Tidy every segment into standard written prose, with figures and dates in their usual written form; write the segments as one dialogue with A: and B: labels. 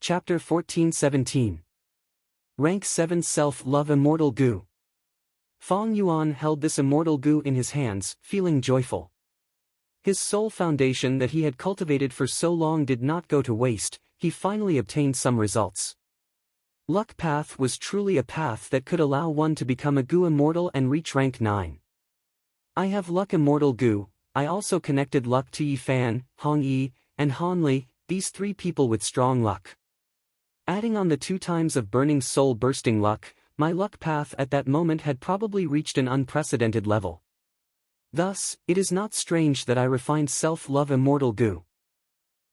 A: Chapter 14-17. Rank 7 Self-Love Immortal Goo. Fong Yuan held this immortal goo in his hands, feeling joyful. His soul foundation that he had cultivated for so long did not go to waste, he finally obtained some results. Luck Path was truly a path that could allow one to become a Goo Immortal and reach rank 9. I have Luck Immortal Goo. I also connected luck to Yi Fan, Hong Yi, and Han Li, these 3 people with strong luck. Adding on the 2 times of burning soul bursting luck, my luck path at that moment had probably reached an unprecedented level. Thus, it is not strange that I refined Self-Love Immortal Goo.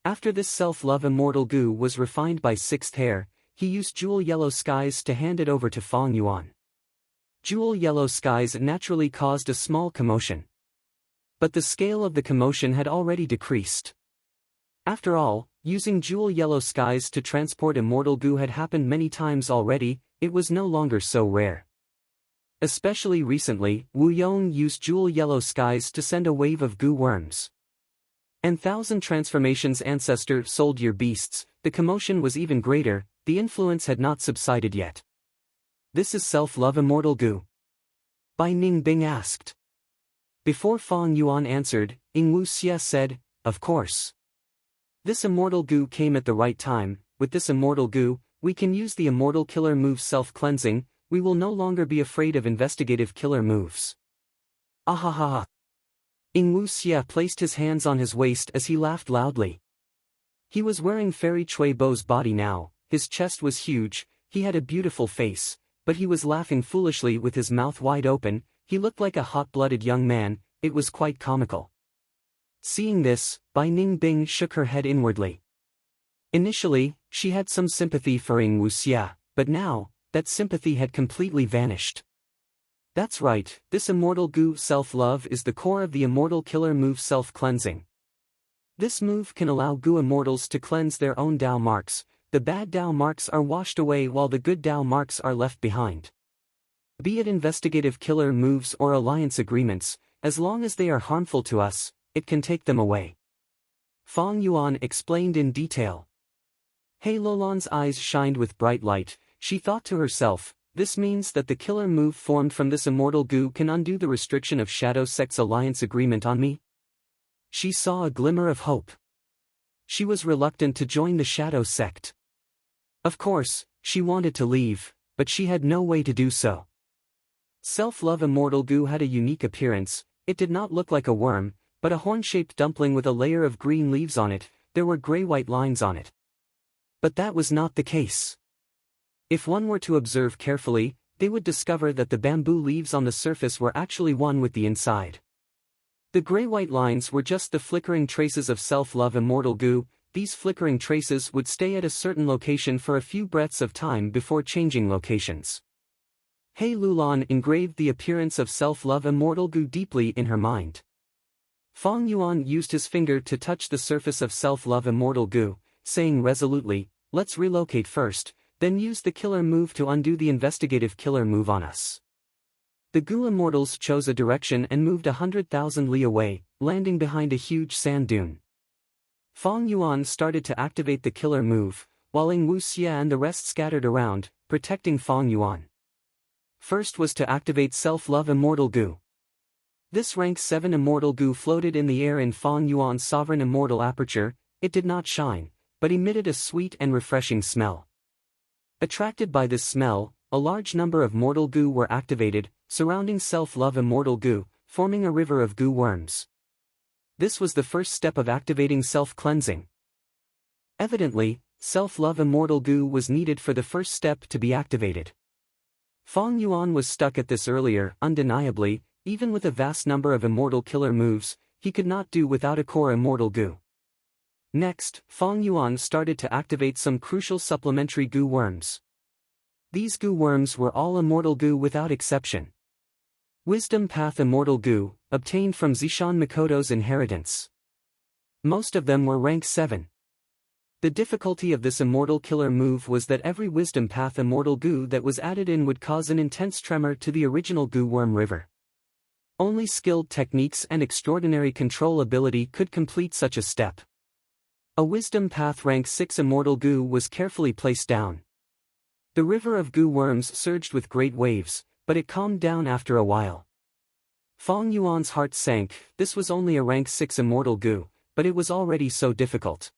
A: After this Self-Love Immortal Goo was refined by Sixth Hair, he used Jewel Yellow Skies to hand it over to Fong Yuan. Jewel Yellow Skies naturally caused a small commotion. But the scale of the commotion had already decreased. After all, using Jewel Yellow Skies to transport Immortal Goo had happened many times already, it was no longer so rare. Especially recently, Wu Yong used Jewel Yellow Skies to send a wave of goo worms. And Thousand Transformations Ancestor sold your beasts, the commotion was even greater, the influence had not subsided yet. This is Self-Love Immortal Goo? Bai Ning Bing asked. Before Fong Yuan answered, Ing Wu Xie said, of course. This Immortal Goo came at the right time. With this Immortal Goo, we can use the Immortal Killer move Self-Cleansing, we will no longer be afraid of investigative killer moves. Ahaha. Ing Wu Xie placed his hands on his waist as he laughed loudly. He was wearing Fairy Chui Bo's body now, his chest was huge, he had a beautiful face, but he was laughing foolishly with his mouth wide open, he looked like a hot-blooded young man, it was quite comical. Seeing this, Bai Ning Bing shook her head inwardly. Initially, she had some sympathy for Ing Wu Xie, but now, that sympathy had completely vanished. That's right, this Immortal Goo Self-Love is the core of the Immortal Killer move Self-Cleansing. This move can allow Goo Immortals to cleanse their own Dao marks, the bad Dao marks are washed away while the good Dao marks are left behind. Be it investigative killer moves or alliance agreements, as long as they are harmful to us, it can take them away. Fong Yuan explained in detail. Hei Lolan's eyes shined with bright light, she thought to herself, this means that the killer move formed from this Immortal Goo can undo the restriction of Shadow Sect's alliance agreement on me? She saw a glimmer of hope. She was reluctant to join the Shadow Sect. Of course, she wanted to leave, but she had no way to do so. Self-Love Immortal Goo had a unique appearance, it did not look like a worm, but a horn-shaped dumpling with a layer of green leaves on it, there were gray-white lines on it. But that was not the case. If one were to observe carefully, they would discover that the bamboo leaves on the surface were actually one with the inside. The gray-white lines were just the flickering traces of Self-Love Immortal Goo, these flickering traces would stay at a certain location for a few breaths of time before changing locations. Hei Lulan engraved the appearance of Self-Love Immortal Goo deeply in her mind. Fong Yuan used his finger to touch the surface of Self-Love Immortal Goo, saying resolutely, let's relocate first, then use the killer move to undo the investigative killer move on us. The Goo Immortals chose a direction and moved 100,000 li away, landing behind a huge sand dune. Fong Yuan started to activate the killer move, while Ing Wu Xie and the rest scattered around, protecting Fong Yuan. First was to activate Self-Love Immortal Goo. This rank 7 Immortal Goo floated in the air in Fong Yuan's sovereign immortal aperture, it did not shine, but emitted a sweet and refreshing smell. Attracted by this smell, a large number of Mortal Goo were activated, surrounding Self-Love Immortal Goo, forming a river of goo worms. This was the first step of activating self-cleansing. Evidently, Self-Love Immortal Goo was needed for the first step to be activated. Fong Yuan was stuck at this earlier, undeniably, even with a vast number of immortal killer moves, he could not do without a core Immortal Goo. Next, Fong Yuan started to activate some crucial supplementary goo worms. These goo worms were all Immortal Goo without exception. Wisdom Path Immortal Goo, obtained from Zishan Mikoto's inheritance. Most of them were rank 7. The difficulty of this Immortal Killer move was that every Wisdom Path Immortal Goo that was added in would cause an intense tremor to the original Goo Worm River. Only skilled techniques and extraordinary control ability could complete such a step. A wisdom path rank 6 immortal goo was carefully placed down. The river of goo worms surged with great waves, but it calmed down after a while. Fong Yuan's heart sank. This was only a rank 6 immortal goo, but it was already so difficult.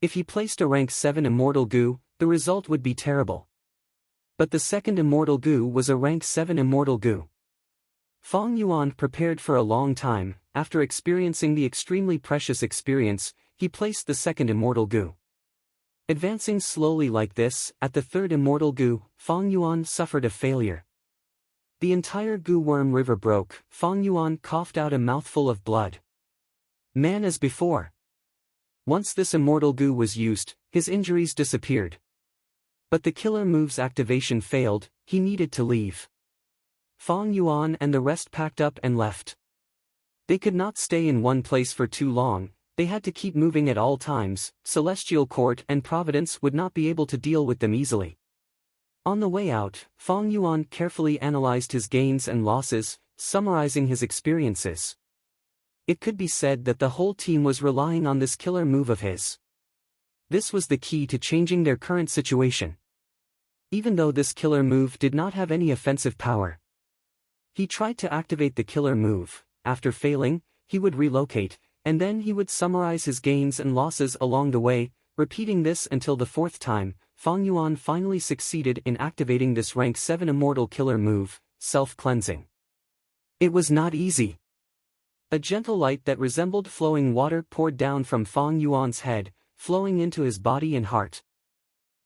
A: If he placed a rank 7 immortal goo, the result would be terrible. But the second immortal goo was a rank 7 immortal goo. Fong Yuan prepared for a long time. After experiencing the extremely precious experience, he placed the second immortal goo. Advancing slowly like this, at the third immortal goo, Fong Yuan suffered a failure. The entire goo worm river broke. Fong Yuan coughed out a mouthful of blood. Man as before. Once this immortal goo was used, his injuries disappeared. But the killer move's activation failed. He needed to leave. Fong Yuan and the rest packed up and left. They could not stay in one place for too long. They had to keep moving at all times. Celestial Court and Providence would not be able to deal with them easily. On the way out, Fong Yuan carefully analyzed his gains and losses, summarizing his experiences. It could be said that the whole team was relying on this killer move of his. This was the key to changing their current situation. Even though this killer move did not have any offensive power. He tried to activate the killer move. After failing, he would relocate, and then he would summarize his gains and losses along the way, repeating this until the fourth time. Fong Yuan finally succeeded in activating this rank 7 immortal killer move, self-cleansing. It was not easy. A gentle light that resembled flowing water poured down from Fong Yuan's head, flowing into his body and heart.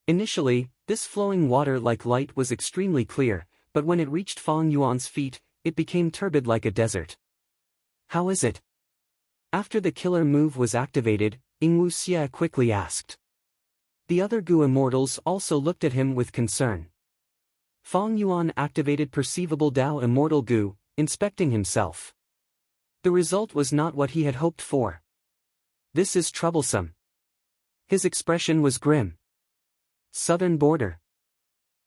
A: Initially, this flowing water-like light was extremely clear, but when it reached Fong Yuan's feet, it became turbid like a desert. How is it? After the killer move was activated, Yingwu Xie quickly asked. The other goo immortals also looked at him with concern. Fong Yuan activated perceivable Dao immortal goo, inspecting himself. The result was not what he had hoped for. This is troublesome. His expression was grim. Southern border.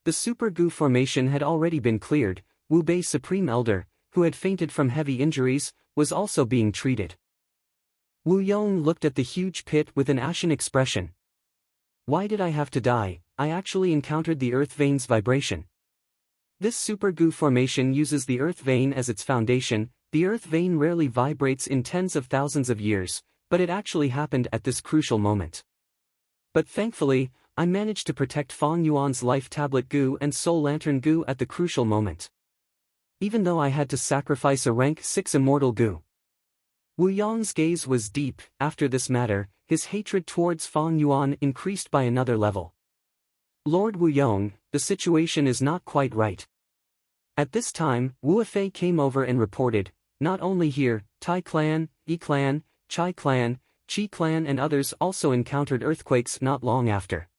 A: The super goo formation had already been cleared. Wu Bei Supreme Elder, who had fainted from heavy injuries, was also being treated. Wu Yong looked at the huge pit with an ashen expression. Why did I have to die? I actually encountered the earth vein's vibration. This super goo formation uses the earth vein as its foundation. The earth vein rarely vibrates in tens of thousands of years, but it actually happened at this crucial moment. But thankfully, I managed to protect Fong Yuan's life tablet goo and soul lantern goo at the crucial moment. Even though I had to sacrifice a rank 6 immortal goo. Wu Yong's gaze was deep. After this matter, his hatred towards Fong Yuan increased by another level. Lord Wu Yong, the situation is not quite right. At this time, Wu Fei came over and reported, not only here, Tai clan, Yi clan, Chai clan, Qi clan and others also encountered earthquakes not long after.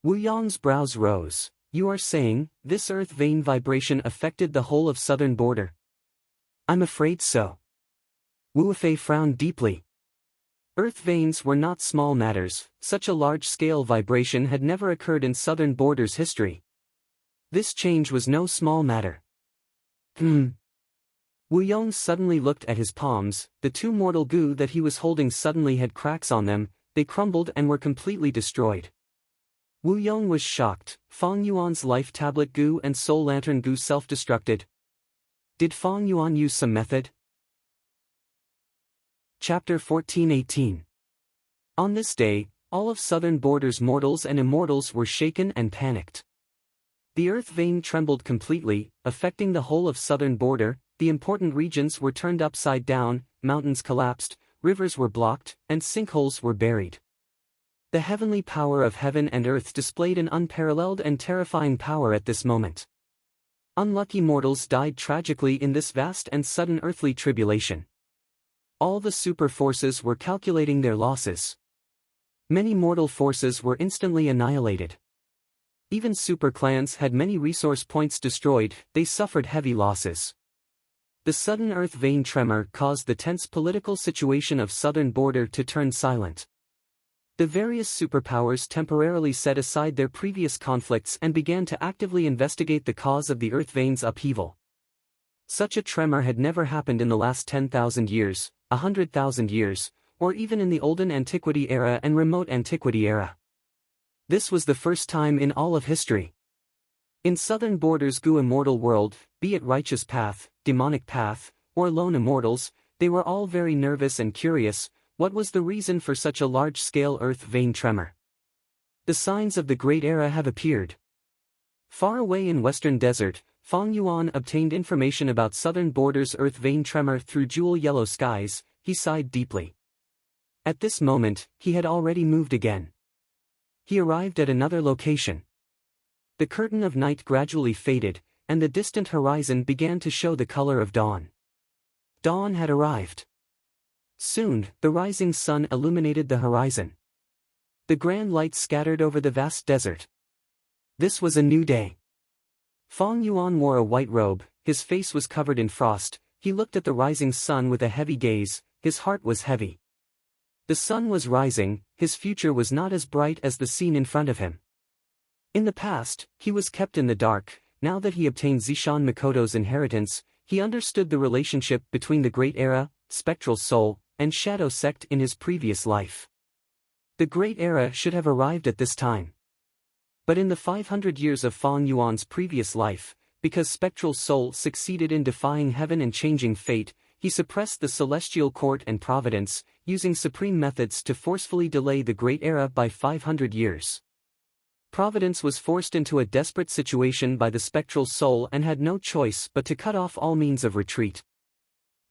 A: Wu Yong's brows rose. You are saying, this earth vein vibration affected the whole of southern border? I'm afraid so. Wu Fei frowned deeply. Earth veins were not small matters. Such a large-scale vibration had never occurred in southern border's history. This change was no small matter. Wu Yong suddenly looked at his palms. The two mortal goo that he was holding suddenly had cracks on them. They crumbled and were completely destroyed. Wu Yong was shocked. Fong Yuan's life tablet goo and soul lantern goo self-destructed. Did Fong Yuan use some method? Chapter 14:18. On this day, all of southern border's mortals and immortals were shaken and panicked. The earth vein trembled completely, affecting the whole of southern border. The important regions were turned upside down, mountains collapsed, rivers were blocked, and sinkholes were buried. The heavenly power of heaven and earth displayed an unparalleled and terrifying power at this moment. Unlucky mortals died tragically in this vast and sudden earthly tribulation. All the super forces were calculating their losses. Many mortal forces were instantly annihilated. Even super clans had many resource points destroyed. They suffered heavy losses. The sudden earth vein tremor caused the tense political situation of southern border to turn silent. The various superpowers temporarily set aside their previous conflicts and began to actively investigate the cause of the earth vein's upheaval. Such a tremor had never happened in the last 10,000 years, 100,000 years, or even in the Olden Antiquity era and Remote Antiquity era. This was the first time in all of history. In Southern Border's Gu immortal world, be it Righteous Path, Demonic Path, or Lone Immortals, they were all very nervous and curious. What was the reason for such a large-scale earth vein tremor? The signs of the Great Era have appeared. Far away in Western Desert, Feng Yuan obtained information about Southern Border's earth vein tremor through jewel-yellow skies. He sighed deeply. At this moment, he had already moved again. He arrived at another location. The curtain of night gradually faded, and the distant horizon began to show the color of dawn. Dawn had arrived. Soon, the rising sun illuminated the horizon. The grand light scattered over the vast desert. This was a new day. Feng Yuan wore a white robe, his face was covered in frost. He looked at the rising sun with a heavy gaze. His heart was heavy. The sun was rising, his future was not as bright as the scene in front of him. In the past, he was kept in the dark. Now that he obtained Zishan Mikoto's inheritance, he understood the relationship between the Great Era, Spectral Soul, and Shadow Sect in his previous life. The Great Era should have arrived at this time. But in the 500 years of Feng Yuan's previous life, because Spectral Soul succeeded in defying heaven and changing fate, he suppressed the Celestial Court and Providence, using supreme methods to forcefully delay the Great Era by 500 years. Providence was forced into a desperate situation by the Spectral Soul and had no choice but to cut off all means of retreat.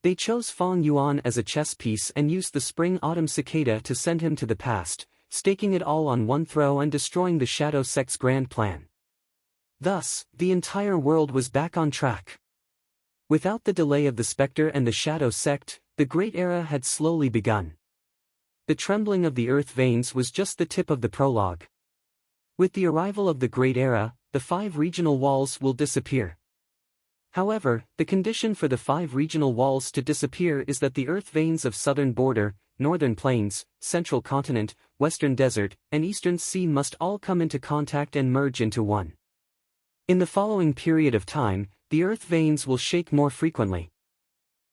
A: They chose Feng Yuan as a chess piece and used the Spring-Autumn Cicada to send him to the past, staking it all on one throw and destroying the Shadow Sect's grand plan. Thus, the entire world was back on track. Without the delay of the Spectre and the Shadow Sect, the Great Era had slowly begun. The trembling of the earth veins was just the tip of the prologue. With the arrival of the Great Era, the 5 regional walls will disappear. However, the condition for the 5 regional walls to disappear is that the earth veins of Southern Border, Northern Plains, Central Continent, Western Desert, and Eastern Sea must all come into contact and merge into one. In the following period of time, the earth veins will shake more frequently.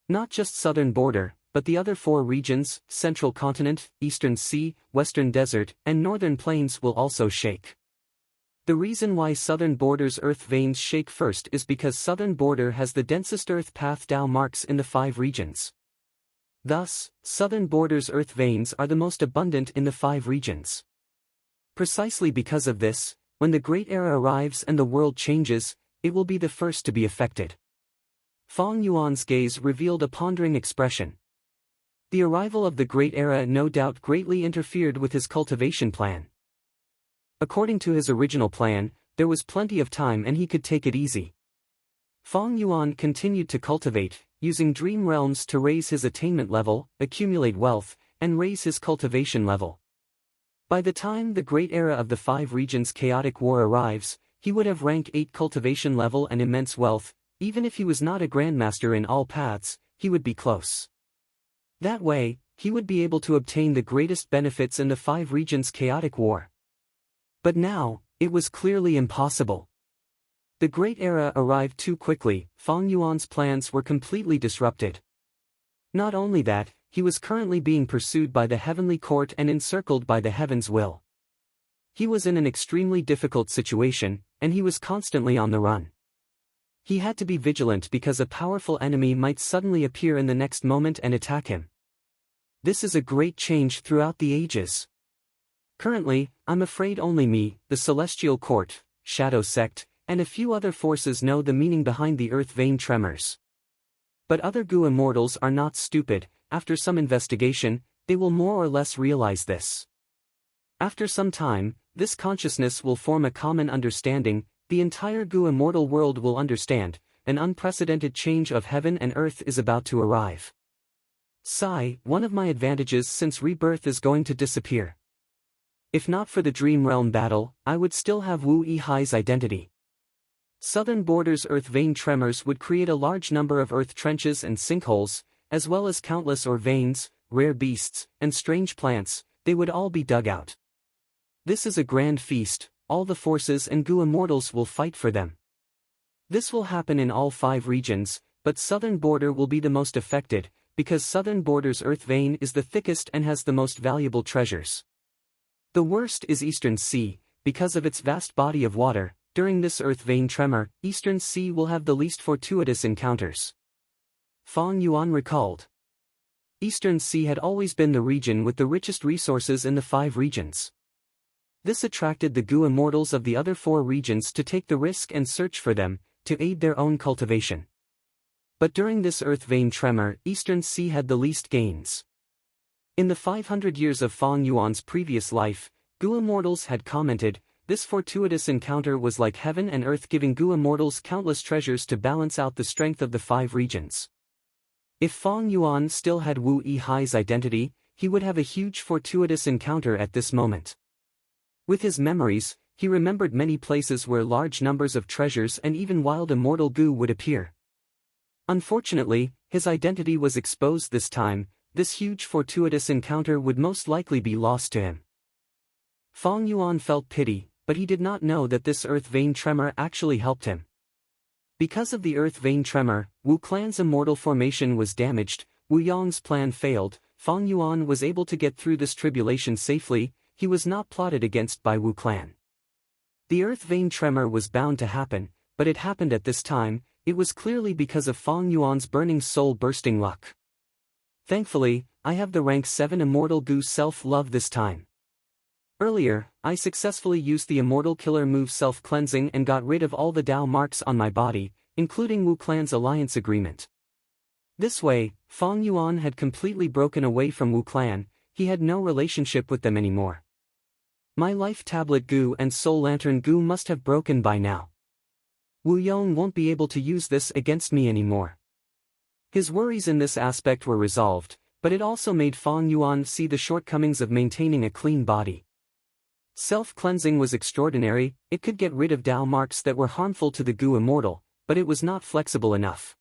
A: Not just Southern Border, but the other 4 regions, Central Continent, Eastern Sea, Western Desert, and Northern Plains will also shake. The reason why Southern Border's earth veins shake first is because Southern Border has the densest earth path Dao marks in the 5 regions. Thus, Southern Border's earth veins are the most abundant in the 5 regions. Precisely because of this, when the Great Era arrives and the world changes, it will be the first to be affected. Feng Yuan's gaze revealed a pondering expression. The arrival of the Great Era no doubt greatly interfered with his cultivation plan. According to his original plan, there was plenty of time and he could take it easy. Feng Yuan continued to cultivate, using dream realms to raise his attainment level, accumulate wealth, and raise his cultivation level. By the time the Great Era of the 5 regions chaotic war arrives, he would have rank 8 cultivation level and immense wealth. Even if he was not a grandmaster in all paths, he would be close. That way, he would be able to obtain the greatest benefits in the 5 regions chaotic war. But now, it was clearly impossible. The Great Era arrived too quickly. Feng Yuan's plans were completely disrupted. Not only that, he was currently being pursued by the Heavenly Court and encircled by the Heaven's will. He was in an extremely difficult situation, and he was constantly on the run. He had to be vigilant because a powerful enemy might suddenly appear in the next moment and attack him. This is a great change throughout the ages. Currently, I'm afraid only me, the Celestial Court, Shadow Sect, and a few other forces know the meaning behind the earth vein tremors. But other Gu immortals are not stupid. After some investigation, they will more or less realize this. After some time, this consciousness will form a common understanding. The entire Gu immortal world will understand. An unprecedented change of heaven and earth is about to arrive. Sigh, one of my advantages since rebirth is going to disappear. If not for the Dream Realm battle, I would still have Wu Yihai's identity. Southern Border's earth vein tremors would create a large number of earth trenches and sinkholes, as well as countless ore veins, rare beasts, and strange plants. They would all be dug out. This is a grand feast. All the forces and Gu immortals will fight for them. This will happen in all 5 regions, but Southern Border will be the most affected, because southern border's earth vein is the thickest and has the most valuable treasures. The worst is Eastern Sea, because of its vast body of water. During this earth vein tremor, Eastern Sea will have the least fortuitous encounters. Fang Yuan recalled. Eastern Sea had always been the region with the richest resources in the 5 regions. This attracted the Gu immortals of the other 4 regions to take the risk and search for them, to aid their own cultivation. But during this earth vein tremor, Eastern Sea had the least gains. In the 500 years of Fang Yuan's previous life, Gu immortals had commented, this fortuitous encounter was like heaven and earth, giving Gu immortals countless treasures to balance out the strength of the 5 regions. If Fang Yuan still had Wu Yihai's identity, he would have a huge fortuitous encounter at this moment. With his memories, he remembered many places where large numbers of treasures and even wild immortal Gu would appear. Unfortunately, his identity was exposed this time. This huge fortuitous encounter would most likely be lost to him. Fang Yuan felt pity, but he did not know that this earth vein tremor actually helped him. Because of the earth vein tremor, Wu Clan's immortal formation was damaged. Wu Yong's plan failed. Fang Yuan was able to get through this tribulation safely. He was not plotted against by Wu Clan. The earth vein tremor was bound to happen, but it happened at this time. It was clearly because of Fang Yuan's burning soul-bursting luck. Thankfully, I have the rank 7 immortal Gu self-love this time. Earlier, I successfully used the immortal killer move self-cleansing and got rid of all the Dao marks on my body, including Wu Clan's alliance agreement. This way, Fang Yuan had completely broken away from Wu Clan. He had no relationship with them anymore. My life tablet Gu and soul lantern Gu must have broken by now. Wu Yong won't be able to use this against me anymore. His worries in this aspect were resolved, but it also made Fang Yuan see the shortcomings of maintaining a clean body. Self-cleansing was extraordinary. It could get rid of Dao marks that were harmful to the Gu immortal, but it was not flexible enough.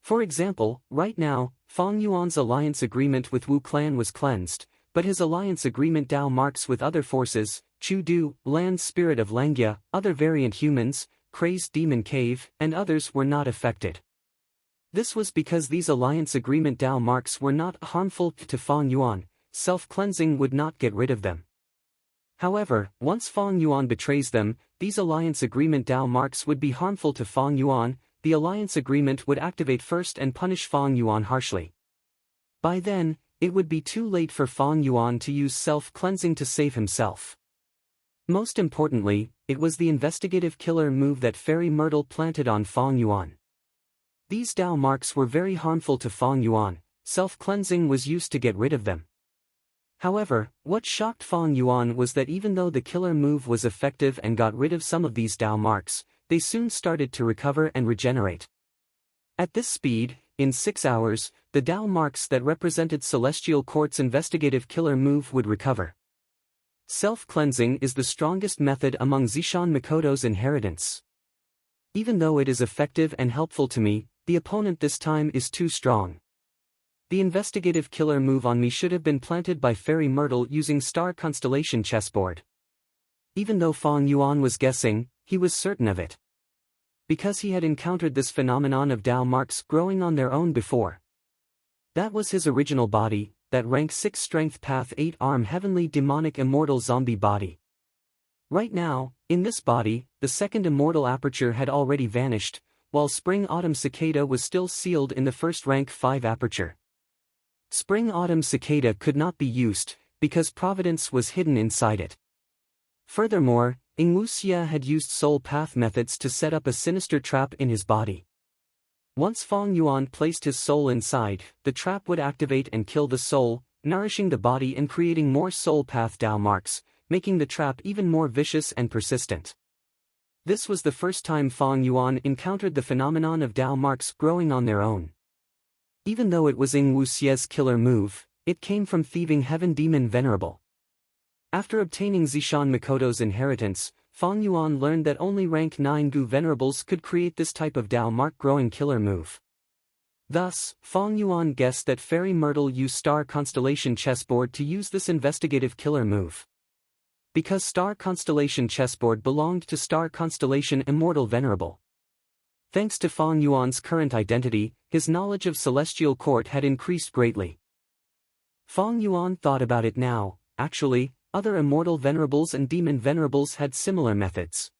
A: For example, right now, Fang Yuan's alliance agreement with Wu Clan was cleansed, but his alliance agreement Dao marks with other forces, Chu Du, Land Spirit of Langya, other variant humans, Crazed Demon Cave, and others were not affected. This was because these alliance agreement Dao marks were not harmful to Fang Yuan. Self-cleansing would not get rid of them. However, once Fang Yuan betrays them, these alliance agreement Dao marks would be harmful to Fang Yuan. The alliance agreement would activate first and punish Fang Yuan harshly. By then, it would be too late for Fang Yuan to use self-cleansing to save himself. Most importantly, it was the investigative killer move that Fairy Myrtle planted on Fang Yuan. These Dao marks were very harmful to Fang Yuan. Self-cleansing was used to get rid of them. However, what shocked Fang Yuan was that even though the killer move was effective and got rid of some of these Dao marks, they soon started to recover and regenerate. At this speed, in 6 hours, the Dao marks that represented Celestial Court's investigative killer move would recover. Self-cleansing is the strongest method among Zishan Mikoto's inheritance. Even though it is effective and helpful to me, the opponent this time is too strong. The investigative killer move on me should have been planted by Fairy Myrtle using Star Constellation chessboard. Even though Fang Yuan was guessing, he was certain of it. Because he had encountered this phenomenon of Dao marks growing on their own before. That was his original body, that rank 6 strength path 8 arm heavenly demonic immortal zombie body. Right now, in this body, the second immortal aperture had already vanished, while Spring Autumn Cicada was still sealed in the first rank 5 aperture. Spring Autumn Cicada could not be used, because Providence was hidden inside it. Furthermore, Ingwu Xia had used soul path methods to set up a sinister trap in his body. Once Fang Yuan placed his soul inside, the trap would activate and kill the soul, nourishing the body and creating more soul path Dao marks, making the trap even more vicious and persistent. This was the first time Fang Yuan encountered the phenomenon of Dao marks growing on their own. Even though it was Ingwu Xia's killer move, it came from Thieving Heaven Demon Venerable. After obtaining Zishan Mikoto's inheritance, Fang Yuan learned that only rank 9 Gu Venerables could create this type of Dao mark growing killer move. Thus, Fang Yuan guessed that Fairy Myrtle used Star Constellation chessboard to use this investigative killer move. Because Star Constellation chessboard belonged to Star Constellation Immortal Venerable. Thanks to Fang Yuan's current identity, his knowledge of Celestial Court had increased greatly. Fang Yuan thought about it now. Actually, other immortal venerables and demon venerables had similar methods.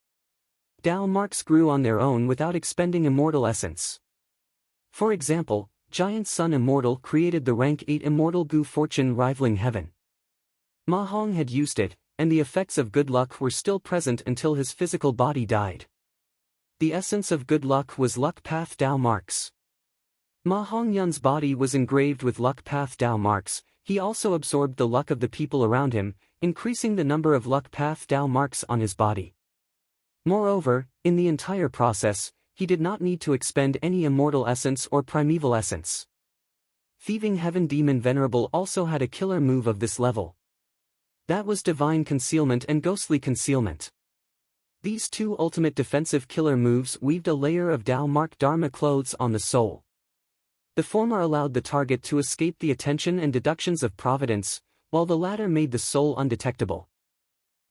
A: Dao marks grew on their own without expending immortal essence. For example, Giant Sun Immortal created the rank 8 immortal Gu fortune rivaling heaven. Ma Hong had used it, and the effects of good luck were still present until his physical body died. The essence of good luck was luck path Dao marks. Ma Hongyun's body was engraved with luck path Dao marks. He also absorbed the luck of the people around him, increasing the number of luck path Dao marks on his body. Moreover, in the entire process, he did not need to expend any immortal essence or primeval essence. Thieving Heaven Demon Venerable also had a killer move of this level. That was Divine Concealment and Ghostly Concealment. These two ultimate defensive killer moves weaved a layer of Dao Mark Dharma clothes on the soul. The former allowed the target to escape the attention and deductions of providence, while the latter made the soul undetectable.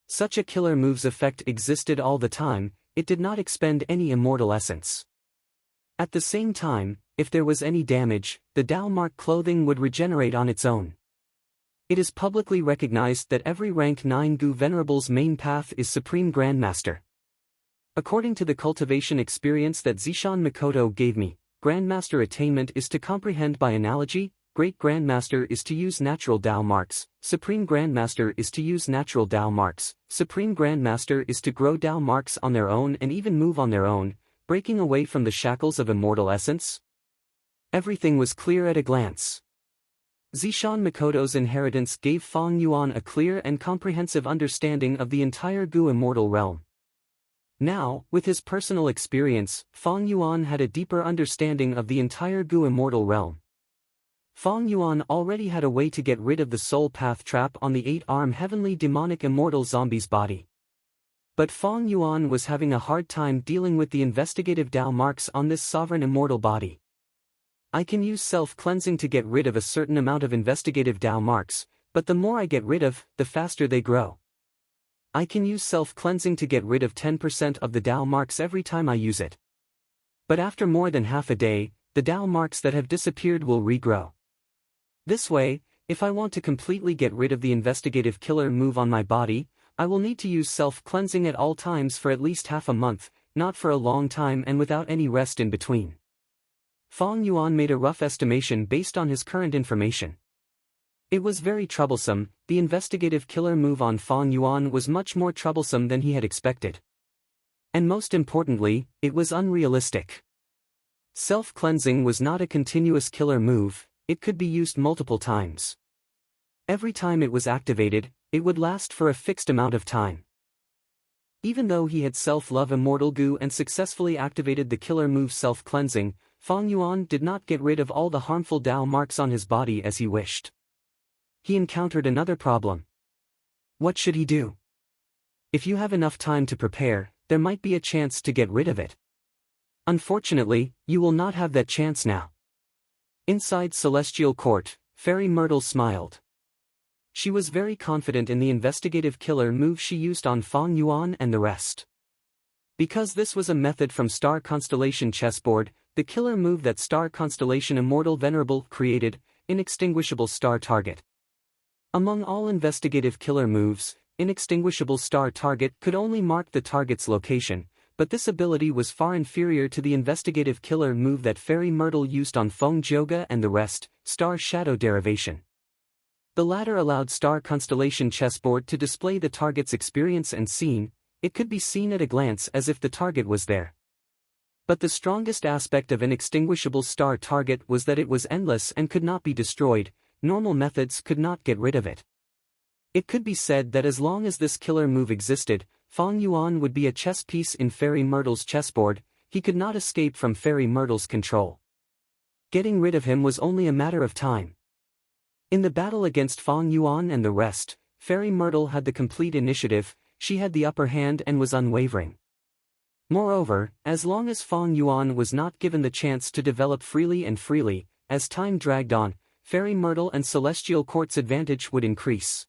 A: Such a killer move's effect existed all the time. It did not expend any immortal essence. At the same time, if there was any damage, the Dao Mark clothing would regenerate on its own. It is publicly recognized that every rank 9 Gu Venerable's main path is Supreme Grandmaster. According to the cultivation experience that Zishan Mikoto gave me, Grandmaster attainment is to comprehend by analogy, Great Grandmaster is to use natural Dao marks, Supreme Grandmaster is to use natural Dao marks, Supreme Grandmaster is to grow Dao marks on their own and even move on their own, breaking away from the shackles of immortal essence. Everything was clear at a glance. Zishan Mikoto's inheritance gave Fang Yuan a clear and comprehensive understanding of the entire Gu immortal realm. Now, with his personal experience, Fang Yuan had a deeper understanding of the entire Gu immortal realm. Fang Yuan already had a way to get rid of the soul path trap on the 8-arm heavenly demonic immortal zombie's body. But Fang Yuan was having a hard time dealing with the investigative Dao marks on this sovereign immortal body. I can use self-cleansing to get rid of a certain amount of investigative Dao marks, but the more I get rid of, the faster they grow. I can use self-cleansing to get rid of 10% of the Dao marks every time I use it. But after more than half a day, the Dao marks that have disappeared will regrow. This way, if I want to completely get rid of the investigative killer move on my body, I will need to use self-cleansing at all times for at least half a month, not for a long time and without any rest in between. Fang Yuan made a rough estimation based on his current information. It was very troublesome. The investigative killer move on Fang Yuan was much more troublesome than he had expected. And most importantly, it was unrealistic. Self-cleansing was not a continuous killer move, it could be used multiple times. Every time it was activated, it would last for a fixed amount of time. Even though he had self-love immortal Gu and successfully activated the killer move self-cleansing, Fang Yuan did not get rid of all the harmful Dao marks on his body as he wished. He encountered another problem. What should he do? If you have enough time to prepare, there might be a chance to get rid of it. Unfortunately, you will not have that chance now. Inside Celestial Court, Fairy Myrtle smiled. She was very confident in the investigative killer move she used on Fang Yuan and the rest. Because this was a method from Star Constellation Chessboard, the killer move that Star Constellation Immortal Venerable created, Inextinguishable Star Target. Among all investigative killer moves, Inextinguishable Star Target could only mark the target's location, but this ability was far inferior to the investigative killer move that Fairy Myrtle used on Feng Joga and the rest, Star Shadow Derivation. The latter allowed Star Constellation Chessboard to display the target's experience and scene. It could be seen at a glance as if the target was there. But the strongest aspect of Inextinguishable Star Target was that it was endless and could not be destroyed. Normal methods could not get rid of it. It could be said that as long as this killer move existed, Fang Yuan would be a chess piece in Fairy Myrtle's chessboard. He could not escape from Fairy Myrtle's control. Getting rid of him was only a matter of time. In the battle against Fang Yuan and the rest, Fairy Myrtle had the complete initiative. She had the upper hand and was unwavering. Moreover, as long as Fang Yuan was not given the chance to develop freely, as time dragged on, Fairy Myrtle and Celestial Court's advantage would increase.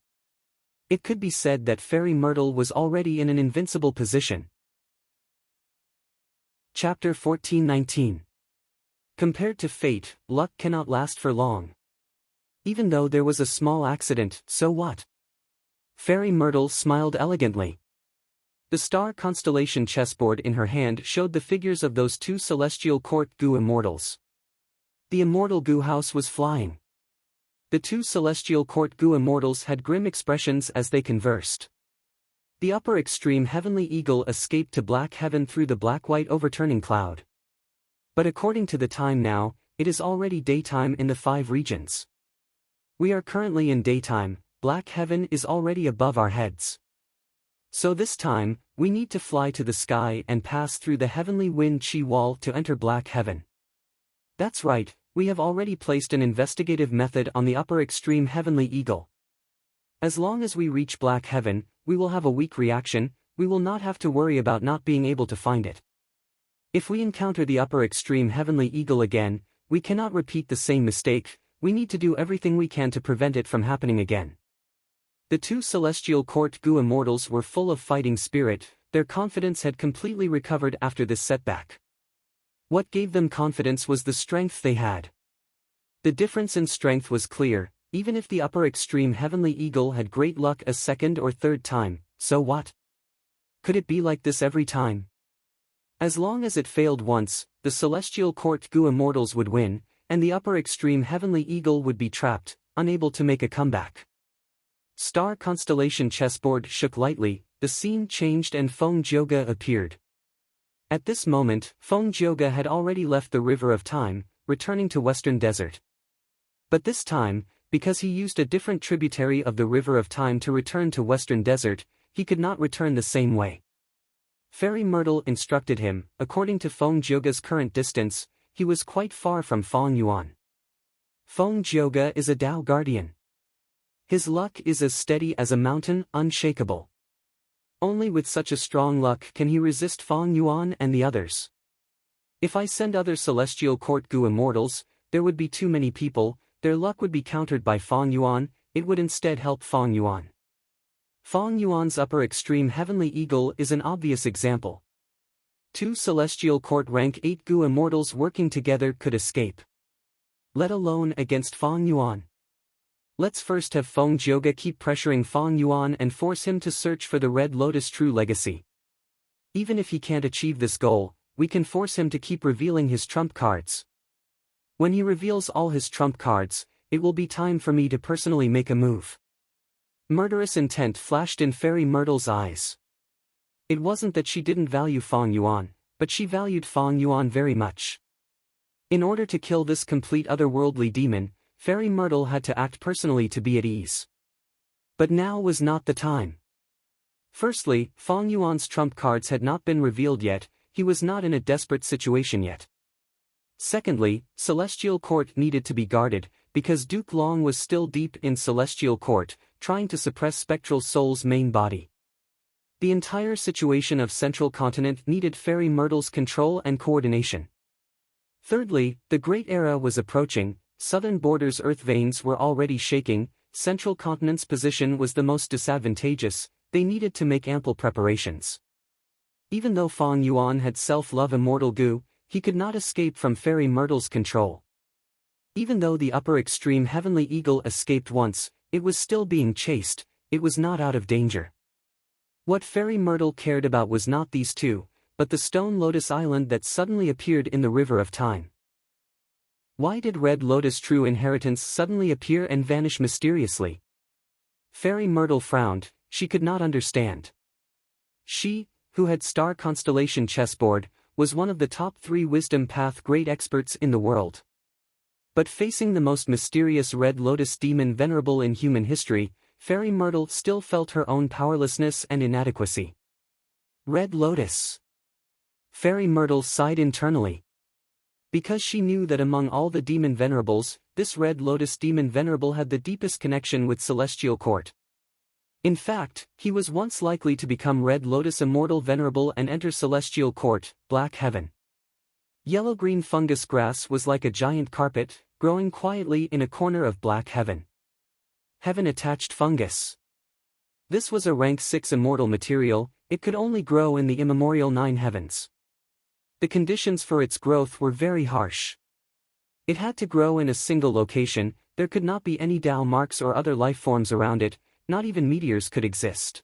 A: It could be said that Fairy Myrtle was already in an invincible position. Chapter 14:19. Compared to fate, luck cannot last for long. Even though there was a small accident, so what? Fairy Myrtle smiled elegantly. The star constellation chessboard in her hand showed the figures of those two celestial court goo immortals. The immortal goo house was flying. The two celestial court goo immortals had grim expressions as they conversed. The upper extreme heavenly eagle escaped to black heaven through the black-white overturning cloud. But according to the time now, it is already daytime in the 5 regions. We are currently in daytime, black heaven is already above our heads. So this time, we need to fly to the sky and pass through the heavenly wind chi wall to enter black heaven. That's right, we have already placed an investigative method on the upper extreme heavenly eagle. As long as we reach black heaven, we will have a weak reaction, we will not have to worry about not being able to find it. If we encounter the upper extreme heavenly eagle again, we cannot repeat the same mistake, we need to do everything we can to prevent it from happening again. The two celestial court goo immortals were full of fighting spirit, their confidence had completely recovered after this setback. What gave them confidence was the strength they had. The difference in strength was clear, even if the upper extreme heavenly eagle had great luck a second or third time, so what? Could it be like this every time? As long as it failed once, the celestial court goo immortals would win, and the upper extreme heavenly eagle would be trapped, unable to make a comeback. Star constellation chessboard shook lightly, the scene changed and Feng Jioge appeared. At this moment, Feng Jioge had already left the River of Time, returning to Western Desert. But this time, because he used a different tributary of the River of Time to return to Western Desert, he could not return the same way. Fairy Myrtle instructed him, according to Feng Jioge's current distance, he was quite far from Feng Yuan. Feng Jioge is a Tao guardian. His luck is as steady as a mountain, unshakable. Only with such a strong luck can he resist Feng Yuan and the others. If I send other celestial court goo immortals, there would be too many people, their luck would be countered by Feng Yuan, it would instead help Feng Yuan. Feng Yuan's upper extreme heavenly eagle is an obvious example. Two celestial court rank 8 goo immortals working together could escape. Let alone against Feng Yuan. Let's first have Feng Jioge keep pressuring Feng Yuan and force him to search for the Red Lotus True Legacy. Even if he can't achieve this goal, we can force him to keep revealing his trump cards. When he reveals all his trump cards, it will be time for me to personally make a move. Murderous intent flashed in Fairy Myrtle's eyes. It wasn't that she didn't value Feng Yuan, but she valued Feng Yuan very much. In order to kill this complete otherworldly demon, Fairy Myrtle had to act personally to be at ease. But now was not the time. Firstly, Feng Yuan's trump cards had not been revealed yet, he was not in a desperate situation yet. Secondly, Celestial Court needed to be guarded, because Duke Long was still deep in Celestial Court, trying to suppress Spectral Soul's main body. The entire situation of Central Continent needed Fairy Myrtle's control and coordination. Thirdly, the Great Era was approaching, southern borders' earth veins were already shaking, Central Continent's position was the most disadvantageous, they needed to make ample preparations. Even though Feng Yuan had self-love immortal goo, he could not escape from Fairy Myrtle's control. Even though the upper extreme heavenly eagle escaped once, it was still being chased, it was not out of danger. What Fairy Myrtle cared about was not these two, but the stone lotus island that suddenly appeared in the River of Time. Why did Red Lotus True Inheritance suddenly appear and vanish mysteriously? Fairy Myrtle frowned, she could not understand. She, who had star constellation chessboard, was one of the top 3 wisdom path great experts in the world. But facing the most mysterious Red Lotus demon venerable in human history, Fairy Myrtle still felt her own powerlessness and inadequacy. Red Lotus. Fairy Myrtle sighed internally. Because she knew that among all the demon venerables, this Red Lotus demon venerable had the deepest connection with Celestial Court. In fact, he was once likely to become Red Lotus Immortal Venerable and enter Celestial Court, Black Heaven. Yellow-green fungus grass was like a giant carpet, growing quietly in a corner of Black Heaven. Heaven-attached fungus. This was a rank 6 immortal material, it could only grow in the immemorial 9 heavens. the conditions for its growth were very harsh. It had to grow in a single location, there could not be any Tao marks or other life forms around it, not even meteors could exist.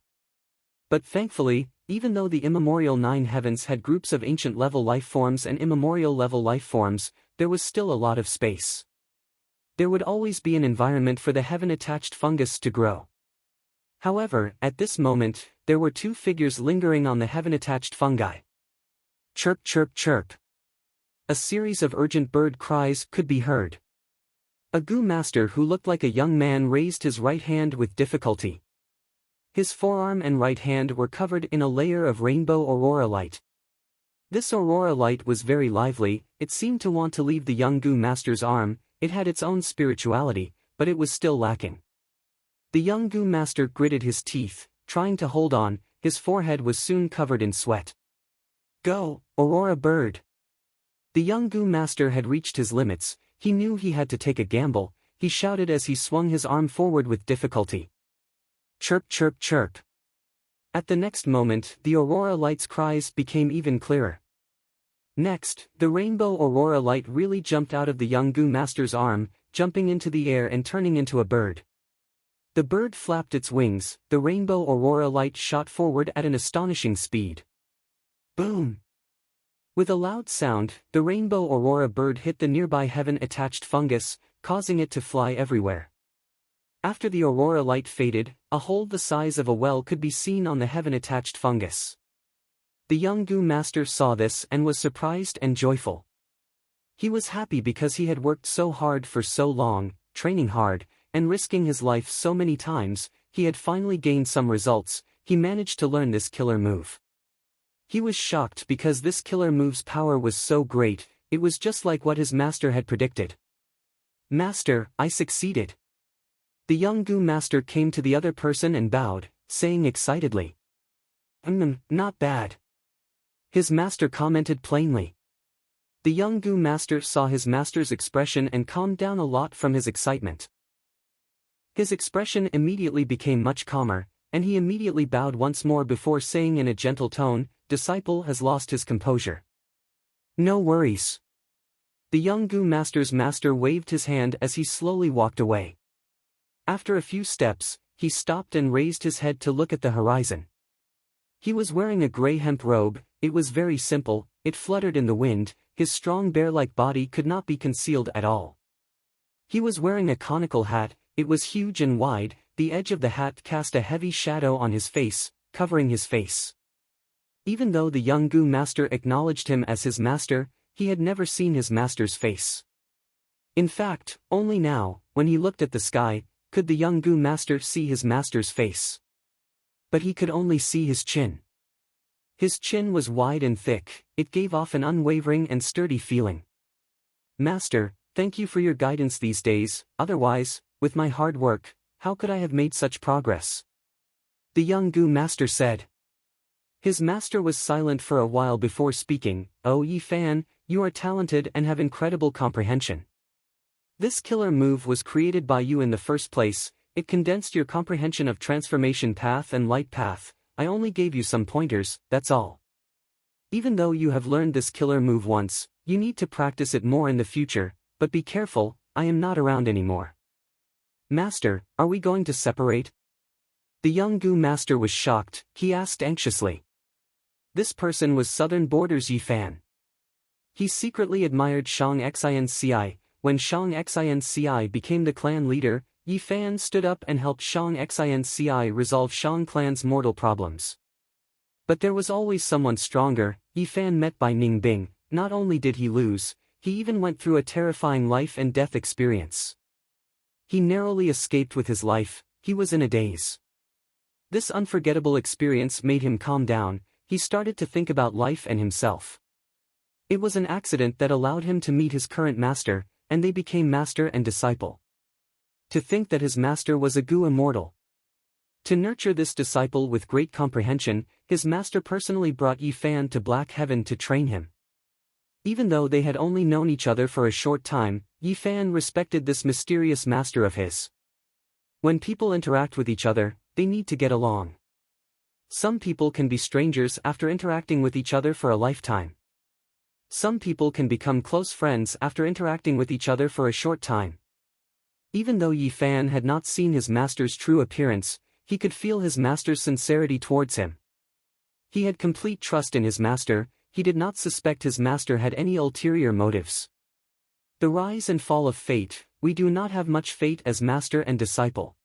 A: But thankfully, even though the immemorial nine heavens had groups of ancient level life forms and immemorial level life forms, there was still a lot of space. There would always be an environment for the heaven-attached fungus to grow. However, at this moment, there were two figures lingering on the heaven-attached fungi. Chirp chirp chirp. A series of urgent bird cries could be heard. A Gu master who looked like a young man raised his right hand with difficulty. His forearm and right hand were covered in a layer of rainbow aurora light. This aurora light was very lively, it seemed to want to leave the young Gu master's arm, it had its own spirituality, but it was still lacking. The young Gu master gritted his teeth, trying to hold on, his forehead was soon covered in sweat. Go, Aurora bird! The young Gu master had reached his limits, he knew he had to take a gamble, he shouted as he swung his arm forward with difficulty. Chirp chirp chirp. At the next moment, the aurora light's cries became even clearer. Next, the rainbow aurora light really jumped out of the young Gu master's arm, jumping into the air and turning into a bird. The bird flapped its wings, the rainbow aurora light shot forward at an astonishing speed. Boom! With a loud sound, the rainbow aurora bird hit the nearby heaven-attached fungus, causing it to fly everywhere. After the aurora light faded, a hole the size of a well could be seen on the heaven-attached fungus. The young Gu master saw this and was surprised and joyful. He was happy because he had worked so hard for so long, training hard, and risking his life so many times, he had finally gained some results, he managed to learn this killer move. He was shocked because this killer move's power was so great, it was just like what his master had predicted. Master, I succeeded. The young Gu master came to the other person and bowed, saying excitedly. Not bad. His master commented plainly. The young Gu master saw his master's expression and calmed down a lot from his excitement. His expression immediately became much calmer, and he immediately bowed once more before saying in a gentle tone, "Disciple has lost his composure." No worries. The young Gu master's master waved his hand as he slowly walked away. After a few steps, he stopped and raised his head to look at the horizon. He was wearing a gray hemp robe, it was very simple, it fluttered in the wind, his strong bear-like body could not be concealed at all. He was wearing a conical hat, it was huge and wide, the edge of the hat cast a heavy shadow on his face, covering his face. Even though the young Gu master acknowledged him as his master, he had never seen his master's face. In fact, only now, when he looked at the sky, could the young Gu master see his master's face. But he could only see his chin. His chin was wide and thick, it gave off an unwavering and sturdy feeling. Master, thank you for your guidance these days, otherwise, with my hard work, how could I have made such progress? The young Gu master said. His master was silent for a while before speaking. Oh Yi Fan, you are talented and have incredible comprehension. This killer move was created by you in the first place, it condensed your comprehension of transformation path and light path, I only gave you some pointers, that's all. Even though you have learned this killer move once, you need to practice it more in the future, but be careful, I am not around anymore. Master, are we going to separate? The young Gu master was shocked, he asked anxiously. This person was Southern Borders Yi Fan. He secretly admired Shang Xinci. When Shang Xinci became the clan leader, Yi Fan stood up and helped Shang Xinci resolve Shang clan's mortal problems. But there was always someone stronger. Yi Fan met by Ning Bing, not only did he lose, he even went through a terrifying life and death experience. He narrowly escaped with his life, he was in a daze. This unforgettable experience made him calm down, he started to think about life and himself. It was an accident that allowed him to meet his current master, and they became master and disciple. To think that his master was a Gu immortal. To nurture this disciple with great comprehension, his master personally brought Yi Fan to Black Heaven to train him. Even though they had only known each other for a short time, Yi Fan respected this mysterious master of his. When people interact with each other, they need to get along. Some people can be strangers after interacting with each other for a lifetime. Some people can become close friends after interacting with each other for a short time. Even though Yi Fan had not seen his master's true appearance, he could feel his master's sincerity towards him. He had complete trust in his master, he did not suspect his master had any ulterior motives. The rise and fall of fate, we do not have much fate as master and disciple.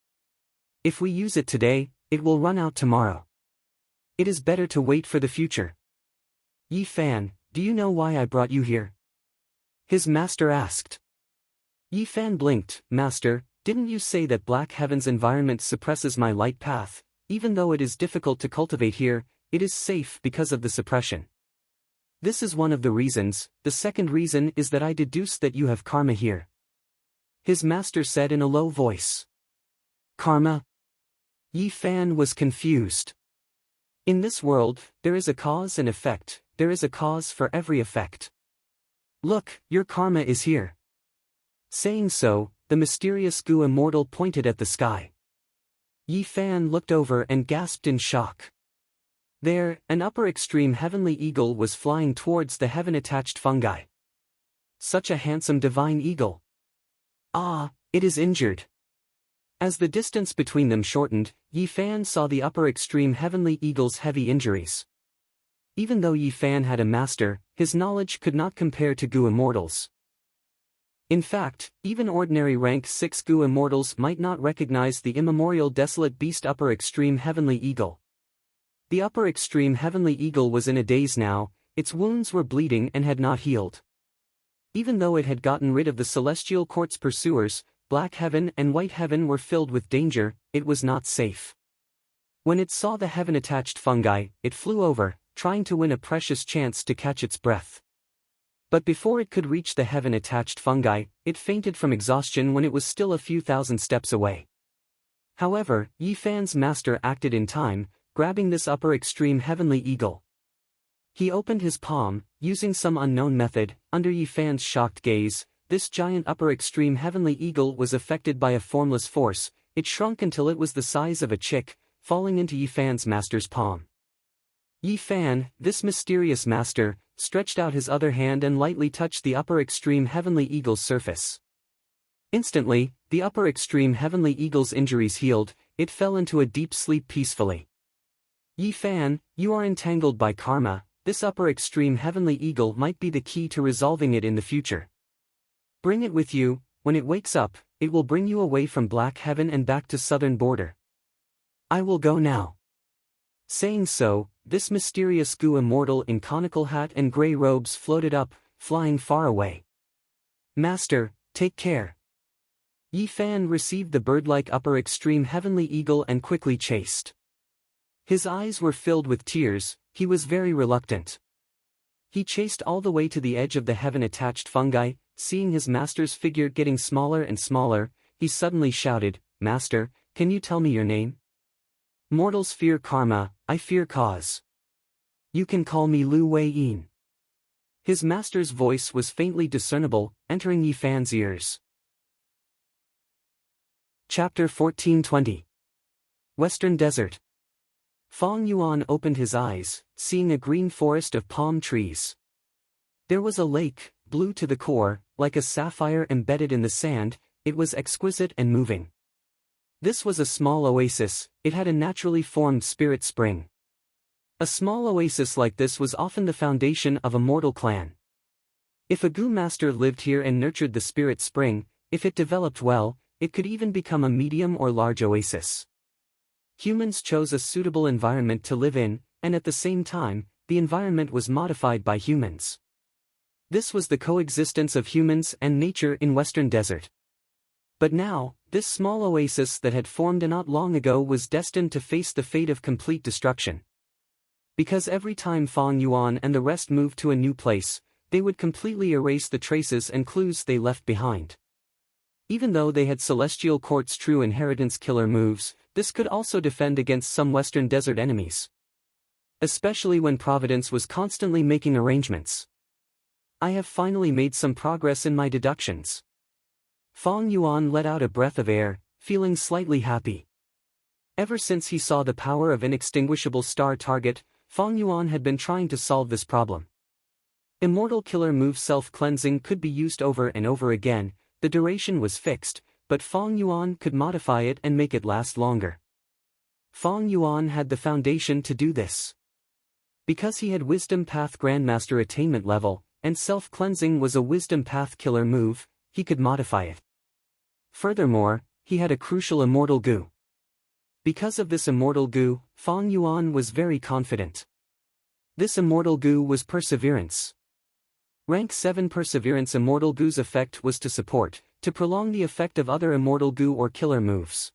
A: If we use it today, it will run out tomorrow. It is better to wait for the future. Yi Fan, do you know why I brought you here? His master asked. Yi Fan blinked. Master, didn't you say that Black Heaven's environment suppresses my light path? Even though it is difficult to cultivate here, it is safe because of the suppression. This is one of the reasons. The second reason is that I deduce that you have karma here. His master said in a low voice. Karma? Yi Fan was confused. In this world, there is a cause and effect, there is a cause for every effect. Look, your karma is here. Saying so, the mysterious Gu immortal pointed at the sky. Yi Fan looked over and gasped in shock. There, an upper extreme heavenly eagle was flying towards the heaven-attached fungi. Such a handsome divine eagle. Ah, it is injured. As the distance between them shortened, Yi Fan saw the upper extreme heavenly eagle's heavy injuries. Even though Yi Fan had a master, his knowledge could not compare to Gu immortals. In fact, even ordinary rank 6 Gu immortals might not recognize the immemorial desolate beast upper extreme heavenly eagle. The upper extreme heavenly eagle was in a daze now, its wounds were bleeding and had not healed. Even though it had gotten rid of the celestial court's pursuers, Black Heaven and White Heaven were filled with danger, it was not safe. When it saw the heaven-attached fungi, it flew over, trying to win a precious chance to catch its breath. But before it could reach the heaven-attached fungi, it fainted from exhaustion when it was still a few thousand steps away. However, Yi Fan's master acted in time, grabbing this upper extreme heavenly eagle. He opened his palm, using some unknown method. Under Yi Fan's shocked gaze, this giant upper extreme heavenly eagle was affected by a formless force. It shrunk until it was the size of a chick, falling into Yi Fan's master's palm. Yi Fan, this mysterious master, stretched out his other hand and lightly touched the upper extreme heavenly eagle's surface. Instantly, the upper extreme heavenly eagle's injuries healed, it fell into a deep sleep peacefully. Yi Fan, you are entangled by karma, this upper extreme heavenly eagle might be the key to resolving it in the future. Bring it with you, when it wakes up, it will bring you away from Black Heaven and back to southern border. I will go now. Saying so, this mysterious Gu immortal in conical hat and grey robes floated up, flying far away. Master, take care. Yi Fan received the bird-like upper extreme heavenly eagle and quickly chased. His eyes were filled with tears, he was very reluctant. He chased all the way to the edge of the heaven-attached fungi, seeing his master's figure getting smaller and smaller, he suddenly shouted, Master, can you tell me your name? Mortals fear karma, I fear cause. You can call me Lu Wei-yin. His master's voice was faintly discernible, entering Yi Fan's ears. Chapter 1420. Western Desert. Fong Yuan opened his eyes, seeing a green forest of palm trees. There was a lake, blue to the core, like a sapphire embedded in the sand, it was exquisite and moving. This was a small oasis, it had a naturally formed spirit spring. A small oasis like this was often the foundation of a mortal clan. If a Gu master lived here and nurtured the spirit spring, if it developed well, it could even become a medium or large oasis. Humans chose a suitable environment to live in, and at the same time, the environment was modified by humans. This was the coexistence of humans and nature in Western Desert. But now, this small oasis that had formed not long ago was destined to face the fate of complete destruction. Because every time Fong Yuan and the rest moved to a new place, they would completely erase the traces and clues they left behind. Even though they had Celestial Court's true inheritance killer moves, this could also defend against some Western Desert enemies. Especially when Providence was constantly making arrangements. I have finally made some progress in my deductions. Fong Yuan let out a breath of air, feeling slightly happy. Ever since he saw the power of inextinguishable star target, Fong Yuan had been trying to solve this problem. Immortal killer move self-cleansing could be used over and over again, the duration was fixed, but Fong Yuan could modify it and make it last longer. Fong Yuan had the foundation to do this. Because he had Wisdom Path Grandmaster attainment level, and self-cleansing was a Wisdom Path killer move, he could modify it. Furthermore, he had a crucial immortal goo. Because of this immortal goo, Fong Yuan was very confident. This immortal goo was perseverance. Rank 7 perseverance immortal goo's effect was to prolong the effect of other immortal goo or killer moves.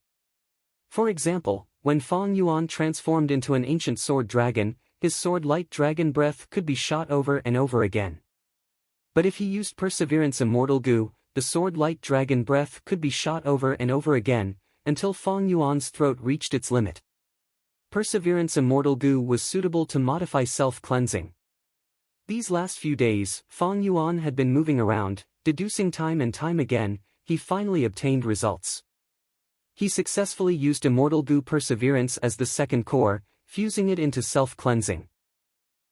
A: For example, when Fong Yuan transformed into an ancient sword dragon, his sword light dragon breath could be shot over and over again. But if he used perseverance immortal goo, the sword light dragon breath could be shot over and over again, until Fong Yuan's throat reached its limit. Perseverance immortal goo was suitable to modify self-cleansing. These last few days, Fong Yuan had been moving around, deducing time and time again, he finally obtained results. He successfully used immortal goo perseverance as the second core, fusing it into self-cleansing.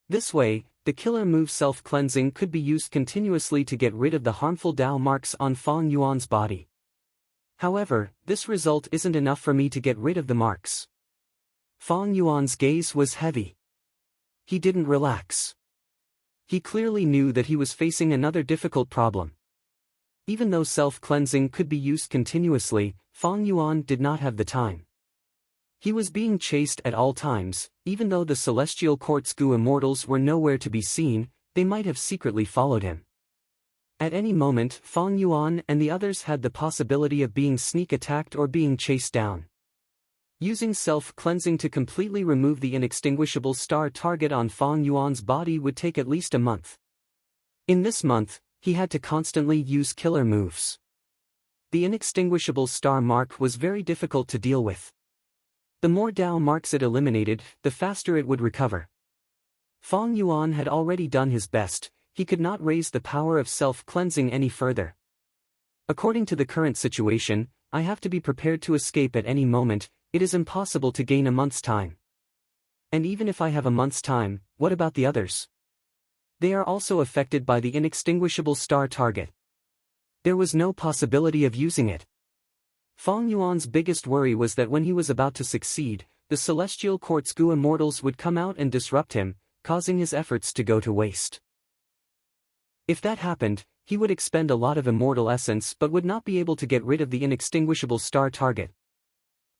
A: This way, the killer move self-cleansing could be used continuously to get rid of the harmful Dao marks on Fong Yuan's body. However, this result isn't enough for me to get rid of the marks. Fong Yuan's gaze was heavy. He didn't relax. He clearly knew that he was facing another difficult problem. Even though self-cleansing could be used continuously, Fong Yuan did not have the time. He was being chased at all times, even though the Celestial Quartz Goo Immortals were nowhere to be seen, they might have secretly followed him. At any moment, Fong Yuan and the others had the possibility of being sneak attacked or being chased down. Using self-cleansing to completely remove the inextinguishable star target on Fong Yuan's body would take at least a month. In this month, he had to constantly use killer moves. The inextinguishable star mark was very difficult to deal with. The more Dao marks it eliminated, the faster it would recover. Fong Yuan had already done his best, he could not raise the power of self-cleansing any further. According to the current situation, I have to be prepared to escape at any moment, it is impossible to gain a month's time. And even if I have a month's time, what about the others? They are also affected by the inextinguishable star target. There was no possibility of using it. Fong Yuan's biggest worry was that when he was about to succeed, the Celestial Quartz Goo Immortals would come out and disrupt him, causing his efforts to go to waste. If that happened, he would expend a lot of immortal essence but would not be able to get rid of the inextinguishable star target.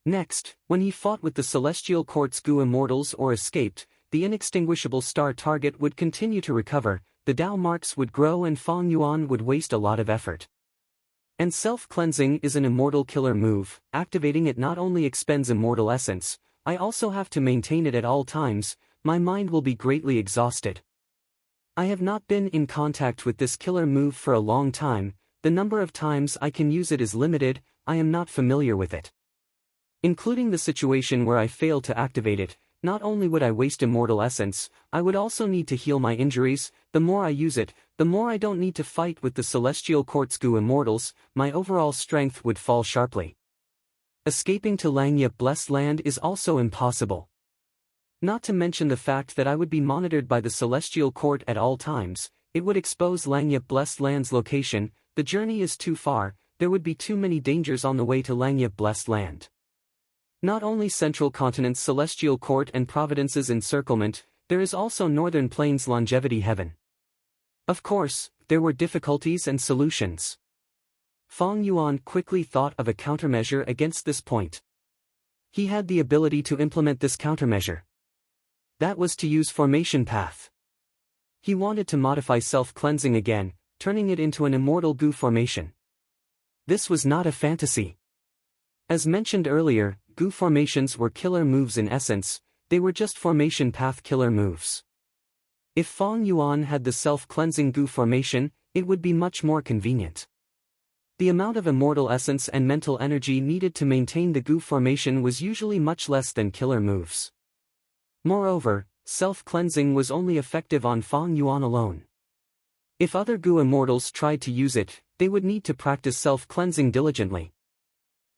A: Next, when he fought with the Celestial Quartz Goo Immortals or escaped, the inextinguishable star target would continue to recover, the Dao marks would grow and Fong Yuan would waste a lot of effort. And self-cleansing is an immortal killer move, activating it not only expends immortal essence, I also have to maintain it at all times, my mind will be greatly exhausted. I have not been in contact with this killer move for a long time, the number of times I can use it is limited, I am not familiar with it. Including the situation where I fail to activate it, not only would I waste immortal essence, I would also need to heal my injuries, the more I use it, the more I don't need to fight with the Celestial Quartz Goo Immortals, my overall strength would fall sharply. Escaping to Langya Blessed Land is also impossible. Not to mention the fact that I would be monitored by the Celestial Court at all times, it would expose Langya Blessed Land's location, the journey is too far, there would be too many dangers on the way to Langya Blessed Land. Not only Central Continent's Celestial Court and Providence's encirclement, there is also Northern Plains Longevity Heaven. Of course, there were difficulties and solutions. Fong Yuan quickly thought of a countermeasure against this point. He had the ability to implement this countermeasure. That was to use Formation Path. He wanted to modify self-cleansing again, turning it into an immortal goo formation. This was not a fantasy. As mentioned earlier, goo formations were killer moves in essence, they were just Formation Path killer moves. If Fong Yuan had the self-cleansing goo formation, it would be much more convenient. The amount of immortal essence and mental energy needed to maintain the goo formation was usually much less than killer moves. Moreover, self-cleansing was only effective on Fong Yuan alone. If other goo immortals tried to use it, they would need to practice self-cleansing diligently.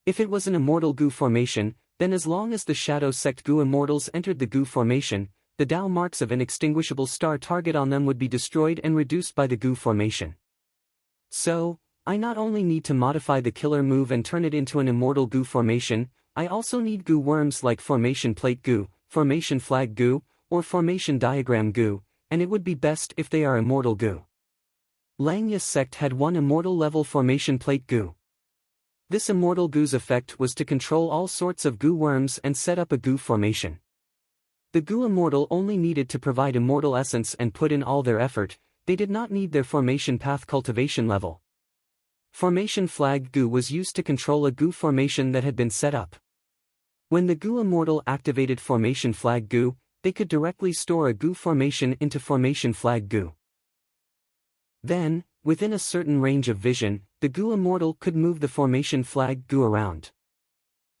A: If it was an immortal goo formation, then as long as the Shadow Sect goo immortals entered the goo formation, the Tao marks of an extinguishable star target on them would be destroyed and reduced by the goo formation. So, I not only need to modify the killer move and turn it into an immortal goo formation, I also need goo worms like formation plate goo, formation flag goo, or formation diagram goo, and it would be best if they are immortal goo. Langya's sect had one immortal level formation plate goo. This immortal goo's effect was to control all sorts of goo worms and set up a goo formation. The goo immortal only needed to provide immortal essence and put in all their effort, they did not need their formation path cultivation level. Formation flag goo was used to control a goo formation that had been set up. When the goo immortal activated formation flag goo, they could directly store a goo formation into formation flag goo. Then, within a certain range of vision, the goo immortal could move the formation flag goo around.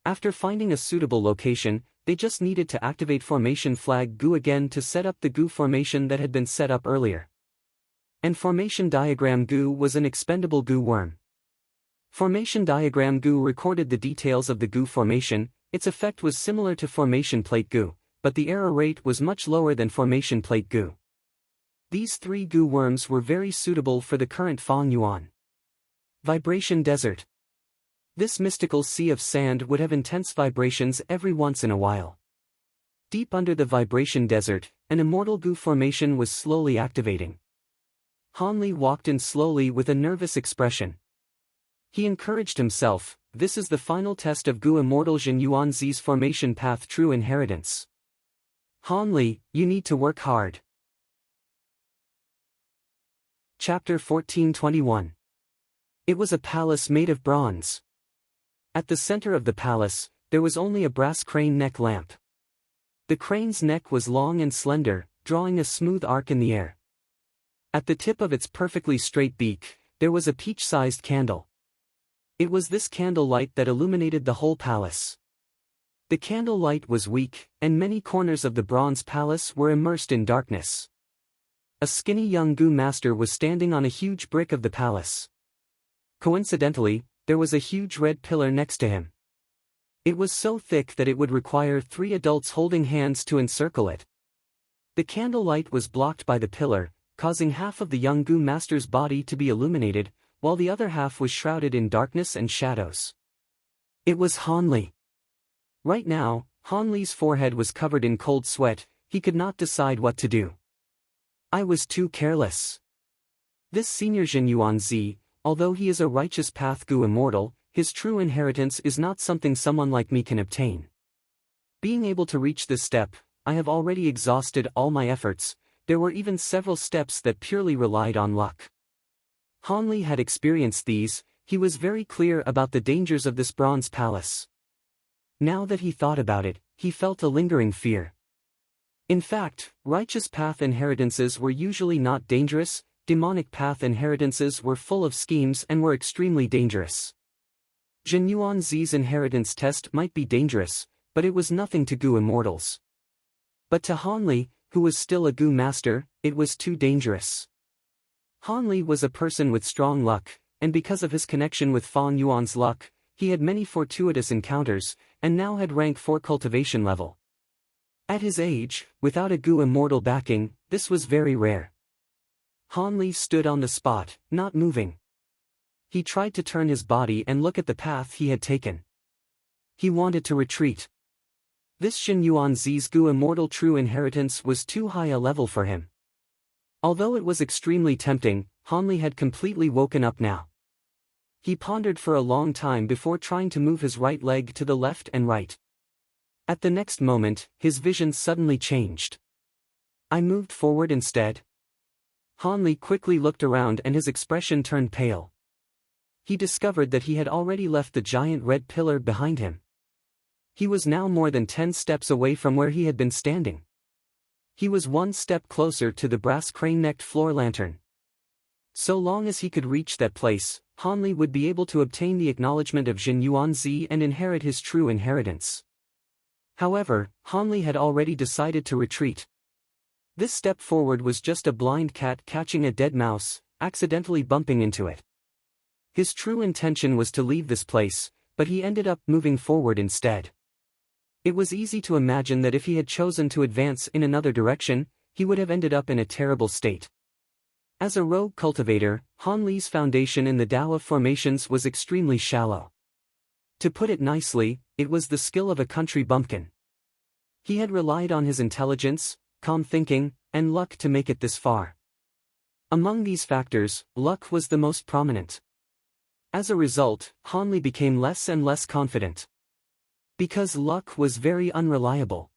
A: After finding a suitable location, they just needed to activate formation flag goo again to set up the goo formation that had been set up earlier. And formation diagram goo was an expendable goo worm. Formation diagram goo recorded the details of the goo formation, its effect was similar to formation plate goo, but the error rate was much lower than formation plate goo. These three goo worms were very suitable for the current Fang Yuan. Vibration desert. This mystical sea of sand would have intense vibrations every once in a while. Deep under the vibration desert, an immortal goo formation was slowly activating. Hanli walked in slowly with a nervous expression. He encouraged himself, this is the final test of Gu Immortal Jin Yuanzi's formation path true inheritance. Hanli, you need to work hard. Chapter 1421. It was a palace made of bronze. At the center of the palace, there was only a brass crane neck lamp. The crane's neck was long and slender, drawing a smooth arc in the air. At the tip of its perfectly straight beak, there was a peach-sized candle. It was this candle light that illuminated the whole palace. The candle light was weak, and many corners of the bronze palace were immersed in darkness. A skinny young Gu master was standing on a huge brick of the palace. Coincidentally, there was a huge red pillar next to him. It was so thick that it would require 3 adults holding hands to encircle it. The candle light was blocked by the pillar, causing half of the young Gu master's body to be illuminated, while the other half was shrouded in darkness and shadows. It was Hanli. Right now, Hanli's forehead was covered in cold sweat, he could not decide what to do. I was too careless. This senior Jin Yuanzi, although he is a righteous path Gu immortal, his true inheritance is not something someone like me can obtain. Being able to reach this step, I have already exhausted all my efforts, there were even several steps that purely relied on luck. Hanli had experienced these, he was very clear about the dangers of this bronze palace. Now that he thought about it, he felt a lingering fear. In fact, righteous path inheritances were usually not dangerous, demonic path inheritances were full of schemes and were extremely dangerous. Jin Yuanzi's inheritance test might be dangerous, but it was nothing to Gu immortals. But to Hanli, who was still a Gu master, it was too dangerous. Hanli was a person with strong luck, and because of his connection with Fang Yuan's luck, he had many fortuitous encounters, and now had rank 4 cultivation level. At his age, without a Gu immortal backing, this was very rare. Hanli stood on the spot, not moving. He tried to turn his body and look at the path he had taken. He wanted to retreat. This Jin Yuanzi's Gu immortal true inheritance was too high a level for him. Although it was extremely tempting, Hanli had completely woken up now. He pondered for a long time before trying to move his right leg to the left and right. At the next moment, his vision suddenly changed. I moved forward instead. Hanli quickly looked around and his expression turned pale. He discovered that he had already left the giant red pillar behind him. He was now more than 10 steps away from where he had been standing. He was 1 step closer to the brass crane-necked floor lantern. So long as he could reach that place, Hanli would be able to obtain the acknowledgement of Jin Yuanzi and inherit his true inheritance. However, Hanli had already decided to retreat. This step forward was just a blind cat catching a dead mouse, accidentally bumping into it. His true intention was to leave this place, but he ended up moving forward instead. It was easy to imagine that if he had chosen to advance in another direction, he would have ended up in a terrible state. As a rogue cultivator, Han Li's foundation in the Tao of formations was extremely shallow. To put it nicely, it was the skill of a country bumpkin. He had relied on his intelligence, calm thinking, and luck to make it this far. Among these factors, luck was the most prominent. As a result, Han Li became less and less confident. Because luck was very unreliable.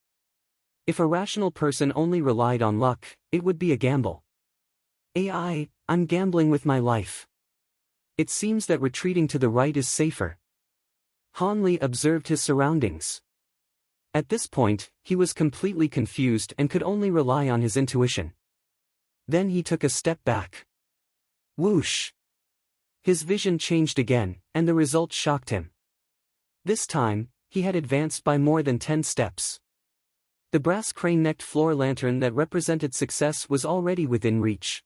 A: If a rational person only relied on luck, it would be a gamble. I'm gambling with my life. It seems that retreating to the right is safer. Han Li observed his surroundings. At this point, he was completely confused and could only rely on his intuition. Then he took a step back. Whoosh! His vision changed again, and the result shocked him. This time, he had advanced by more than 10 steps. The brass crane-necked floor lantern that represented success was already within reach.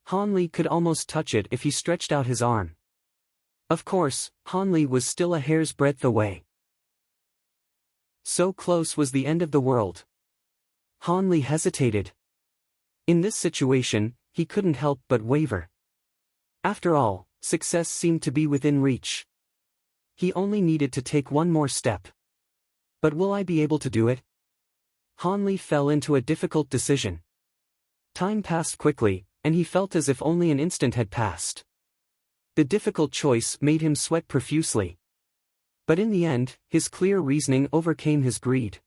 A: Han Li could almost touch it if he stretched out his arm. Of course, Han Li was still a hair's breadth away. So close was the end of the world. Han Li hesitated. In this situation, he couldn't help but waver. After all, success seemed to be within reach. He only needed to take one more step. But will I be able to do it? Han Li fell into a difficult decision. Time passed quickly, and he felt as if only an instant had passed. The difficult choice made him sweat profusely. But in the end, his clear reasoning overcame his greed.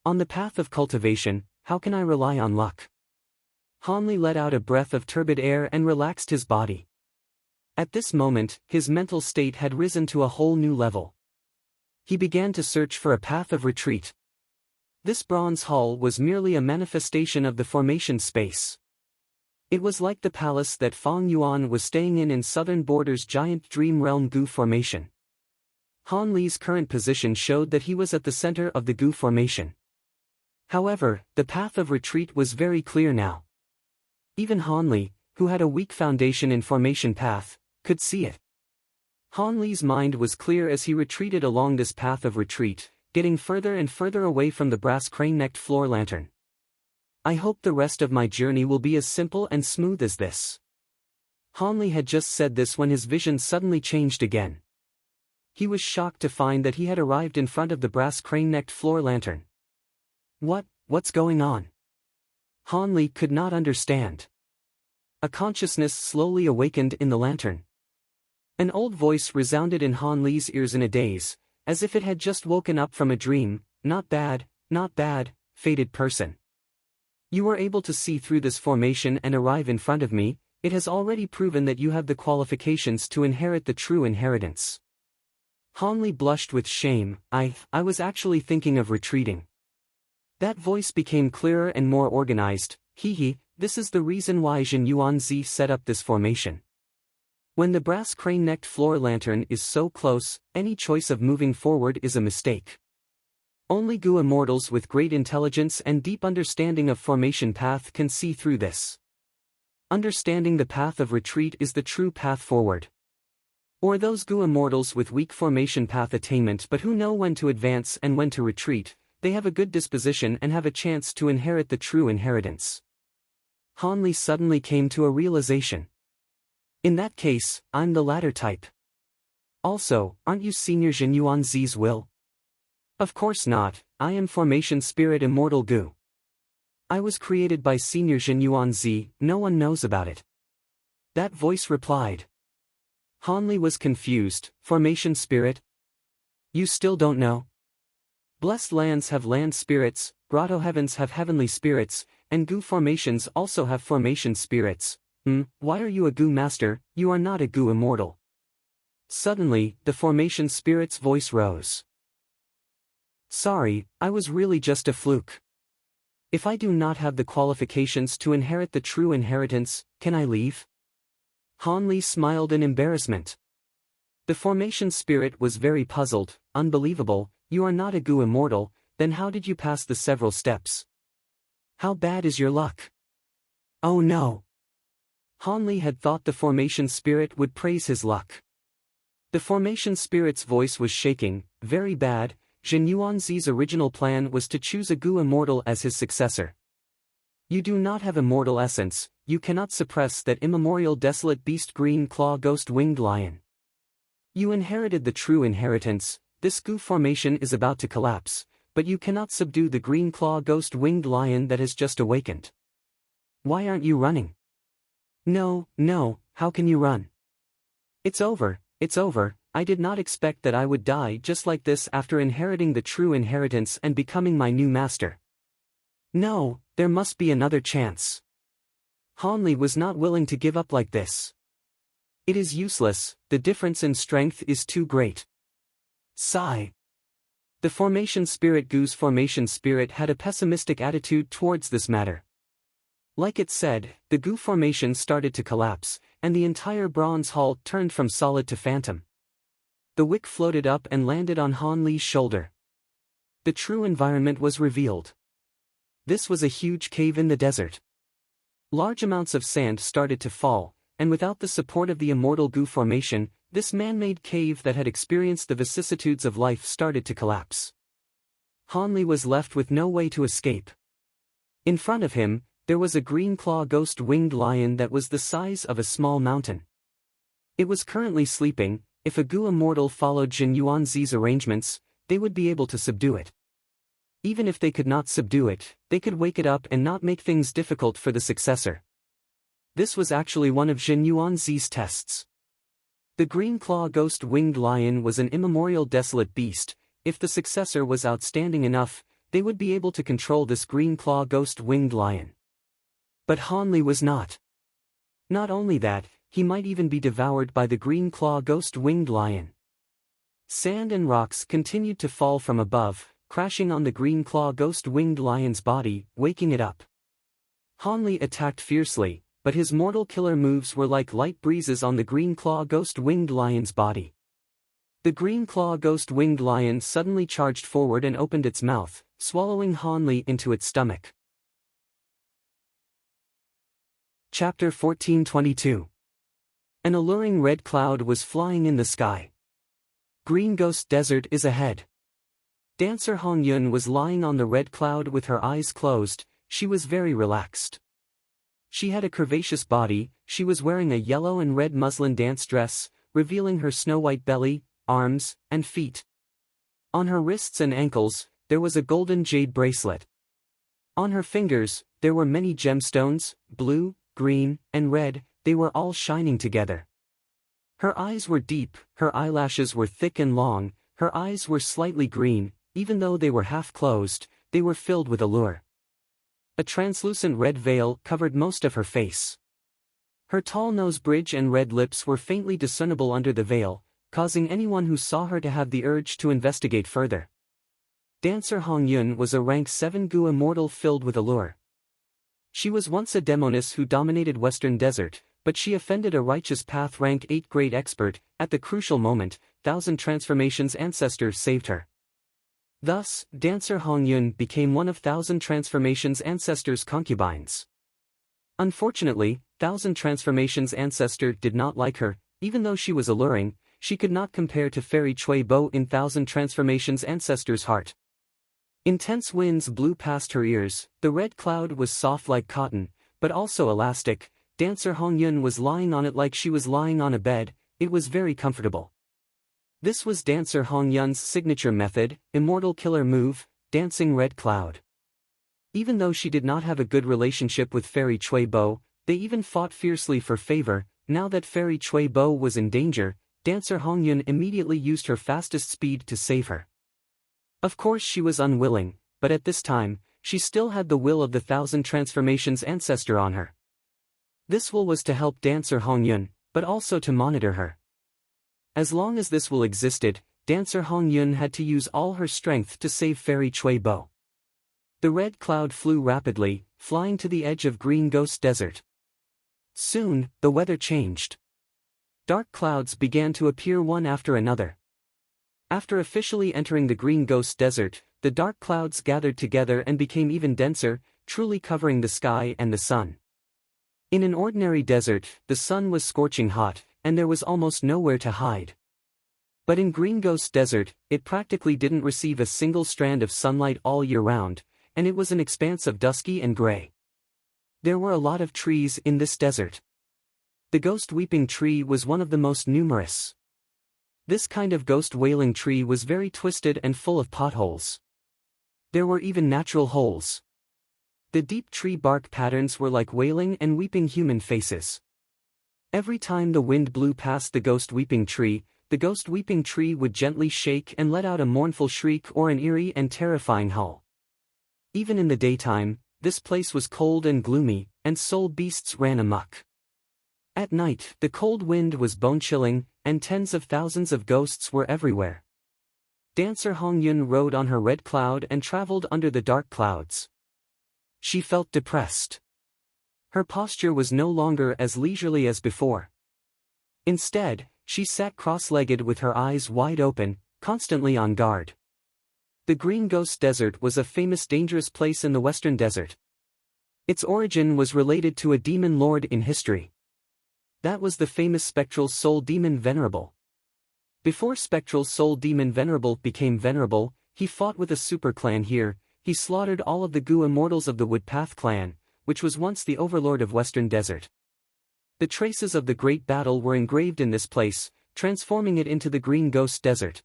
A: On the path of cultivation, how can I rely on luck? Han Li let out a breath of turbid air and relaxed his body. At this moment, his mental state had risen to a whole new level. He began to search for a path of retreat. This bronze hall was merely a manifestation of the formation space. It was like the palace that Fang Yuan was staying in Southern Border's giant dream realm Gu formation. Han Li's current position showed that he was at the center of the Gu formation. However, the path of retreat was very clear now. Even Han Li, who had a weak foundation in formation path, could see it. Han Li's mind was clear as he retreated along this path of retreat, getting further and further away from the brass crane-necked floor lantern. I hope the rest of my journey will be as simple and smooth as this. Han Li had just said this when his vision suddenly changed again. He was shocked to find that he had arrived in front of the brass crane-necked floor lantern. What's going on? Han Li could not understand. A consciousness slowly awakened in the lantern. An old voice resounded in Han Li's ears in a daze, as if it had just woken up from a dream. Not bad, fated person. You were able to see through this formation and arrive in front of me. It has already proven that you have the qualifications to inherit the true inheritance. Han Li blushed with shame. I was actually thinking of retreating. That voice became clearer and more organized. This is the reason why Jin Yuanzi set up this formation. When the brass crane-necked floor lantern is so close, any choice of moving forward is a mistake. Only Gu immortals with great intelligence and deep understanding of formation path can see through this. Understanding the path of retreat is the true path forward. Or those Gu immortals with weak formation path attainment but who know when to advance and when to retreat, they have a good disposition and have a chance to inherit the true inheritance. Han Li suddenly came to a realization. In that case, I'm the latter type. Also, aren't you Senior Jin Yuanzi's will? Of course not, I am Formation Spirit Immortal Gu. I was created by Senior Jin Yuanzi, no one knows about it. That voice replied. Han Li was confused. Formation Spirit? You still don't know? Blessed lands have land spirits, grotto heavens have heavenly spirits, and Gu formations also have formation spirits. Why are you a Gu master? You are not a Gu immortal. Suddenly, the formation spirit's voice rose. Sorry, I was really just a fluke. If I do not have the qualifications to inherit the true inheritance, can I leave? Han Li smiled in embarrassment. The formation spirit was very puzzled. Unbelievable, you are not a Gu immortal, then how did you pass the several steps? How bad is your luck? Oh no. Han Li had thought the formation spirit would praise his luck. The formation spirit's voice was shaking. Very bad, Jin Yuanzi's original plan was to choose a Gu immortal as his successor. You do not have immortal essence, you cannot suppress that immemorial desolate beast green claw ghost winged lion. You inherited the true inheritance, this Gu formation is about to collapse, but you cannot subdue the green claw ghost winged lion that has just awakened. Why aren't you running? No, how can you run? It's over, I did not expect that I would die just like this after inheriting the true inheritance and becoming my new master. No, there must be another chance. Han Li was not willing to give up like this. It is useless, the difference in strength is too great. Sigh. The formation spirit Gu's formation spirit had a pessimistic attitude towards this matter. Like it said, the Gu formation started to collapse, and the entire bronze hall turned from solid to phantom. The wick floated up and landed on Han Li's shoulder. The true environment was revealed. This was a huge cave in the desert. Large amounts of sand started to fall, and without the support of the immortal Gu formation, this man-made cave that had experienced the vicissitudes of life started to collapse. Han Li was left with no way to escape. In front of him, there was a green claw ghost winged lion that was the size of a small mountain. It was currently sleeping. If a Gu immortal followed Jin Yuanzi's arrangements, they would be able to subdue it. Even if they could not subdue it, they could wake it up and not make things difficult for the successor. This was actually one of Jin Yuanzi's tests. The green claw ghost winged lion was an immemorial desolate beast. If the successor was outstanding enough, they would be able to control this green claw ghost winged lion. But Han Li was not. Not only that, he might even be devoured by the green claw ghost winged lion. Sand and rocks continued to fall from above, crashing on the green claw ghost winged lion's body, waking it up. Han Li attacked fiercely, but his mortal killer moves were like light breezes on the green claw ghost winged lion's body. The green claw ghost winged lion suddenly charged forward and opened its mouth, swallowing Han Li into its stomach. Chapter 1422. An alluring red cloud was flying in the sky. Green Ghost Desert is ahead. Dancer Hong Yun was lying on the red cloud with her eyes closed. She was very relaxed. She had a curvaceous body. She was wearing a yellow and red muslin dance dress, revealing her snow-white belly, arms, and feet. On her wrists and ankles, there was a golden jade bracelet. On her fingers, there were many gemstones, blue, green, and red. They were all shining together. Her eyes were deep, her eyelashes were thick and long, her eyes were slightly green. Even though they were half closed, they were filled with allure. A translucent red veil covered most of her face. Her tall nose bridge and red lips were faintly discernible under the veil, causing anyone who saw her to have the urge to investigate further. Dancer Hong Yun was a rank 7 Gu immortal filled with allure. She was once a demoness who dominated Western Desert, but she offended a righteous path rank 8 great expert. At the crucial moment, 1000 transformations ancestors saved her. Thus, Dancer Hong Yun became one of 1000 transformations ancestors' concubines. Unfortunately, 1000 transformations ancestor did not like her. Even though she was alluring, she could not compare to Fairy Chui Bo in 1000 transformations ancestor's heart. Intense winds blew past her ears. The red cloud was soft like cotton, but also elastic. Dancer Hong Yun was lying on it like she was lying on a bed. It was very comfortable. This was Dancer Hong Yun's signature method, immortal killer move, dancing red cloud. Even though she did not have a good relationship with Fairy Chui Bo, they even fought fiercely for favor. Now that Fairy Chui Bo was in danger, Dancer Hong Yun immediately used her fastest speed to save her. Of course she was unwilling, but at this time, she still had the will of the 1000 transformations ancestor on her. This will was to help Dancer Hong Yun, but also to monitor her. As long as this will existed, Dancer Hong Yun had to use all her strength to save Fairy Chui Bo. The red cloud flew rapidly, flying to the edge of Green Ghost Desert. Soon, the weather changed. Dark clouds began to appear one after another. After officially entering the Green Ghost Desert, the dark clouds gathered together and became even denser, truly covering the sky and the sun. In an ordinary desert, the sun was scorching hot, and there was almost nowhere to hide. But in Green Ghost Desert, it practically didn't receive a single strand of sunlight all year round, and it was an expanse of dusky and gray. There were a lot of trees in this desert. The ghost weeping tree was one of the most numerous. This kind of ghost wailing tree was very twisted and full of potholes. There were even natural holes. The deep tree bark patterns were like wailing and weeping human faces. Every time the wind blew past the ghost weeping tree would gently shake and let out a mournful shriek or an eerie and terrifying howl. Even in the daytime, this place was cold and gloomy, and soul beasts ran amok. At night, the cold wind was bone-chilling, and tens of thousands of ghosts were everywhere. Dancer Hong Yun rode on her red cloud and traveled under the dark clouds. She felt depressed. Her posture was no longer as leisurely as before. Instead, she sat cross-legged with her eyes wide open, constantly on guard. The Green Ghost Desert was a famous dangerous place in the Western Desert. Its origin was related to a demon lord in history. That was the famous spectral soul demon Venerable. Before spectral soul demon Venerable became venerable, he fought with a super clan here. He slaughtered all of the Gu immortals of the Woodpath clan, which was once the overlord of Western Desert. The traces of the great battle were engraved in this place, transforming it into the Green Ghost Desert.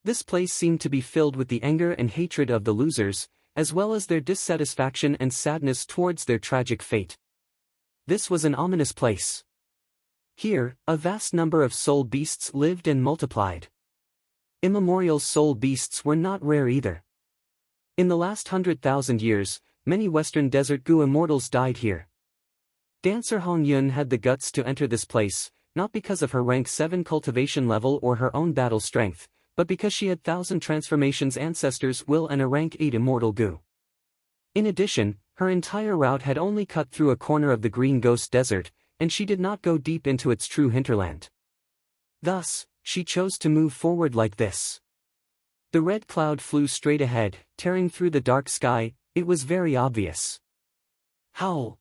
A: This place seemed to be filled with the anger and hatred of the losers, as well as their dissatisfaction and sadness towards their tragic fate. This was an ominous place. Here, a vast number of soul beasts lived and multiplied. Immemorial soul beasts were not rare either. In the last 100,000 years, many Western Desert Gu immortals died here. Dancer Hong Yun had the guts to enter this place, not because of her rank 7 cultivation level or her own battle strength, but because she had 1,000 transformations ancestors' will and a rank 8 immortal Gu. In addition, her entire route had only cut through a corner of the Green Ghost Desert, and she did not go deep into its true hinterland. Thus, she chose to move forward like this. The red cloud flew straight ahead, tearing through the dark sky. It was very obvious. Howl.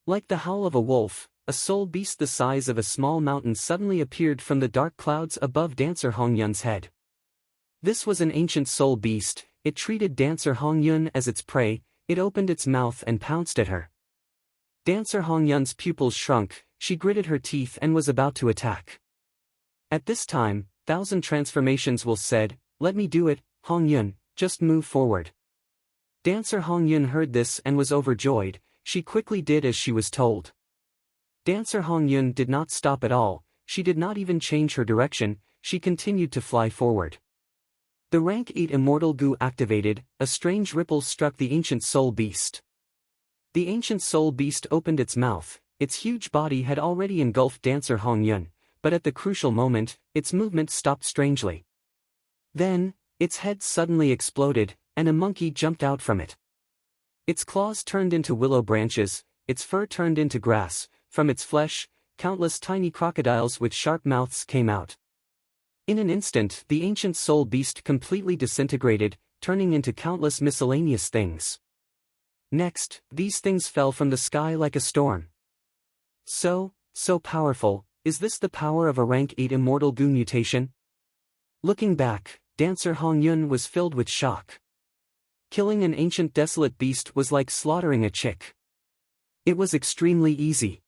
A: Like the howl of a wolf, a soul beast the size of a small mountain suddenly appeared from the dark clouds above Dancer Hong Yun's head. This was an ancient soul beast. It treated Dancer Hong Yun as its prey. It opened its mouth and pounced at her. Dancer Hong Yun's pupils shrunk, she gritted her teeth and was about to attack. At this time, 1,000 transformations will said, "Let me do it, Hong Yun, just move forward." Dancer Hong Yun heard this and was overjoyed. She quickly did as she was told. Dancer Hong Yun did not stop at all, she did not even change her direction, she continued to fly forward. The rank 8 immortal Gu activated, a strange ripple struck the ancient soul beast. The ancient soul beast opened its mouth. Its huge body had already engulfed Dancer Hong Yun, but at the crucial moment, its movement stopped strangely. Then, its head suddenly exploded, and a monkey jumped out from it. Its claws turned into willow branches, its fur turned into grass, from its flesh, countless tiny crocodiles with sharp mouths came out. In an instant, the ancient soul beast completely disintegrated, turning into countless miscellaneous things. Next, these things fell from the sky like a storm. So powerful, is this the power of a rank 8 immortal Gu mutation? Looking back, Dancer Hong Yun was filled with shock. Killing an ancient desolate beast was like slaughtering a chick. It was extremely easy.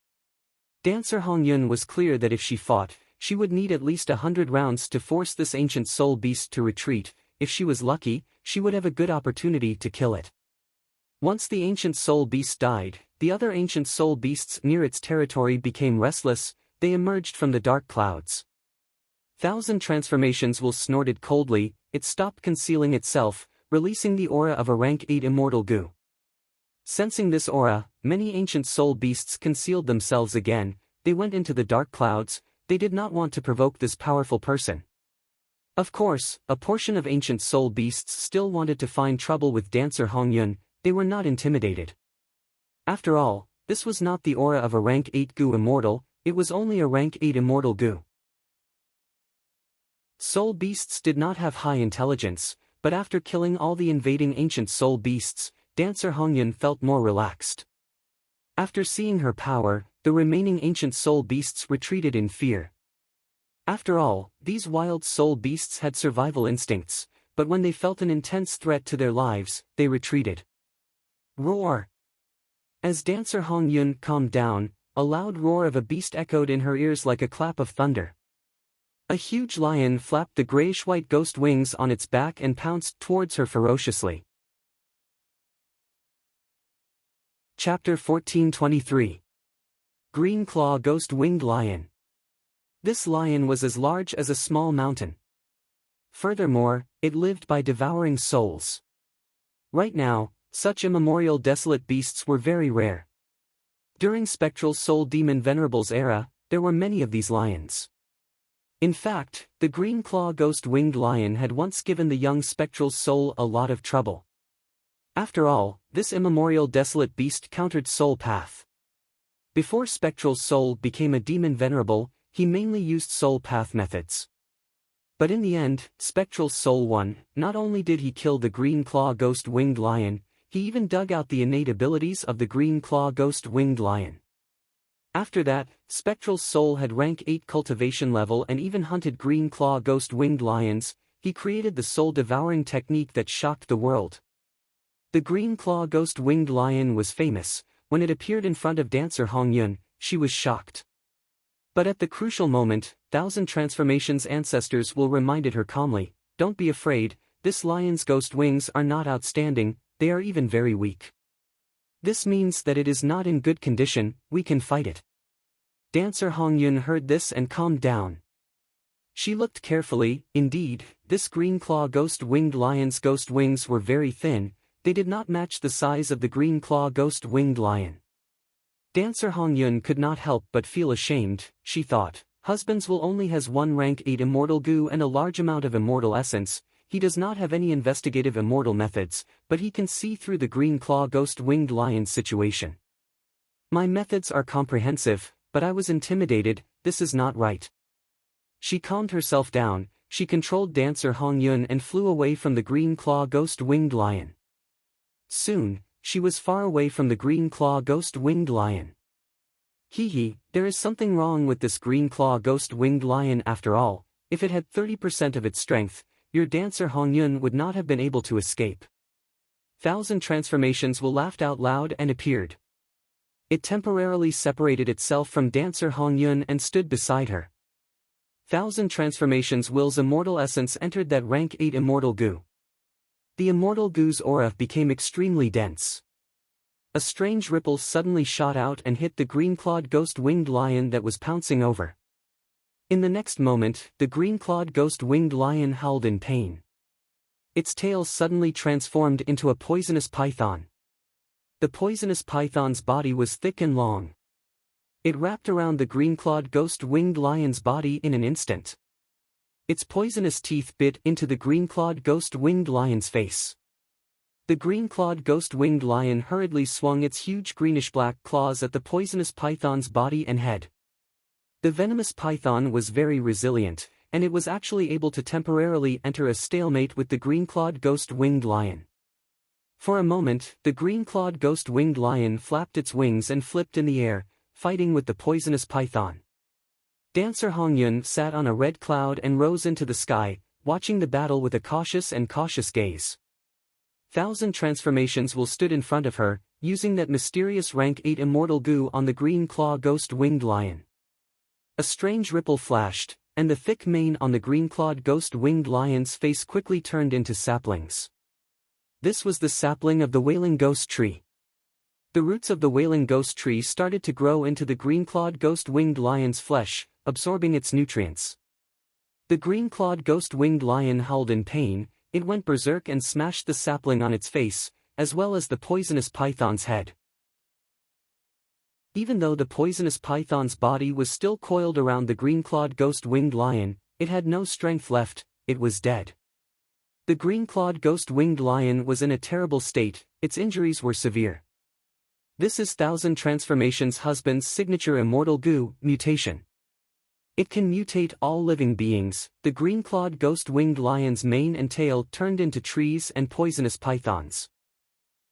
A: Dancer Hong Yun was clear that if she fought, she would need at least 100 rounds to force this ancient soul beast to retreat. If she was lucky, she would have a good opportunity to kill it. Once the ancient soul beast died, the other ancient soul beasts near its territory became restless. They emerged from the dark clouds. 1,000 transformations will snorted coldly. It stopped concealing itself, releasing the aura of a rank 8 immortal Gu. Sensing this aura, many ancient soul beasts concealed themselves again. They went into the dark clouds. They did not want to provoke this powerful person. Of course, a portion of ancient soul beasts still wanted to find trouble with Dancer Hong Yun. They were not intimidated. After all, this was not the aura of a rank 8 Gu immortal, it was only a rank 8 immortal Gu. Soul beasts did not have high intelligence, but after killing all the invading ancient soul beasts, Dancer Hong Yun felt more relaxed. After seeing her power, the remaining ancient soul beasts retreated in fear. After all, these wild soul beasts had survival instincts, but when they felt an intense threat to their lives, they retreated. Roar! As Dancer Hong Yun calmed down, a loud roar of a beast echoed in her ears like a clap of thunder. A huge lion flapped the grayish-white ghost wings on its back and pounced towards her ferociously. Chapter 1423. Green Claw Ghost Winged Lion. This lion was as large as a small mountain. Furthermore, it lived by devouring souls. Right now, such immemorial desolate beasts were very rare. During Spectral Soul Demon Venerable's era, there were many of these lions. In fact, the Green Claw Ghost Winged Lion had once given the young Spectral Soul a lot of trouble. After all, this immemorial desolate beast countered Soul Path. Before Spectral Soul became a Demon Venerable, he mainly used Soul Path methods. But in the end, Spectral Soul won. Not only did he kill the Green Claw Ghost Winged Lion, he even dug out the innate abilities of the Green Claw Ghost Winged Lion. After that, Spectral Soul had rank 8 cultivation level and even hunted Green Claw Ghost Winged Lions. He created the soul-devouring technique that shocked the world. The Green Claw Ghost Winged Lion was famous. When it appeared in front of Dancer Hong Yun, she was shocked. But at the crucial moment, Thousand Transformations' ancestors will reminded her calmly, "Don't be afraid, this lion's ghost wings are not outstanding, they are even very weak. This means that it is not in good condition, we can fight it." Dancer Hong Yun heard this and calmed down. She looked carefully. Indeed, this Green Claw Ghost Winged Lion's ghost wings were very thin. They did not match the size of the Green Claw Ghost Winged Lion. Dancer Hong Yun could not help but feel ashamed. She thought, "Husband's will only has one rank 8 immortal goo and a large amount of immortal essence. He does not have any investigative immortal methods, but he can see through the Green Claw Ghost Winged Lion's situation. My methods are comprehensive, but I was intimidated, this is not right." She calmed herself down, she controlled Dancer Hong Yun and flew away from the Green Claw Ghost Winged Lion. Soon, she was far away from the Green Claw Ghost Winged Lion. Hee, there is something wrong with this Green Claw Ghost Winged Lion after all. If it had 30% of its strength, your Dancer Hong Yun would not have been able to escape. Thousand Transformations will laughed out loud and appeared. It temporarily separated itself from Dancer Hong Yun and stood beside her. Thousand Transformations Will's immortal essence entered that rank 8 immortal goo. The immortal goo's aura became extremely dense. A strange ripple suddenly shot out and hit the green-clawed ghost-winged lion that was pouncing over. In the next moment, the green-clawed ghost-winged lion howled in pain. Its tail suddenly transformed into a poisonous python. The poisonous python's body was thick and long. It wrapped around the green-clawed ghost-winged lion's body in an instant. Its poisonous teeth bit into the green-clawed ghost-winged lion's face. The green-clawed ghost-winged lion hurriedly swung its huge greenish-black claws at the poisonous python's body and head. The venomous python was very resilient, and it was actually able to temporarily enter a stalemate with the green-clawed ghost-winged lion. For a moment, the green-clawed ghost-winged lion flapped its wings and flipped in the air, fighting with the poisonous python. Dancer Hong Yun sat on a red cloud and rose into the sky, watching the battle with a cautious gaze. Thousand Transformations will stood in front of her, using that mysterious rank 8 immortal goo on the green claw ghost-winged lion. A strange ripple flashed, and the thick mane on the green-clawed ghost-winged lion's face quickly turned into saplings. This was the sapling of the Wailing Ghost Tree. The roots of the Wailing Ghost Tree started to grow into the green-clawed ghost-winged lion's flesh, absorbing its nutrients. The green-clawed ghost-winged lion howled in pain. It went berserk and smashed the sapling on its face, as well as the poisonous python's head. Even though the poisonous python's body was still coiled around the green-clawed ghost-winged lion, it had no strength left, it was dead. The green-clawed ghost-winged lion was in a terrible state, its injuries were severe. This is Thousand Transformations' husband's signature immortal goo, mutation. It can mutate all living beings. The green-clawed ghost-winged lion's mane and tail turned into trees and poisonous pythons.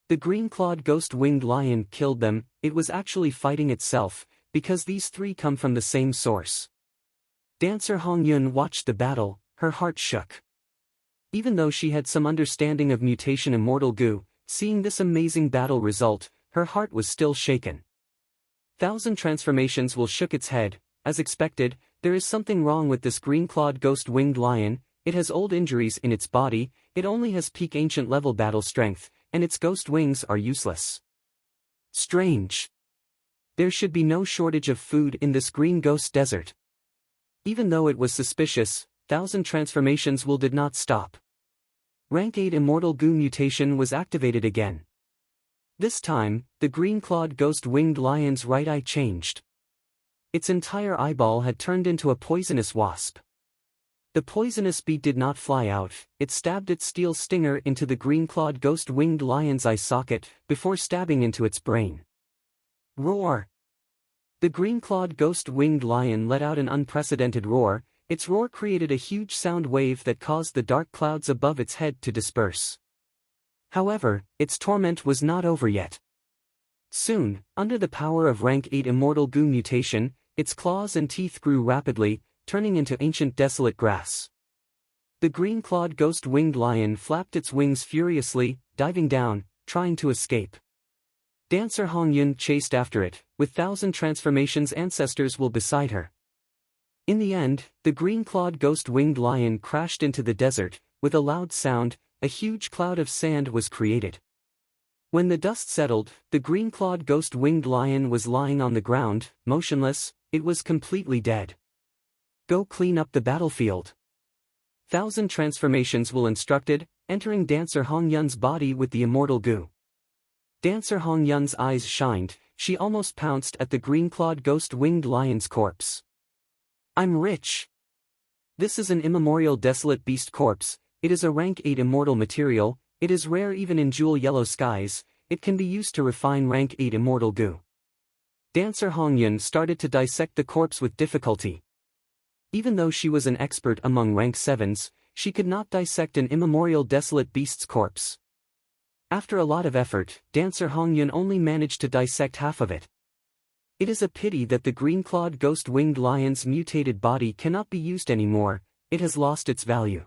A: The green-clawed ghost-winged lion killed them. It was actually fighting itself, because these three come from the same source. Dancer Hong Yun watched the battle, her heart shook. Even though she had some understanding of mutation immortal goo, seeing this amazing battle result, her heart was still shaken. Thousand Transformations will shook its head. As expected, there is something wrong with this green-clawed ghost-winged lion. It has old injuries in its body, it only has peak ancient level battle strength, and its ghost wings are useless. Strange. There should be no shortage of food in this green ghost desert. Even though it was suspicious, Thousand Transformations will did not stop. Rank 8 Immortal Goo mutation was activated again. This time, the green-clawed ghost-winged lion's right eye changed. Its entire eyeball had turned into a poisonous wasp. The poisonous bead did not fly out, it stabbed its steel stinger into the green-clawed ghost-winged lion's eye socket, before stabbing into its brain. Roar! The green-clawed ghost-winged lion let out an unprecedented roar. Its roar created a huge sound wave that caused the dark clouds above its head to disperse. However, its torment was not over yet. Soon, under the power of rank 8 Immortal Goo mutation, its claws and teeth grew rapidly, turning into ancient desolate grass. The green-clawed ghost-winged lion flapped its wings furiously, diving down, trying to escape. Dancer Hong Yun chased after it, with Thousand Transformations ancestors will beside her. In the end, the green-clawed ghost-winged lion crashed into the desert. With a loud sound, a huge cloud of sand was created. When the dust settled, the green-clawed ghost-winged lion was lying on the ground, motionless. It was completely dead. Go clean up the battlefield. Thousand Transformations will instructed, entering Dancer Hong Yun's body with the immortal goo. Dancer Hong Yun's eyes shined, she almost pounced at the green-clawed ghost-winged lion's corpse. I'm rich. This is an immemorial desolate beast corpse. It is a rank 8 immortal material, it is rare even in jewel yellow skies, it can be used to refine rank 8 immortal goo. Dancer Hong Yun started to dissect the corpse with difficulty. Even though she was an expert among rank 7s, she could not dissect an immemorial desolate beast's corpse. After a lot of effort, Dancer Hong Yun only managed to dissect half of it. It is a pity that the green-clawed ghost-winged lion's mutated body cannot be used anymore, it has lost its value.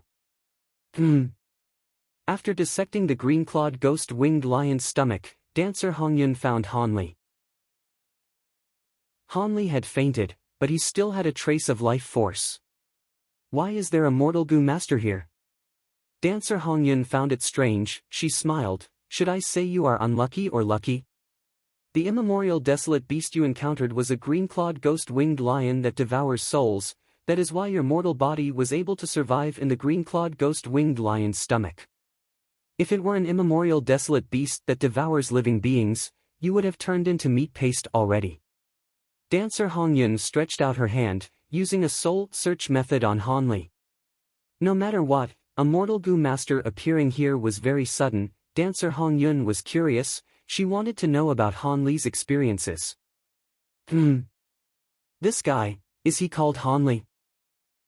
A: After dissecting the green-clawed ghost-winged lion's stomach, Dancer Hong Yun found Han Li. Han Li had fainted, but he still had a trace of life force. Why is there a mortal goo master here? Dancer Hong Yun found it strange, she smiled. Should I say you are unlucky or lucky? The immemorial desolate beast you encountered was a green-clawed ghost-winged lion that devours souls, that is why your mortal body was able to survive in the green-clawed ghost-winged lion's stomach. If it were an immemorial desolate beast that devours living beings, you would have turned into meat paste already. Dancer Hong Yun stretched out her hand, using a soul search method on Han Li. No matter what, a mortal goo master appearing here was very sudden. Dancer Hong Yun was curious, she wanted to know about Han Li's experiences. This guy, is he called Han Li?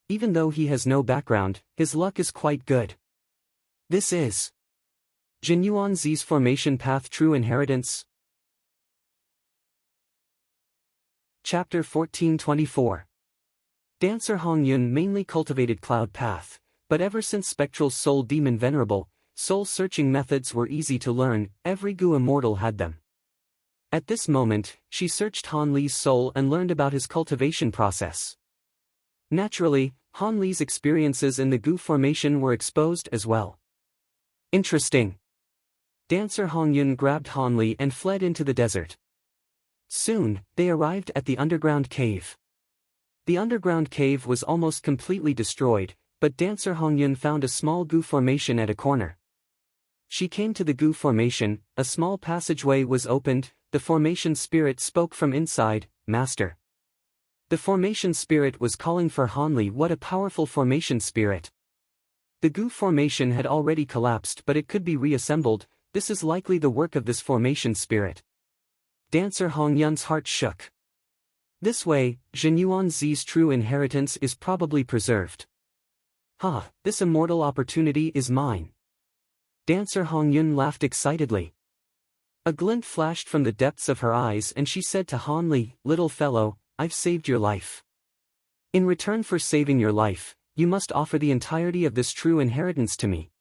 A: Even though he has no background, his luck is quite good. This is Jinyuan Zi's formation path true inheritance. Chapter 1424. Dancer Hong Yun mainly cultivated Cloud Path, but ever since Spectral Soul Demon Venerable, soul-searching methods were easy to learn, every goo immortal had them. At this moment, she searched Han Li's soul and learned about his cultivation process. Naturally, Han Li's experiences in the goo formation were exposed as well. Interesting. Dancer Hong Yun grabbed Han Li and fled into the desert. Soon, they arrived at the underground cave. The underground cave was almost completely destroyed, but Dancer Hong Yun found a small goo formation at a corner. She came to the goo formation, a small passageway was opened, the formation spirit spoke from inside, Master. The formation spirit was calling for Han Li. What a powerful formation spirit. The goo formation had already collapsed but it could be reassembled, this is likely the work of this formation spirit. Dancer Hong Yun's heart shook. This way, Jinyuan Zi's true inheritance is probably preserved. This immortal opportunity is mine. Dancer Hong Yun laughed excitedly. A glint flashed from the depths of her eyes and she said to Han Li, little fellow, I've saved your life. In return for saving your life, you must offer the entirety of this true inheritance to me.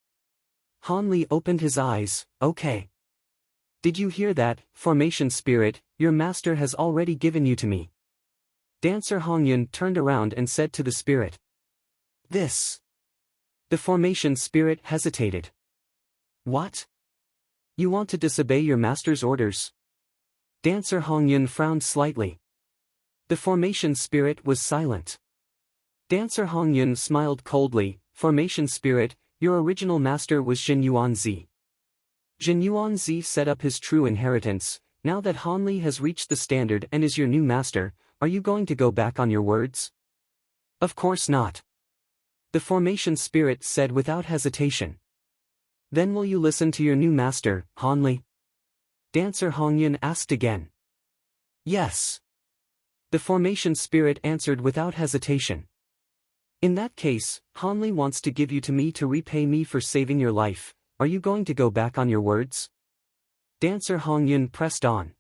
A: Han Li opened his eyes. Okay. Did you hear that, formation spirit? Your master has already given you to me. Dancer Hongyun turned around and said to the spirit. This. The formation spirit hesitated. What? You want to disobey your master's orders? Dancer Hongyun frowned slightly. The formation spirit was silent. Dancer Hongyun smiled coldly. Formation spirit, your original master was Jin Yuanzi. Jin Yuanzi set up his true inheritance. Now that Han Li has reached the standard and is your new master, are you going to go back on your words? Of course not. The formation spirit said without hesitation. Then will you listen to your new master, Han Li? Dancer Hongyun asked again. Yes. The formation spirit answered without hesitation. In that case, Han Li wants to give you to me to repay me for saving your life. Are you going to go back on your words? Dancer Hongyun pressed on.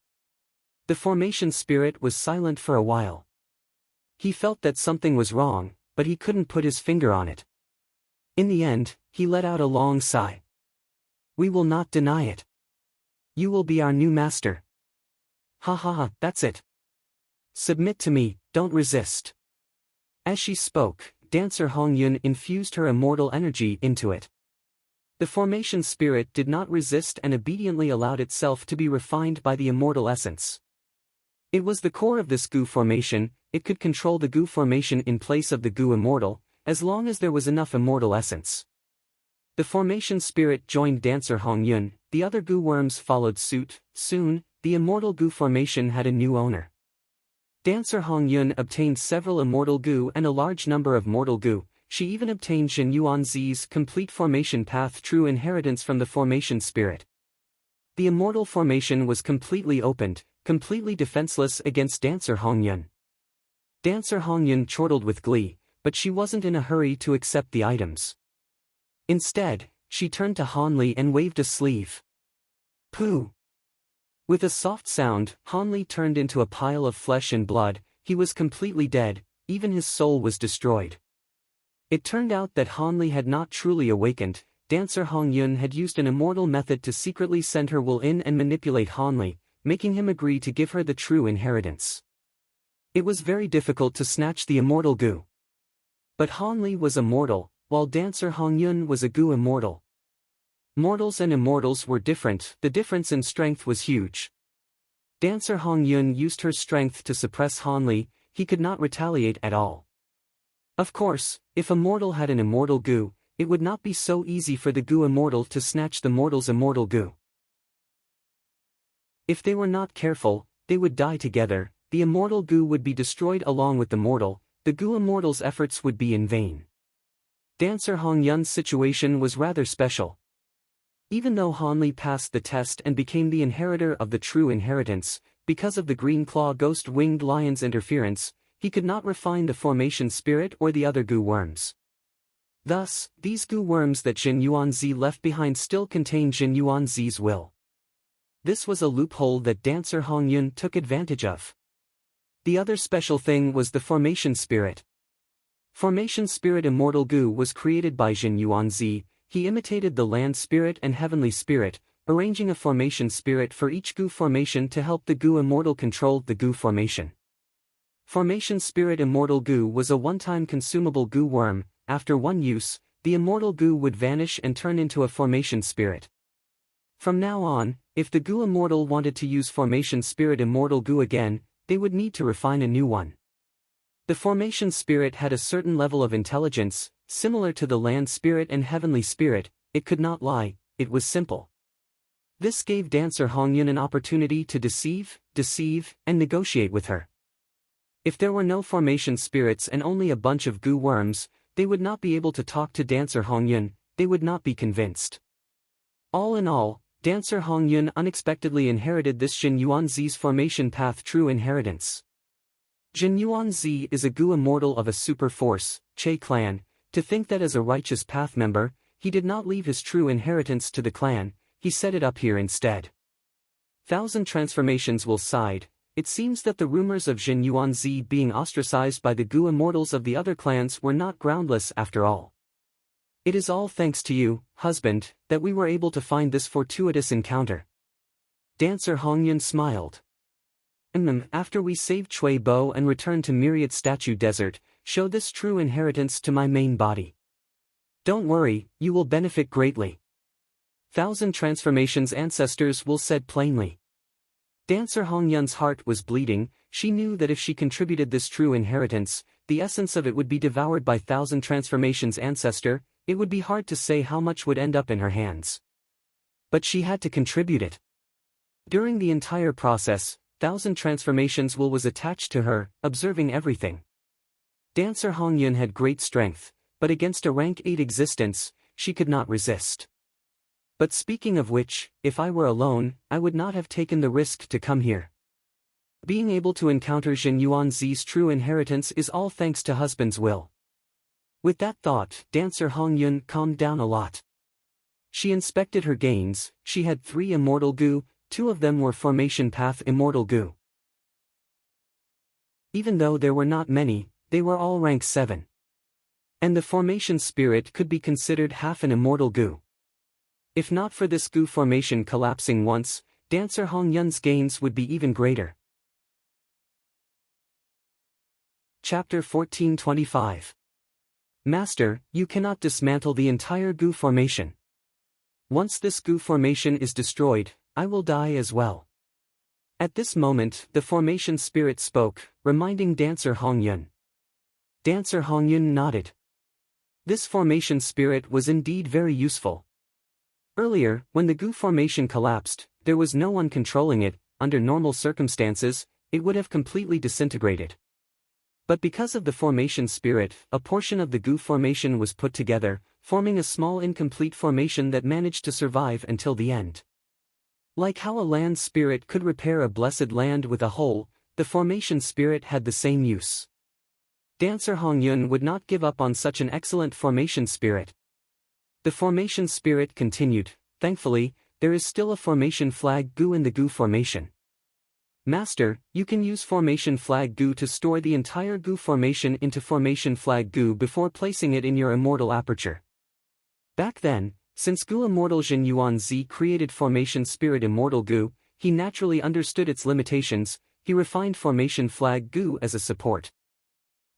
A: The formation spirit was silent for a while. He felt that something was wrong, but he couldn't put his finger on it. In the end, he let out a long sigh. We will not deny it. You will be our new master. Ha ha ha, that's it. Submit to me, don't resist. As she spoke, Dancer Hongyun infused her immortal energy into it. The formation spirit did not resist and obediently allowed itself to be refined by the immortal essence. It was the core of this Gu formation. It could control the Gu formation in place of the Gu immortal, as long as there was enough immortal essence. The formation spirit joined Dancer Hongyun, the other Gu worms followed suit. Soon, the immortal Gu formation had a new owner. Dancer Hongyun obtained several immortal Gu and a large number of mortal Gu. She even obtained Jin Yuanzi's complete formation path true inheritance from the formation spirit. The immortal formation was completely opened, completely defenseless against Dancer Hongyun. Dancer Hongyun chortled with glee, but she wasn't in a hurry to accept the items. Instead, she turned to Han Li and waved a sleeve. Pooh! With a soft sound, Han Li turned into a pile of flesh and blood. He was completely dead, even his soul was destroyed. It turned out that Han Li had not truly awakened. Dancer Hongyun had used an immortal method to secretly send her will in and manipulate Han Li, making him agree to give her the true inheritance. It was very difficult to snatch the immortal Gu. But Han Li was immortal, while Dancer Hongyun was a Gu immortal. Mortals and immortals were different. The difference in strength was huge. Dancer Hongyun used her strength to suppress Han Li. He could not retaliate at all. Of course, if a mortal had an immortal Gu, it would not be so easy for the Gu immortal to snatch the mortal's immortal Gu. If they were not careful, they would die together. The immortal Gu would be destroyed along with the mortal. The Gu immortal's efforts would be in vain. Dancer Hongyun's situation was rather special. Even though Han Li passed the test and became the inheritor of the true inheritance, because of the Green Claw Ghost-Winged Lion's interference, he could not refine the formation spirit or the other Gu worms. Thus, these Gu worms that Jin Yuanzi left behind still contain Jin Yuanzi's will. This was a loophole that Dancer Hongyun took advantage of. The other special thing was the formation spirit. Formation spirit immortal Gu was created by Jin Yuanzi. He imitated the land spirit and heavenly spirit, arranging a formation spirit for each Gu formation to help the Gu immortal control the Gu formation. Formation spirit immortal Gu was a one-time consumable Gu worm. After one use, the immortal Gu would vanish and turn into a formation spirit. From now on, if the Gu immortal wanted to use formation spirit immortal Gu again, they would need to refine a new one. The formation spirit had a certain level of intelligence, similar to the land spirit and heavenly spirit. It could not lie, it was simple. This gave Dancer Hongyun an opportunity to deceive, and negotiate with her. If there were no formation spirits and only a bunch of Gu worms, they would not be able to talk to Dancer Hongyun. They would not be convinced. All in all, Dancer Hongyun unexpectedly inherited this Jin Yuanzi's formation path true inheritance. Jin Yuanzi is a Gu immortal of a super force, Che clan. To think that as a righteous path member, he did not leave his true inheritance to the clan, he set it up here instead. 1,000 transformations will side. it seems that the rumors of Jin Yuanzi being ostracized by the Gu immortals of the other clans were not groundless after all. It is all thanks to you, husband, that we were able to find this fortuitous encounter. Dancer Hongyun smiled. After we saved Chui Bo and returned to Myriad Statue Desert, show this true inheritance to my main body. Don't worry, you will benefit greatly. Thousand Transformations ancestors will said plainly. Dancer Hongyun's heart was bleeding. She knew that if she contributed this true inheritance, the essence of it would be devoured by Thousand Transformations ancestor. It would be hard to say how much would end up in her hands. But she had to contribute it. During the entire process, Thousand Transformations will was attached to her, observing everything. Dancer Hongyun had great strength, but against a rank 8 existence, she could not resist. But speaking of which, if I were alone, I would not have taken the risk to come here. Being able to encounter Jin Yuanzi's true inheritance is all thanks to husband's will. With that thought, Dancer Hongyun calmed down a lot. She inspected her gains. She had 3 immortal Gu, 2 of them were Formation Path immortal Gu. Even though there were not many, they were all rank 7. And the Formation Spirit could be considered half an immortal Gu. If not for this Gu formation collapsing once, Dancer Hongyun's gains would be even greater. Chapter 1425. Master, you cannot dismantle the entire Gu formation. Once this Gu formation is destroyed, I will die as well. At this moment, the formation spirit spoke, reminding Dancer Hongyun. Dancer Hongyun nodded. This formation spirit was indeed very useful. Earlier, when the Gu formation collapsed, there was no one controlling it. Under normal circumstances, it would have completely disintegrated. But because of the formation spirit, a portion of the Gu formation was put together, forming a small incomplete formation that managed to survive until the end. Like how a land spirit could repair a blessed land with a hole, the formation spirit had the same use. Dancer Hongyun would not give up on such an excellent formation spirit. The formation spirit continued. Thankfully, there is still a formation flag Gu in the Gu formation. Master, you can use formation flag Gu to store the entire Gu formation into formation flag Gu before placing it in your immortal aperture. Back then, since Gu immortal Jin Yuanzi created formation spirit immortal Gu, he naturally understood its limitations. He refined formation flag Gu as a support.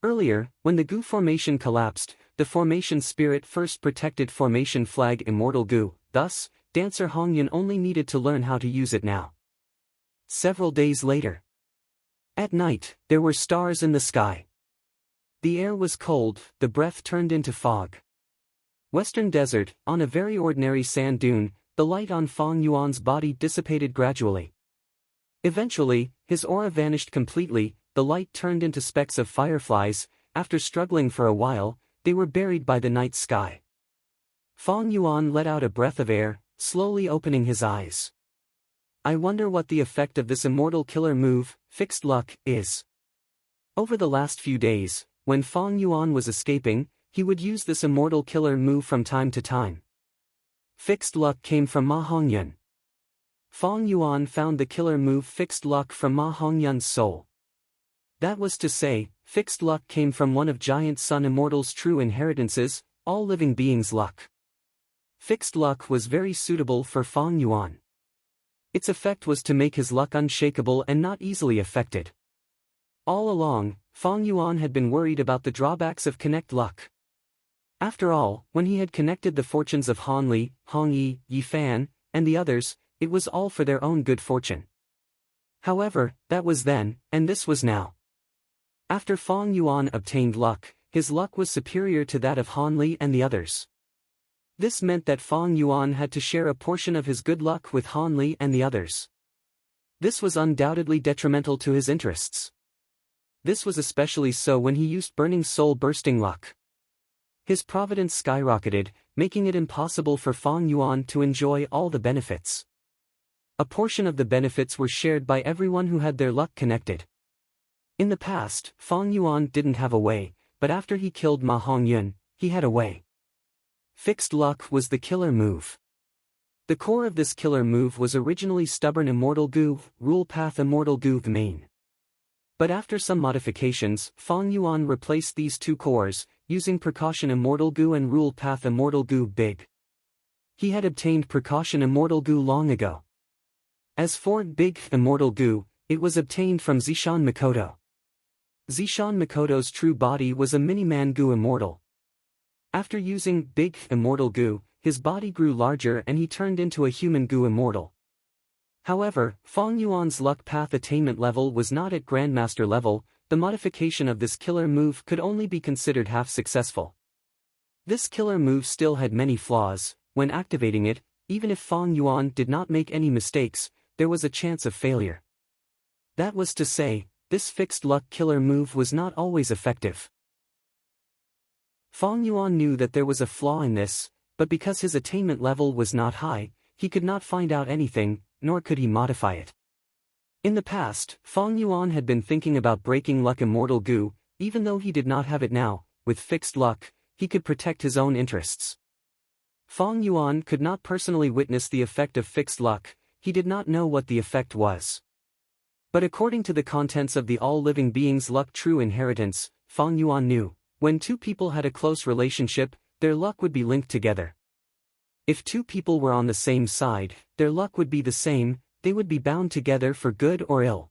A: Earlier, when the Gu formation collapsed, the formation spirit first protected formation flag immortal Gu. Thus, Dancer Hongyun only needed to learn how to use it now. Several days later. At night, there were stars in the sky. The air was cold, the breath turned into fog. Western Desert, on a very ordinary sand dune, the light on Fang Yuan's body dissipated gradually. Eventually, his aura vanished completely, the light turned into specks of fireflies. After struggling for a while, they were buried by the night sky. Fang Yuan let out a breath of air, slowly opening his eyes. I wonder what the effect of this immortal killer move, fixed luck, is. Over the last few days, when Fang Yuan was escaping, he would use this immortal killer move from time to time. Fixed luck came from Ma Hongyun. Fang Yuan found the killer move fixed luck from Ma Hongyun's soul. That was to say, fixed luck came from one of Giant Sun Immortal's true inheritances, all living beings' luck. Fixed luck was very suitable for Fang Yuan. Its effect was to make his luck unshakable and not easily affected. All along, Fang Yuan had been worried about the drawbacks of connect luck. After all, when he had connected the fortunes of Han Li, Hong Yi, Yi Fan, and the others, it was all for their own good fortune. However, that was then, and this was now. After Fang Yuan obtained luck, his luck was superior to that of Han Li and the others. This meant that Fang Yuan had to share a portion of his good luck with Han Li and the others. This was undoubtedly detrimental to his interests. This was especially so when he used Burning Soul Bursting Luck. His providence skyrocketed, making it impossible for Fang Yuan to enjoy all the benefits. A portion of the benefits were shared by everyone who had their luck connected. In the past, Fang Yuan didn't have a way, but after he killed Ma Hongyun, he had a way. Fixed luck was the killer move. The core of this killer move was originally Stubborn Immortal Gu, Rule Path Immortal Gu the main. But after some modifications, Fong Yuan replaced these two cores, using Precaution Immortal Goo and Rule Path Immortal Goo Big. He had obtained Precaution Immortal Goo long ago. As for Big Immortal Goo, it was obtained from Zishan Mikoto. Zishan Mikoto's true body was a mini-man Goo Immortal. After using Big Immortal Goo, his body grew larger and he turned into a human Goo Immortal. However, Fong Yuan's luck path attainment level was not at Grandmaster level. The modification of this killer move could only be considered half successful. This killer move still had many flaws. When activating it, even if Fong Yuan did not make any mistakes, there was a chance of failure. That was to say, this fixed luck killer move was not always effective. Fong Yuan knew that there was a flaw in this, but because his attainment level was not high, he could not find out anything, nor could he modify it. In the past, Fong Yuan had been thinking about breaking luck Immortal Goo. Even though he did not have it now, with fixed luck, he could protect his own interests. Fong Yuan could not personally witness the effect of fixed luck. He did not know what the effect was. But according to the contents of the All Living Beings Luck True Inheritance, Fong Yuan knew, when two people had a close relationship, their luck would be linked together. If two people were on the same side, their luck would be the same. They would be bound together for good or ill.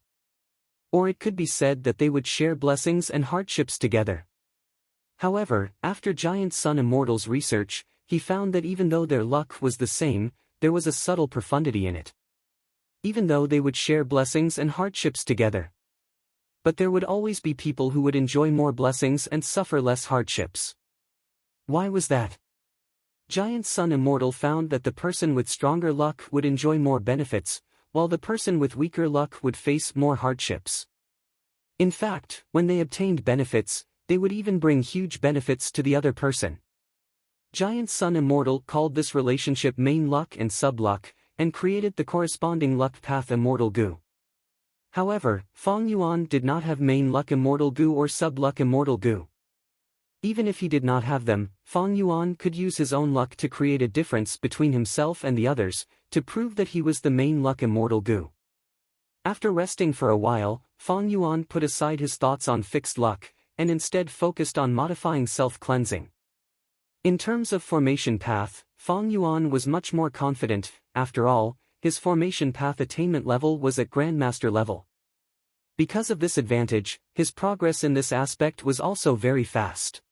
A: Or it could be said that they would share blessings and hardships together. However, after Giant Sun Immortal's research, he found that even though their luck was the same, there was a subtle profundity in it. Even though they would share blessings and hardships together. But there would always be people who would enjoy more blessings and suffer less hardships. Why was that? Giant Sun Immortal found that the person with stronger luck would enjoy more benefits, while the person with weaker luck would face more hardships. In fact, when they obtained benefits, they would even bring huge benefits to the other person. Giant Sun Immortal called this relationship main luck and sub-luck, and created the corresponding luck path Immortal Goo. However, Fong Yuan did not have main luck Immortal Goo or sub-luck Immortal Goo. Even if he did not have them, Fong Yuan could use his own luck to create a difference between himself and the others, to prove that he was the main luck Immortal Goo. After resting for a while, Fong Yuan put aside his thoughts on fixed luck, and instead focused on modifying self-cleansing. In terms of formation path, Fong Yuan was much more confident. After all, his formation path attainment level was at Grandmaster level. Because of this advantage, his progress in this aspect was also very fast.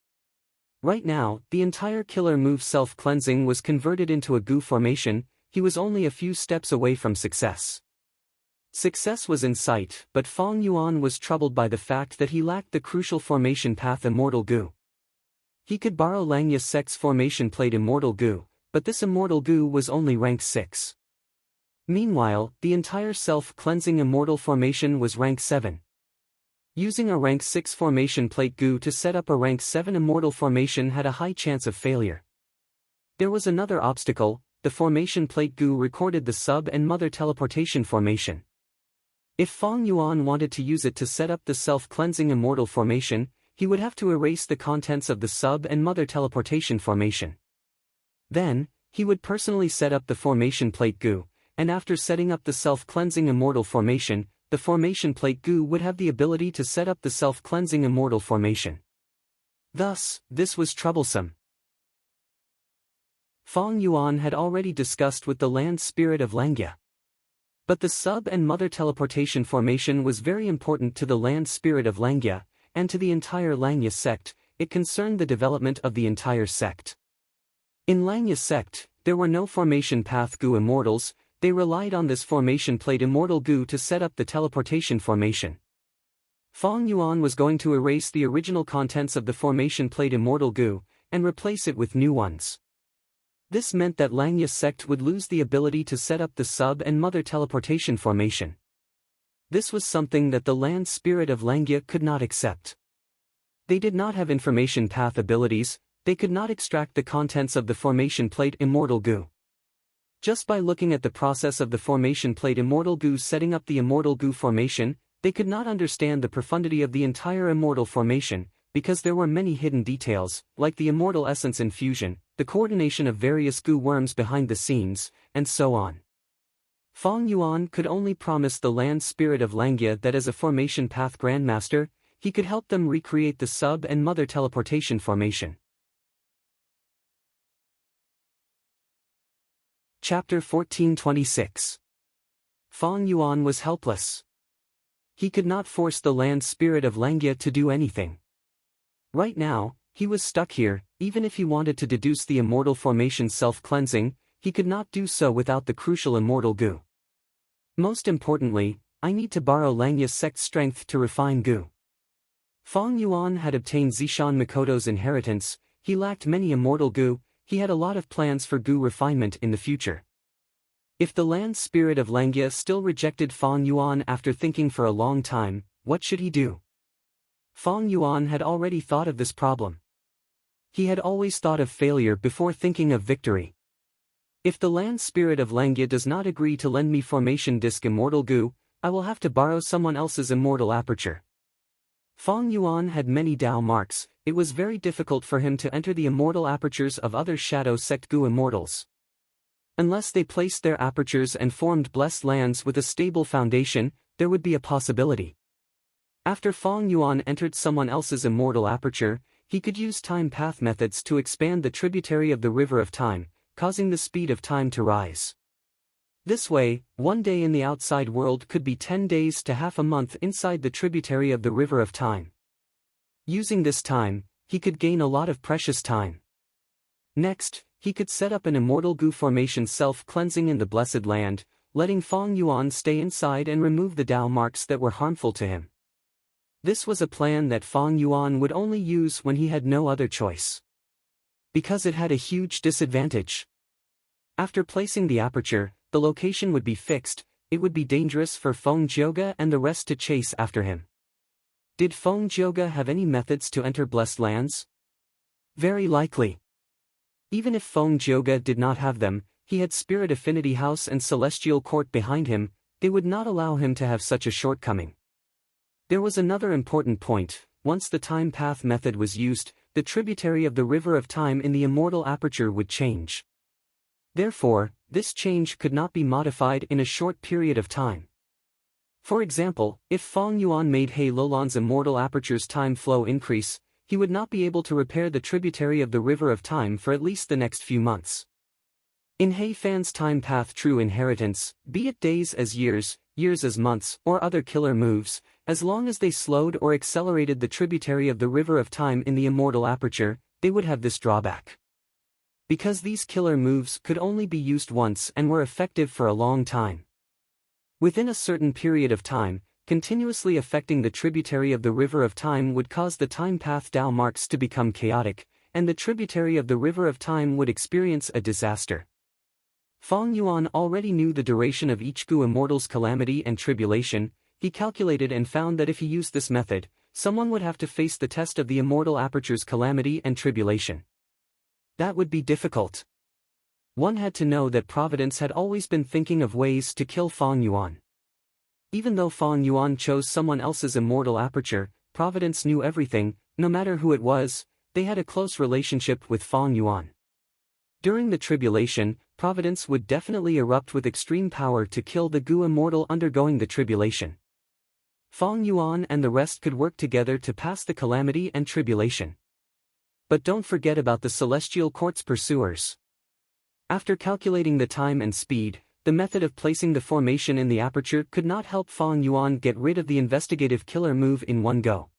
A: Right now, the entire killer move self-cleansing was converted into a Goo formation. He was only a few steps away from success. Success was in sight, but Fong Yuan was troubled by the fact that he lacked the crucial formation path Immortal Goo. He could borrow Langya Sect's formation plate Immortal Goo, but this Immortal Goo was only rank 6. Meanwhile, the entire self-cleansing Immortal formation was rank 7. Using a rank 6 formation plate Goo to set up a rank 7 Immortal formation had a high chance of failure. There was another obstacle. The formation plate Goo recorded the sub and mother teleportation formation. If Fong Yuan wanted to use it to set up the self-cleansing Immortal formation, he would have to erase the contents of the sub and mother teleportation formation. Then, he would personally set up the formation plate Goo, and after setting up the self-cleansing Immortal formation, the formation plate Goo would have the ability to set up the self-cleansing Immortal formation. Thus, this was troublesome. Fong Yuan had already discussed with the land spirit of Langya. But the sub and mother teleportation formation was very important to the land spirit of Langya, and to the entire Langya sect. It concerned the development of the entire sect. In Langya sect, there were no formation path Goo immortals. They relied on this formation plate Immortal Goo to set up the teleportation formation. Fong Yuan was going to erase the original contents of the formation plate Immortal Goo, and replace it with new ones. This meant that Langya sect would lose the ability to set up the sub and mother teleportation formation. This was something that the land spirit of Langya could not accept. They did not have information path abilities. They could not extract the contents of the formation plate Immortal Goo. Just by looking at the process of the formation plate Immortal Goo setting up the Immortal Goo formation, they could not understand the profundity of the entire Immortal formation, because there were many hidden details, like the Immortal Essence infusion, the coordination of various Goo worms behind the scenes, and so on. Fong Yuan could only promise the land spirit of Langya that as a formation path grandmaster, he could help them recreate the sub and mother teleportation formation. Chapter 1426. Fong Yuan was helpless. He could not force the land spirit of Langya to do anything. Right now, he was stuck here. Even if he wanted to deduce the immortal formation self-cleansing, he could not do so without the crucial immortal goo. Most importantly, I need to borrow Langya's sect's strength to refine goo. Fong Yuan had obtained Zishan Mikoto's inheritance. He lacked many immortal goo. He had a lot of plans for goo refinement in the future. If the land spirit of Langya still rejected Fong Yuan after thinking for a long time, what should he do? Fong Yuan had already thought of this problem. He had always thought of failure before thinking of victory. If the land spirit of Langya does not agree to lend me formation disk immortal goo, I will have to borrow someone else's immortal aperture. Fong Yuan had many Dao marks. It was very difficult for him to enter the immortal apertures of other Shadow Sect goo immortals. Unless they placed their apertures and formed blessed lands with a stable foundation, there would be a possibility. After Fong Yuan entered someone else's immortal aperture, he could use time path methods to expand the tributary of the river of time, causing the speed of time to rise. This way, one day in the outside world could be 10 days to half a month inside the tributary of the river of time. Using this time, he could gain a lot of precious time. Next, he could set up an immortal goo formation self-cleansing in the Blessed Land, letting Fong Yuan stay inside and remove the Dao marks that were harmful to him. This was a plan that Fong Yuan would only use when he had no other choice. Because it had a huge disadvantage. After placing the aperture, the location would be fixed. It would be dangerous for Feng Jioge and the rest to chase after him. Did Feng Jioge have any methods to enter blessed lands? Very likely. Even if Feng Jioge did not have them, he had Spirit Affinity House and Celestial Court behind him. They would not allow him to have such a shortcoming. There was another important point. Once the time path method was used, the tributary of the river of time in the immortal aperture would change. Therefore, this change could not be modified in a short period of time. For example, if Fong Yuan made He Lolan's immortal aperture's time flow increase, he would not be able to repair the tributary of the river of time for at least the next few months. In He Fan's time path true inheritance, be it days as years, years as months, or other killer moves, as long as they slowed or accelerated the tributary of the river of time in the immortal aperture, they would have this drawback. Because these killer moves could only be used once and were effective for a long time. Within a certain period of time, continuously affecting the tributary of the river of time would cause the time path Dao marks to become chaotic, and the tributary of the river of time would experience a disaster. Fong Yuan already knew the duration of each goo immortal's calamity and tribulation. He calculated and found that if he used this method, someone would have to face the test of the immortal aperture's calamity and tribulation. That would be difficult. One had to know that Providence had always been thinking of ways to kill Fong Yuan. Even though Fong Yuan chose someone else's immortal aperture, Providence knew everything. No matter who it was, they had a close relationship with Fong Yuan. During the tribulation, Providence would definitely erupt with extreme power to kill the goo immortal undergoing the tribulation. Fong Yuan and the rest could work together to pass the calamity and tribulation. But don't forget about the Celestial Court's pursuers. After calculating the time and speed, the method of placing the formation in the aperture could not help Fong Yuan get rid of the investigative killer move in one go.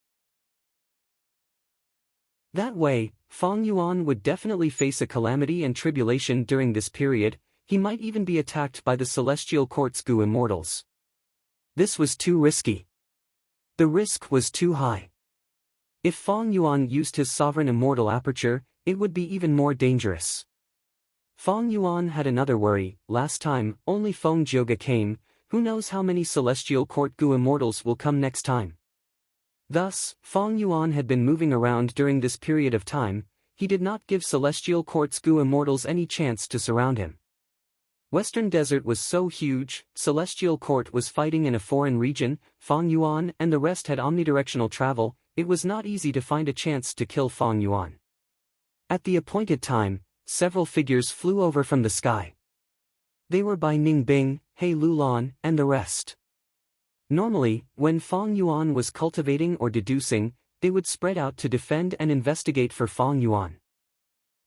A: That way, Fong Yuan would definitely face a calamity and tribulation during this period. He might even be attacked by the Celestial Court's goo immortals. This was too risky. The risk was too high. If Fong Yuan used his sovereign immortal aperture, it would be even more dangerous. Fong Yuan had another worry. Last time, only Feng Jioge came. Who knows how many Celestial Court goo immortals will come next time? Thus, Fong Yuan had been moving around during this period of time. He did not give Celestial Court's goo immortals any chance to surround him. Western Desert was so huge, Celestial Court was fighting in a foreign region, Fong Yuan and the rest had omnidirectional travel. It was not easy to find a chance to kill Fong Yuan. At the appointed time, several figures flew over from the sky. They were by Ningbing, He Lulan, and the rest. Normally, when Fang Yuan was cultivating or deducing, they would spread out to defend and investigate for Fang Yuan.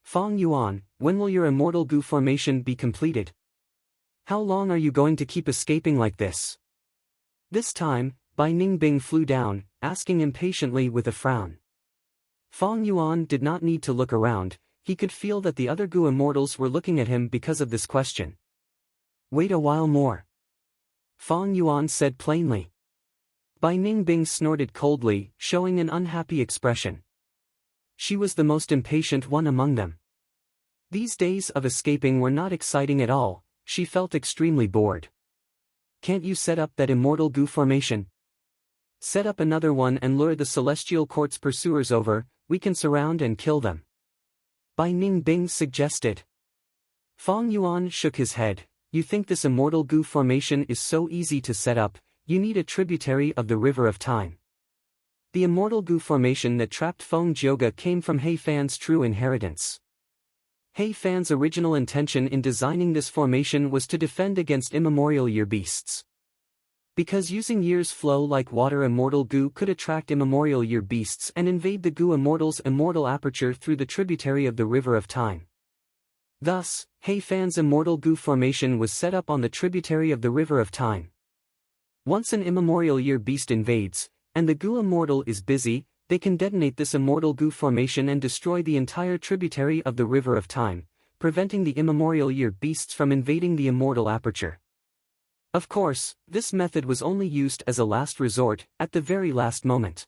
A: Fang Yuan, when will your immortal goo formation be completed? How long are you going to keep escaping like this? This time, Bai Ningbing flew down, asking impatiently with a frown. Fang Yuan did not need to look around, he could feel that the other goo immortals were looking at him because of this question. Wait a while more. Fang Yuan said plainly. Bai Ningbing snorted coldly, showing an unhappy expression. She was the most impatient one among them. These days of escaping were not exciting at all, she felt extremely bored. Can't you set up that immortal goo formation? Set up another one and lure the Celestial Court's pursuers over, we can surround and kill them. Bai Ningbing suggested. Fang Yuan shook his head. You think this immortal goo formation is so easy to set up, you need a tributary of the River of Time. The immortal goo formation that trapped Feng Jioge came from He Fan's true inheritance. He Fan's original intention in designing this formation was to defend against immemorial year beasts. Because using year's flow like water, immortal goo could attract immemorial year beasts and invade the goo immortal's immortal aperture through the tributary of the River of Time. Thus, He Fan's immortal goo formation was set up on the tributary of the River of Time. Once an immemorial year beast invades, and the goo immortal is busy, they can detonate this immortal goo formation and destroy the entire tributary of the River of Time, preventing the immemorial year beasts from invading the immortal aperture. Of course, this method was only used as a last resort, at the very last moment.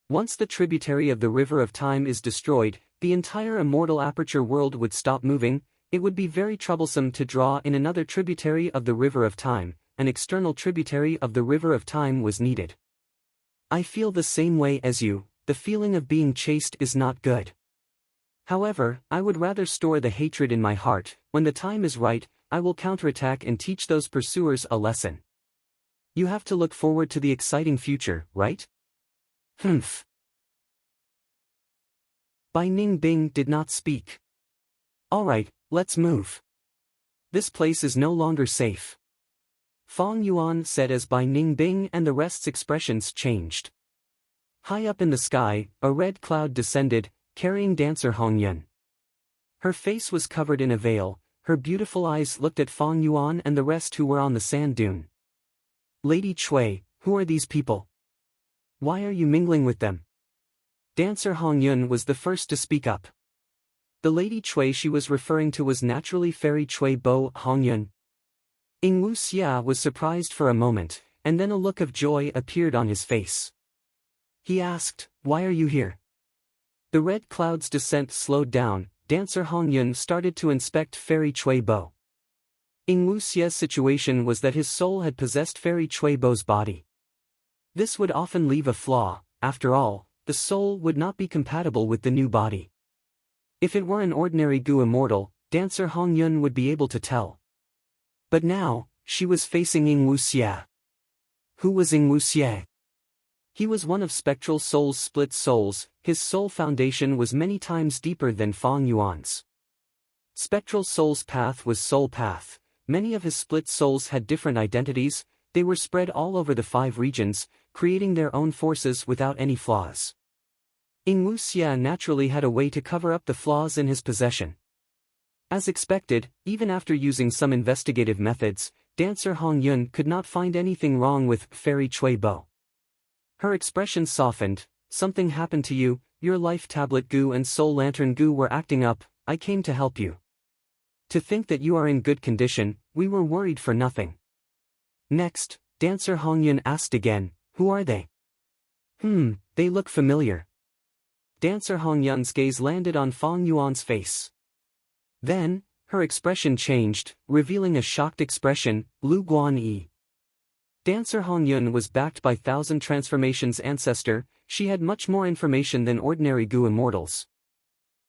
A: Once the tributary of the River of Time is destroyed, the entire immortal aperture world would stop moving. It would be very troublesome to draw in another tributary of the River of Time. An external tributary of the River of Time was needed. I feel the same way as you, the feeling of being chased is not good. However, I would rather store the hatred in my heart. When the time is right, I will counterattack and teach those pursuers a lesson. You have to look forward to the exciting future, right? Humph. Bai Ningbing did not speak. Alright, let's move. This place is no longer safe. Fang Yuan said as Bai Ningbing and the rest's expressions changed. High up in the sky, a red cloud descended, carrying dancer Hongyun. Her face was covered in a veil, her beautiful eyes looked at Fang Yuan and the rest who were on the sand dune. Lady Cui, who are these people? Why are you mingling with them? Dancer Hongyun was the first to speak up. The Lady Cui she was referring to was naturally Fairy Cui Bo Hongyun. Yingwu Xia was surprised for a moment, and then a look of joy appeared on his face. He asked, "Why are you here?" The red cloud's descent slowed down. Dancer Hongyun started to inspect Fairy Cui Bo. Yingwu Xia's situation was that his soul had possessed Fairy Cui Bo's body. This would often leave a flaw. After all, the soul would not be compatible with the new body. If it were an ordinary goo immortal, Dancer Hongyun would be able to tell. But now, she was facing Yingwu Xia. Who was Yingwu Xia? He was one of Spectral Soul's split souls. His soul foundation was many times deeper than Fang Yuan's. Spectral Soul's path was soul path. Many of his split souls had different identities. They were spread all over the 5 regions, creating their own forces without any flaws. Yingwu Xia naturally had a way to cover up the flaws in his possession. As expected, even after using some investigative methods, Dancer Hongyun could not find anything wrong with Fairy Cui Bo. Her expression softened. Something happened to you, your life tablet goo and soul lantern goo were acting up, I came to help you. To think that you are in good condition, we were worried for nothing. Next, Dancer Hongyun asked again, who are they? They look familiar. Dancer Hongyun's gaze landed on Fang Yuan's face. Then, her expression changed, revealing a shocked expression, Lu Guanyi. Dancer Hongyun was backed by Thousand Transformations' ancestor. She had much more information than ordinary goo immortals.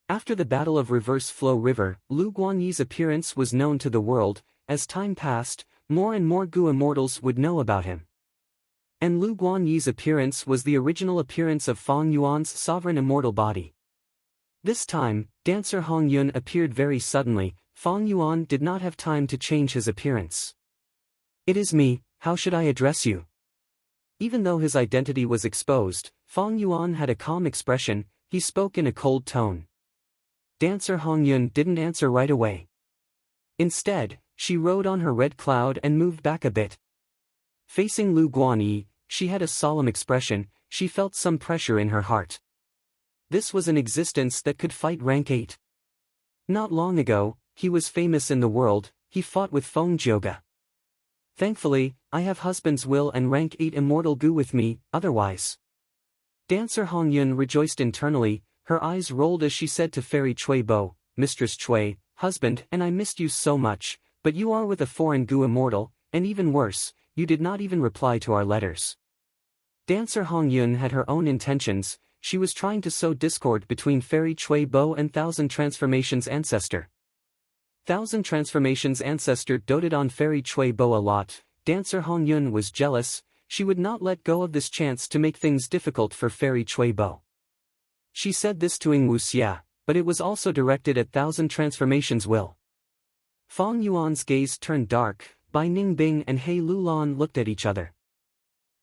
A: After the Battle of Reverse Flow River, Lu Guanyi's appearance was known to the world. As time passed, more and more goo immortals would know about him. And Lu Guanyi's appearance was the original appearance of Fang Yuan's sovereign immortal body. This time, dancer Hong Yun appeared very suddenly. Fong Yuan did not have time to change his appearance. "It is me, how should I address you?" Even though his identity was exposed, Fong Yuan had a calm expression. He spoke in a cold tone. Dancer Hong Yun didn't answer right away. Instead, she rode on her red cloud and moved back a bit. Facing Lu Guanyi, she had a solemn expression. She felt some pressure in her heart. This was an existence that could fight rank 8. Not long ago, he was famous in the world. He fought with Feng Jioge. Thankfully, I have husband's will and rank 8 immortal Gu with me, otherwise. Dancer Hong Yun rejoiced internally. Her eyes rolled as she said to Fairy Chui Bo, "Mistress Chui, husband, and I missed you so much, but you are with a foreign Gu immortal, and even worse, you did not even reply to our letters." Dancer Hong Yun had her own intentions. She was trying to sow discord between Fairy Chui Bo and Thousand Transformations ancestor. Thousand Transformations ancestor doted on Fairy Chui Bo a lot. Dancer Hong Yun was jealous. She would not let go of this chance to make things difficult for Fairy Chui Bo. She said this to Ing Wuxia, but it was also directed at Thousand Transformations will. Fong Yuan's gaze turned dark. Bai Ningbing and He Lulan looked at each other.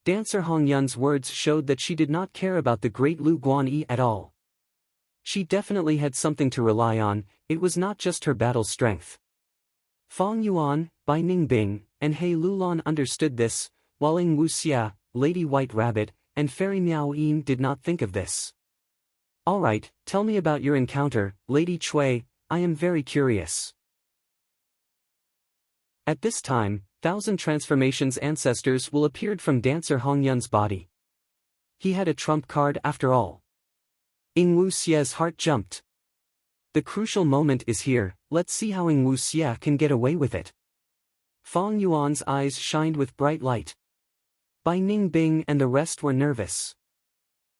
A: Dancer Hong Yun's words showed that she did not care about the great Lu Guanyi at all. She definitely had something to rely on. It was not just her battle strength. Fong Yuan, Bai Ningbing, and He Lulan understood this, while Ing Wuxia, Lady White Rabbit, and Fairy Miao Yin did not think of this. "Alright, tell me about your encounter, Lady Chui, I am very curious." At this time, Thousand Transformations ancestors will appeared from Dancer Hong Yun's body. He had a trump card after all. Ing Wuxia's heart jumped. The crucial moment is here. Let's see how Ing Wuxia can get away with it. Fong Yuan's eyes shined with bright light. Bai Ningbing and the rest were nervous.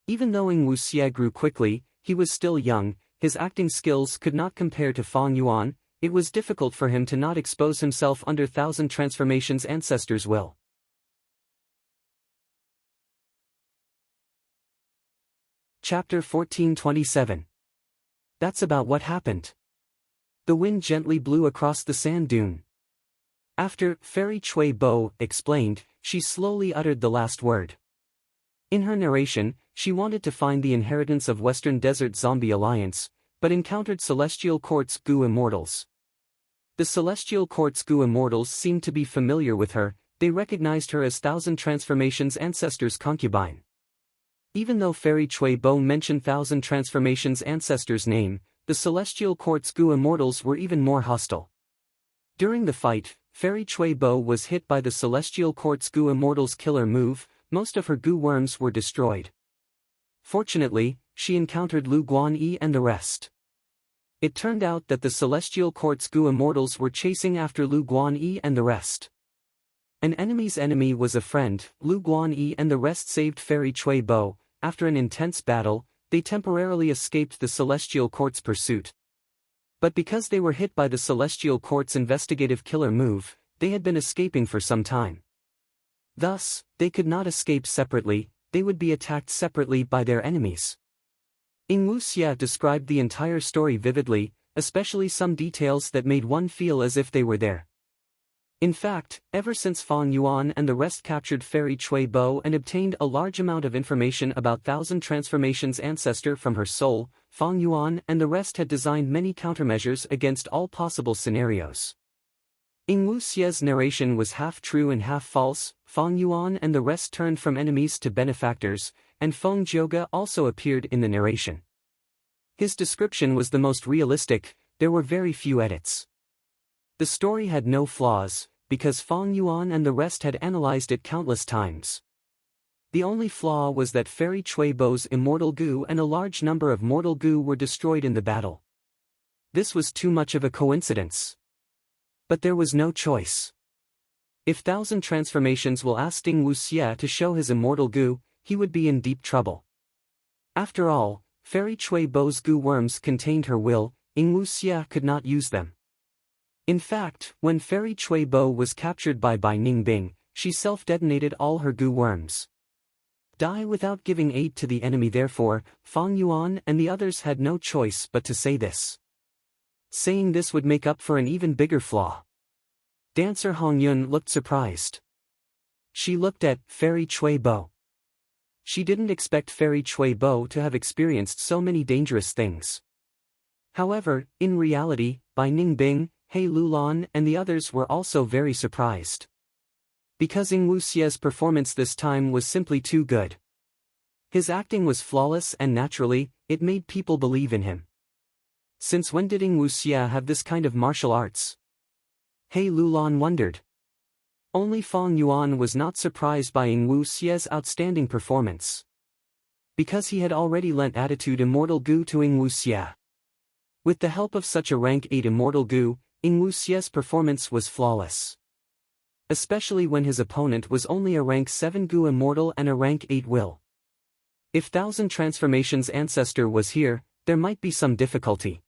A: Even though Ing Wuxia grew quickly, he was still young. His acting skills could not compare to Fong Yuan. It was difficult for him to not expose himself under Thousand Transformations ancestors' will. Chapter 1427. That's about what happened. The wind gently blew across the sand dune. After Fairy Chui Bo explained, she slowly uttered the last word. In her narration, she wanted to find the inheritance of Western Desert Zombie Alliance, but encountered Celestial Court's Gu Immortals. The Celestial Court's Gu Immortals seemed to be familiar with her. They recognized her as Thousand Transformations ancestors' concubine. Even though Fairy Chui Bo mentioned Thousand Transformations ancestors' name, the Celestial Court's Gu Immortals were even more hostile. During the fight, Fairy Chui Bo was hit by the Celestial Court's Gu Immortals' killer move. Most of her Gu worms were destroyed. Fortunately, she encountered Lu Guanyi and the rest. It turned out that the Celestial Court's Gu Immortals were chasing after Lu Guanyi and the rest. An enemy's enemy was a friend. Lu Guanyi and the rest saved Fairy Chui Bo. After an intense battle, they temporarily escaped the Celestial Court's pursuit. But because they were hit by the Celestial Court's investigative killer move, they had been escaping for some time. Thus, they could not escape separately. They would be attacked separately by their enemies. Ing Wuxia described the entire story vividly, especially some details that made one feel as if they were there. In fact, ever since Fong Yuan and the rest captured Fairy Chui Bo and obtained a large amount of information about Thousand Transformations ancestor from her soul, Fong Yuan and the rest had designed many countermeasures against all possible scenarios. Ing Wuxia's narration was half true and half false. Fong Yuan and the rest turned from enemies to benefactors, and Feng Jioge also appeared in the narration. His description was the most realistic. There were very few edits. The story had no flaws, because Fong Yuan and the rest had analyzed it countless times. The only flaw was that Fairy Chui Bo's immortal Gu and a large number of mortal Gu were destroyed in the battle. This was too much of a coincidence. But there was no choice. If Thousand Transformations will ask Ing Wuxia to show his immortal Gu, he would be in deep trouble. After all, Fairy Chui Bo's Gu worms contained her will. Ing Wuxia could not use them. In fact, when Fairy Chui Bo was captured by Bai Ningbing, she self-detonated all her Gu worms. Die without giving aid to the enemy. Therefore, Fang Yuan and the others had no choice but to say this. Saying this would make up for an even bigger flaw. Dancer Hong Yun looked surprised. She looked at Fairy Chui Bo. She didn't expect Fairy Chui Bo to have experienced so many dangerous things. However, in reality, Bai Ningbing, He Lulan and the others were also very surprised. Because Ying Wuxie's performance this time was simply too good. His acting was flawless and naturally, it made people believe in him. Since when did Ying Wuxie have this kind of martial arts? He Lulan wondered. Only Fang Yuan was not surprised by Ying Wuxie's outstanding performance. Because he had already lent Attitude Immortal Gu to Ying Wuxie. With the help of such a rank 8 Immortal Gu, Ying Wuxie's performance was flawless. Especially when his opponent was only a rank 7 Gu Immortal and a rank 8 Will. If Thousand Transformations Ancestor was here, there might be some difficulty.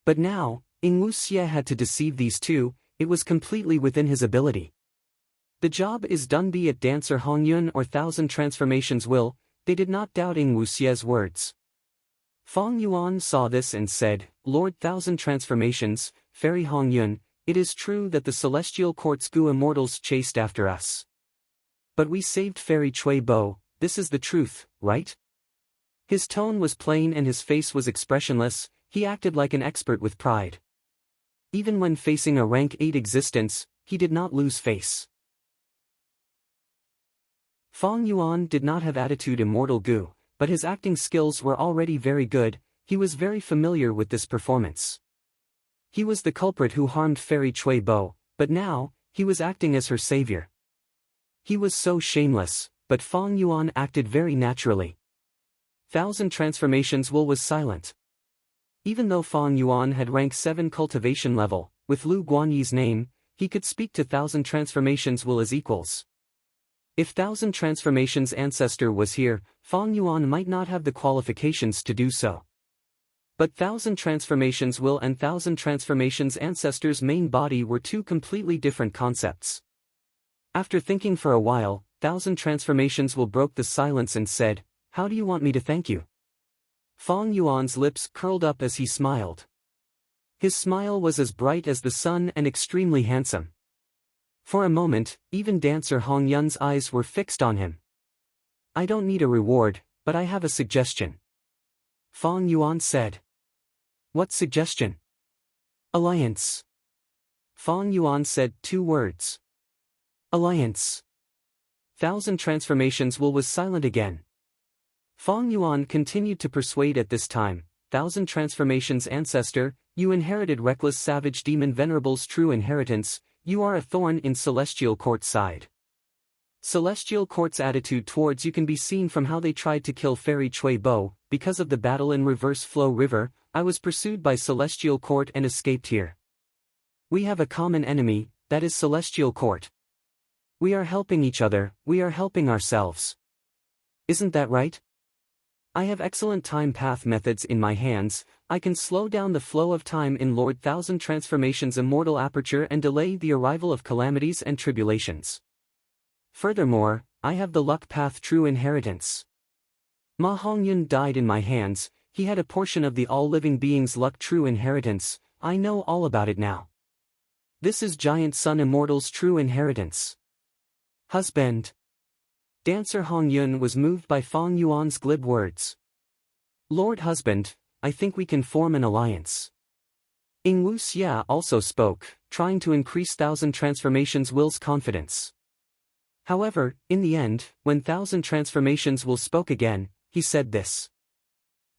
A: But now, Ying Wuxie had to deceive these two, it was completely within his ability. The job is done, be it Dancer Hong Yun or Thousand Transformations Will, they did not doubt Ying Wuxie's words. Fang Yuan saw this and said, Lord Thousand Transformations, Fairy Hong Yun, it is true that the Celestial Court's Gu Immortals chased after us. But we saved Fairy Chui Bo, this is the truth, right? His tone was plain and his face was expressionless, he acted like an expert with pride. Even when facing a rank 8 existence, he did not lose face. Fang Yuan did not have Attitude Immortal Gu, but his acting skills were already very good, he was very familiar with this performance. He was the culprit who harmed Fairy Chui Bo, but now, he was acting as her savior. He was so shameless, but Fang Yuan acted very naturally. Thousand Transformations Will was silent. Even though Fang Yuan had rank 7 cultivation level, with Lu Guanyi's name, he could speak to Thousand Transformations Will as equals. If Thousand Transformations Ancestor was here, Fang Yuan might not have the qualifications to do so. But Thousand Transformations Will and Thousand Transformations Ancestor's main body were two completely different concepts. After thinking for a while, Thousand Transformations Will broke the silence and said, How do you want me to thank you? Fang Yuan's lips curled up as he smiled. His smile was as bright as the sun and extremely handsome. For a moment, even Dancer Hong Yun's eyes were fixed on him. I don't need a reward, but I have a suggestion. Fang Yuan said. What suggestion? Alliance. Fang Yuan said 2 words. Alliance. Thousand Transformations Will was silent again. Fang Yuan continued to persuade at this time, Thousand Transformations Ancestor, you inherited Reckless Savage Demon Venerable's true inheritance, you are a thorn in Celestial Court's side. Celestial Court's attitude towards you can be seen from how they tried to kill Fairy Chui Bo. Because of the battle in Reverse Flow River, I was pursued by Celestial Court and escaped here. We have a common enemy, that is Celestial Court. We are helping each other, we are helping ourselves. Isn't that right? I have excellent time path methods in my hands, I can slow down the flow of time in Lord Thousand Transformations Immortal Aperture and delay the arrival of calamities and tribulations. Furthermore, I have the luck path true inheritance. Ma Hongyun died in my hands, he had a portion of the all-living beings' luck true inheritance, I know all about it now. This is Giant Sun Immortal's true inheritance. Husband. Dancer Hongyun was moved by Fang Yuan's glib words. Lord Husband, I think we can form an alliance. Ying Wuxie also spoke, trying to increase Thousand Transformations Will's confidence. However, in the end, when Thousand Transformations Will spoke again, he said this.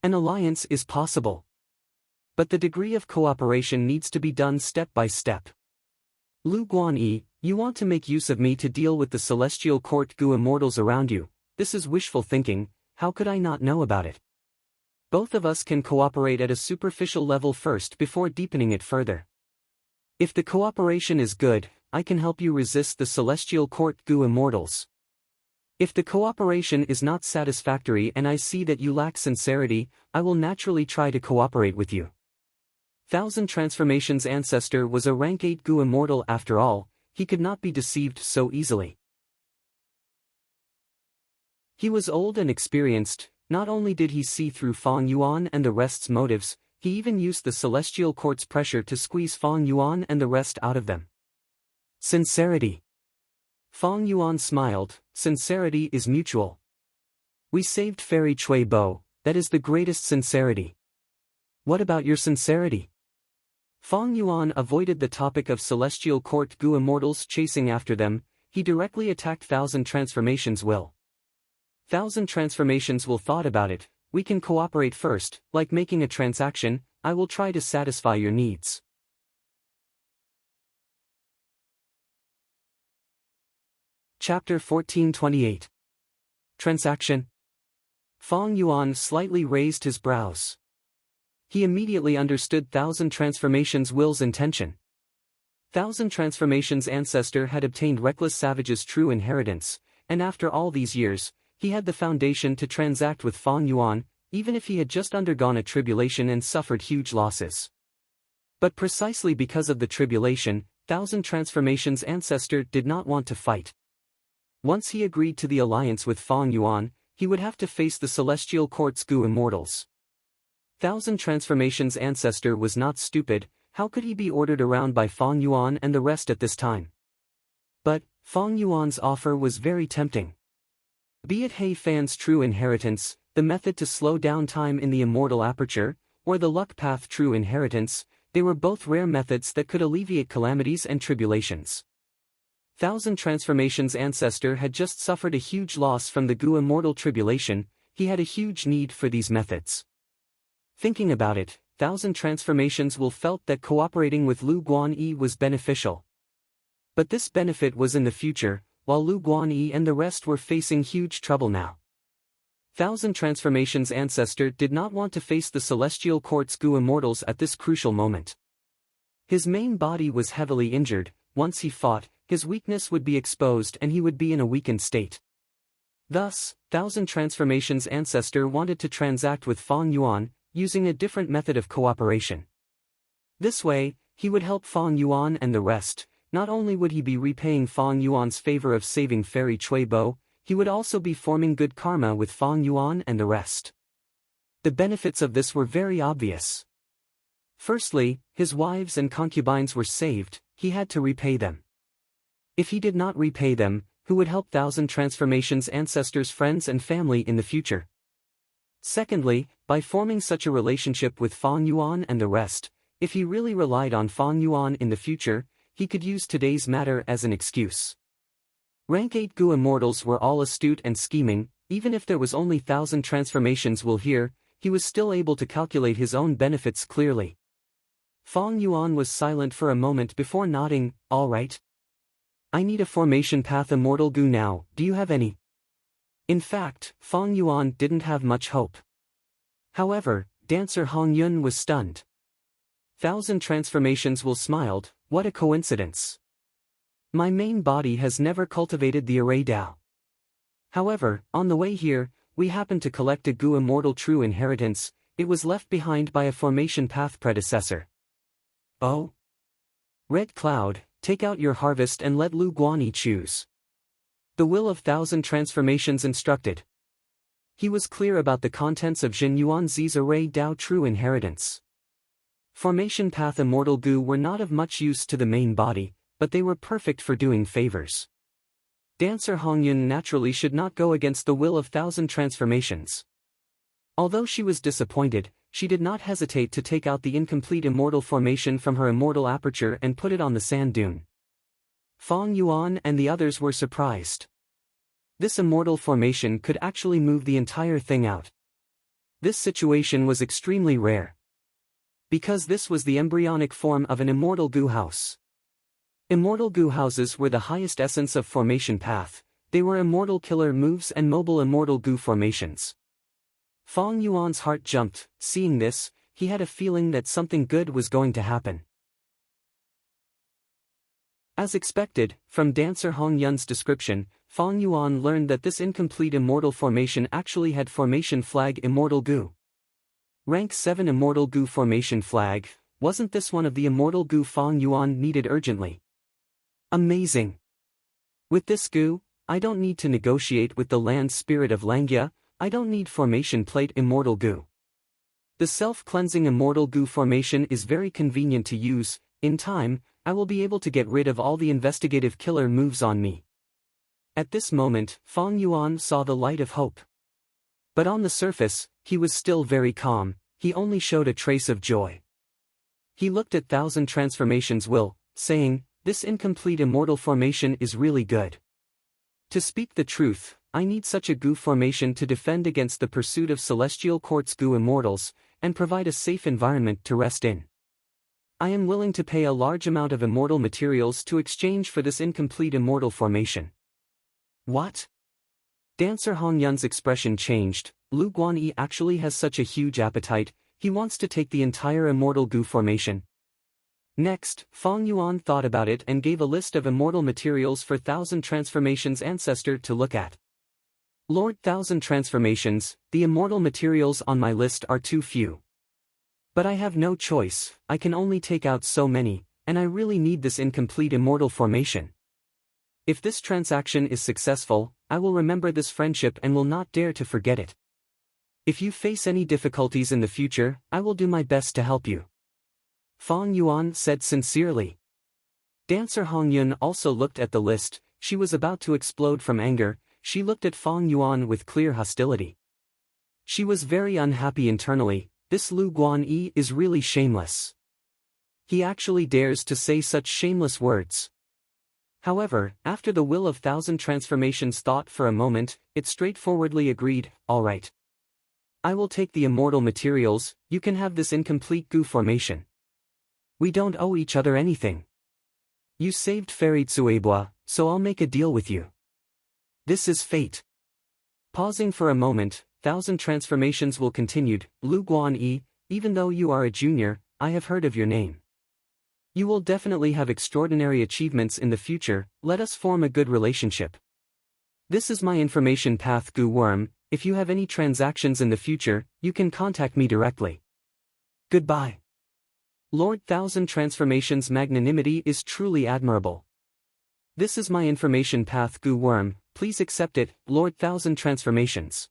A: An alliance is possible. But the degree of cooperation needs to be done step by step. Lu Guanyi, you want to make use of me to deal with the Celestial Court Gu Immortals around you, this is wishful thinking, how could I not know about it? Both of us can cooperate at a superficial level first before deepening it further. If the cooperation is good, I can help you resist the Celestial Court Gu Immortals. If the cooperation is not satisfactory and I see that you lack sincerity, I will naturally try to cooperate with you. Thousand Transformations Ancestor was a rank 8 Gu Immortal after all, he could not be deceived so easily. He was old and experienced. Not only did he see through Fang Yuan and the rest's motives, he even used the celestial court's pressure to squeeze Fang Yuan and the rest out of them. Sincerity. Fang Yuan smiled. Sincerity is mutual. We saved Fairy Cui Bo, that is the greatest sincerity. What about your sincerity? Fang Yuan avoided the topic of celestial court Gu immortals chasing after them. He directly attacked Thousand Transformations will. Thousand Transformations will thought about it. We can cooperate first, like making a transaction. I will try to satisfy your needs. Chapter 1428. Transaction. Fang Yuan slightly raised his brows. He immediately understood Thousand Transformations will's intention. Thousand Transformations' ancestor had obtained Reckless Savage's true inheritance, and after all these years, he had the foundation to transact with Fang Yuan, even if he had just undergone a tribulation and suffered huge losses. But precisely because of the tribulation, Thousand Transformations' ancestor did not want to fight. Once he agreed to the alliance with Fang Yuan, he would have to face the Celestial Court's Gu immortals. Thousand Transformations' ancestor was not stupid. How could he be ordered around by Fang Yuan and the rest at this time? But Fang Yuan's offer was very tempting. Be it He Fan's true inheritance, the method to slow down time in the immortal aperture, or the luck path true inheritance, they were both rare methods that could alleviate calamities and tribulations. Thousand Transformations' ancestor had just suffered a huge loss from the Gu immortal tribulation. He had a huge need for these methods. Thinking about it, Thousand Transformations will felt that cooperating with Lu Guanyi was beneficial. But this benefit was in the future, while Lu Guanyi and the rest were facing huge trouble now. Thousand Transformations' ancestor did not want to face the Celestial Court's Gu immortals at this crucial moment. His main body was heavily injured. Once he fought, his weakness would be exposed and he would be in a weakened state. Thus, Thousand Transformations' ancestor wanted to transact with Fang Yuan, using a different method of cooperation. This way, he would help Fang Yuan and the rest. Not only would he be repaying Fang Yuan's favor of saving Fairy Cui Bo, he would also be forming good karma with Fang Yuan and the rest. The benefits of this were very obvious. Firstly, his wives and concubines were saved. He had to repay them. If he did not repay them, who would help Thousand Transformations' ancestors' friends and family in the future? Secondly, by forming such a relationship with Fang Yuan and the rest, if he really relied on Fang Yuan in the future, he could use today's matter as an excuse. Rank 8 Gu immortals were all astute and scheming. Even if there was only Thousand Transformations will here, he was still able to calculate his own benefits clearly. Fang Yuan was silent for a moment before nodding. All right. I need a formation path immortal Gu now. Do you have any? In fact, Fang Yuan didn't have much hope. However, Dancer Hong Yun was stunned. Thousand Transformations will smiled. What a coincidence. My main body has never cultivated the array Dao. However, on the way here, we happened to collect a Gu immortal true inheritance. It was left behind by a formation path predecessor. Oh? Red Cloud, take out your harvest and let Lu Guanyi choose. The will of Thousand Transformations instructed. He was clear about the contents of Jin Yuanzi's array Dao true inheritance. Formation path immortal Gu were not of much use to the main body, but they were perfect for doing favors. Dancer Hongyun naturally should not go against the will of Thousand Transformations. Although she was disappointed, she did not hesitate to take out the incomplete immortal formation from her immortal aperture and put it on the sand dune. Fang Yuan and the others were surprised. This immortal formation could actually move the entire thing out. This situation was extremely rare. Because this was the embryonic form of an immortal Gu house. Immortal Gu houses were the highest essence of formation path. They were immortal killer moves and mobile immortal Gu formations. Fang Yuan's heart jumped. Seeing this, he had a feeling that something good was going to happen. As expected, from Dancer Hong Yun's description, Fang Yuan learned that this incomplete immortal formation actually had formation flag immortal Gu. Rank 7 immortal Gu formation flag. Wasn't this one of the immortal Gu Fang Yuan needed urgently? Amazing! With this Gu, I don't need to negotiate with the land spirit of Langia, I don't need formation plate immortal goo. The self-cleansing immortal goo formation is very convenient to use. In time, I will be able to get rid of all the investigative killer moves on me. At this moment, Fang Yuan saw the light of hope. But on the surface, he was still very calm, he only showed a trace of joy. He looked at Thousand Transformations Will, saying, "This incomplete immortal formation is really good. To speak the truth, I need such a goo formation to defend against the pursuit of celestial quartz goo immortals, and provide a safe environment to rest in. I am willing to pay a large amount of immortal materials to exchange for this incomplete immortal formation." What? Dancer Hong Yun's expression changed. Lu Guanyi actually has such a huge appetite, he wants to take the entire immortal goo formation. Next, Fang Yuan thought about it and gave a list of immortal materials for Thousand Transformations ancestor to look at. "Lord Thousand Transformations, the immortal materials on my list are too few. But I have no choice, I can only take out so many, and I really need this incomplete immortal formation. If this transaction is successful, I will remember this friendship and will not dare to forget it. If you face any difficulties in the future, I will do my best to help you," Fang Yuan said sincerely. Dancer Hong Yun also looked at the list, she was about to explode from anger, she looked at Fang Yuan with clear hostility. She was very unhappy internally, this Lu Guanyi is really shameless. He actually dares to say such shameless words. However, after the Will of Thousand Transformations thought for a moment, it straightforwardly agreed, "All right. I will take the immortal materials, you can have this incomplete goo formation. We don't owe each other anything. You saved Fairy Tsuebua, so I'll make a deal with you. This is fate." Pausing for a moment, Thousand Transformations Will continued, "Lu Guanyi, even though you are a junior, I have heard of your name. You will definitely have extraordinary achievements in the future, let us form a good relationship. This is my information path Goo Worm, if you have any transactions in the future, you can contact me directly. Goodbye." Lord Thousand Transformations' magnanimity is truly admirable. "This is my information path Goo Worm, please accept it, Lord Thousand Transformations."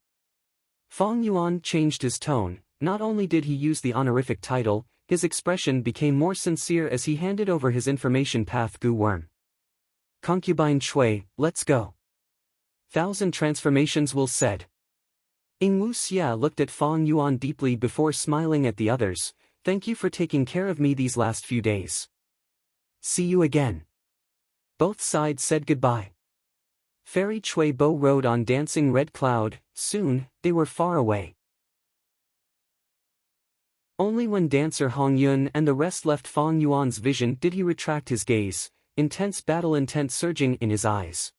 A: Fang Yuan changed his tone, not only did he use the honorific title, his expression became more sincere as he handed over his information path Goo Worm. "Concubine Shui, let's go," Thousand Transformations Will said. Ingwu Xia looked at Fang Yuan deeply before smiling at the others, "Thank you for taking care of me these last few days. See you again." Both sides said goodbye. Fairy Chui Bo rode on dancing red cloud, soon, they were far away. Only when Dancer Hong Yun and the rest left Fang Yuan's vision did he retract his gaze, intense battle intent surging in his eyes.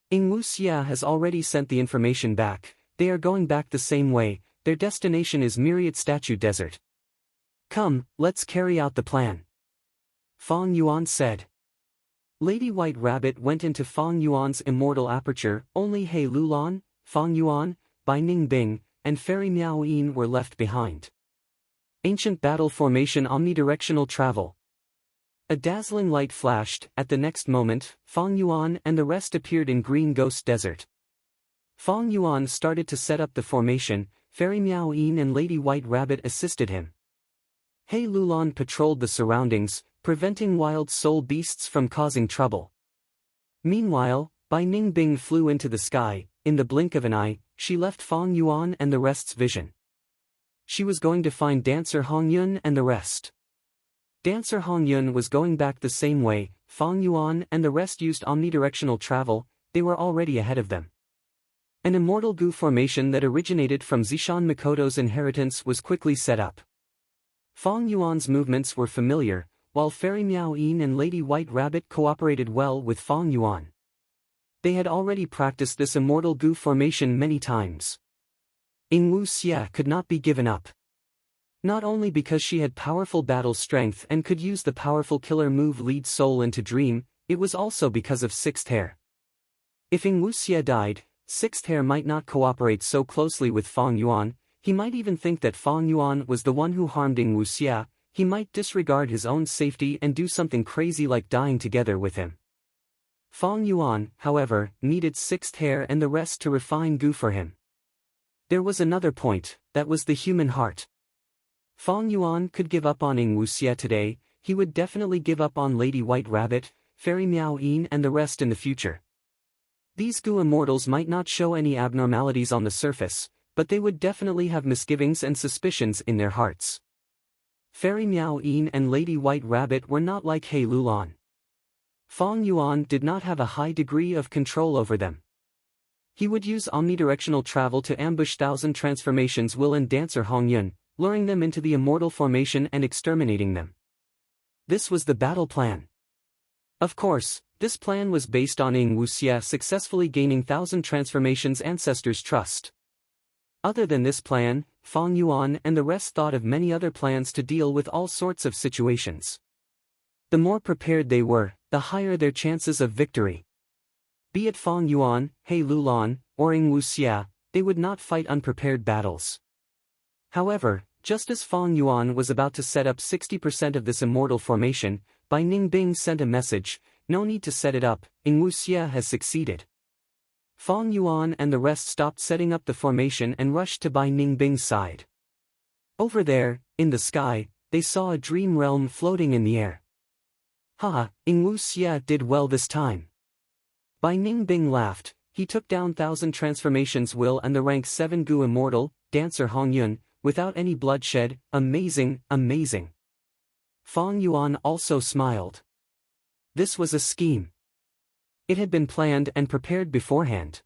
A: Ingwu Xia has already sent the information back, they are going back the same way, their destination is Myriad Statue Desert. "Come, let's carry out the plan," Fang Yuan said. Lady White Rabbit went into Fang Yuan's immortal aperture, only He Lulan, Fang Yuan, Bai Ningbing, and Fairy Miao Yin were left behind. Ancient Battle Formation Omnidirectional Travel. A dazzling light flashed, at the next moment, Fang Yuan and the rest appeared in Green Ghost Desert. Fang Yuan started to set up the formation, Fairy Miao Yin and Lady White Rabbit assisted him. He Lulan patrolled the surroundings, preventing wild soul beasts from causing trouble. Meanwhile, Bai Ningbing flew into the sky, in the blink of an eye, she left Fang Yuan and the rest's vision. She was going to find Dancer Hong Yun and the rest. Dancer Hong Yun was going back the same way, Fang Yuan and the rest used omnidirectional travel, they were already ahead of them. An immortal goo formation that originated from Zishan Mikoto's inheritance was quickly set up. Fang Yuan's movements were familiar, while Fairy Miao Yin and Lady White Rabbit cooperated well with Fang Yuan. They had already practiced this immortal goo formation many times. Ingwu Xia could not be given up. Not only because she had powerful battle strength and could use the powerful killer move Lead Soul into Dream, it was also because of Sixth Hair. If Ingwu Xia died, Sixth Hair might not cooperate so closely with Fang Yuan, he might even think that Fang Yuan was the one who harmed Ingwu Xia, he might disregard his own safety and do something crazy like dying together with him. Fong Yuan, however, needed sixth hair and the rest to refine goo for him. There was another point, that was the human heart. Fong Yuan could give up on Ing Wuxia today, he would definitely give up on Lady White Rabbit, Fairy Miao Yin and the rest in the future. These goo immortals might not show any abnormalities on the surface, but they would definitely have misgivings and suspicions in their hearts. Fairy Miao Yin and Lady White Rabbit were not like He Lulan. Fong Yuan did not have a high degree of control over them. He would use omnidirectional travel to ambush Thousand Transformations Will and Dancer Hongyun, luring them into the immortal formation and exterminating them. This was the battle plan. Of course, this plan was based on Ing Wuxia successfully gaining Thousand Transformations ancestors' trust. Other than this plan, Fong Yuan and the rest thought of many other plans to deal with all sorts of situations. The more prepared they were, the higher their chances of victory. Be it Fong Yuan, He Lulan, or Ing Wuxia, they would not fight unprepared battles. However, just as Fong Yuan was about to set up 60% of this immortal formation, Bai Ningbing sent a message, "No need to set it up, Ing Wuxia has succeeded." Fong Yuan and the rest stopped setting up the formation and rushed to Bai Ningbing's side. Over there, in the sky, they saw a dream realm floating in the air. "Ha, Ing Wuxia did well this time." Bai Ningbing laughed. He took down Thousand Transformations Will and the rank 7 Gu Immortal, Dancer Hongyun, without any bloodshed. Amazing, amazing. Fong Yuan also smiled. This was a scheme. It had been planned and prepared beforehand.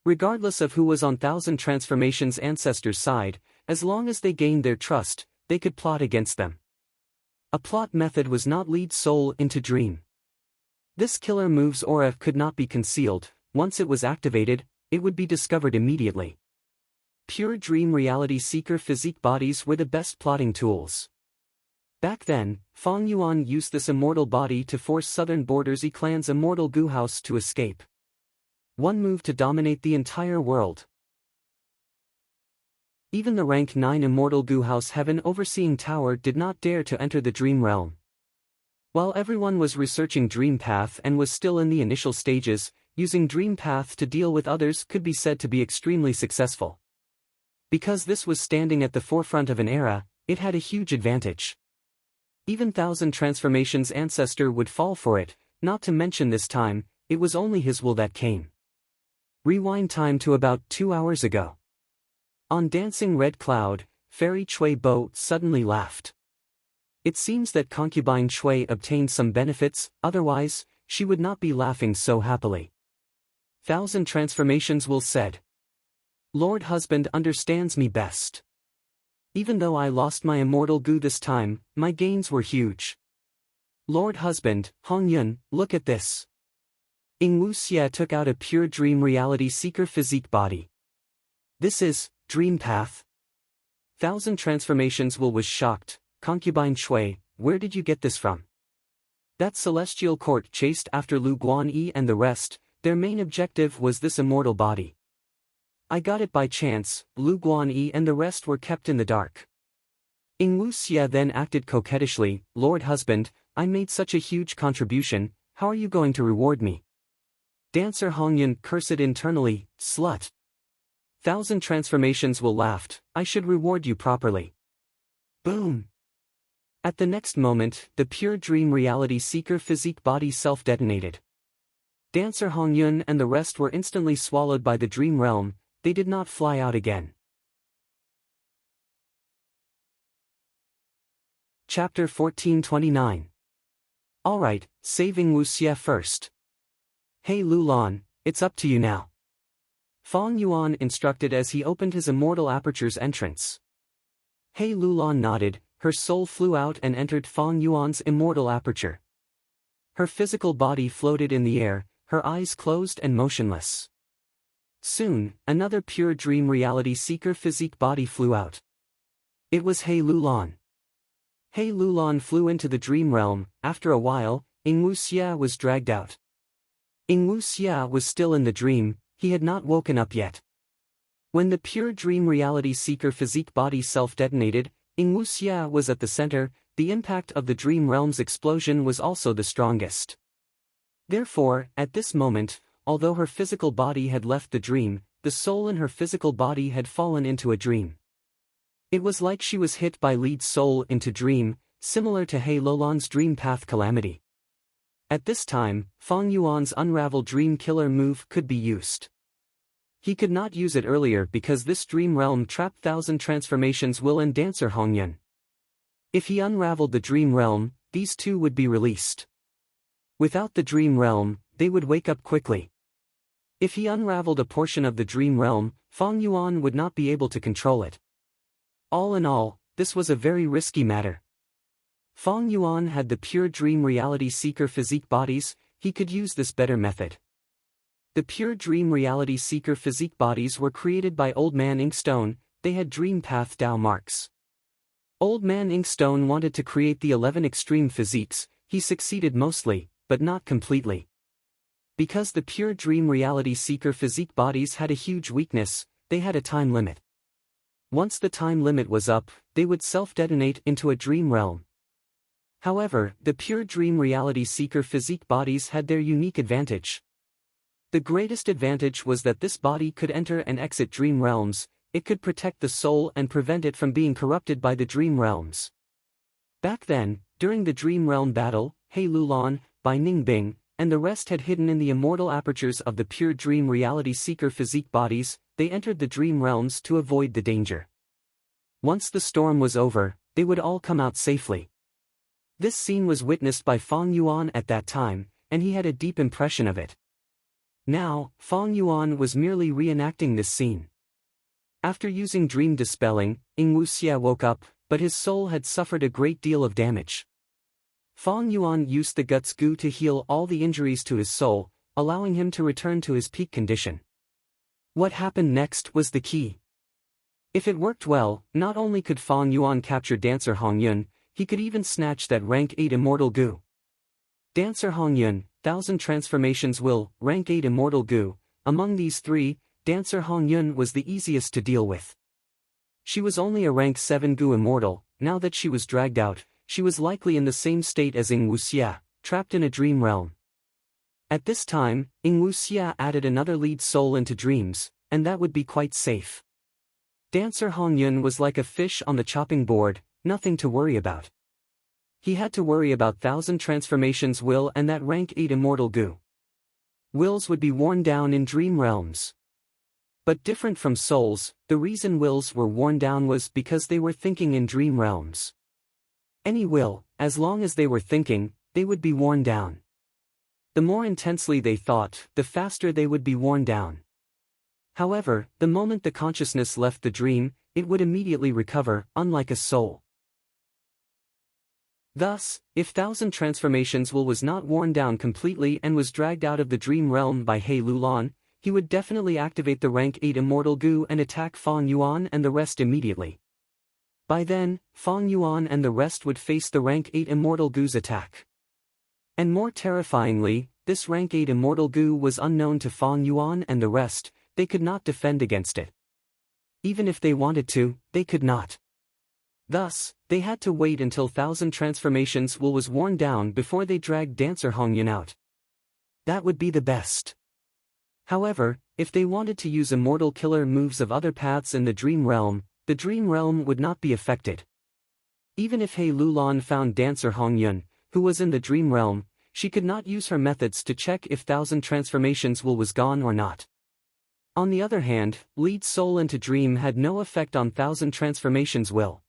A: Regardless of who was on Thousand Transformations' ancestors' side, as long as they gained their trust, they could plot against them. A plot method was not lead soul into dream. This killer move's aura could not be concealed. Once it was activated, it would be discovered immediately. Pure dream reality seeker physique bodies were the best plotting tools. Back then, Fong Yuan used this immortal body to force Southern Borders Clan's immortal Gu House to escape. One move to dominate the entire world. Even the rank 9 immortal Gu House Heaven Overseeing Tower did not dare to enter the dream realm. While everyone was researching Dream Path and was still in the initial stages, using Dream Path to deal with others could be said to be extremely successful. Because this was standing at the forefront of an era, it had a huge advantage. Even Thousand Transformations' ancestor would fall for it, not to mention this time, it was only his will that came. Rewind time to about 2 hours ago. On Dancing Red Cloud, Fairy Chui Bo suddenly laughed. It seems that concubine Chui obtained some benefits, otherwise, she would not be laughing so happily. Thousand Transformations Will said. Lord Husband understands me best. Even though I lost my immortal Gu this time, my gains were huge. Lord Husband, Hongyun, look at this. Ing Wuxia took out a pure dream reality seeker physique body. This is Dream Path. Thousand Transformations Will was shocked. Concubine Chui, where did you get this from? That celestial court chased after Lu Guanyi and the rest, their main objective was this immortal body. I got it by chance. Lu Guanyi and the rest were kept in the dark. Ing Wuxia then acted coquettishly, Lord Husband, I made such a huge contribution, how are you going to reward me? Dancer Hongyun cursed internally, slut. Thousand Transformations Will laughed, I should reward you properly. Boom. At the next moment, the pure dream reality seeker physique body self-detonated. Dancer Hongyun and the rest were instantly swallowed by the dream realm, they did not fly out again. Chapter 1429. Alright, save Ing Wuxia first. Hey Lulan, it's up to you now. Fong Yuan instructed as he opened his immortal aperture's entrance. Hey Lulan nodded, her soul flew out and entered Fong Yuan's immortal aperture. Her physical body floated in the air, her eyes closed and motionless. Soon, another pure dream reality seeker physique body flew out. It was He Lulan. He Lulan flew into the dream realm. After a while, Ing Wuxia was dragged out. Ing Wuxia was still in the dream, he had not woken up yet. When the pure dream reality seeker physique body self-detonated, Ing Wuxia was at the center, the impact of the dream realm's explosion was also the strongest. Therefore, at this moment, although her physical body had left the dream, the soul in her physical body had fallen into a dream. It was like she was hit by Lee's soul into dream, similar to He Lulan's dream path calamity. At this time, Fang Yuan's unravel dream killer move could be used. He could not use it earlier because this dream realm trapped 1,000 transformations will and dancer Hongyun. If he unraveled the dream realm, these two would be released. Without the dream realm, they would wake up quickly. If he unraveled a portion of the dream realm, Fang Yuan would not be able to control it. All in all, this was a very risky matter. Fang Yuan had the pure dream reality seeker physique bodies, he could use this better method. The pure dream reality seeker physique bodies were created by Old Man Inkstone, they had dream path Dao marks. Old Man Inkstone wanted to create the 11 extreme physiques, he succeeded mostly, but not completely. Because the pure dream reality seeker physique bodies had a huge weakness, they had a time limit. Once the time limit was up, they would self-detonate into a dream realm. However, the pure dream reality seeker physique bodies had their unique advantage. The greatest advantage was that this body could enter and exit dream realms, it could protect the soul and prevent it from being corrupted by the dream realms. Back then, during the dream realm battle, He Lulan, Bai Ningbing, and the rest had hidden in the immortal apertures of the pure dream reality seeker physique bodies, they entered the dream realms to avoid the danger. Once the storm was over, they would all come out safely. This scene was witnessed by Fang Yuan at that time, and he had a deep impression of it. Now, Fang Yuan was merely reenacting this scene. After using dream dispelling, Ing Wuxia woke up, but his soul had suffered a great deal of damage. Fang Yuan used the guts goo to heal all the injuries to his soul, allowing him to return to his peak condition. What happened next was the key. If it worked well, not only could Fang Yuan capture Dancer Hongyun, he could even snatch that rank 8 immortal goo. Dancer Hongyun, 1,000 transformations will, rank 8 immortal goo, among these three, Dancer Hongyun was the easiest to deal with. She was only a rank 7 goo immortal, now that she was dragged out, she was likely in the same state as Ing Wuxia, trapped in a dream realm. At this time, Ing Wuxia added another lead soul into dreams, and that would be quite safe. Dancer Hongyun was like a fish on the chopping board, nothing to worry about. He had to worry about 1,000 transformations will and that rank 8 immortal goo. Wills would be worn down in dream realms. But different from souls, the reason wills were worn down was because they were thinking in dream realms. Any will, as long as they were thinking, they would be worn down. The more intensely they thought, the faster they would be worn down. However, the moment the consciousness left the dream, it would immediately recover, unlike a soul. Thus, if 1,000 transformations will was not worn down completely and was dragged out of the dream realm by He Lulan, he would definitely activate the rank 8 immortal goo and attack Fang Yuan and the rest immediately. By then, Fang Yuan and the rest would face the rank 8 immortal goo's attack. And more terrifyingly, this rank 8 immortal goo was unknown to Fang Yuan and the rest, they could not defend against it. Even if they wanted to, they could not. Thus, they had to wait until 1,000 transformations will was worn down before they dragged Dancer Hongyun out. That would be the best. However, if they wanted to use immortal killer moves of other paths in the dream realm would not be affected. Even if He Lulan found Dancer Hongyun, who was in the dream realm, she could not use her methods to check if 1,000 transformations will was gone or not. On the other hand, lead soul into dream had no effect on 1,000 transformations will.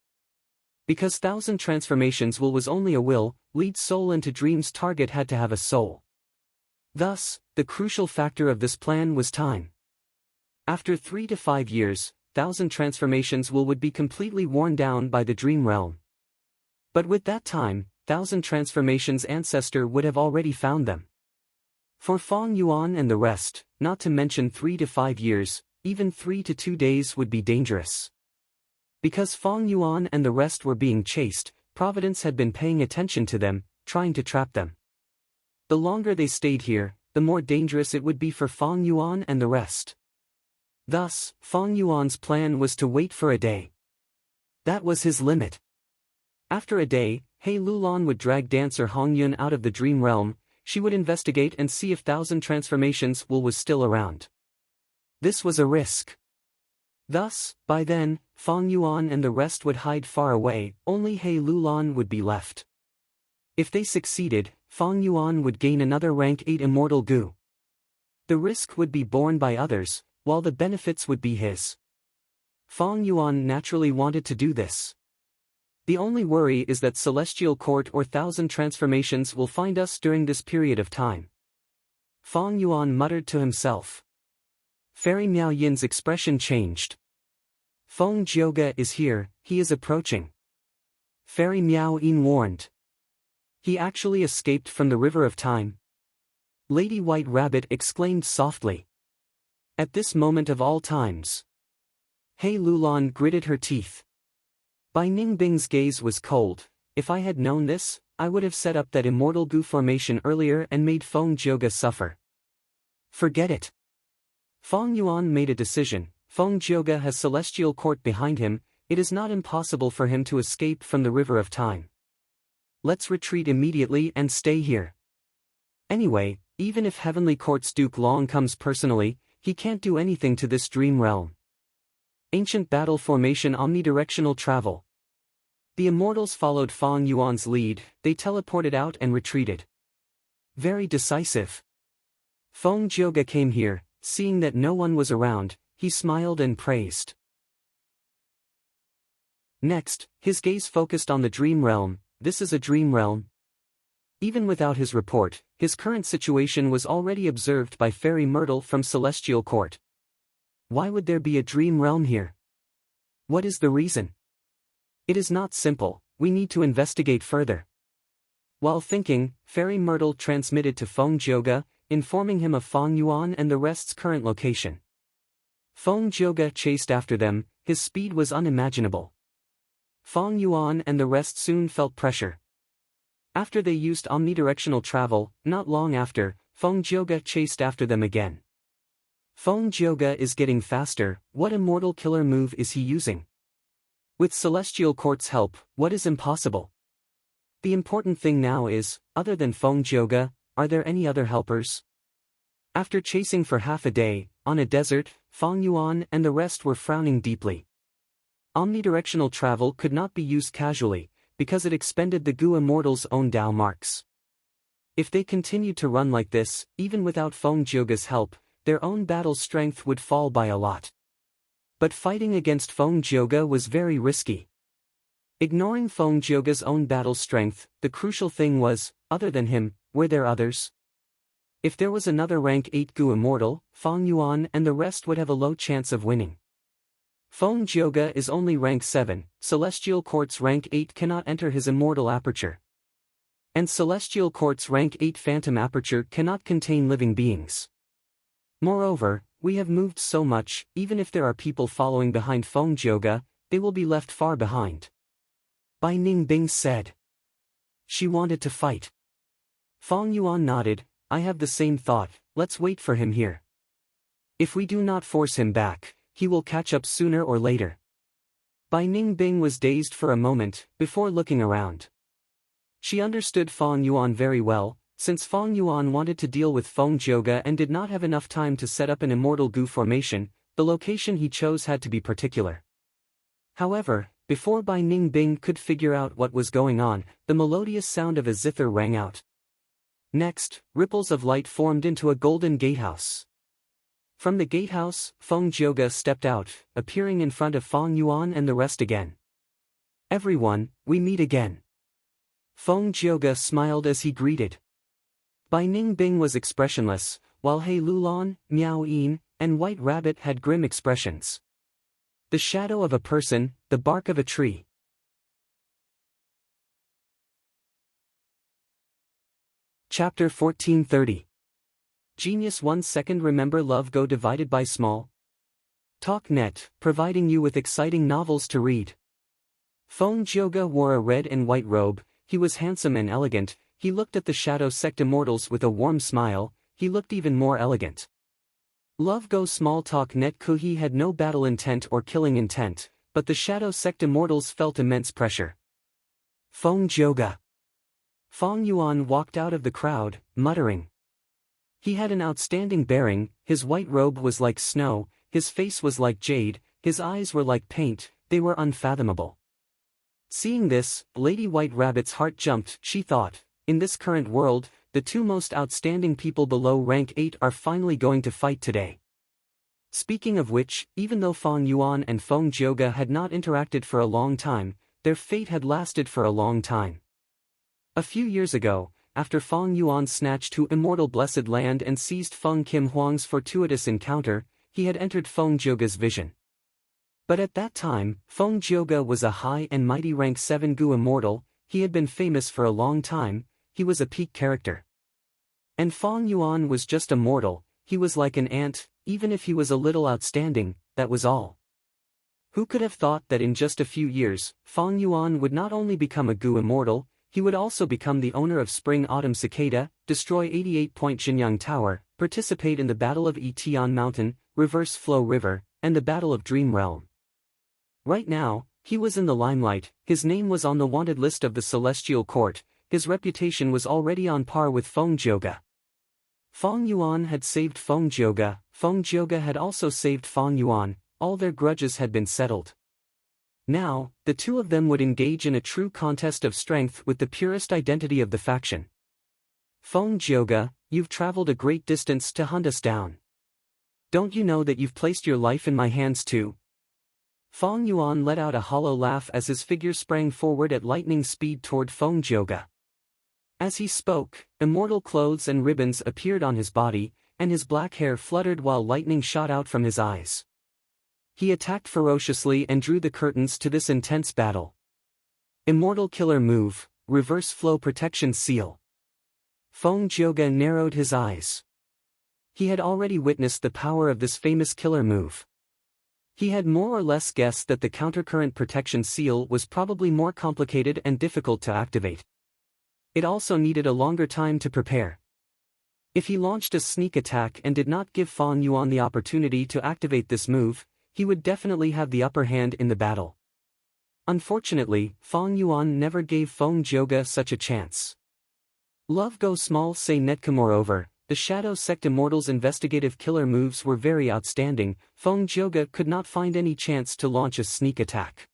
A: Because 1,000 transformations will was only a will, lead soul into dream's target had to have a soul. Thus, the crucial factor of this plan was time. After 3 to 5 years, 1,000 transformations will would be completely worn down by the dream realm. But with that time, 1,000 transformations ancestor would have already found them. For Fang Yuan and the rest, not to mention 3 to 5 years, even 3 to 2 days would be dangerous. Because Fang Yuan and the rest were being chased, Providence had been paying attention to them, trying to trap them. The longer they stayed here, the more dangerous it would be for Fang Yuan and the rest. Thus, Fang Yuan's plan was to wait for a day. That was his limit. After a day, He Lulan would drag Dancer Hongyun out of the dream realm, she would investigate and see if Thousand Transformations was still around. This was a risk. Thus, by then, Feng Yuan and the rest would hide far away, only He Lulan would be left. If they succeeded, Feng Yuan would gain another rank 8 immortal goo. The risk would be borne by others, while the benefits would be his. Feng Yuan naturally wanted to do this. The only worry is that Celestial Court or Thousand Transformations will find us during this period of time. Feng Yuan muttered to himself. Fairy Miao Yin's expression changed. Feng Jioge is here, he is approaching. Fairy Miao Yin warned. He actually escaped from the river of time. Lady White Rabbit exclaimed softly. At this moment of all times. He Lulan gritted her teeth. Bai Ningbing's gaze was cold. If I had known this, I would have set up that immortal goo formation earlier and made Feng Jioge suffer. Forget it. Feng Yuan made a decision. Feng Jioge has Celestial Court behind him, it is not impossible for him to escape from the river of time. Let's retreat immediately and stay here. Anyway, even if Heavenly Court's Duke Long comes personally, he can't do anything to this dream realm. Ancient Battle Formation Omnidirectional Travel. The Immortals followed Feng Yuan's lead, they teleported out and retreated. Very decisive. Feng Jioge came here, seeing that no one was around, he smiled and praised. Next, his gaze focused on the dream realm. This is a dream realm. Even without his report, his current situation was already observed by Fairy Myrtle from Celestial Court. Why would there be a dream realm here? What is the reason? It is not simple, we need to investigate further. While thinking, Fairy Myrtle transmitted to Feng Jioge, informing him of Feng Yuan and the rest's current location. Feng Jioge chased after them, his speed was unimaginable. Feng Yuan and the rest soon felt pressure. After they used omnidirectional travel, not long after, Feng Jioge chased after them again. Feng Jioge is getting faster, what immortal killer move is he using? With Celestial Court's help, what is impossible? The important thing now is, other than Feng Jioge, are there any other helpers? After chasing for half a day, on a desert, Feng Yuan and the rest were frowning deeply. Omnidirectional travel could not be used casually, because it expended the Gu Immortals' own Dao marks. If they continued to run like this, even without Feng Jioge's help, their own battle strength would fall by a lot. But fighting against Feng Jioge was very risky. Ignoring Feng Jioge's own battle strength, the crucial thing was, other than him, were there others? If there was another rank 8 Gu Immortal, Feng Yuan and the rest would have a low chance of winning. Feng Jioge is only rank 7, Celestial Court's rank 8 cannot enter his immortal aperture. And Celestial Court's rank 8 phantom aperture cannot contain living beings. Moreover, we have moved so much, even if there are people following behind Feng Jioge, they will be left far behind. Bai Ningbing said. She wanted to fight. Feng Yuan nodded, I have the same thought, let's wait for him here. If we do not force him back, he will catch up sooner or later. Bai Ningbing was dazed for a moment, before looking around. She understood Feng Yuan very well, since Feng Yuan wanted to deal with Feng Jioge and did not have enough time to set up an immortal Gu formation, the location he chose had to be particular. However, before Bai Ningbing could figure out what was going on, the melodious sound of a zither rang out. Next, ripples of light formed into a golden gatehouse. From the gatehouse, Feng Jioge stepped out, appearing in front of Feng Yuan and the rest again. Everyone, we meet again. Feng Jioge smiled as he greeted. Bai Ningbing was expressionless, while He Lulan, Miao Yin, and White Rabbit had grim expressions. The shadow of a person, the bark of a tree. Chapter 1430. Genius 1 second. Remember Love Go divided by small. TalkNet, providing you with exciting novels to read. Feng Jioge wore a red and white robe, he was handsome and elegant, he looked at the Shadow Sect Immortals with a warm smile, he looked even more elegant. Love Go Small TalkNet Kuhi had no battle intent or killing intent, but the Shadow Sect Immortals felt immense pressure. Feng Jioge. Fong Yuan walked out of the crowd, muttering. He had an outstanding bearing, his white robe was like snow, his face was like jade, his eyes were like paint, they were unfathomable. Seeing this, Lady White Rabbit's heart jumped. She thought, in this current world, the two most outstanding people below rank 8 are finally going to fight today. Speaking of which, even though Fong Yuan and Feng Jioge had not interacted for a long time, their fate had lasted for a long time. A few years ago, after Fong Yuan snatched to Immortal Blessed Land and seized Feng Kim Huang's fortuitous encounter, he had entered Feng Jioge's vision. But at that time, Feng Jioge was a high and mighty rank 7 Gu immortal, he had been famous for a long time, he was a peak character. And Fong Yuan was just a mortal, he was like an ant, even if he was a little outstanding, that was all. Who could have thought that in just a few years, Fong Yuan would not only become a Gu immortal, he would also become the owner of Spring Autumn Cicada, destroy 88-point Jinyang Tower, participate in the Battle of Etian Mountain, Reverse Flow River, and the Battle of Dream Realm. Right now, he was in the limelight, his name was on the wanted list of the Celestial Court, his reputation was already on par with Feng Jioge. Fong Yuan had saved Feng Jioge had also saved Fong Yuan, all their grudges had been settled. Now, the two of them would engage in a true contest of strength with the purest identity of the faction. Feng Jioge, you've traveled a great distance to hunt us down. Don't you know that you've placed your life in my hands too? Fong Yuan let out a hollow laugh as his figure sprang forward at lightning speed toward Feng Jioge. As he spoke, immortal clothes and ribbons appeared on his body, and his black hair fluttered while lightning shot out from his eyes. He attacked ferociously and drew the curtains to this intense battle. Immortal Killer Move, Reverse Flow Protection Seal. Feng Jioge narrowed his eyes. He had already witnessed the power of this famous killer move. He had more or less guessed that the Countercurrent Protection Seal was probably more complicated and difficult to activate. It also needed a longer time to prepare. If he launched a sneak attack and did not give Fong Yuan the opportunity to activate this move, he would definitely have the upper hand in the battle. Unfortunately, Fong Yuan never gave Feng Jioge such a chance. Love Go Small Say Netka. Moreover, the Shadow Sect Immortals' investigative killer moves were very outstanding, Feng Jioge could not find any chance to launch a sneak attack.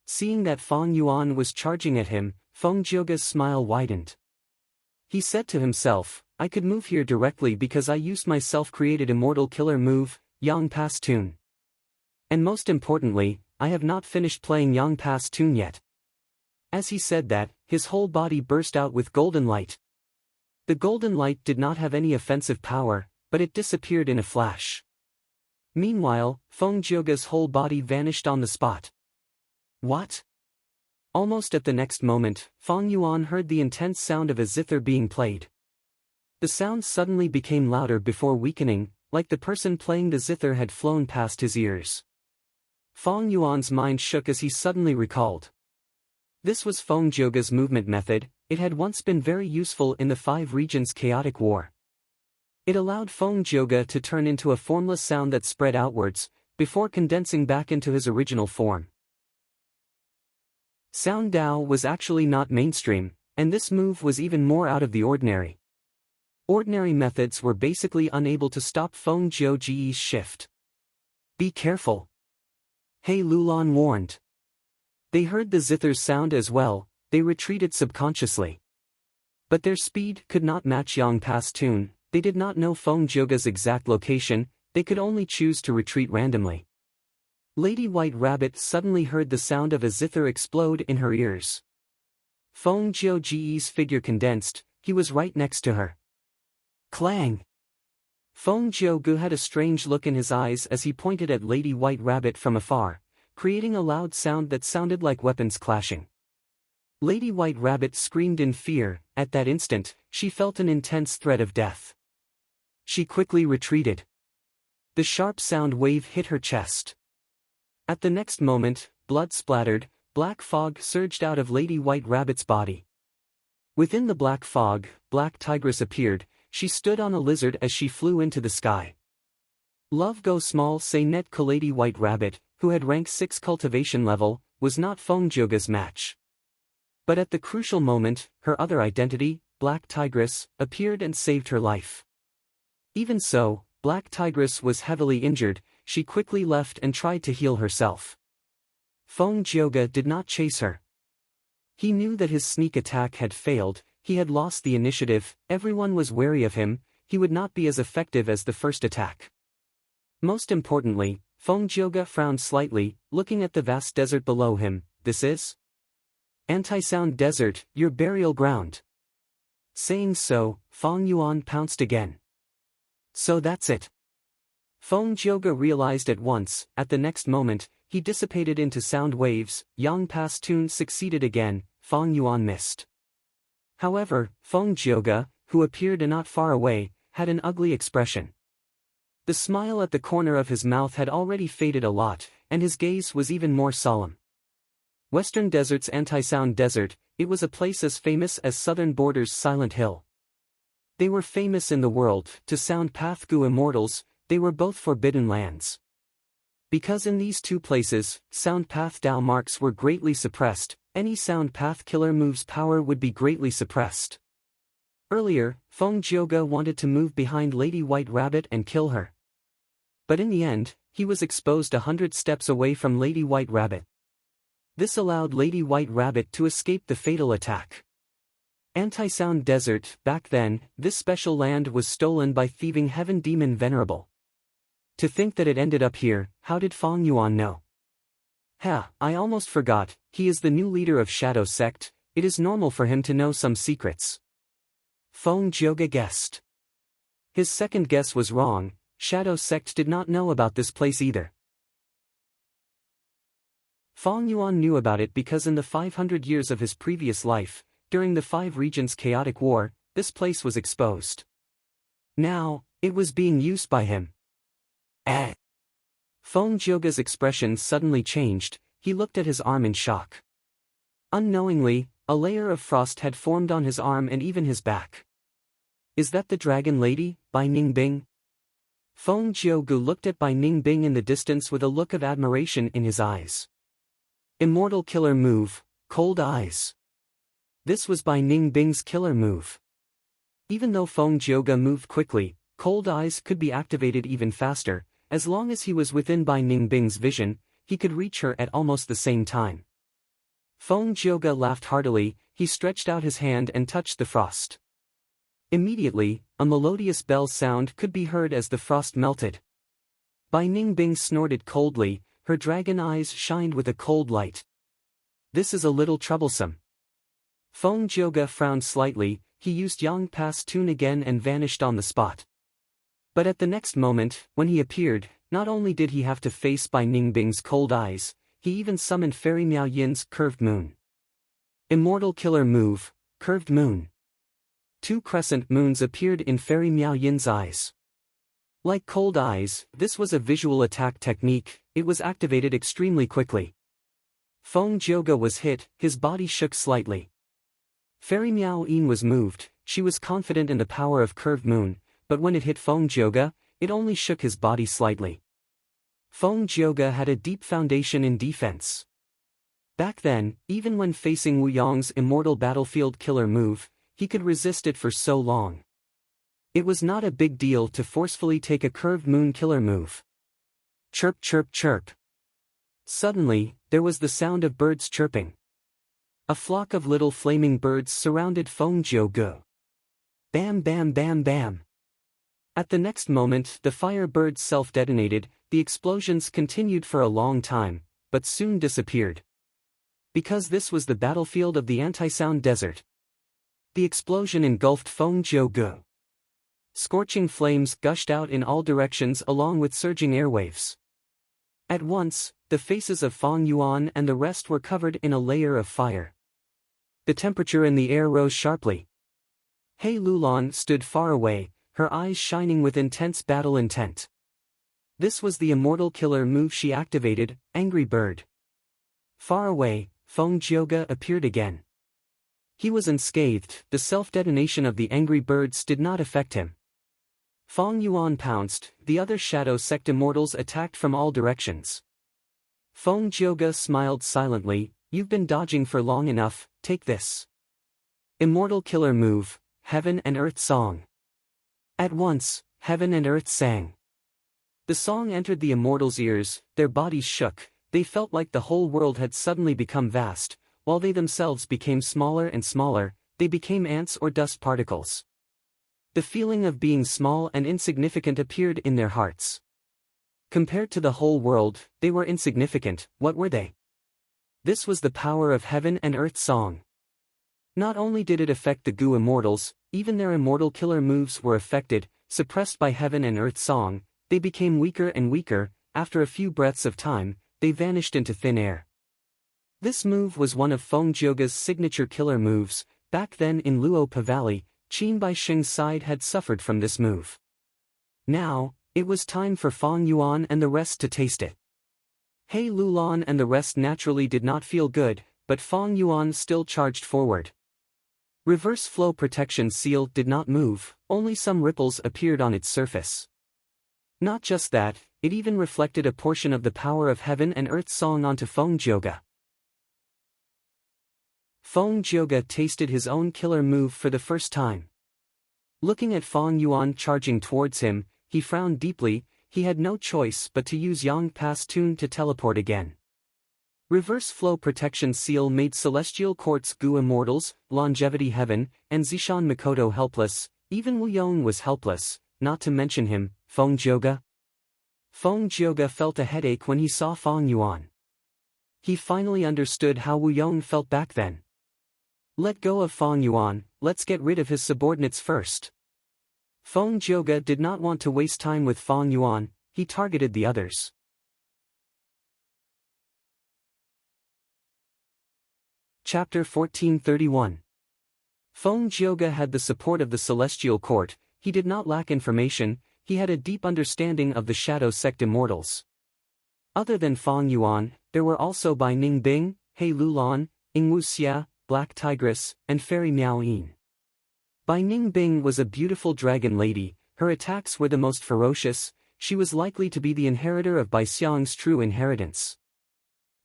A: Seeing that Fong Yuan was charging at him, Feng Jioge's smile widened. He said to himself, I could move here directly because I used my self-created immortal killer move, Yang Pass Tune. And most importantly, I have not finished playing Yang Pass Tune yet. As he said that, his whole body burst out with golden light. The golden light did not have any offensive power, but it disappeared in a flash. Meanwhile, Feng Jioge's whole body vanished on the spot. What? Almost at the next moment, Fong Yuan heard the intense sound of a zither being played. The sound suddenly became louder before weakening, like the person playing the zither had flown past his ears. Fong Yuan's mind shook as he suddenly recalled. This was Feng Jioge's movement method, it had once been very useful in the 5 regions chaotic war. It allowed Feng Jioge to turn into a formless sound that spread outwards, before condensing back into his original form. Sound Dao was actually not mainstream, and this move was even more out of the ordinary. Ordinary methods were basically unable to stop Feng Jioge's shift. Be careful. He Lulan warned. They heard the zither's sound as well, they retreated subconsciously. But their speed could not match Yang Pass Tune, they did not know Feng Jioge's exact location, they could only choose to retreat randomly. Lady White Rabbit suddenly heard the sound of a zither explode in her ears. Feng Jioge's figure condensed, he was right next to her. Clang! Feng Jioge had a strange look in his eyes as he pointed at Lady White Rabbit from afar, creating a loud sound that sounded like weapons clashing. Lady White Rabbit screamed in fear, at that instant, she felt an intense threat of death. She quickly retreated. The sharp sound wave hit her chest. At the next moment, blood splattered, black fog surged out of Lady White Rabbit's body. Within the black fog, Black Tigress appeared, she stood on a lizard as she flew into the sky. Love Go Small Say Netka. Lady White Rabbit, who had rank 6 cultivation level, was not Feng Jioge's match. But at the crucial moment, her other identity, Black Tigress, appeared and saved her life. Even so, Black Tigress was heavily injured. She quickly left and tried to heal herself. Feng Jioge did not chase her. He knew that his sneak attack had failed, he had lost the initiative, everyone was wary of him, he would not be as effective as the first attack. Most importantly, Feng Jioge frowned slightly, looking at the vast desert below him. This is Anti-Sound Desert, your burial ground. Saying so, Feng Yuan pounced again. So that's it. Feng Jioge realized at once. At the next moment, he dissipated into sound waves. Yang Pa's tune succeeded again, Feng Yuan missed. However, Feng Jioge, who appeared not far away, had an ugly expression. The smile at the corner of his mouth had already faded a lot, and his gaze was even more solemn. Western Desert's Anti-Sound Desert, it was a place as famous as Southern Border's Silent Hill. They were famous in the world. To Sound Path Gu immortals, they were both forbidden lands. Because in these two places, Sound Path Dao marks were greatly suppressed, any Sound Path killer move's power would be greatly suppressed. Earlier, Feng Jioge wanted to move behind Lady White Rabbit and kill her. But in the end, he was exposed 100 steps away from Lady White Rabbit. This allowed Lady White Rabbit to escape the fatal attack. Anti-Sound Desert, back then, this special land was stolen by thieving heaven demon Venerable. To think that it ended up here, how did Feng Yuan know? I almost forgot, he is the new leader of Shadow Sect, it is normal for him to know some secrets. Feng Jioge guessed. His second guess was wrong, Shadow Sect did not know about this place either. Feng Yuan knew about it because in the 500 years of his previous life, during the Five Regions' chaotic war, this place was exposed. Now, it was being used by him. Feng Jioge's expression suddenly changed, he looked at his arm in shock. Unknowingly, a layer of frost had formed on his arm and even his back. Is that the Dragon Lady, Bai Ningbing? Feng Jioge looked at Bai Ningbing in the distance with a look of admiration in his eyes. Immortal killer move, Cold Eyes. This was Bai Ningbing's killer move. Even though Feng Jioge moved quickly, Cold Eyes could be activated even faster. As long as he was within Bai Ningbing's vision, he could reach her at almost the same time. Feng Jioge laughed heartily, he stretched out his hand and touched the frost. Immediately, a melodious bell sound could be heard as the frost melted. Bai Ningbing snorted coldly, her dragon eyes shined with a cold light. This is a little troublesome. Feng Jioge frowned slightly, he used Yang Pa's tune again and vanished on the spot. But at the next moment, when he appeared, not only did he have to face Bai Ningbing's cold eyes, he even summoned Fairy Miao Yin's Curved Moon. Immortal killer move, Curved Moon. 2 crescent moons appeared in Fairy Miao Yin's eyes. Like cold eyes, this was a visual attack technique, it was activated extremely quickly. Feng Jioge was hit, his body shook slightly. Fairy Miao Yin was moved, she was confident in the power of Curved Moon, but when it hit Feng Jioge, it only shook his body slightly. Feng Jioge had a deep foundation in defense. Back then, even when facing Wu Yong's immortal battlefield killer move, he could resist it for so long. It was not a big deal to forcefully take a Curved Moon killer move. Chirp chirp chirp. Suddenly, there was the sound of birds chirping. A flock of little flaming birds surrounded Feng Jioge. Bam bam bam bam. At the next moment the firebirds self-detonated, the explosions continued for a long time, but soon disappeared. Because this was the battlefield of the Anti-Sound Desert. The explosion engulfed Feng Jioge. Scorching flames gushed out in all directions along with surging airwaves. At once, the faces of Feng Yuan and the rest were covered in a layer of fire. The temperature in the air rose sharply. Hei Lulan stood far away, her eyes shining with intense battle intent. This was the immortal killer move she activated, Angry Bird. Far away, Feng Jioge appeared again. He was unscathed, the self-detonation of the angry birds did not affect him. Feng Yuan pounced, the other Shadow Sect immortals attacked from all directions. Feng Jioge smiled silently, You've been dodging for long enough, take this. Immortal killer move, Heaven and Earth Song. At once, heaven and earth sang. The song entered the immortals' ears, their bodies shook, they felt like the whole world had suddenly become vast, while they themselves became smaller and smaller, they became ants or dust particles. The feeling of being small and insignificant appeared in their hearts. Compared to the whole world, they were insignificant. What were they? This was the power of Heaven and Earth Song. Not only did it affect the Gu immortals, even their immortal killer moves were affected, suppressed by Heaven and Earth Song. They became weaker and weaker. After a few breaths of time, they vanished into thin air. This move was one of Feng Jioge's signature killer moves. Back then in Luopa Valley, Qin Baixing's side had suffered from this move. Now, it was time for Feng Yuan and the rest to taste it. He Lulan and the rest naturally did not feel good, but Feng Yuan still charged forward. Reverse flow protection seal did not move, only some ripples appeared on its surface. Not just that, it even reflected a portion of the power of Heaven and Earth Song onto Feng Jioge. Feng Jioge tasted his own killer move for the first time. Looking at Feng Yuan charging towards him, he frowned deeply. He had no choice but to use Yang Pass Tune to teleport again. Reverse flow protection seal made Celestial Court's Gu Immortals, Longevity Heaven, and Zishan Mikoto helpless. Even Wu Yong was helpless, not to mention him, Feng Jioge. Feng Jioge felt a headache when he saw Feng Yuan. He finally understood how Wu Yong felt back then. Let go of Feng Yuan, let's get rid of his subordinates first. Feng Jioge did not want to waste time with Feng Yuan, he targeted the others. Chapter 1431. Feng Jioge had the support of the Celestial Court. He did not lack information, he had a deep understanding of the Shadow Sect Immortals. Other than Feng Yuan, there were also Bai Ningbing, He Lulan, Yingwu Xia, Black Tigress, and Fairy Miao Yin. Bai Ningbing was a beautiful dragon lady, her attacks were the most ferocious, she was likely to be the inheritor of Bai Xiang's true inheritance.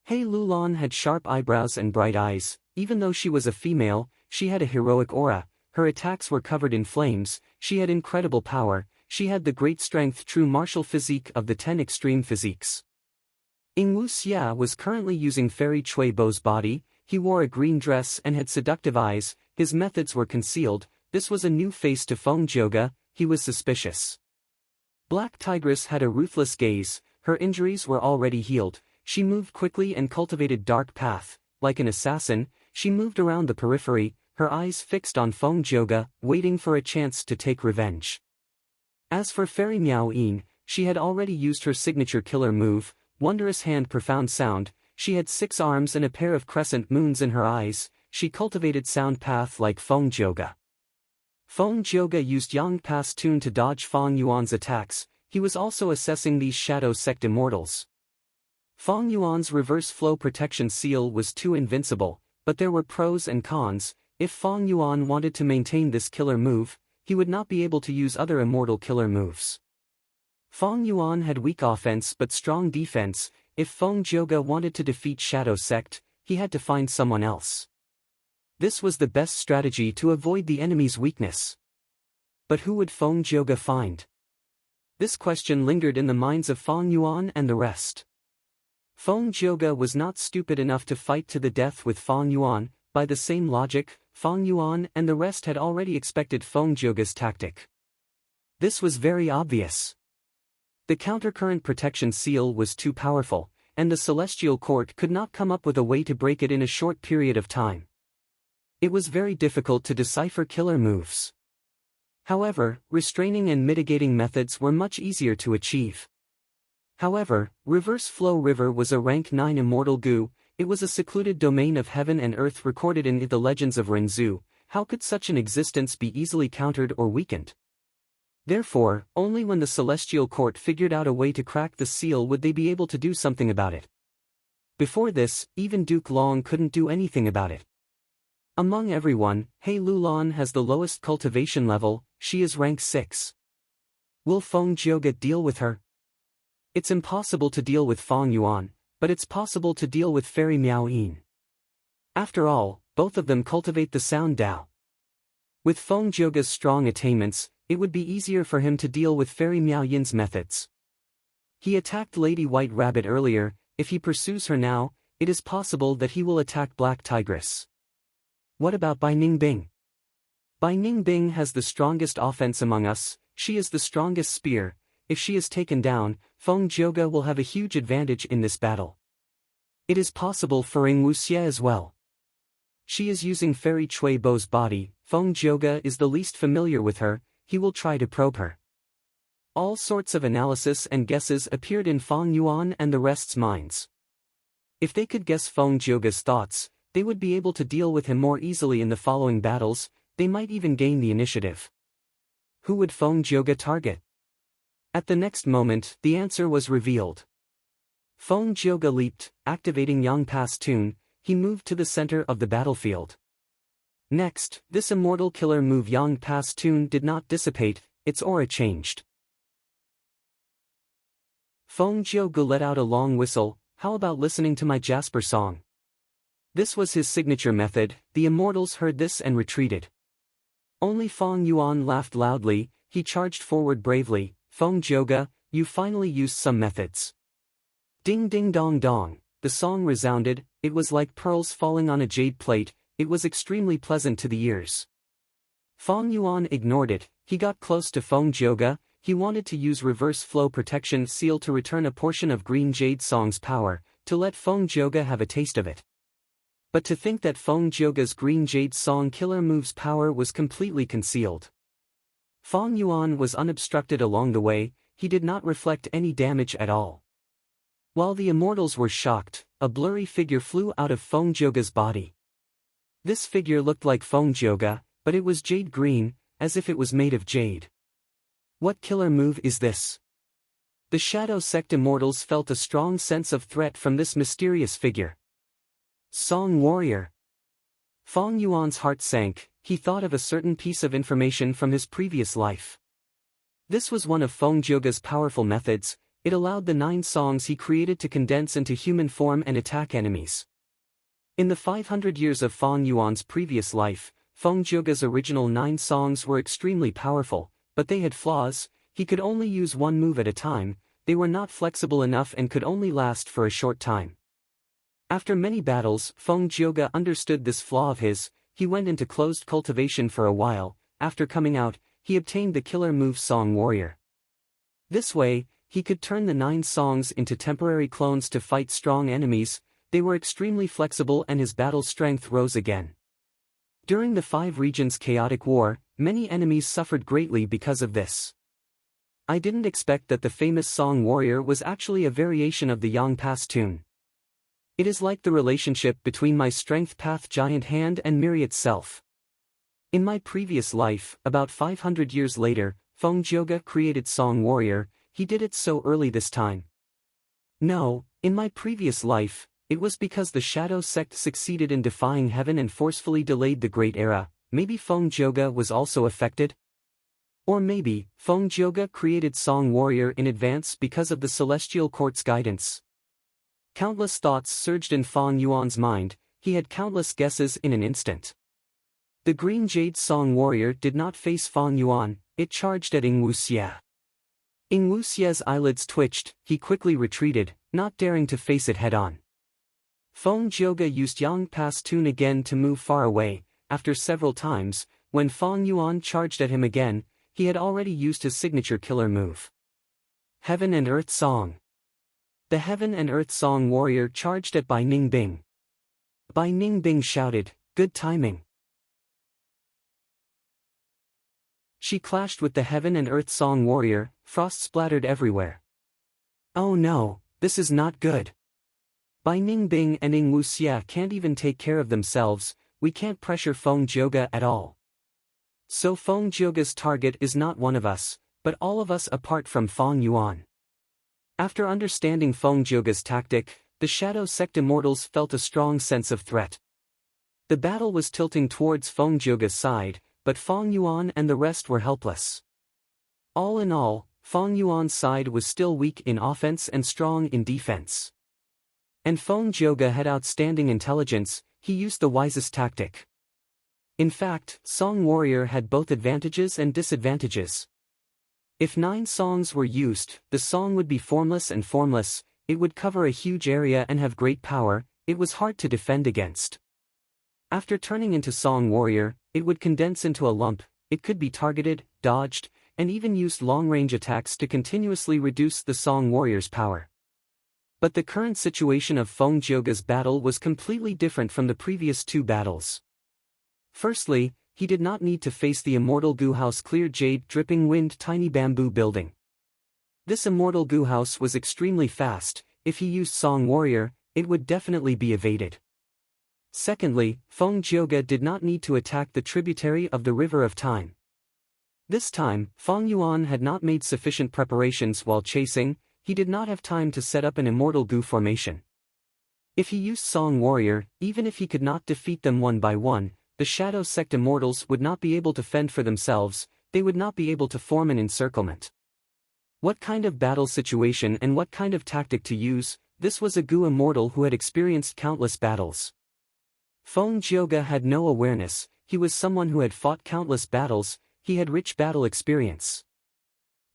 A: He Lulan had sharp eyebrows and bright eyes, even though she was a female, she had a heroic aura, her attacks were covered in flames, she had incredible power, she had the great strength true martial physique of the 10 extreme physiques. Yingwu Xia was currently using Fairy Cui Bo's body, he wore a green dress and had seductive eyes, his methods were concealed, this was a new face to Feng Jioge, he was suspicious. Black Tigress had a ruthless gaze, her injuries were already healed, she moved quickly and cultivated dark path, like an assassin, she moved around the periphery, her eyes fixed on Feng Jioge, waiting for a chance to take revenge. As for Fairy Miao Yin, she had already used her signature killer move, Wondrous Hand Profound Sound, she had 6 arms and a pair of crescent moons in her eyes, she cultivated sound path like Feng Jioge. Feng Jioge used Yang Pass Tune to dodge Feng Yuan's attacks, he was also assessing these Shadow Sect Immortals. Feng Yuan's reverse flow protection seal was too invincible, but there were pros and cons. If Feng Yuan wanted to maintain this killer move, he would not be able to use other immortal killer moves. Feng Yuan had weak offense but strong defense. If Feng Jioge wanted to defeat Shadow Sect, he had to find someone else. This was the best strategy to avoid the enemy's weakness. But who would Feng Jioge find? This question lingered in the minds of Feng Yuan and the rest. Feng Jioge was not stupid enough to fight to the death with Feng Yuan. By the same logic, Feng Yuan and the rest had already expected Feng Jioge's tactic. This was very obvious. The countercurrent protection seal was too powerful, and the Celestial Court could not come up with a way to break it in a short period of time. It was very difficult to decipher killer moves. However, restraining and mitigating methods were much easier to achieve. However, Reverse Flow River was a rank 9 immortal Gu, it was a secluded domain of heaven and earth recorded in the legends of Renzu. How could such an existence be easily countered or weakened? Therefore, only when the Celestial Court figured out a way to crack the seal would they be able to do something about it. Before this, even Duke Long couldn't do anything about it. Among everyone, He Lulan has the lowest cultivation level, she is rank 6. Will Feng Jioge deal with her? It's impossible to deal with Feng Yuan, but it's possible to deal with Fairy Miao Yin. After all, both of them cultivate the sound Tao. With Feng Jioge's strong attainments, it would be easier for him to deal with Fairy Miao Yin's methods. He attacked Lady White Rabbit earlier. If he pursues her now, it is possible that he will attack Black Tigress. What about Bai Ningbing? Bai Ningbing has the strongest offense among us. She is the strongest spear. If she is taken down, Feng Jioge will have a huge advantage in this battle. It is possible for Ying Wuxia as well. She is using Fairy Cui Bo's body. Feng Jioge is the least familiar with her. He will try to probe her. All sorts of analysis and guesses appeared in Feng Yuan and the rest's minds. If they could guess Feng Jioge's thoughts, they would be able to deal with him more easily in the following battles. They might even gain the initiative. Who would Feng Jioge target? At the next moment, the answer was revealed. Feng Jioge leaped, activating Yang Pass Tune. He moved to the center of the battlefield. Next, this immortal killer move Yang Pass Tune did not dissipate, its aura changed. Feng Jioge let out a long whistle. How about listening to my Jasper song? This was his signature method. The immortals heard this and retreated. Only Feng Yuan laughed loudly. He charged forward bravely. Feng Jioge, you finally used some methods. Ding ding dong dong, the song resounded. It was like pearls falling on a jade plate. It was extremely pleasant to the ears. Feng Yuan ignored it. He got close to Feng Jioge. He wanted to use reverse flow protection seal to return a portion of Green Jade Song's power, to let Feng Jioge have a taste of it. But to think that Feng Jioge's Green Jade Song killer move's power was completely concealed. Feng Yuan was unobstructed along the way. He did not reflect any damage at all. While the immortals were shocked, a blurry figure flew out of Feng Jioge's body. This figure looked like Feng Jioge, but it was jade green, as if it was made of jade. What killer move is this? The Shadow Sect immortals felt a strong sense of threat from this mysterious figure. Song Warrior. Feng Yuan's heart sank. He thought of a certain piece of information from his previous life. This was one of Feng Jioge's powerful methods. It allowed the 9 songs he created to condense into human form and attack enemies. In the 500 years of Feng Yuan's previous life, Feng Jioge's original 9 songs were extremely powerful, but they had flaws. He could only use one move at a time. They were not flexible enough and could only last for a short time. After many battles, Feng Jioge understood this flaw of his. He went into closed cultivation for a while. After coming out, he obtained the killer move Song Warrior. This way, he could turn the 9 songs into temporary clones to fight strong enemies. They were extremely flexible and his battle strength rose again. During the 5 regions' chaotic war, many enemies suffered greatly because of this. I didn't expect that the famous Song Warrior was actually a variation of the Yang Pass Tune. It is like the relationship between my Strength Path Giant Hand and Miri itself. In my previous life, about 500 years later, Feng Jioge created Song Warrior. He did it so early this time. No, in my previous life, it was because the Shadow Sect succeeded in defying heaven and forcefully delayed the Great Era. Maybe Feng Jioge was also affected? Or maybe, Feng Jioge created Song Warrior in advance because of the Celestial Court's guidance. Countless thoughts surged in Feng Yuan's mind. He had countless guesses in an instant. The Green Jade Song Warrior did not face Feng Yuan. It charged at Ying Wuxia. Ying Wuxia's eyelids twitched. He quickly retreated, not daring to face it head-on. Feng Jioge used Yang Pass Tune again to move far away. After several times, when Feng Yuan charged at him again, he had already used his signature killer move. Heaven and Earth Song. The Heaven and Earth Song Warrior charged at Bai Ningbing. Bai Ningbing shouted, "Good timing." She clashed with the Heaven and Earth Song Warrior. Frost splattered everywhere. Oh no, this is not good. Bai Ningbing and Ying Wuxia can't even take care of themselves. We can't pressure Feng Jioge at all. So Feng Jioge's target is not one of us, but all of us apart from Feng Yuan. After understanding Feng Jioge's tactic, the Shadow Sect immortals felt a strong sense of threat. The battle was tilting towards Feng Jioge's side, but Feng Yuan and the rest were helpless. All in all, Feng Yuan's side was still weak in offense and strong in defense. And Feng Jioge had outstanding intelligence. he used the wisest tactic. In fact, Song Warrior had both advantages and disadvantages. If 9 songs were used, the song would be formless and formless, it would cover a huge area and have great power, it was hard to defend against. After turning into Song Warrior, it would condense into a lump, it could be targeted, dodged, and even used long-range attacks to continuously reduce the Song Warrior's power. But the current situation of Feng Jioge's battle was completely different from the previous 2 battles. Firstly, he did not need to face the immortal goo house clear jade dripping wind tiny bamboo building. This immortal goo house was extremely fast, if he used Song Warrior, it would definitely be evaded. Secondly, Feng Jioge did not need to attack the tributary of the River of Time. This time, Feng Yuan had not made sufficient preparations while chasing, he did not have time to set up an immortal goo formation. If he used Song Warrior, even if he could not defeat them one by one, the Shadow Sect Immortals would not be able to fend for themselves, they would not be able to form an encirclement. What kind of battle situation and what kind of tactic to use, this was a goo immortal who had experienced countless battles. Feng Jioge had no awareness, he was someone who had fought countless battles, he had rich battle experience.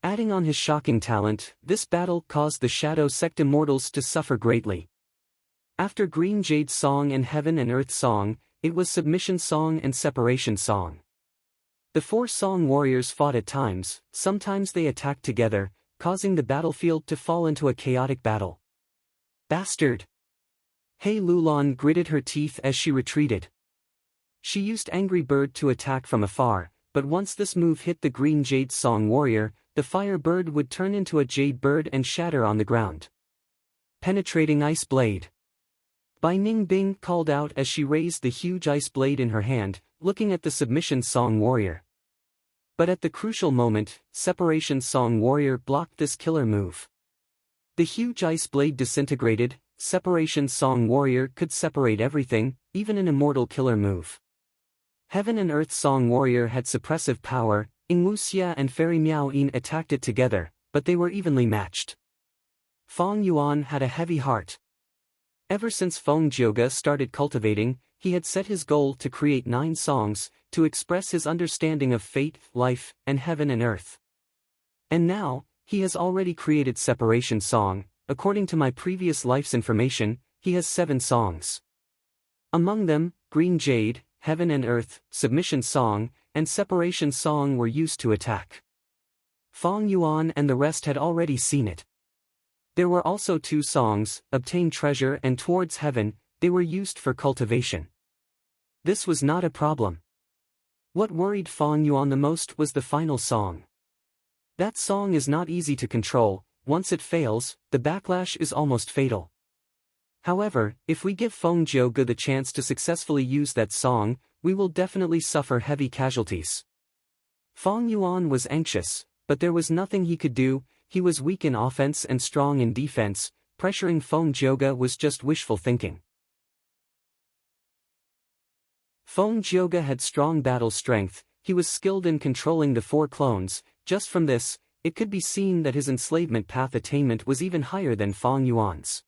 A: Adding on his shocking talent, this battle caused the Shadow Sect Immortals to suffer greatly. After Green Jade Song and Heaven and Earth Song, it was Submission Song and Separation Song. The 4 Song Warriors fought at times, sometimes they attacked together, causing the battlefield to fall into a chaotic battle. Bastard! Hei Lulan gritted her teeth as she retreated. She used Angry Bird to attack from afar, but once this move hit the Green Jade Song Warrior, the Fire Bird would turn into a Jade Bird and shatter on the ground. Penetrating Ice Blade. Bai Ningbing called out as she raised the huge ice blade in her hand, looking at the Submission Song Warrior. But at the crucial moment, Separation Song Warrior blocked this killer move. The huge ice blade disintegrated, Separation Song Warrior could separate everything, even an immortal killer move. Heaven and Earth Song Warrior had suppressive power, Ing Wuxia and Fairy Miao Yin attacked it together, but they were evenly matched. Feng Yuan had a heavy heart. Ever since Feng Jioge started cultivating, he had set his goal to create 9 songs, to express his understanding of fate, life, and heaven and earth. And now, he has already created Separation Song, according to my previous life's information, he has 7 songs. Among them, Green Jade, Heaven and Earth, Submission Song, and Separation Song were used to attack. Feng Yuan and the rest had already seen it. There were also 2 songs, Obtain Treasure and Towards Heaven, they were used for cultivation. This was not a problem. What worried Feng Yuan the most was the final song. That song is not easy to control, once it fails, the backlash is almost fatal. However, if we give Feng Jioge the chance to successfully use that song, we will definitely suffer heavy casualties. Feng Yuan was anxious, but there was nothing he could do, he was weak in offense and strong in defense, pressuring Feng Jioge was just wishful thinking. Feng Jioge had strong battle strength, he was skilled in controlling the 4 clones, just from this, it could be seen that his enslavement path attainment was even higher than Feng Yuan's.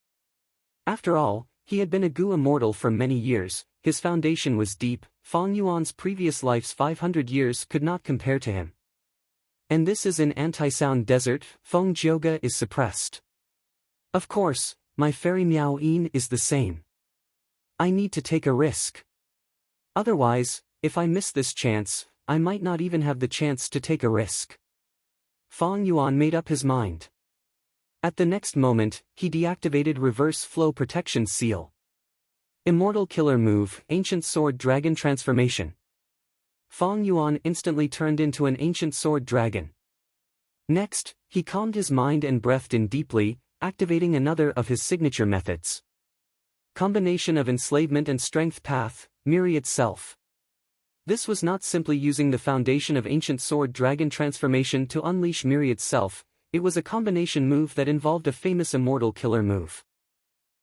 A: After all, he had been a goo immortal for many years, his foundation was deep, Feng Yuan's previous life's 500 years could not compare to him. And this is in Anti-Sound Desert, Feng Jioge is suppressed. Of course, my Fairy Miao Yin is the same. I need to take a risk. Otherwise, if I miss this chance, I might not even have the chance to take a risk. Feng Yuan made up his mind. At the next moment, he deactivated Reverse Flow Protection Seal. Immortal Killer Move, Ancient Sword Dragon Transformation. Feng Yuan instantly turned into an Ancient Sword Dragon. Next, he calmed his mind and breathed in deeply, activating another of his signature methods. Combination of Enslavement and Strength Path, Myriad Self. This was not simply using the foundation of Ancient Sword Dragon Transformation to unleash Myriad Self, it was a combination move that involved a famous immortal killer move.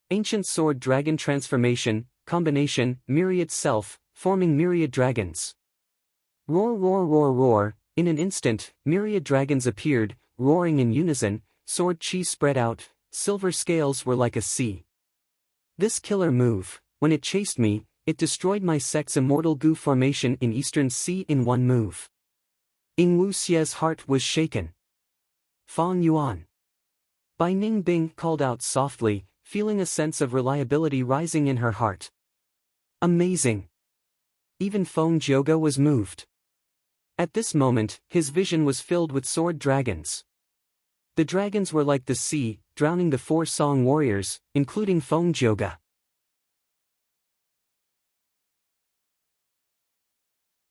A: Ancient Sword Dragon Transformation, combination, Myriad Self, forming Myriad Dragons. Roar roar roar roar, in an instant, myriad dragons appeared, roaring in unison, sword chi spread out, silver scales were like a sea. This killer move, when it chased me, it destroyed my sect's immortal goo formation in Eastern Sea in one move. Ing Wu Xie's heart was shaken. Fang Yuan. Bai Ningbing called out softly, feeling a sense of reliability rising in her heart. Amazing. Even Feng Jioge was moved. At this moment, his vision was filled with sword dragons. The dragons were like the sea, drowning the four Song warriors, including Feng Jioge.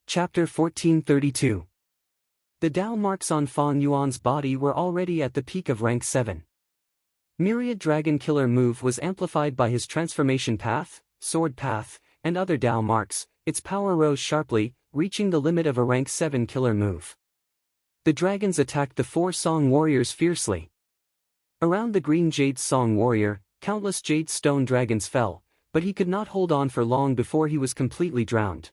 A: Chapter 1432. The Dao marks on Fang Yuan's body were already at the peak of rank 7. Myriad Dragon Killer move was amplified by his transformation path, sword path, and other Dao marks. Its power rose sharply, reaching the limit of a rank 7 killer move. The dragons attacked the four Song warriors fiercely. Around the green Jade Song warrior, countless Jade Stone dragons fell, but he could not hold on for long before he was completely drowned.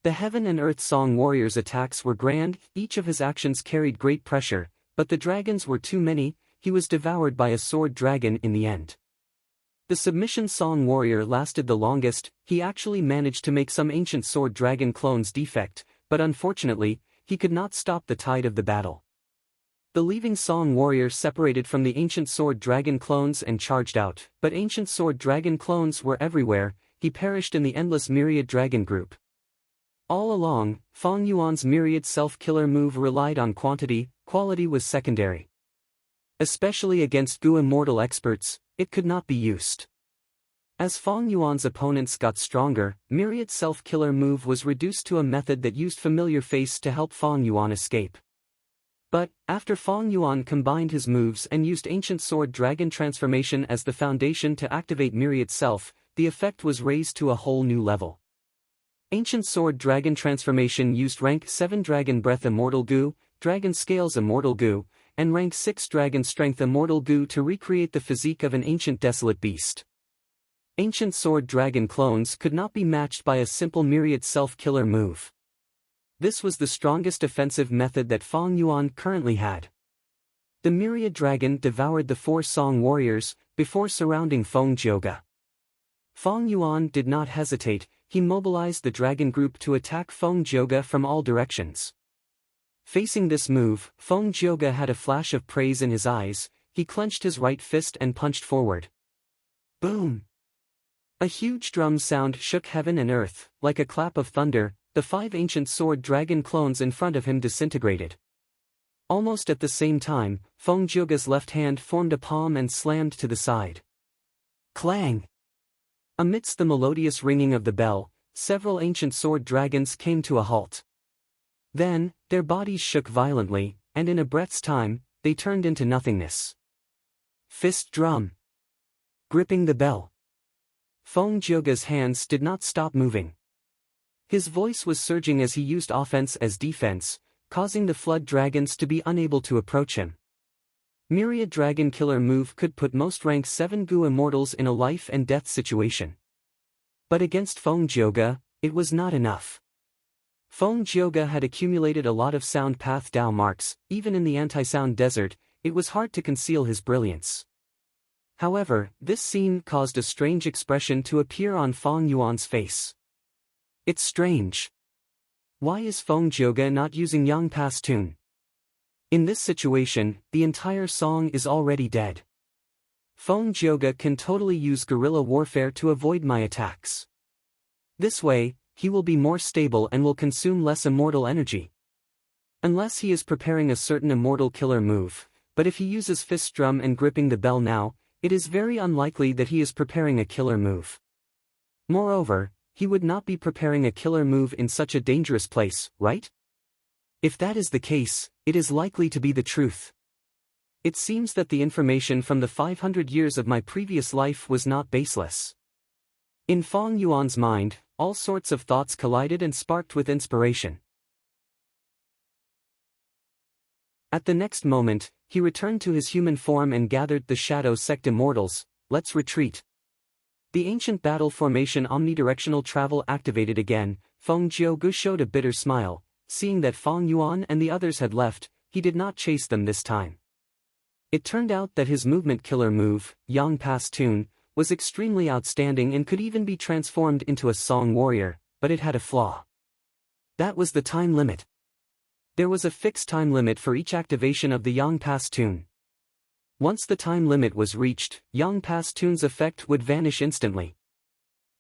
A: The Heaven and Earth Song warriors' attacks were grand, each of his actions carried great pressure, but the dragons were too many, he was devoured by a sword dragon in the end. The submission Song warrior lasted the longest. He actually managed to make some ancient sword dragon clones defect, but unfortunately, he could not stop the tide of the battle. The leaving Song warrior separated from the ancient sword dragon clones and charged out, but ancient sword dragon clones were everywhere. He perished in the endless myriad dragon group. All along, Fang Yuan's myriad self-killer move relied on quantity, quality was secondary. Especially against Gu immortal experts, it could not be used. As Fang Yuan's opponents got stronger, myriad self-killer move was reduced to a method that used familiar face to help Fang Yuan escape. But, after Fang Yuan combined his moves and used ancient sword dragon transformation as the foundation to activate myriad self, the effect was raised to a whole new level. Ancient sword dragon transformation used rank 7 dragon breath immortal goo, dragon scales immortal goo, and rank 6 dragon strength immortal goo to recreate the physique of an ancient desolate beast. Ancient sword dragon clones could not be matched by a simple myriad self-killer move. This was the strongest offensive method that Fang Yuan currently had. The myriad dragon devoured the four Song warriors, before surrounding Feng Jioge. Fang Yuan did not hesitate, he mobilized the dragon group to attack Feng Jioge from all directions. Facing this move, Feng Jioge had a flash of praise in his eyes. He clenched his right fist and punched forward. Boom! A huge drum sound shook heaven and earth. Like a clap of thunder, the 5 ancient sword dragon clones in front of him disintegrated. Almost at the same time, Feng Jioge's left hand formed a palm and slammed to the side. Clang! Amidst the melodious ringing of the bell, several ancient sword dragons came to a halt. Then, their bodies shook violently, and in a breath's time, they turned into nothingness. Fist drum. Gripping the bell. Feng Jioge's hands did not stop moving. His voice was surging as he used offense as defense, causing the flood dragons to be unable to approach him. Myriad Dragon Killer move could put most rank 7 Gu immortals in a life and death situation. But against Feng Jioge, it was not enough. Feng Jioge had accumulated a lot of sound path Dao marks. Even in the anti-sound desert, it was hard to conceal his brilliance. However, this scene caused a strange expression to appear on Fang Yuan's face. It's strange. Why is Feng Jioge not using Yang Pass Tune? In this situation, the entire song is already dead. Feng Jioge can totally use guerrilla warfare to avoid my attacks. This way, he will be more stable and will consume less immortal energy. Unless he is preparing a certain immortal killer move, but if he uses fist drum and gripping the bell now, it is very unlikely that he is preparing a killer move. Moreover, he would not be preparing a killer move in such a dangerous place, right? If that is the case, it is likely to be the truth. It seems that the information from the 500 years of my previous life was not baseless. In Fang Yuan's mind, all sorts of thoughts collided and sparked with inspiration. At the next moment, he returned to his human form and gathered the Shadow Sect immortals. Let's retreat. The ancient battle formation omnidirectional travel activated again. Feng Jioge showed a bitter smile. Seeing that Fang Yuan and the others had left, he did not chase them this time. It turned out that his movement killer move, Yang Pass Tune, was extremely outstanding and could even be transformed into a song warrior, but it had a flaw. That was the time limit. There was a fixed time limit for each activation of the Yang Pastun. Once the time limit was reached, Yang Pastun's effect would vanish instantly.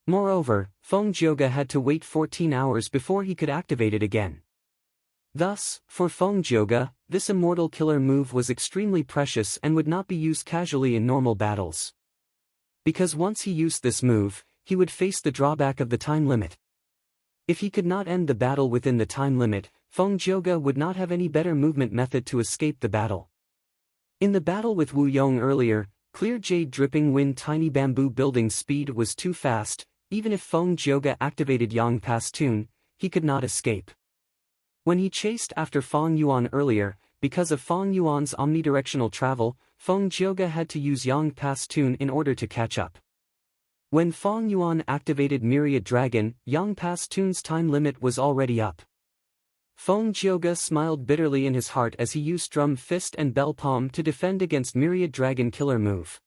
A: Moreover, Feng Jioge had to wait 14 hours before he could activate it again. Thus, for Feng Jioge, this immortal killer move was extremely precious and would not be used casually in normal battles. Because once he used this move, he would face the drawback of the time limit. If he could not end the battle within the time limit, Feng Jioge would not have any better movement method to escape the battle. In the battle with Wu Yong earlier, clear jade dripping wind tiny bamboo building speed was too fast. Even if Feng Jioge activated Yang Pastun, he could not escape. When he chased after Feng Yuan earlier, because of Feng Yuan's omnidirectional travel, Feng Jioge had to use Yang Pastun in order to catch up. When Feng Yuan activated Myriad Dragon, Yang Pastun's time limit was already up. Feng Jioge smiled bitterly in his heart as he used Drum Fist and Bell Palm to defend against Myriad Dragon killer move.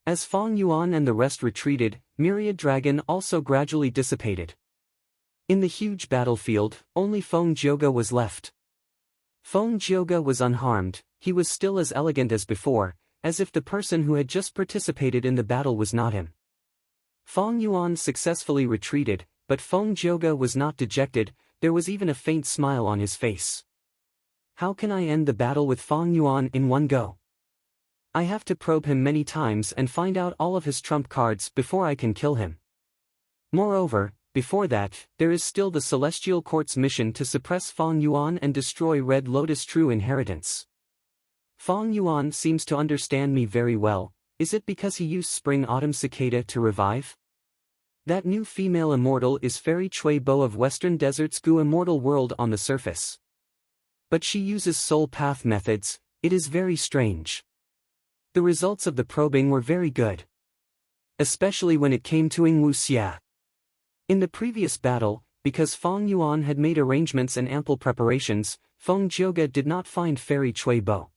A: As Feng Yuan and the rest retreated, Myriad Dragon also gradually dissipated. In the huge battlefield, only Feng Jioge was left. Feng Jioge was unharmed, he was still as elegant as before, as if the person who had just participated in the battle was not him. Feng Yuan successfully retreated, but Feng Jioge was not dejected, there was even a faint smile on his face. How can I end the battle with Feng Yuan in one go? I have to probe him many times and find out all of his trump cards before I can kill him. Moreover, before that, there is still the Celestial Court's mission to suppress Feng Yuan and destroy Red Lotus True Inheritance. Feng Yuan seems to understand me very well. Is it because he used Spring Autumn Cicada to revive? That new female immortal is Fairy Chui Bo of Western Desert's Gu immortal world on the surface. But she uses soul path methods, it is very strange. The results of the probing were very good. Especially when it came to Ing Wuxia. In the previous battle, because Feng Yuan had made arrangements and ample preparations, Feng Jioge did not find Fairy Chui Bo.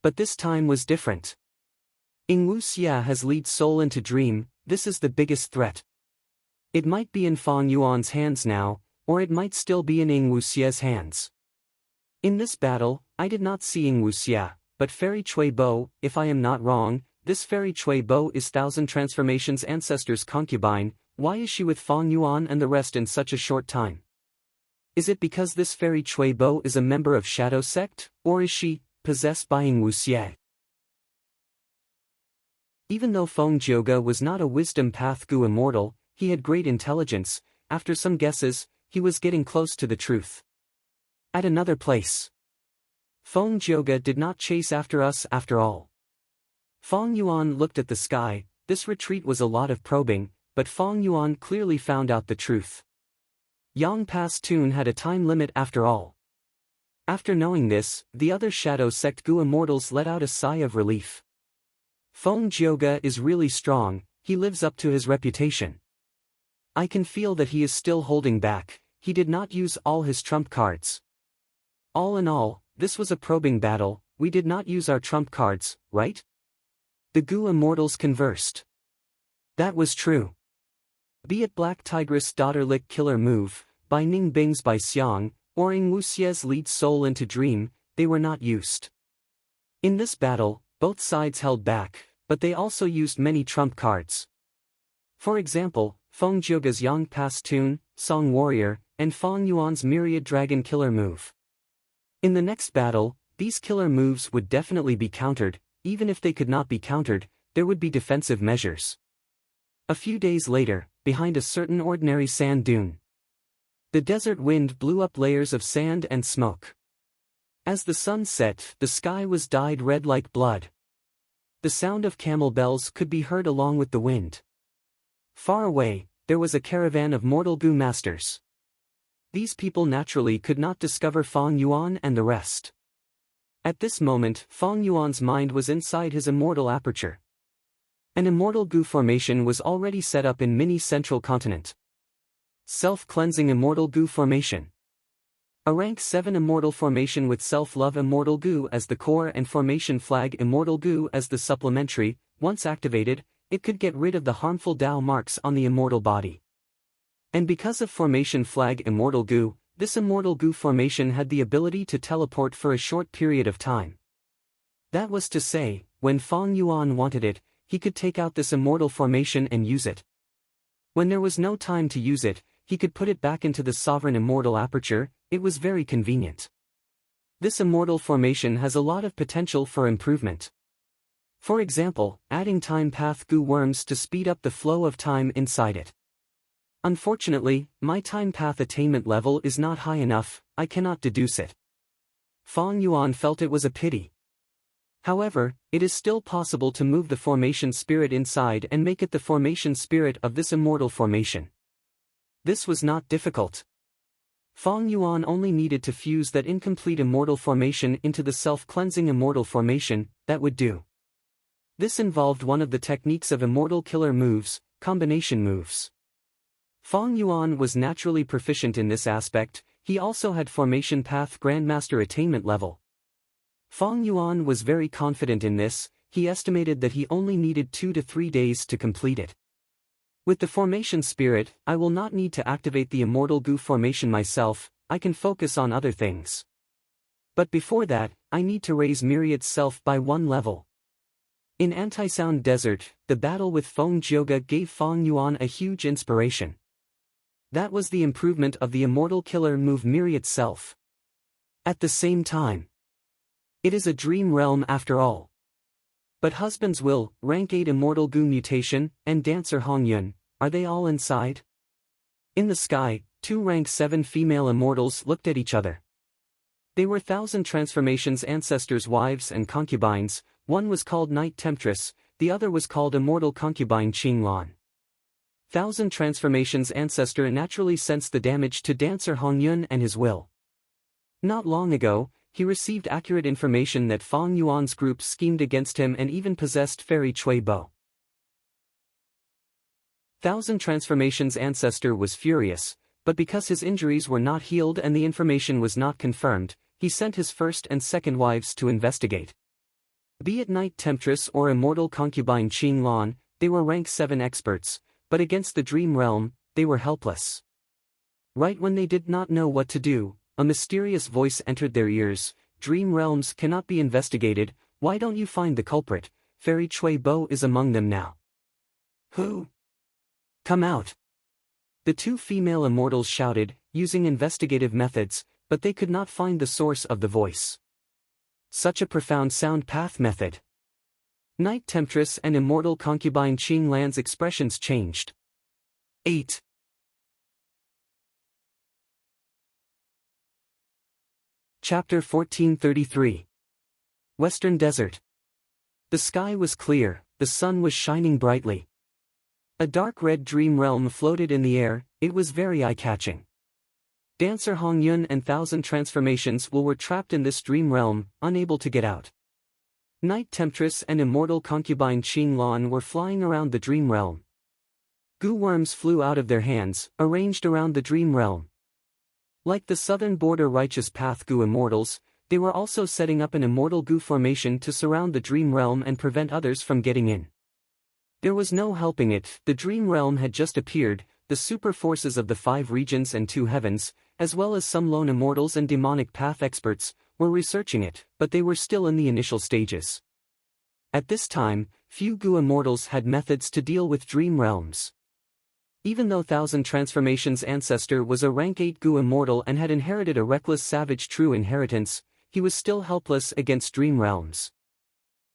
A: But this time was different. Ing Wuxia has lead soul into dream, this is the biggest threat. It might be in Feng Yuan's hands now, or it might still be in Ing Wuxia's hands. In this battle, I did not see Ing Wuxia. But Fairy Chui Bo, if I am not wrong, this Fairy Chui Bo is Thousand Transformations' ancestor's concubine. Why is she with Feng Yuan and the rest in such a short time? Is it because this Fairy Chui Bo is a member of Shadow Sect, or is she possessed by Ing Wuxia? Even though Feng Jioge was not a Wisdom Path Gu immortal, he had great intelligence. After some guesses, he was getting close to the truth. At another place. Feng Jioge did not chase after us after all. Feng Yuan looked at the sky, this retreat was a lot of probing, but Feng Yuan clearly found out the truth. Yang Pastun had a time limit after all. After knowing this, the other Shadow Sect Gu immortals let out a sigh of relief. Feng Jioge is really strong, he lives up to his reputation. I can feel that he is still holding back, he did not use all his trump cards. All in all, this was a probing battle, we did not use our trump cards, right? The Gu immortals conversed. That was true. Be it Black Tigress Daughter Lick Killer Move, by Ning Bing's by Xiang, or Ing Wuxia's lead soul into dream, they were not used. In this battle, both sides held back, but they also used many trump cards. For example, Feng Jioge's Yang Pastun, Song Warrior, and Feng Yuan's Myriad Dragon Killer Move. In the next battle, these killer moves would definitely be countered, even if they could not be countered, there would be defensive measures. A few days later, behind a certain ordinary sand dune. The desert wind blew up layers of sand and smoke. As the sun set, the sky was dyed red like blood. The sound of camel bells could be heard along with the wind. Far away, there was a caravan of mortal Gu masters. These people naturally could not discover Feng Yuan and the rest. At this moment, Feng Yuan's mind was inside his immortal aperture. An immortal Gu formation was already set up in Mini Central Continent. Self-cleansing immortal Gu formation. A rank 7 immortal formation with self-love immortal Gu as the core and formation flag immortal Gu as the supplementary. Once activated, it could get rid of the harmful Tao marks on the immortal body. And because of formation flag immortal goo, this immortal goo formation had the ability to teleport for a short period of time. That was to say, when Fang Yuan wanted it, he could take out this immortal formation and use it. When there was no time to use it, he could put it back into the sovereign immortal aperture. It was very convenient. This immortal formation has a lot of potential for improvement. For example, adding time path goo worms to speed up the flow of time inside it. Unfortunately, my time path attainment level is not high enough, I cannot deduce it. Fang Yuan felt it was a pity. However, it is still possible to move the formation spirit inside and make it the formation spirit of this immortal formation. This was not difficult. Fang Yuan only needed to fuse that incomplete immortal formation into the self-cleansing immortal formation. That would do. This involved one of the techniques of immortal killer moves, combination moves. Fang Yuan was naturally proficient in this aspect. He also had formation path grandmaster attainment level. Fang Yuan was very confident in this. He estimated that he only needed 2 to 3 days to complete it. With the formation spirit, I will not need to activate the immortal goo formation myself, I can focus on other things. But before that, I need to raise Myriad's self by 1 level. In Anti-Sound Desert, the battle with Feng Jioga gave Fang Yuan a huge inspiration. That was the improvement of the immortal killer move Myriad's self. At the same time, it is a dream realm after all. But Husband's Will, Rank 8 Immortal Goo Mutation, and Dancer Hongyun, are they all inside? In the sky, 2 Rank 7 female immortals looked at each other. They were Thousand Transformations Ancestors' wives and concubines. One was called Night Temptress, the other was called Immortal Concubine Qing Lan. Thousand Transformations Ancestor naturally sensed the damage to Dancer Hongyun and his will. Not long ago, he received accurate information that Fang Yuan's group schemed against him and even possessed Fairy Chui Bo. Thousand Transformations Ancestor was furious, but because his injuries were not healed and the information was not confirmed, he sent his first and second wives to investigate. Be it Night Temptress or Immortal Concubine Qing Lan, they were rank 7 experts, but against the Dream Realm, they were helpless. Right when they did not know what to do, a mysterious voice entered their ears. Dream realms cannot be investigated, why don't you find the culprit? Fairy Chui Bo is among them now. Who? Come out. The 2 female immortals shouted, using investigative methods, but they could not find the source of the voice. Such a profound sound path method. Night Temptress and Immortal Concubine Qing Lan's expressions changed. 8. Chapter 1433. Western Desert. The sky was clear, the sun was shining brightly. A dark red dream realm floated in the air, it was very eye-catching. Dancer Hongyun and Thousand Transformations were trapped in this dream realm, unable to get out. Night Temptress and Immortal Concubine Qing Lan were flying around the dream realm. Goo worms flew out of their hands, arranged around the dream realm. Like the southern border Righteous Path Goo immortals, they were also setting up an immortal goo formation to surround the dream realm and prevent others from getting in. There was no helping it, the dream realm had just appeared, the super forces of the 5 regions and 2 heavens, as well as some lone immortals and demonic path experts, were researching it, but they were still in the initial stages. At this time, few goo immortals had methods to deal with dream realms. Even though Thousand Transformations Ancestor was a rank 8 goo immortal and had inherited a reckless savage true inheritance, he was still helpless against dream realms.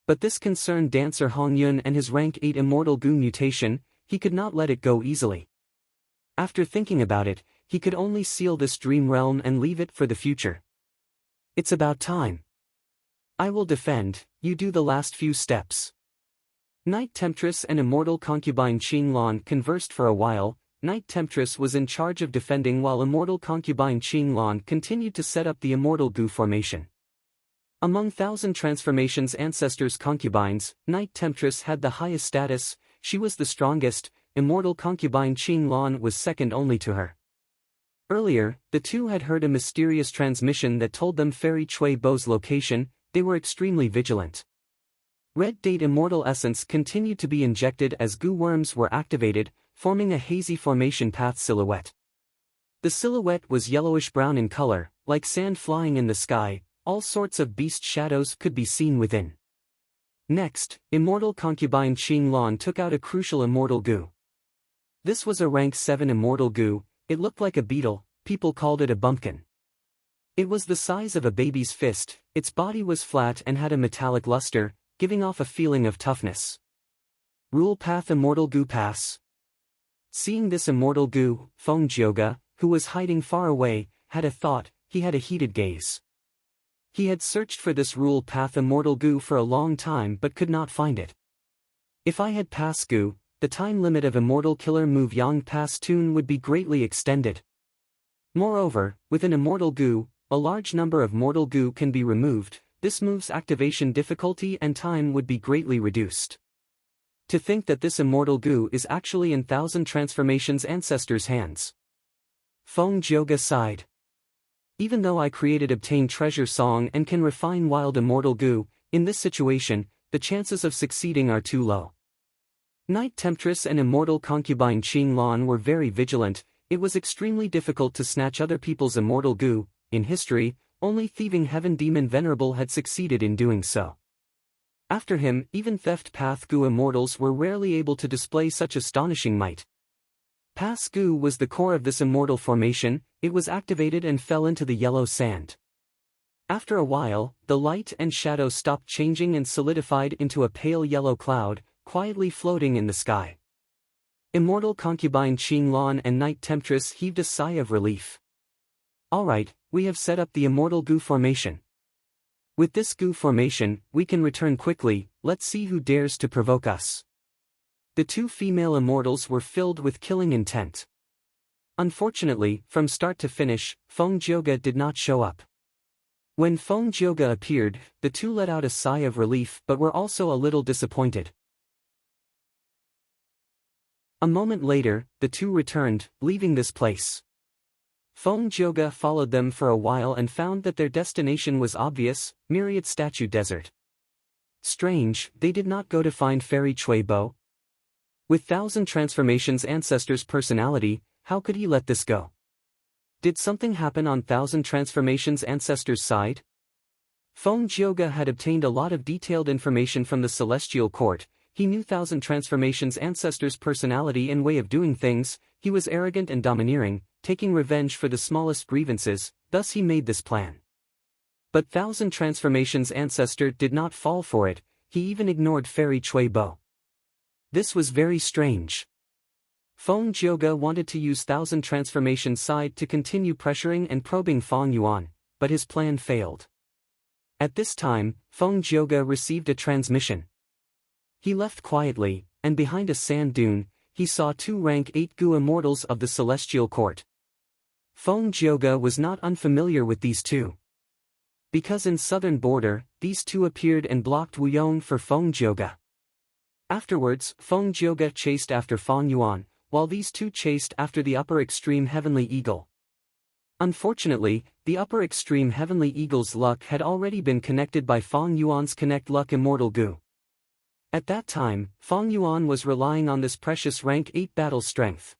A: But this concerned Dancer Hongyun and his rank 8 immortal goo mutation, he could not let it go easily. After thinking about it, he could only seal this dream realm and leave it for the future. It's about time. I will defend, you do the last few steps. Night Temptress and Immortal Concubine Qing Lan conversed for a while. Night Temptress was in charge of defending while Immortal Concubine Qing Lan continued to set up the Immortal Goo formation. Among Thousand Transformations Ancestors' concubines, Night Temptress had the highest status, she was the strongest, Immortal Concubine Qing Lan was second only to her. Earlier, the 2 had heard a mysterious transmission that told them Fairy Chui Bo's location, they were extremely vigilant. Red date immortal essence continued to be injected as goo worms were activated, forming a hazy formation path silhouette. The silhouette was yellowish-brown in color, like sand flying in the sky. All sorts of beast shadows could be seen within. Next, immortal concubine Qing Lan took out a crucial immortal goo. This was a rank 7 immortal goo. It looked like a beetle, people called it a bumpkin. It was the size of a baby's fist, its body was flat and had a metallic luster, giving off a feeling of toughness. Rule Path Immortal Goo Pass. Seeing this immortal goo, Feng Jioge, who was hiding far away, had a thought. He had a heated gaze. He had searched for this Rule Path Immortal Goo for a long time but could not find it. If I had Pass Goo, the time limit of Immortal Killer Move Yang Pass Tune would be greatly extended. Moreover, with an Immortal Goo, a large number of Mortal Goo can be removed. This move's activation difficulty and time would be greatly reduced. To think that this Immortal Goo is actually in Thousand Transformations Ancestors' hands. Feng Jioge sighed. Even though I created Obtain Treasure Song and can refine Wild Immortal Goo, in this situation, the chances of succeeding are too low. Night Temptress and Immortal Concubine Qing Lan were very vigilant. It was extremely difficult to snatch other people's Immortal Goo. In history, only Thieving Heaven Demon Venerable had succeeded in doing so. After him, even Theft Path Goo immortals were rarely able to display such astonishing might. Pass Goo was the core of this immortal formation. It was activated and fell into the yellow sand. After a while, the light and shadow stopped changing and solidified into a pale yellow cloud, quietly floating in the sky. Immortal Concubine Qing Lan and Night Temptress heaved a sigh of relief. Alright, we have set up the immortal goo formation. With this goo formation, we can return quickly. Let's see who dares to provoke us. The two female immortals were filled with killing intent. Unfortunately, from start to finish, Feng Jioge did not show up. When Feng Jioge appeared, the two let out a sigh of relief but were also a little disappointed. A moment later, the two returned, leaving this place. Feng Jioge followed them for a while and found that their destination was obvious, Myriad Statue Desert. Strange, they did not go to find Fairy Chui Bo. With Thousand Transformations Ancestors' personality, how could he let this go? Did something happen on Thousand Transformations Ancestors' side? Feng Jioge had obtained a lot of detailed information from the Celestial Court. He knew Thousand Transformations Ancestors' personality and way of doing things. He was arrogant and domineering, taking revenge for the smallest grievances, thus he made this plan. But Thousand Transformations Ancestor did not fall for it. He even ignored Fairy Chui Bo. This was very strange. Feng Jioge wanted to use Thousand Transformations side to continue pressuring and probing Feng Yuan, but his plan failed. At this time, Feng Jioge received a transmission. He left quietly, and behind a sand dune, he saw two rank 8 Goo immortals of the Celestial Court. Feng Jioge was not unfamiliar with these two. Because in southern border, these two appeared and blocked Wuyong for Feng Jioge. Afterwards, Feng Jioge chased after Feng Yuan, while these two chased after the upper extreme Heavenly Eagle. Unfortunately, the upper extreme Heavenly Eagle's luck had already been connected by Feng Yuan's Connect Luck Immortal Goo. At that time, Feng Yuan was relying on this precious rank 8 battle strength.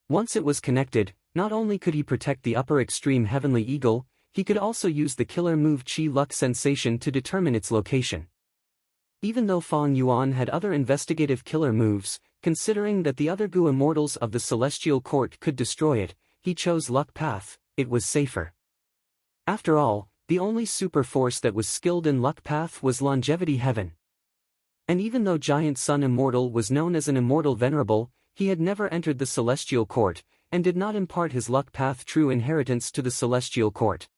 A: Once it was connected, not only could he protect the upper extreme Heavenly Eagle, he could also use the killer move Chi Luck Sensation to determine its location. Even though Feng Yuan had other investigative killer moves, considering that the other Goo immortals of the Celestial Court could destroy it, he chose Luck Path. It was safer. After all, the only super force that was skilled in Luck Path was Longevity Heaven. And even though Giant Sun Immortal was known as an Immortal Venerable, he had never entered the Celestial Court, and did not impart his Luck Path true inheritance to the Celestial Court.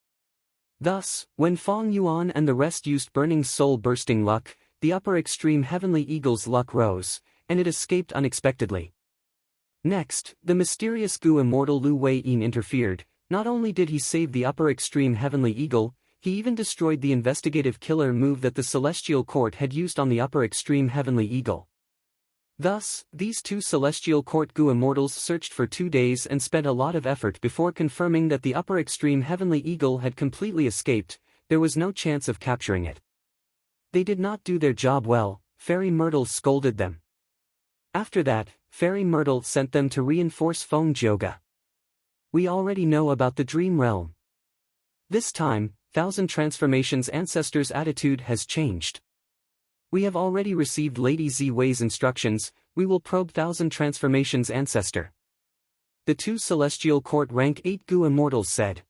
A: Thus, when Feng Yuan and the rest used Burning Soul Bursting Luck, the upper extreme Heavenly Eagle's luck rose, and it escaped unexpectedly. Next, the mysterious Goo immortal Lu Wei-yin interfered. Not only did he save the upper extreme Heavenly Eagle, he even destroyed the investigative killer move that the Celestial Court had used on the upper extreme Heavenly Eagle. Thus, these two Celestial Court Goo immortals searched for 2 days and spent a lot of effort before confirming that the upper extreme Heavenly Eagle had completely escaped. There was no chance of capturing it. They did not do their job well. Fairy Myrtle scolded them. After that, Fairy Myrtle sent them to reinforce Feng Jioge. We already know about the Dream Realm. This time, Thousand Transformations' ancestors' attitude has changed. We have already received Lady Ziwei's instructions. We will probe Thousand Transformations' ancestor. The two Celestial Court Rank 8 Gu Immortals said.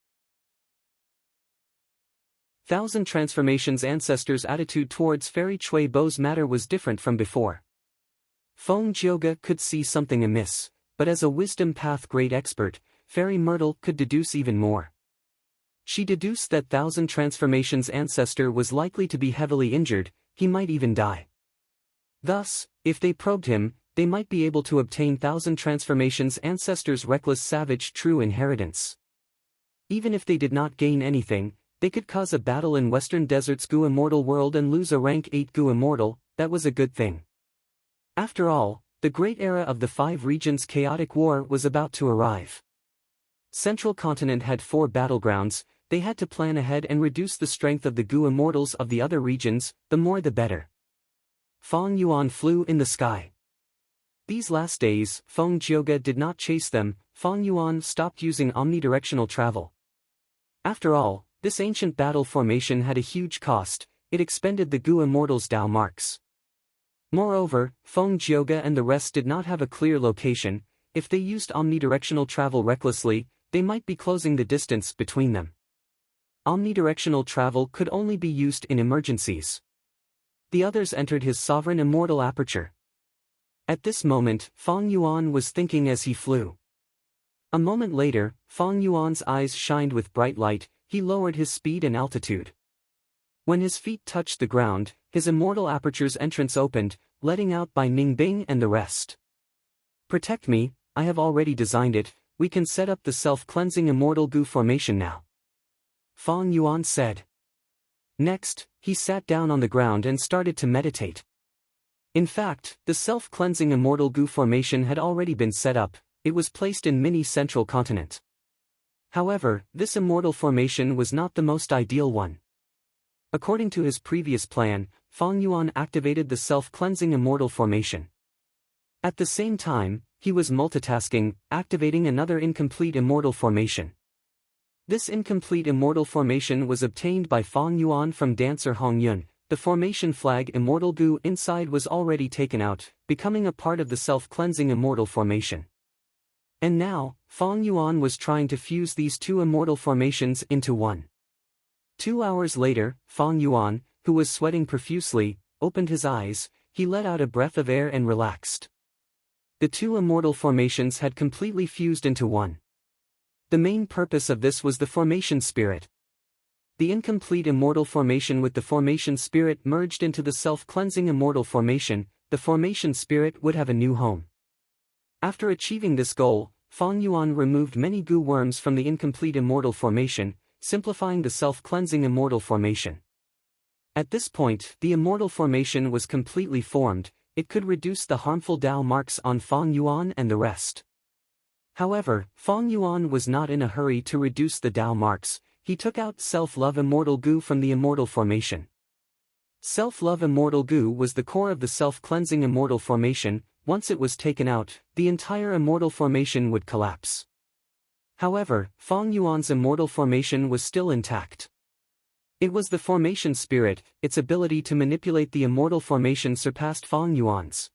A: Thousand Transformations' ancestors' attitude towards Fairy Chui Bo's matter was different from before. Feng Jioge could see something amiss, but as a wisdom path grade expert, Fairy Myrtle could deduce even more. She deduced that Thousand Transformations' ancestor was likely to be heavily injured. He might even die. Thus, if they probed him, they might be able to obtain Thousand Transformations' ancestors' reckless savage true inheritance. Even if they did not gain anything, they could cause a battle in Western Desert's Gu Immortal world and lose a rank 8 Gu Immortal. That was a good thing. After all, the great era of the 5 regions' chaotic war was about to arrive. Central Continent had 4 battlegrounds. They had to plan ahead and reduce the strength of the Gu Immortals of the other regions. The more the better. Feng Yuan flew in the sky. These last days, Feng Jioge did not chase them. Feng Yuan stopped using omnidirectional travel. After all, this ancient battle formation had a huge cost. It expended the Gu Immortals' Dao marks. Moreover, Feng Jioge and the rest did not have a clear location. If they used omnidirectional travel recklessly, they might be closing the distance between them. Omnidirectional travel could only be used in emergencies. The others entered his sovereign immortal aperture. At this moment, Feng Yuan was thinking as he flew. A moment later, Feng Yuan's eyes shined with bright light. He lowered his speed and altitude. When his feet touched the ground, his immortal aperture's entrance opened, letting out by Ningbing and the rest. Protect me, I have already designed it. We can set up the self-cleansing immortal Gu formation now. Feng Yuan said. Next, he sat down on the ground and started to meditate. In fact, the self-cleansing immortal Gu formation had already been set up. It was placed in mini Central Continent. However, this immortal formation was not the most ideal one. According to his previous plan, Feng Yuan activated the self-cleansing immortal formation. At the same time, he was multitasking, activating another incomplete immortal formation. This incomplete immortal formation was obtained by Feng Yuan from dancer Hong Yun. The formation flag Immortal Gu inside was already taken out, becoming a part of the self-cleansing immortal formation. And now, Feng Yuan was trying to fuse these two immortal formations into one. 2 hours later, Feng Yuan, who was sweating profusely, opened his eyes. He let out a breath of air and relaxed. The two immortal formations had completely fused into one. The main purpose of this was the formation spirit. The incomplete immortal formation with the formation spirit merged into the self-cleansing immortal formation. The formation spirit would have a new home. After achieving this goal, Feng Yuan removed many Gu worms from the incomplete immortal formation, simplifying the self-cleansing immortal formation. At this point, the immortal formation was completely formed. It could reduce the harmful Dao marks on Feng Yuan and the rest. However, Feng Yuan was not in a hurry to reduce the Dao marks. He took out Self-Love Immortal Gu from the immortal formation. Self-Love Immortal Gu was the core of the self-cleansing immortal formation. Once it was taken out, the entire immortal formation would collapse. However, Feng Yuan's immortal formation was still intact. It was the formation spirit. Its ability to manipulate the immortal formation surpassed Feng Yuan's.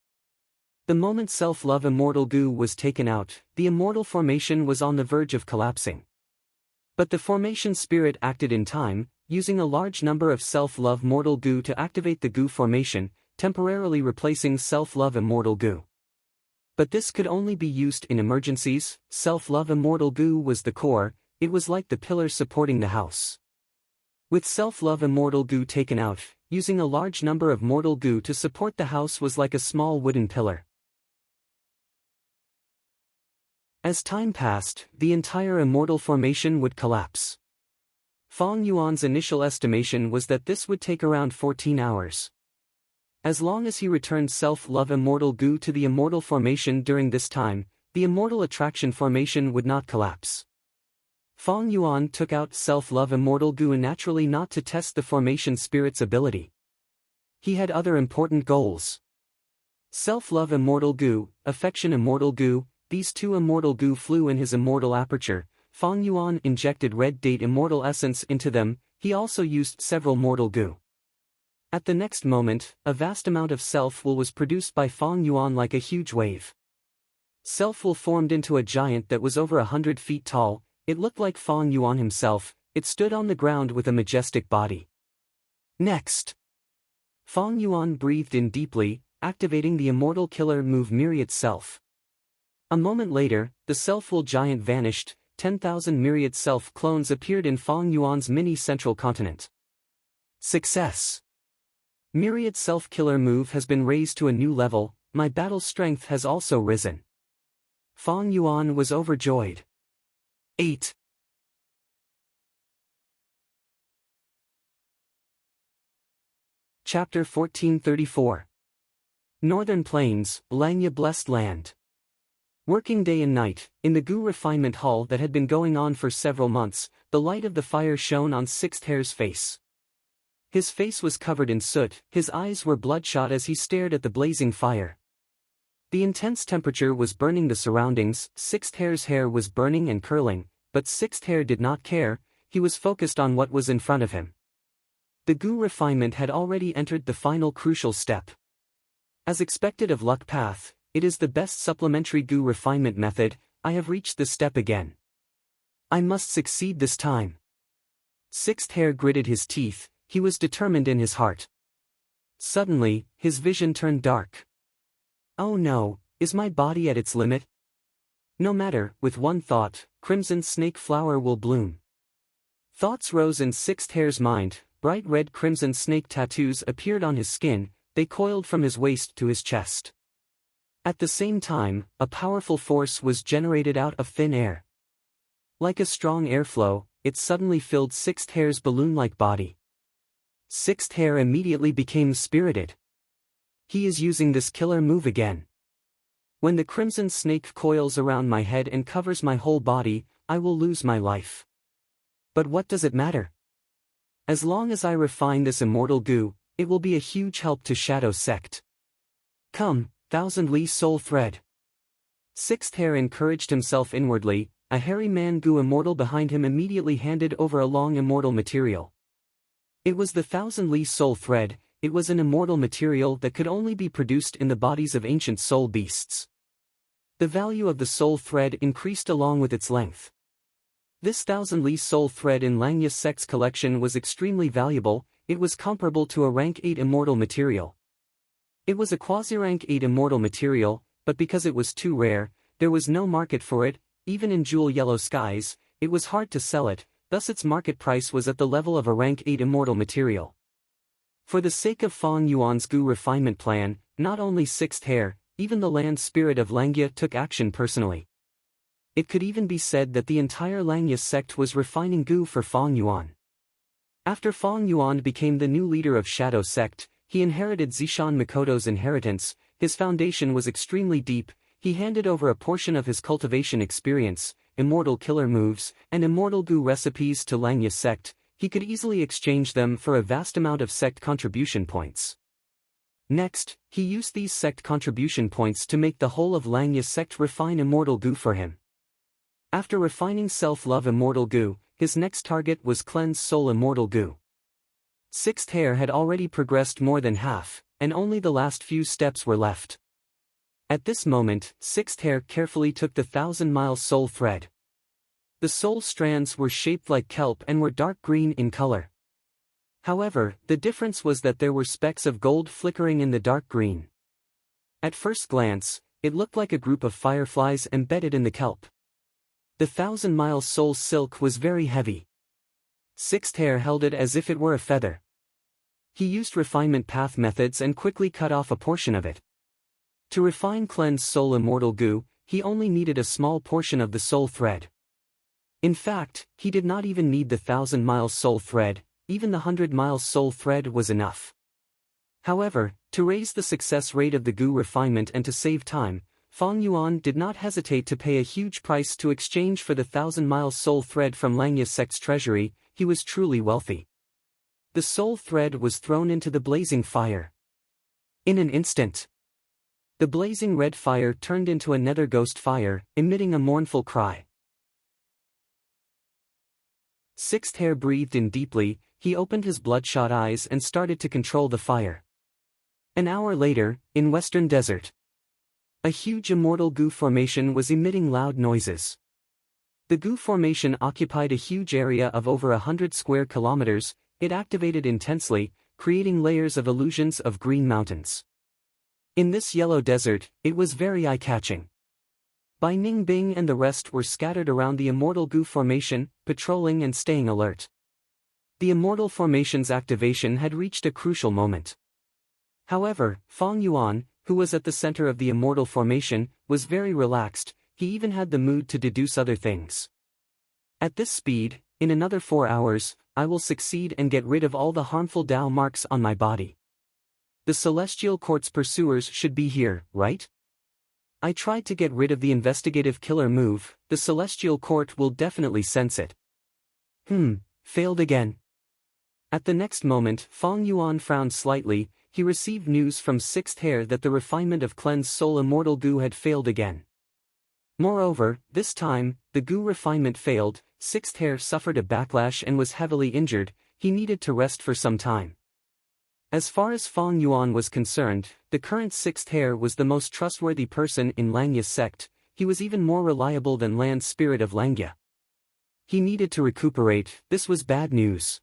A: The moment Self-Love Immortal Gu was taken out, the immortal formation was on the verge of collapsing. But the formation spirit acted in time, using a large number of Self-Love Mortal Gu to activate the Gu formation, temporarily replacing Self-Love Immortal Gu. But this could only be used in emergencies. Self-Love Immortal Gu was the core. It was like the pillar supporting the house. With Self-Love Immortal Gu taken out, using a large number of Mortal Gu to support the house was like a small wooden pillar. As time passed, the entire immortal formation would collapse. Feng Yuan's initial estimation was that this would take around 14 hours. As long as he returned Self-Love Immortal Gu to the immortal formation during this time, the immortal attraction formation would not collapse. Feng Yuan took out Self-Love Immortal Gu naturally not to test the formation spirit's ability. He had other important goals. Self-love immortal goo, affection immortal goo, these two immortal goo flew in his immortal aperture. Fang Yuan injected red date immortal essence into them, he also used several mortal goo. At the next moment, a vast amount of self-will was produced by Fang Yuan like a huge wave. Self-will formed into a giant that was over 100 feet tall. It looked like Fang Yuan himself. It stood on the ground with a majestic body. Next, Fang Yuan breathed in deeply, activating the immortal killer move Myriad Self. A moment later, the self-will giant vanished. 10,000 myriad self-clones appeared in Fang Yuan's mini central continent. Success! Myriad self-killer move has been raised to a new level, my battle strength has also risen. Fang Yuan was overjoyed. 8. Chapter 1434. Northern Plains, Langya Blessed Land. Working day and night, in the Gu refinement hall that had been going on for several months, the light of the fire shone on Sixth Hair's face. His face was covered in soot, his eyes were bloodshot as he stared at the blazing fire. The intense temperature was burning the surroundings, Sixth Hair's hair was burning and curling, but Sixth Hair did not care, he was focused on what was in front of him. The Gu refinement had already entered the final crucial step. As expected of Luck Path, it is the best supplementary Gu refinement method, I have reached this step again. I must succeed this time. Sixth Hair gritted his teeth, he was determined in his heart. Suddenly, his vision turned dark. Oh no, is my body at its limit? No matter, with one thought, crimson snake flower will bloom. Thoughts rose in Sixth Hair's mind, bright red crimson snake tattoos appeared on his skin, they coiled from his waist to his chest. At the same time, a powerful force was generated out of thin air. Like a strong airflow, it suddenly filled Sixth Hair's balloon-like body. Sixth Hair immediately became spirited. He is using this killer move again. When the crimson snake coils around my head and covers my whole body, I will lose my life. But what does it matter? As long as I refine this immortal goo, it will be a huge help to Shadow Sect. Come, Thousand Li Soul Thread. Sixth Hair encouraged himself inwardly, a hairy man goo immortal behind him immediately handed over a long immortal material. It was the Thousand Li Soul Thread, it was an immortal material that could only be produced in the bodies of ancient soul beasts. The value of the soul thread increased along with its length. This Thousand Li Soul Thread in Langya Sect's collection was extremely valuable, it was comparable to a rank 8 immortal material. It was a quasi-rank 8 immortal material, but because it was too rare, there was no market for it, even in Jewel Yellow Skies, it was hard to sell it, thus its market price was at the level of a rank 8 immortal material. For the sake of Fang Yuan's Gu refinement plan, not only Sixth Hair, even the land spirit of Langya took action personally. It could even be said that the entire Langya sect was refining Gu for Fang Yuan. After Fang Yuan became the new leader of Shadow Sect, he inherited Zishan Mikoto's inheritance, his foundation was extremely deep, he handed over a portion of his cultivation experience, immortal killer moves, and immortal Gu recipes to Langya Sect, he could easily exchange them for a vast amount of sect contribution points. Next, he used these sect contribution points to make the whole of Langya Sect refine immortal Gu for him. After refining self-love immortal Gu, his next target was cleanse soul immortal Gu. Sixth Hair had already progressed more than half, and only the last few steps were left. At this moment, Sixth Hair carefully took the 1,000-mile soul thread. The soul strands were shaped like kelp and were dark green in color. However, the difference was that there were specks of gold flickering in the dark green. At first glance, it looked like a group of fireflies embedded in the kelp. The 1,000-mile soul silk was very heavy. Sixth Hair held it as if it were a feather. He used refinement path methods and quickly cut off a portion of it. To refine cleanse soul immortal Gu, he only needed a small portion of the soul thread. In fact, he did not even need the 1,000-mile soul thread, even the 100-mile soul thread was enough. However, to raise the success rate of the Gu refinement and to save time, Fang Yuan did not hesitate to pay a huge price to exchange for the 1,000-mile soul thread from Langya Sect's treasury, he was truly wealthy. The soul thread was thrown into the blazing fire. In an instant, the blazing red fire turned into a nether ghost fire, emitting a mournful cry. Sixth Hair breathed in deeply. He opened his bloodshot eyes and started to control the fire. An hour later, in Western Desert, a huge immortal goo formation was emitting loud noises. The goo formation occupied a huge area of over 100 square kilometers. It activated intensely, creating layers of illusions of green mountains. In this yellow desert, it was very eye-catching. Bai Ning Bing and the rest were scattered around the immortal goo formation, patrolling and staying alert. The immortal formation's activation had reached a crucial moment. However, Fong Yuan, who was at the center of the immortal formation, was very relaxed. He even had the mood to deduce other things. At this speed, in another 4 hours, I will succeed and get rid of all the harmful Dao marks on my body. The Celestial Court's pursuers should be here, right? I tried to get rid of the investigative killer move. The Celestial Court will definitely sense it. Failed again. At the next moment, Fong Yuan frowned slightly. He received news from Sixth Hair that the refinement of Cleansed Soul Immortal Goo had failed again. Moreover, this time, the goo refinement failed. Sixth Hair suffered a backlash and was heavily injured. He needed to rest for some time. As far as Fong Yuan was concerned, the current Sixth Hair was the most trustworthy person in Langya's sect. He was even more reliable than Land Spirit of Langya. He needed to recuperate. This was bad news.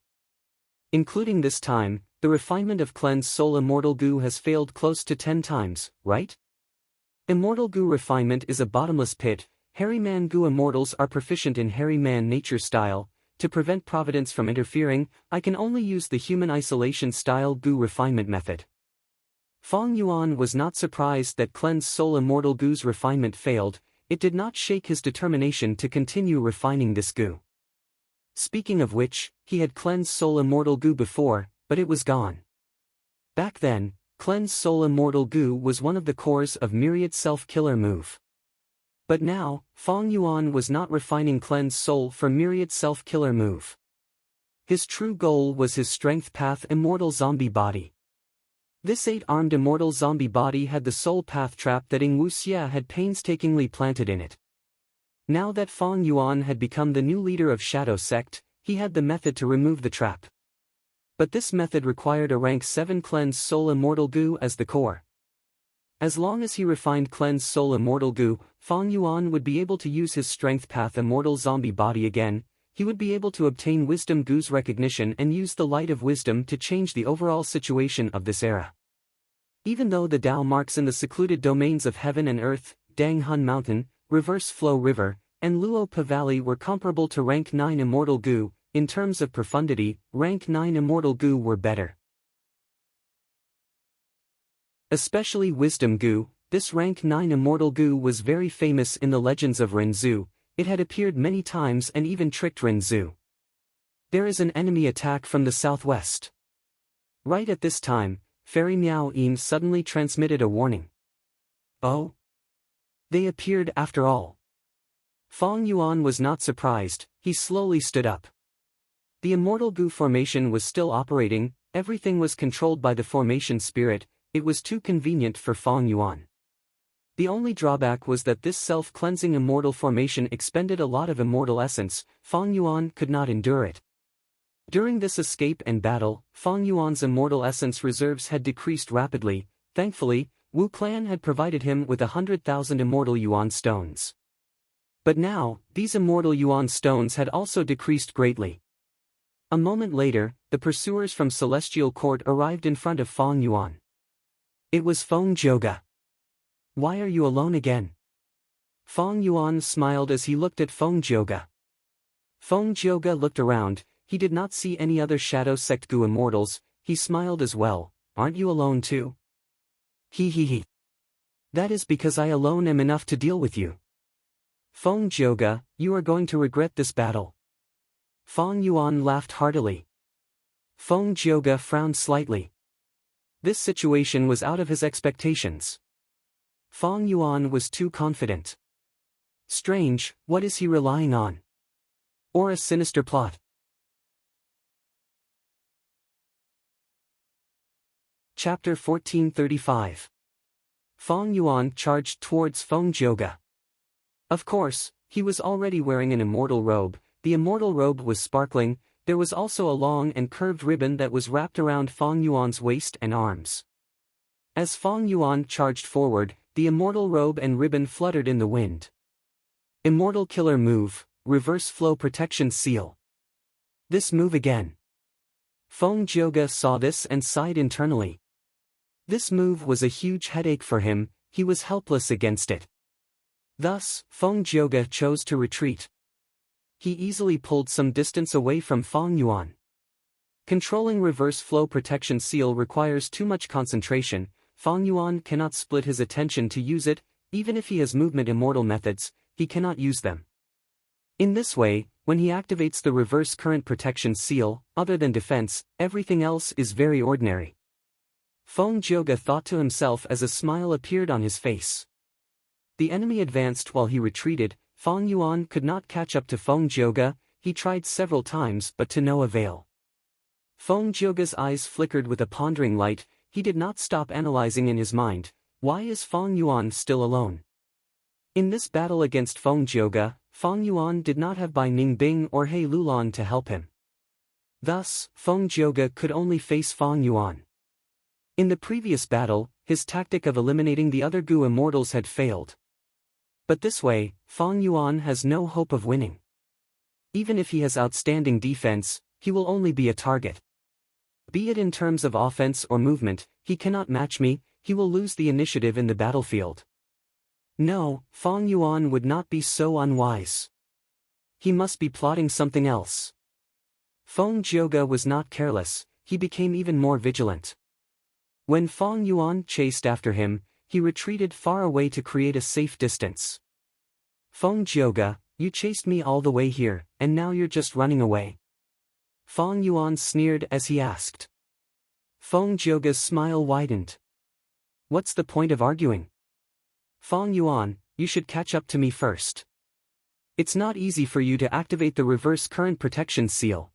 A: Including this time, the refinement of Cleansed Soul Immortal Goo has failed close to 10 times, right? Immortal Goo refinement is a bottomless pit. Hairy Man Goo immortals are proficient in Hairy Man nature style. To prevent Providence from interfering, I can only use the human isolation style goo refinement method. Fong Yuan was not surprised that Cleansed Soul Immortal Goo's refinement failed. It did not shake his determination to continue refining this goo. Speaking of which, he had Cleansed Soul Immortal Goo before, but it was gone. Back then, Cleansed Soul Immortal Goo was one of the cores of Myriad Self-Killer move. But now, Fong Yuan was not refining Cleansed Soul for Myriad Self-Killer move. His true goal was his Strength Path Immortal Zombie Body. This 8-armed Immortal Zombie Body had the Soul Path trap that Ing Wuxia had painstakingly planted in it. Now that Fong Yuan had become the new leader of Shadow Sect, he had the method to remove the trap. But this method required a rank 7 Cleansed Soul Immortal Goo as the core. As long as he refined Cleansed Soul Immortal Goo, Fong Yuan would be able to use his Strength Path Immortal Zombie Body again. He would be able to obtain Wisdom Goo's recognition and use the light of wisdom to change the overall situation of this era. Even though the Dao marks in the secluded domains of Heaven and Earth, Dang Hun Mountain, Reverse Flow River, and Luo Pa Valley were comparable to rank 9 Immortal Goo, in terms of profundity, rank 9 Immortal Goo were better. Especially Wisdom Goo, this rank 9 Immortal Goo was very famous in the legends of Renzu. It had appeared many times and even tricked Renzu. There is an enemy attack from the southwest. Right at this time, Fairy Miao Im suddenly transmitted a warning. Oh? They appeared after all. Fong Yuan was not surprised. He slowly stood up. The Immortal Goo formation was still operating. Everything was controlled by the formation spirit. It was too convenient for Fong Yuan. The only drawback was that this self-cleansing immortal formation expended a lot of immortal essence. Fong Yuan could not endure it. During this escape and battle, Fong Yuan's immortal essence reserves had decreased rapidly. Thankfully, Wu Clan had provided him with 100,000 immortal Yuan stones. But now, these immortal Yuan stones had also decreased greatly. A moment later, the pursuers from Celestial Court arrived in front of Fong Yuan. It was Feng Zhouge. Why are you alone again? Fong Yuan smiled as he looked at Feng Zhouge. Feng Zhouge looked around. He did not see any other Shadow Sect Goo immortals. He smiled as well. Aren't you alone too? He. That is because I alone am enough to deal with you. Feng Zhouge, you are going to regret this battle. Fong Yuan laughed heartily. Feng Zhouge frowned slightly. This situation was out of his expectations. Fong Yuan was too confident. Strange, what is he relying on? Or a sinister plot? Chapter 1435. Fong Yuan charged towards Feng Zhouge. Of course, he was already wearing an immortal robe. The immortal robe was sparkling. There was also a long and curved ribbon that was wrapped around Fong Yuan's waist and arms. As Fong Yuan charged forward, the immortal robe and ribbon fluttered in the wind. Immortal Killer Move, Reverse Flow Protection Seal. This move again. Feng Zhouge saw this and sighed internally. This move was a huge headache for him. He was helpless against it. Thus, Feng Zhouge chose to retreat. He easily pulled some distance away from Fong Yuan. Controlling Reverse Flow Protection Seal requires too much concentration. Fong Yuan cannot split his attention to use it. Even if he has movement immortal methods, he cannot use them. In this way, when he activates the Reverse Current Protection Seal, other than defense, everything else is very ordinary. Feng Zhouge thought to himself as a smile appeared on his face. The enemy advanced while he retreated. Fong Yuan could not catch up to Feng Zhouge. He tried several times but to no avail. Feng Zhouge's eyes flickered with a pondering light. He did not stop analyzing in his mind, why is Fong Yuan still alone? In this battle against Feng Zhouge, Fong Yuan did not have Bai Ningbing or He Lulan to help him. Thus, Feng Zhouge could only face Fong Yuan. In the previous battle, his tactic of eliminating the other Gu immortals had failed. But this way, Fong Yuan has no hope of winning. Even if he has outstanding defense, he will only be a target. Be it in terms of offense or movement, he cannot match me. He will lose the initiative in the battlefield. No, Fong Yuan would not be so unwise. He must be plotting something else. Feng Zhouge was not careless. He became even more vigilant. When Fong Yuan chased after him, he retreated far away to create a safe distance. Feng Zhouge, you chased me all the way here, and now you're just running away. Fong Yuan sneered as he asked. Feng Zhouge's smile widened. What's the point of arguing? Fong Yuan, you should catch up to me first. It's not easy for you to activate the Reverse Current Protection Seal.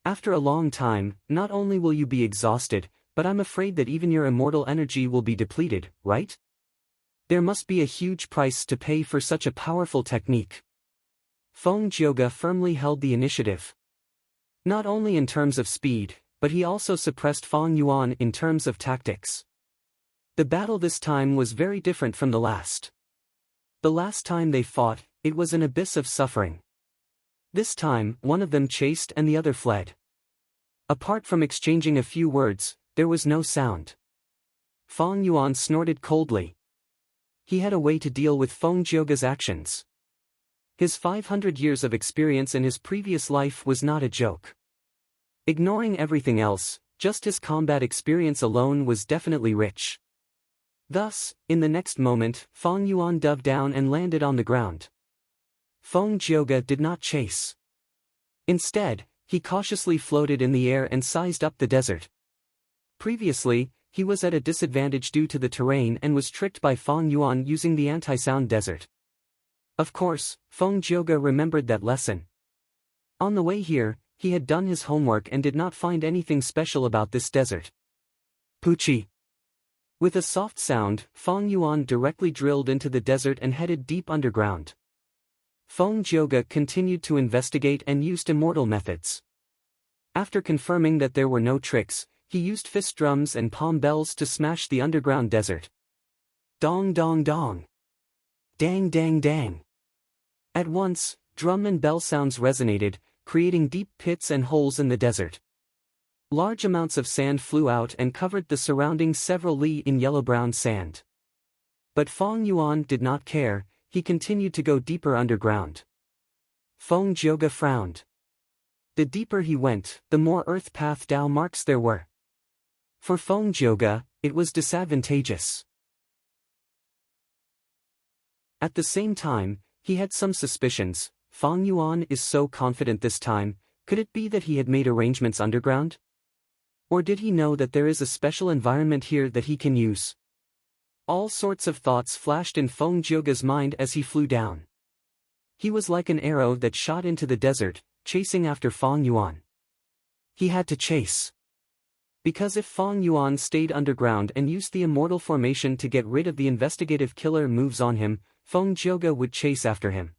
A: After a long time, not only will you be exhausted, but I'm afraid that even your immortal energy will be depleted, right? There must be a huge price to pay for such a powerful technique. Feng Zhouge firmly held the initiative. Not only in terms of speed, but he also suppressed Fong Yuan in terms of tactics. The battle this time was very different from the last. The last time they fought, it was an abyss of suffering. This time, one of them chased and the other fled. Apart from exchanging a few words, there was no sound. Fong Yuan snorted coldly. He had a way to deal with Feng Zhouge's actions. His 500 years of experience in his previous life was not a joke. Ignoring everything else, just his combat experience alone was definitely rich. Thus, in the next moment, Fong Yuan dove down and landed on the ground. Feng Zhouge did not chase. Instead, he cautiously floated in the air and sized up the desert. Previously, he was at a disadvantage due to the terrain and was tricked by Fong Yuan using the anti-sound desert. Of course, Feng Zhouge remembered that lesson. On the way here, he had done his homework and did not find anything special about this desert. Poochie. With a soft sound, Fong Yuan directly drilled into the desert and headed deep underground. Feng Zhouge continued to investigate and used immortal methods. After confirming that there were no tricks, he used fist drums and palm bells to smash the underground desert. Dong dong dong. Dang dang dang. At once, drum and bell sounds resonated, creating deep pits and holes in the desert. Large amounts of sand flew out and covered the surrounding several li in yellow-brown sand. But Fong Yuan did not care. He continued to go deeper underground. Feng Zhouge frowned. The deeper he went, the more earth path Dao marks there were. For Feng Zhouge, it was disadvantageous. At the same time, he had some suspicions. Fong Yuan is so confident this time, could it be that he had made arrangements underground? Or did he know that there is a special environment here that he can use? All sorts of thoughts flashed in Feng Zhouge's mind as he flew down. He was like an arrow that shot into the desert, chasing after Fong Yuan. He had to chase. Because if Fong Yuan stayed underground and used the immortal formation to get rid of the investigative killer moves on him, Feng Jioge would chase after him.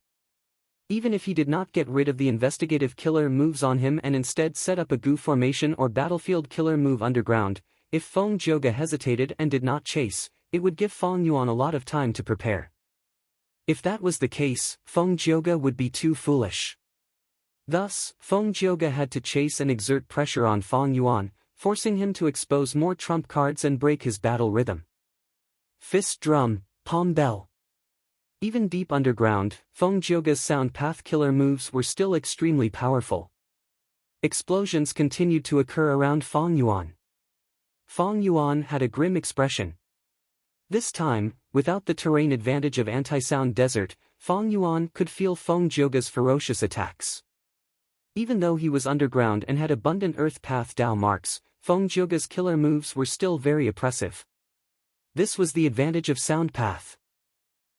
A: Even if he did not get rid of the investigative killer moves on him and instead set up a Gu formation or battlefield killer move underground, if Feng Jioge hesitated and did not chase, it would give Fong Yuan a lot of time to prepare. If that was the case, Feng Jioge would be too foolish. Thus, Feng Jioge had to chase and exert pressure on Fong Yuan, forcing him to expose more trump cards and break his battle rhythm. Fist drum, palm bell. Even deep underground, Feng Jioge's sound path killer moves were still extremely powerful. Explosions continued to occur around Fong Yuan. Fong Yuan had a grim expression. This time, without the terrain advantage of anti-sound desert, Fong Yuan could feel Feng Jioge's ferocious attacks. Even though he was underground and had abundant earth path Dao marks, Feng Jioge's killer moves were still very oppressive. This was the advantage of sound path.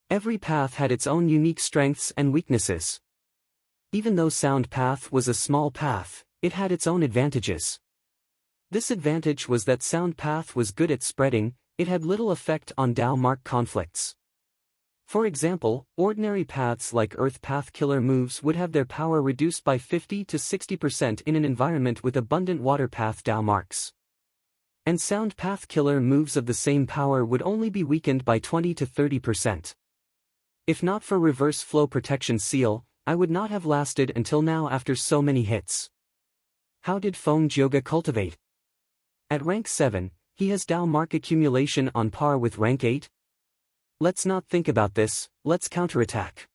A: Every path had its own unique strengths and weaknesses. Even though sound path was a small path, it had its own advantages. This advantage was that sound path was good at spreading, it had little effect on Dao mark conflicts. For example, ordinary paths like earth path killer moves would have their power reduced by 50 to 60% in an environment with abundant water path Dao marks. And sound path killer moves of the same power would only be weakened by 20 to 30%. If not for reverse flow protection seal, I would not have lasted until now after so many hits. How did Feng Jioge cultivate? At rank 7, he has Dao mark accumulation on par with rank 8. Let's not think about this, let's counterattack.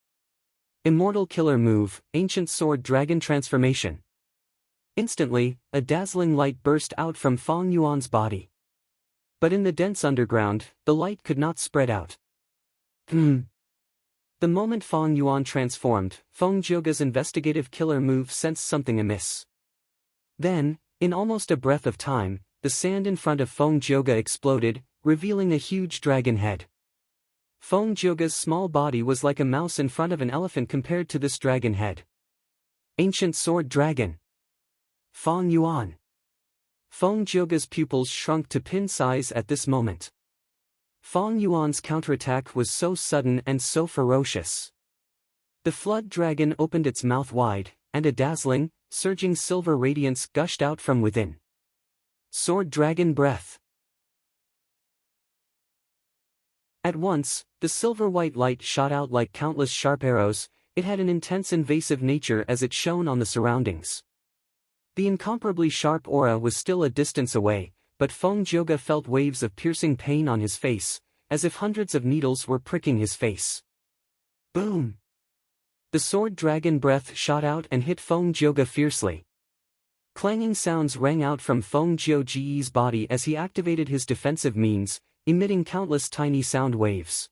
A: Immortal killer move, Ancient Sword Dragon Transformation. Instantly, a dazzling light burst out from Fong Yuan's body. But in the dense underground, the light could not spread out. The moment Fong Yuan transformed, Feng Jioge's investigative killer move sensed something amiss. Then, in almost a breath of time, the sand in front of Feng Jioge exploded, revealing a huge dragon head. Feng Jioge's small body was like a mouse in front of an elephant compared to this dragon head. Ancient Sword Dragon. Fong Yuan. Feng Jioge's pupils shrunk to pin size at this moment. Fong Yuan's counterattack was so sudden and so ferocious. The flood dragon opened its mouth wide, and a dazzling, surging silver radiance gushed out from within. Sword Dragon Breath. At once, the silver-white light shot out like countless sharp arrows. It had an intense invasive nature as it shone on the surroundings. The incomparably sharp aura was still a distance away, but Feng Jioge felt waves of piercing pain on his face, as if hundreds of needles were pricking his face. Boom! The sword dragon breath shot out and hit Feng Jioge fiercely. Clanging sounds rang out from Feng Jioge's body as he activated his defensive means, emitting countless tiny sound waves.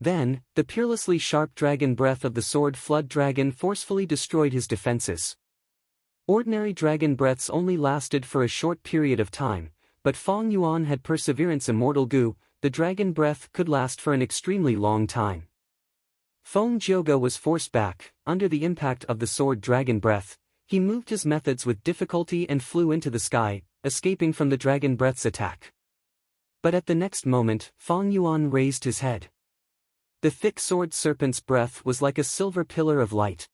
A: Then, the peerlessly sharp dragon breath of the sword flood dragon forcefully destroyed his defenses. Ordinary dragon breaths only lasted for a short period of time, but Fong Yuan had perseverance immortal Gu, the dragon breath could last for an extremely long time. Feng Jioge was forced back, under the impact of the sword dragon breath. He moved his methods with difficulty and flew into the sky, escaping from the dragon breath's attack. But at the next moment, Fong Yuan raised his head. The thick sword serpent's breath was like a silver pillar of light.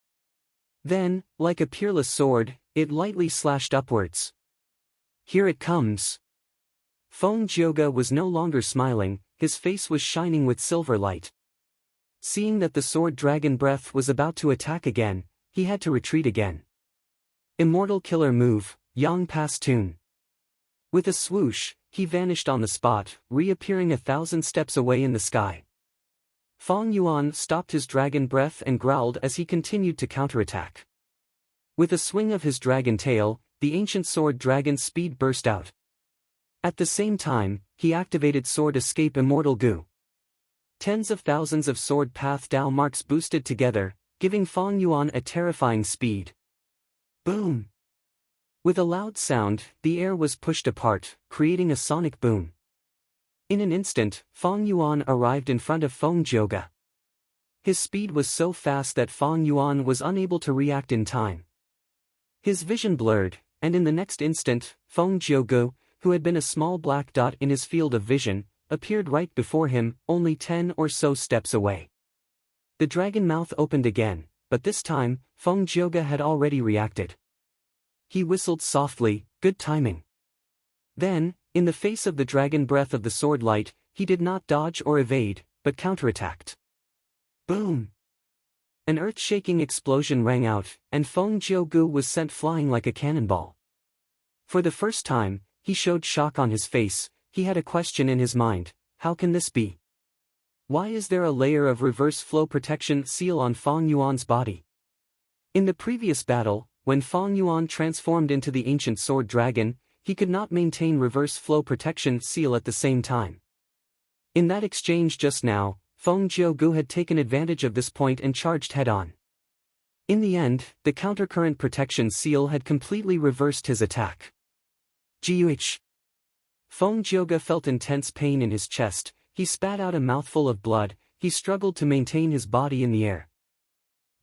A: Then, like a peerless sword, it lightly slashed upwards. Here it comes. Feng Jioge was no longer smiling, his face was shining with silver light. Seeing that the sword dragon breath was about to attack again, he had to retreat again. Immortal killer move, Yang Pastun. With a swoosh, he vanished on the spot, reappearing 1,000 steps away in the sky. Fong Yuan stopped his dragon breath and growled as he continued to counterattack. With a swing of his dragon tail, the ancient sword dragon's speed burst out. At the same time, he activated Sword Escape Immortal Gu. Tens of thousands of sword path Dao marks boosted together, giving Fong Yuan a terrifying speed. Boom! With a loud sound, the air was pushed apart, creating a sonic boom. In an instant, Fong Yuan arrived in front of Feng Jioge. His speed was so fast that Fong Yuan was unable to react in time. His vision blurred, and in the next instant, Feng Jiugu, who had been a small black dot in his field of vision, appeared right before him, only 10 or so steps away. The dragon mouth opened again, but this time, Feng Jiugu had already reacted. He whistled softly, good timing. Then, in the face of the dragon breath of the sword light, he did not dodge or evade, but counterattacked. Boom! An earth-shaking explosion rang out, and Feng Jiugu was sent flying like a cannonball. For the first time, he showed shock on his face. He had a question in his mind: how can this be? Why is there a layer of reverse flow protection seal on Feng Yuan's body? In the previous battle, when Feng Yuan transformed into the ancient sword dragon, he could not maintain reverse flow protection seal at the same time. In that exchange just now, Feng Jiugu had taken advantage of this point and charged head-on. In the end, the countercurrent protection seal had completely reversed his attack. Guh! Feng Jiugu felt intense pain in his chest. He spat out a mouthful of blood. He struggled to maintain his body in the air.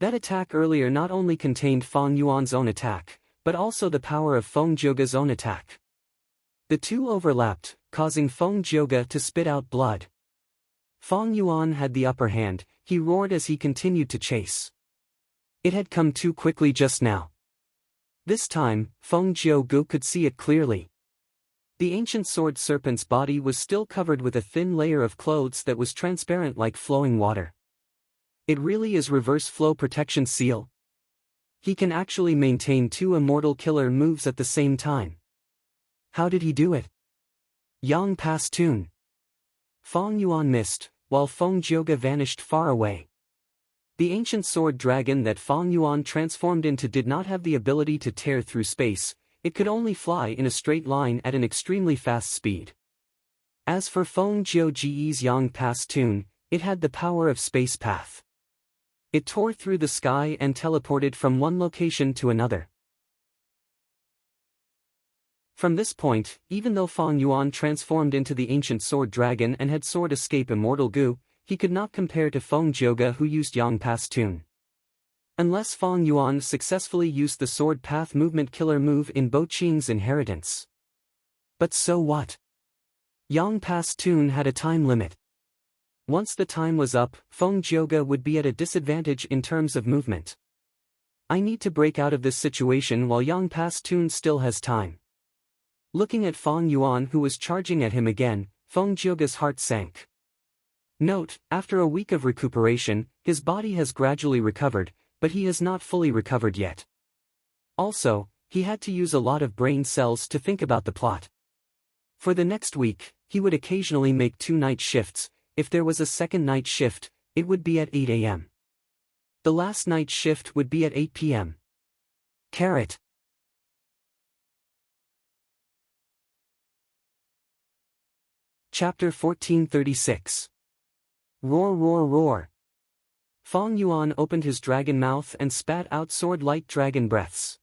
A: That attack earlier not only contained Feng Yuan's own attack, but also the power of Feng Jiugu's own attack. The two overlapped, causing Feng Jiugu to spit out blood. Feng Yuan had the upper hand. He roared as he continued to chase. It had come too quickly just now. This time, Feng Jiugu could see it clearly. The ancient sword serpent's body was still covered with a thin layer of clothes that was transparent like flowing water. It really is reverse flow protection seal. He can actually maintain two immortal killer moves at the same time. How did he do it? Yang Pass Tune. Feng Yuan missed, while Feng Jiugu vanished far away. The ancient sword dragon that Feng Yuan transformed into did not have the ability to tear through space. It could only fly in a straight line at an extremely fast speed. As for Feng Jiugu's Yang Pass Tune, it had the power of space path. It tore through the sky and teleported from one location to another. From this point, even though Feng Yuan transformed into the ancient sword dragon and had sword escape immortal goo, he could not compare to Feng Jiugu, who used Yang Pass Tune. Unless Feng Yuan successfully used the sword path movement killer move in Bo Qing's inheritance. But so what? Yang Pass Tune had a time limit. Once the time was up, Feng Jiugu would be at a disadvantage in terms of movement. I need to break out of this situation while Yang Pass Tune still has time. Looking at Feng Yuan, who was charging at him again, Feng Jiugu's heart sank. Note, after a week of recuperation, his body has gradually recovered, but he has not fully recovered yet. Also, he had to use a lot of brain cells to think about the plot. For the next week, he would occasionally make 2 night shifts. If there was a second night shift, it would be at 8 a.m. The last night shift would be at 8 p.m. Carrot. Chapter 1436. Roar roar roar. Feng Yuan opened his dragon mouth and spat out sword-like dragon breaths.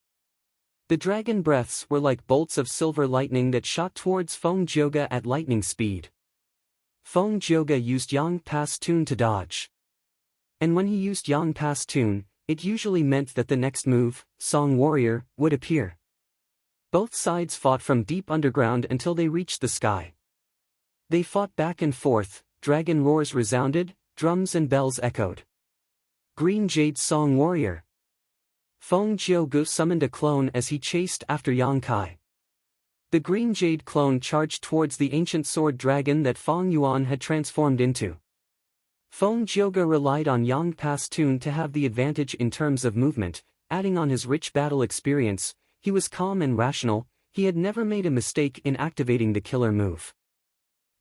A: The dragon breaths were like bolts of silver lightning that shot towards Feng Jiugu at lightning speed. Feng Jiugu used Yang Pass Tune to dodge. And when he used Yang Pass Tune, it usually meant that the next move, Song Warrior, would appear. Both sides fought from deep underground until they reached the sky. They fought back and forth, dragon roars resounded, drums and bells echoed. Green Jade Song Warrior. Feng Jiugu summoned a clone as he chased after Yang Kai. The Green Jade clone charged towards the ancient sword dragon that Feng Yuan had transformed into. Feng Jiugu relied on Yang Pass Tune to have the advantage in terms of movement, adding on his rich battle experience. He was calm and rational. He had never made a mistake in activating the killer move.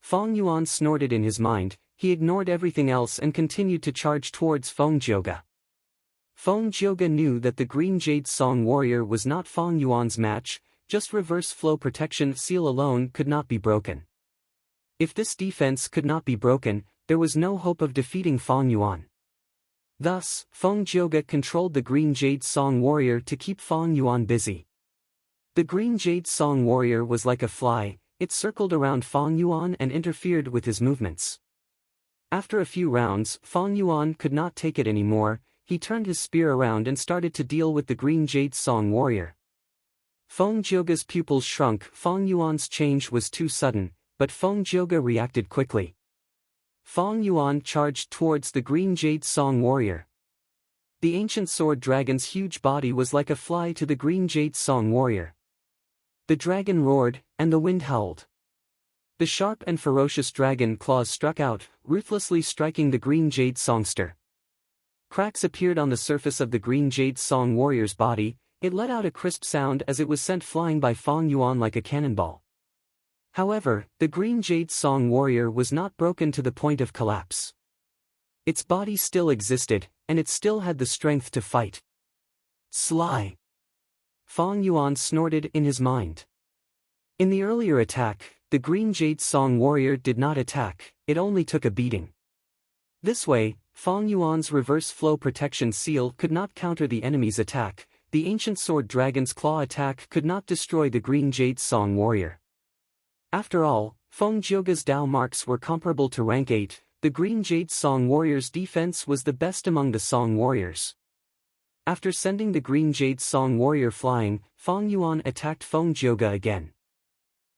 A: Feng Yuan snorted in his mind. He ignored everything else and continued to charge towards Feng Jiugu. Feng Jiugu knew that the Green Jade Song Warrior was not Feng Yuan's match. Just reverse flow protection seal alone could not be broken. If this defense could not be broken, there was no hope of defeating Feng Yuan. Thus, Feng Jiugu controlled the Green Jade Song Warrior to keep Feng Yuan busy. The Green Jade Song Warrior was like a fly. It circled around Feng Yuan and interfered with his movements. After a few rounds, Feng Yuan could not take it anymore. He turned his spear around and started to deal with the Green Jade Song Warrior. Feng Jioge's pupils shrunk. Feng Yuan's change was too sudden, but Feng Jioge reacted quickly. Feng Yuan charged towards the green jade song warrior. The ancient sword dragon's huge body was like a fly to the green jade song warrior. The dragon roared, and the wind howled. The sharp and ferocious dragon claws struck out, ruthlessly striking the green jade songster. Cracks appeared on the surface of the green jade song warrior's body. It let out a crisp sound as it was sent flying by Feng Yuan like a cannonball. However, the green jade song warrior was not broken to the point of collapse. Its body still existed, and it still had the strength to fight. Sly! Feng Yuan snorted in his mind. In the earlier attack, the green jade song warrior did not attack, it only took a beating. This way, Feng Yuan's reverse flow protection seal could not counter the enemy's attack. The ancient sword dragon's claw attack could not destroy the green jade song warrior. After all, Feng Jioge's Dao marks were comparable to rank 8, the green jade song warrior's defense was the best among the song warriors. After sending the green jade song warrior flying, Feng Yuan attacked Feng Jioge again.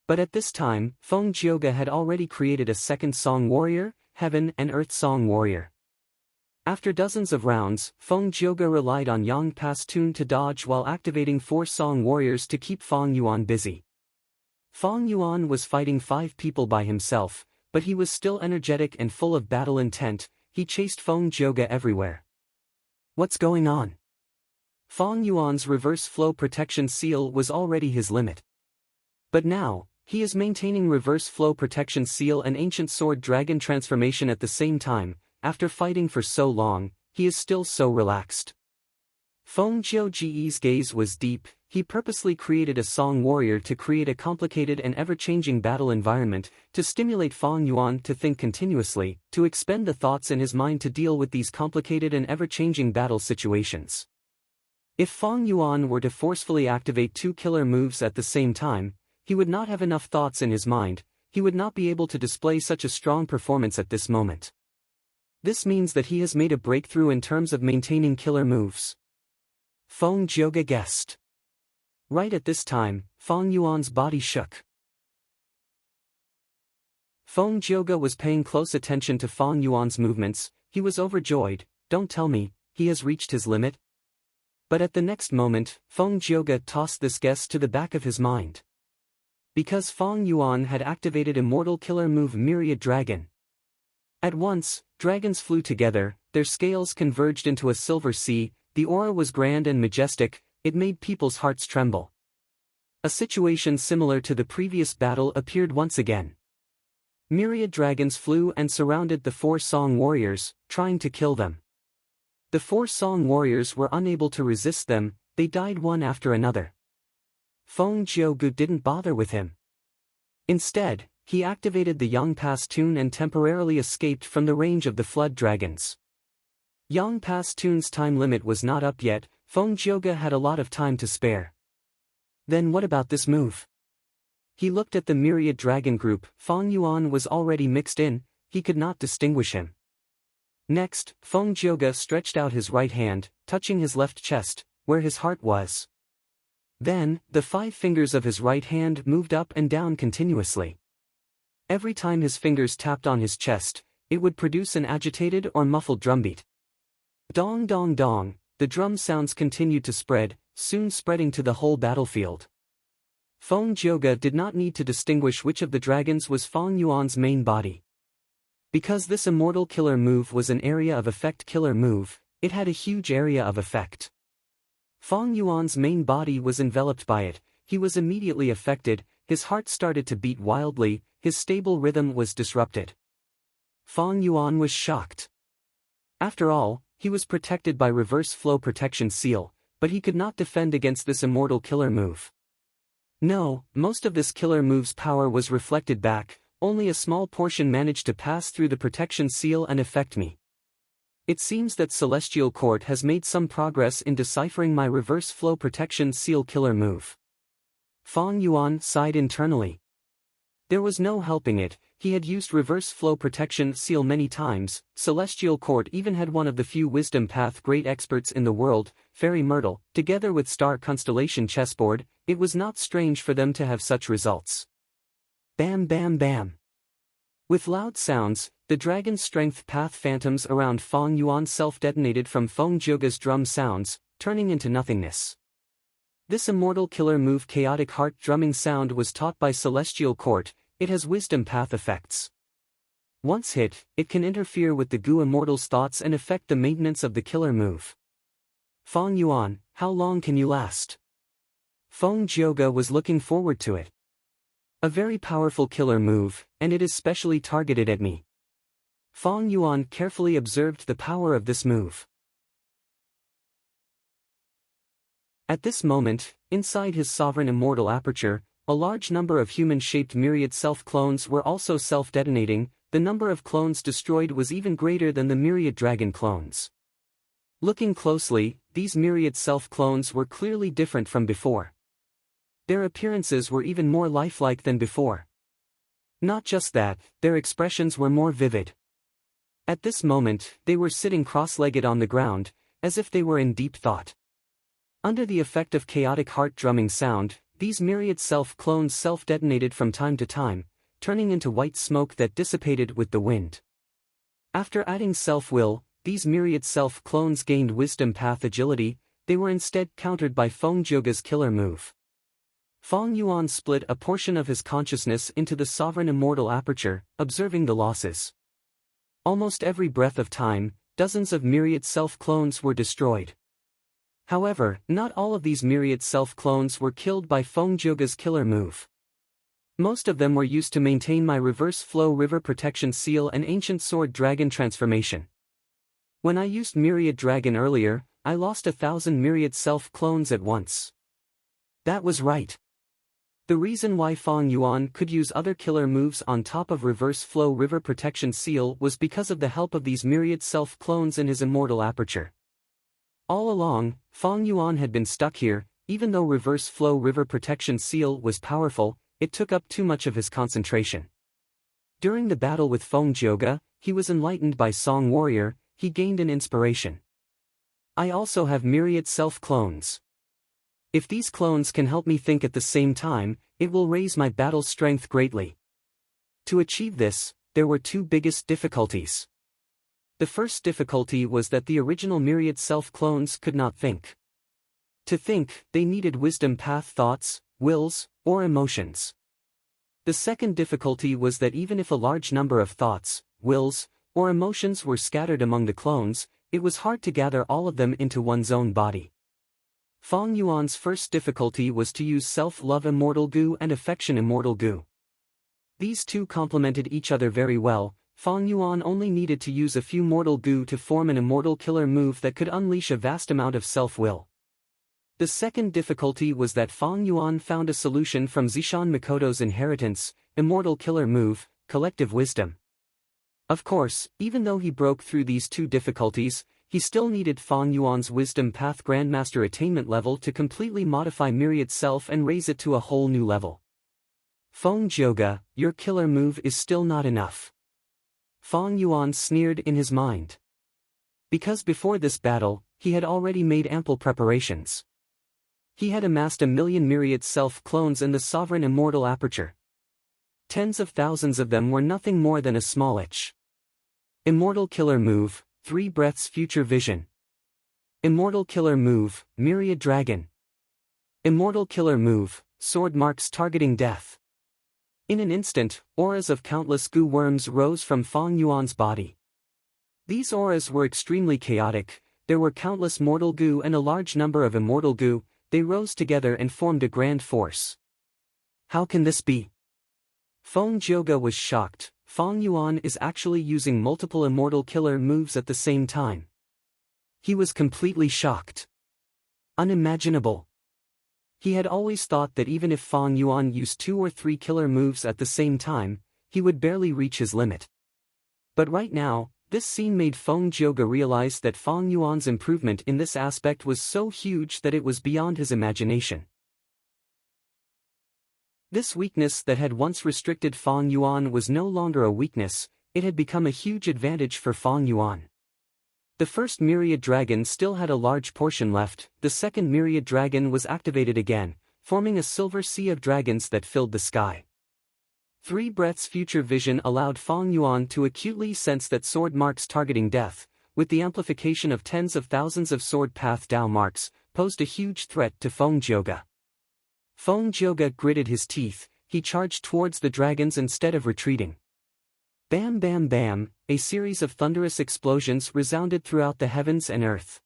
A: But at this time, Feng Jioge had already created a second song warrior, heaven and earth song warrior. After dozens of rounds, Feng Jioge relied on Yang Pastun to dodge while activating 4 song warriors to keep Feng Yuan busy. Feng Yuan was fighting 5 people by himself, but he was still energetic and full of battle intent. He chased Feng Jioge everywhere. What's going on? Feng Yuan's reverse flow protection seal was already his limit. But now, he is maintaining reverse flow protection seal and ancient sword dragon transformation at the same time. After fighting for so long, he is still so relaxed. Feng Jioge's gaze was deep. He purposely created a song warrior to create a complicated and ever-changing battle environment, to stimulate Feng Yuan to think continuously, to expend the thoughts in his mind to deal with these complicated and ever-changing battle situations. If Feng Yuan were to forcefully activate 2 killer moves at the same time, he would not have enough thoughts in his mind, he would not be able to display such a strong performance at this moment. This means that he has made a breakthrough in terms of maintaining killer moves. Feng Jioge guessed. Right at this time, Feng Yuan's body shook. Feng Jioge was paying close attention to Feng Yuan's movements. He was overjoyed. Don't tell me, he has reached his limit? But at the next moment, Feng Jioge tossed this guess to the back of his mind. Because Feng Yuan had activated immortal killer move Myriad Dragon. At once, dragons flew together, their scales converged into a silver sea. The aura was grand and majestic, it made people's hearts tremble. A situation similar to the previous battle appeared once again. Myriad dragons flew and surrounded the 4 song warriors, trying to kill them. The 4 song warriors were unable to resist them, they died one after another. Feng Jioge didn't bother with him. Instead, he activated the Yang Pastun and temporarily escaped from the range of the flood dragons. Yang Pastun's time limit was not up yet. Feng Jioge had a lot of time to spare. Then what about this move? He looked at the myriad dragon group. Feng Yuan was already mixed in, he could not distinguish him. Next, Feng Jioge stretched out his right hand, touching his left chest, where his heart was. Then, the 5 fingers of his right hand moved up and down continuously. Every time his fingers tapped on his chest, it would produce an agitated or muffled drumbeat. Dong dong dong, the drum sounds continued to spread, soon spreading to the whole battlefield. Feng Jioge did not need to distinguish which of the dragons was Feng Yuan's main body. Because this immortal killer move was an area of effect killer move, it had a huge area of effect. Feng Yuan's main body was enveloped by it, he was immediately affected, his heart started to beat wildly, his stable rhythm was disrupted. Feng Yuan was shocked. After all, he was protected by reverse flow protection seal, but he could not defend against this immortal killer move. No, most of this killer move's power was reflected back, only a small portion managed to pass through the protection seal and affect me. It seems that Celestial Court has made some progress in deciphering my reverse flow protection seal killer move. Feng Yuan sighed internally. There was no helping it, he had used reverse flow protection seal many times. Celestial Court even had one of the few wisdom path great experts in the world, Fairy Myrtle, together with Star Constellation chessboard. It was not strange for them to have such results. Bam bam bam. With loud sounds, the dragon's strength path phantoms around Feng Yuan self-detonated from Feng Jioge's drum sounds, turning into nothingness. This immortal killer move chaotic heart drumming sound was taught by Celestial Court. It has wisdom path effects. Once hit, it can interfere with the Gu immortal's thoughts and affect the maintenance of the killer move. Feng Yuan, how long can you last? Feng Jioge was looking forward to it. A very powerful killer move, and it is specially targeted at me. Feng Yuan carefully observed the power of this move. At this moment, inside his sovereign immortal aperture, a large number of human-shaped myriad self-clones were also self-detonating. The number of clones destroyed was even greater than the myriad dragon clones. Looking closely, these myriad self-clones were clearly different from before. Their appearances were even more lifelike than before. Not just that, their expressions were more vivid. At this moment, they were sitting cross-legged on the ground, as if they were in deep thought. Under the effect of chaotic heart drumming sound, these myriad self-clones self-detonated from time to time, turning into white smoke that dissipated with the wind. After adding self-will, these myriad self-clones gained wisdom path agility. They were instead countered by Feng Jioge's killer move. Feng Yuan split a portion of his consciousness into the sovereign immortal aperture, observing the losses. Almost every breath of time, dozens of myriad self-clones were destroyed. However, not all of these myriad self-clones were killed by Feng Jioge's killer move. Most of them were used to maintain my reverse flow river protection seal and ancient sword dragon transformation. When I used myriad dragon earlier, I lost 1,000 myriad self-clones at once. That was right. The reason why Feng Yuan could use other killer moves on top of reverse flow river protection seal was because of the help of these myriad self-clones in his immortal aperture. All along, Feng Yuan had been stuck here. Even though reverse flow river protection seal was powerful, it took up too much of his concentration. During the battle with Feng Jioge, he was enlightened by Song Warrior. He gained an inspiration. I also have myriad self-clones. If these clones can help me think at the same time, it will raise my battle strength greatly. To achieve this, there were two biggest difficulties. The first difficulty was that the original myriad self-clones could not think. To think, they needed wisdom path thoughts, wills, or emotions. The second difficulty was that even if a large number of thoughts, wills, or emotions were scattered among the clones, it was hard to gather all of them into one's own body. Feng Yuan's first difficulty was to use self-love immortal Gu and affection immortal Gu. These two complemented each other very well. Feng Yuan only needed to use a few mortal Gu to form an immortal killer move that could unleash a vast amount of self-will. The second difficulty was that Feng Yuan found a solution from Zishan Mikoto's inheritance, immortal killer move, collective wisdom. Of course, even though he broke through these two difficulties, he still needed Feng Yuan's wisdom path grandmaster attainment level to completely modify myriad self and raise it to a whole new level. Feng Jioge, your killer move is still not enough. Feng Yuan sneered in his mind. Because before this battle, he had already made ample preparations. He had amassed 1,000,000 myriad self-clones in the sovereign immortal aperture. Tens of thousands of them were nothing more than a small itch. Immortal killer move, 3 breaths future vision. Immortal killer move, myriad dragon. Immortal killer move, sword marks targeting death. In an instant, auras of countless Gu worms rose from Feng Yuan's body. These auras were extremely chaotic. There were countless mortal Gu and a large number of immortal Gu. They rose together and formed a grand force. How can this be? Feng Jioge was shocked. Feng Yuan is actually using multiple immortal killer moves at the same time. He was completely shocked. Unimaginable. He had always thought that even if Feng Yuan used 2 or 3 killer moves at the same time, he would barely reach his limit. But right now, this scene made Feng Jioge realize that Feng Yuan's improvement in this aspect was so huge that it was beyond his imagination. This weakness that had once restricted Fang Yuan was no longer a weakness, it had become a huge advantage for Fang Yuan. The first myriad dragon still had a large portion left, the second myriad dragon was activated again, forming a silver sea of dragons that filled the sky. 3 breaths future vision allowed Fang Yuan to acutely sense that sword marks targeting death, with the amplification of tens of thousands of sword path Dao marks, posed a huge threat to Feng Jioge. Feng Jioge gritted his teeth, he charged towards the dragons instead of retreating. Bam bam bam, a series of thunderous explosions resounded throughout the heavens and earth.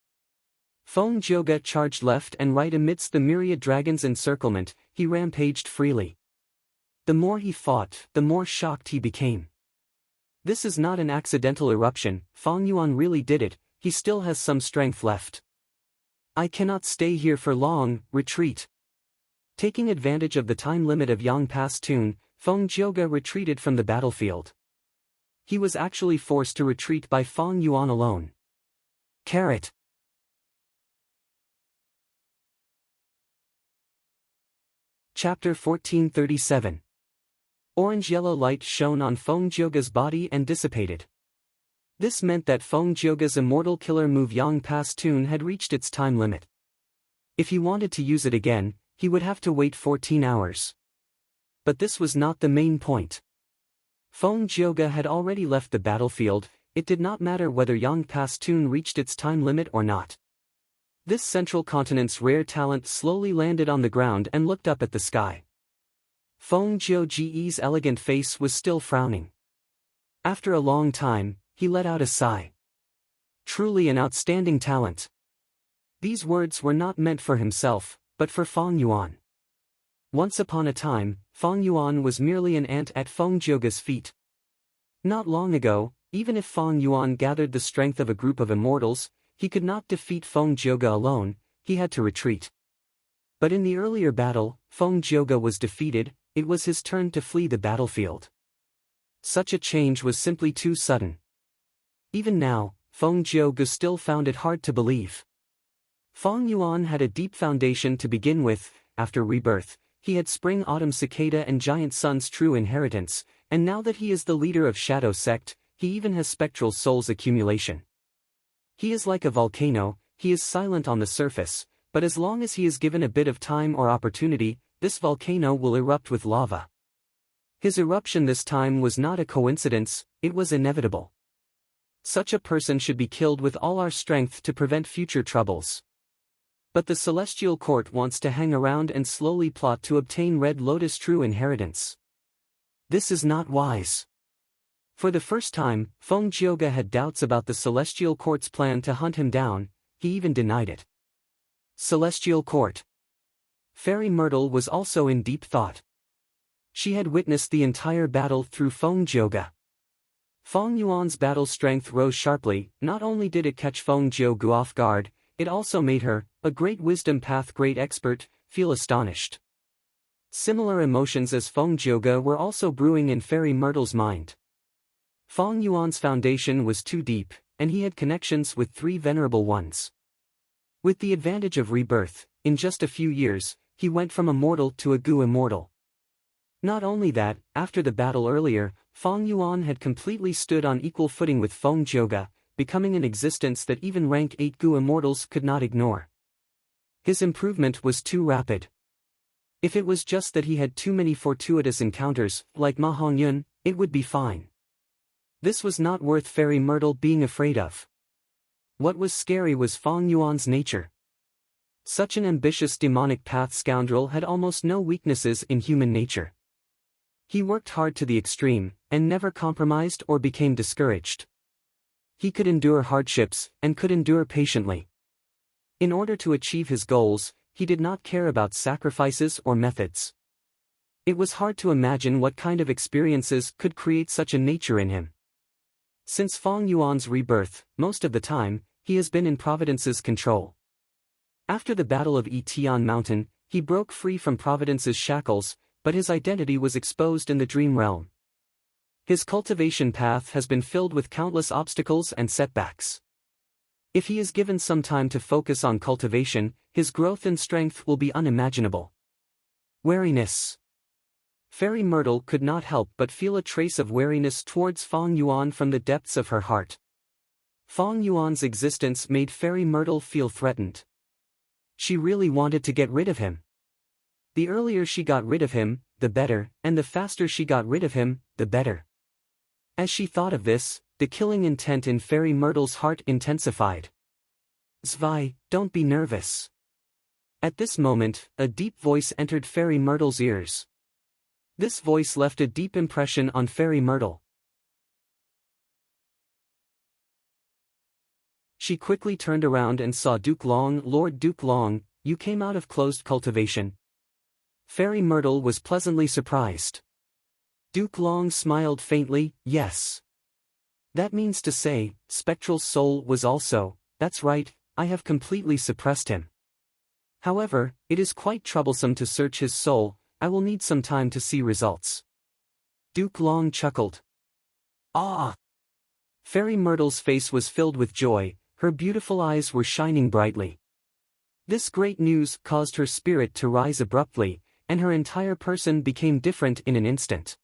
A: Feng Jioge charged left and right amidst the myriad dragons' encirclement, he rampaged freely. The more he fought, the more shocked he became. This is not an accidental eruption, Fang Yuan really did it, he still has some strength left. I cannot stay here for long, retreat. Taking advantage of the time limit of Yang Pass Tune, Feng Jioge retreated from the battlefield. He was actually forced to retreat by Fang Yuan alone. Carrot. Chapter 1437. Orange-yellow light shone on Feng Jioge's body and dissipated. This meant that Feng Jioge's immortal killer move Yang Pass Tune had reached its time limit. If he wanted to use it again, he would have to wait 14 hours. But this was not the main point. Feng Jioge had already left the battlefield, it did not matter whether Yang Pass Tune reached its time limit or not. This central continent's rare talent slowly landed on the ground and looked up at the sky. Feng Jioge's elegant face was still frowning. After a long time, he let out a sigh. Truly an outstanding talent. These words were not meant for himself, but for Fang Yuan. Once upon a time, Fang Yuan was merely an ant at Feng Jioge's feet. Not long ago, even if Fang Yuan gathered the strength of a group of immortals, he could not defeat Feng Jioge alone, he had to retreat. But in the earlier battle, Feng Jioge was defeated, it was his turn to flee the battlefield. Such a change was simply too sudden. Even now, Feng Jioge still found it hard to believe. Fang Yuan had a deep foundation to begin with, after rebirth. He had Spring Autumn Cicada and Giant Sun's true inheritance, and now that he is the leader of Shadow Sect, he even has Spectral Soul's accumulation. He is like a volcano, he is silent on the surface, but as long as he is given a bit of time or opportunity, this volcano will erupt with lava. His eruption this time was not a coincidence, it was inevitable. Such a person should be killed with all our strength to prevent future troubles. But the Celestial Court wants to hang around and slowly plot to obtain Red Lotus' true inheritance. This is not wise. For the first time, Feng Jioge had doubts about the Celestial Court's plan to hunt him down, he even denied it. Celestial Court. Fairy Myrtle was also in deep thought. She had witnessed the entire battle through Feng Jioge. Feng Yuan's battle strength rose sharply, not only did it catch Feng Jioge off guard, it also made her, a great wisdom path great expert, feel astonished. Similar emotions as Feng Jioge were also brewing in Fairy Myrtle's mind. Feng Yuan's foundation was too deep, and he had connections with 3 venerable ones. With the advantage of rebirth, in just a few years, he went from a mortal to a Gu immortal. Not only that, after the battle earlier, Feng Yuan had completely stood on equal footing with Feng Jioge, becoming an existence that even rank 8 Gu immortals could not ignore. His improvement was too rapid. If it was just that he had too many fortuitous encounters, like Ma Hongyun, it would be fine. This was not worth Fairy Myrtle being afraid of. What was scary was Feng Yuan's nature. Such an ambitious demonic path scoundrel had almost no weaknesses in human nature. He worked hard to the extreme, and never compromised or became discouraged. He could endure hardships, and could endure patiently. In order to achieve his goals, he did not care about sacrifices or methods. It was hard to imagine what kind of experiences could create such a nature in him. Since Feng Yuan's rebirth, most of the time, he has been in Providence's control. After the Battle of Etian Mountain, he broke free from Providence's shackles, but his identity was exposed in the dream realm. His cultivation path has been filled with countless obstacles and setbacks. If he is given some time to focus on cultivation, his growth and strength will be unimaginable. Wariness. Fairy Myrtle could not help but feel a trace of wariness towards Feng Yuan from the depths of her heart. Feng Yuan's existence made Fairy Myrtle feel threatened. She really wanted to get rid of him. The earlier she got rid of him, the better, and the faster she got rid of him, the better. As she thought of this, the killing intent in Fairy Myrtle's heart intensified. Zwei, don't be nervous. At this moment, a deep voice entered Fairy Myrtle's ears. This voice left a deep impression on Fairy Myrtle. She quickly turned around and saw Duke Long. Lord Duke Long, you came out of closed cultivation. Fairy Myrtle was pleasantly surprised. Duke Long smiled faintly, yes. That means to say, Spectral's soul was also, that's right, I have completely suppressed him. However, it is quite troublesome to search his soul, I will need some time to see results. Duke Long chuckled. Ah! Fairy Myrtle's face was filled with joy, her beautiful eyes were shining brightly. This great news caused her spirit to rise abruptly, and her entire person became different in an instant.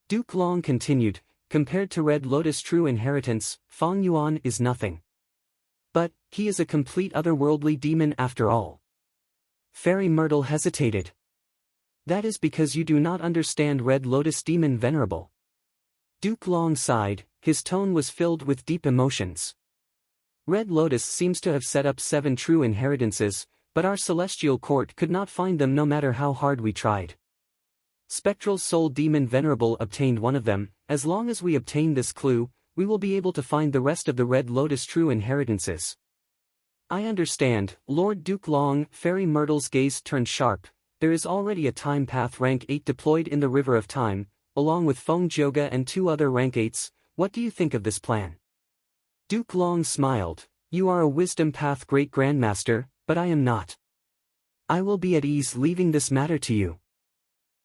A: Duke Long continued, compared to Red Lotus' true inheritance, Feng Yuan is nothing. But, he is a complete otherworldly demon after all. Fairy Myrtle hesitated. That is because you do not understand Red Lotus Demon Venerable. Duke Long sighed, his tone was filled with deep emotions. Red Lotus seems to have set up 7 true inheritances, but our celestial court could not find them no matter how hard we tried. Spectral Soul Demon Venerable obtained one of them. As long as we obtain this clue, we will be able to find the rest of the Red Lotus true inheritances. I understand, Lord Duke Long. Fairy Myrtle's gaze turned sharp. There is already a Time Path Rank 8 deployed in the River of Time, along with Feng Joga and 2 other Rank 8s, what do you think of this plan? Duke Long smiled, you are a Wisdom Path Great Grandmaster, but I am not. I will be at ease leaving this matter to you.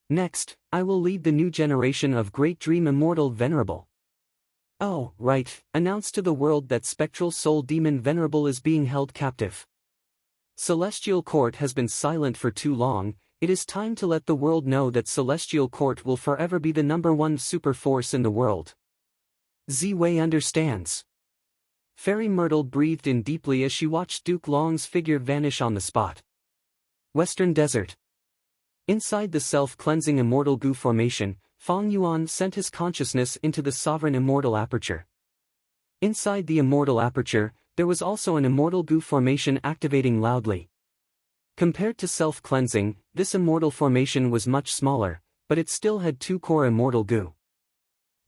A: Next, I will lead the new generation of Great Dream Immortal Venerable. Oh, right, announce to the world that Spectral Soul Demon Venerable is being held captive. Celestial Court has been silent for too long, it is time to let the world know that Celestial Court will forever be the #1 super force in the world. Ziwei understands. Fairy Myrtle breathed in deeply as she watched Duke Long's figure vanish on the spot. Western Desert. Inside the self-cleansing immortal goo formation, Feng Yuan sent his consciousness into the sovereign immortal aperture. Inside the immortal aperture, there was also an immortal goo formation activating loudly. Compared to self-cleansing, this immortal formation was much smaller, but it still had 2 core immortal goo.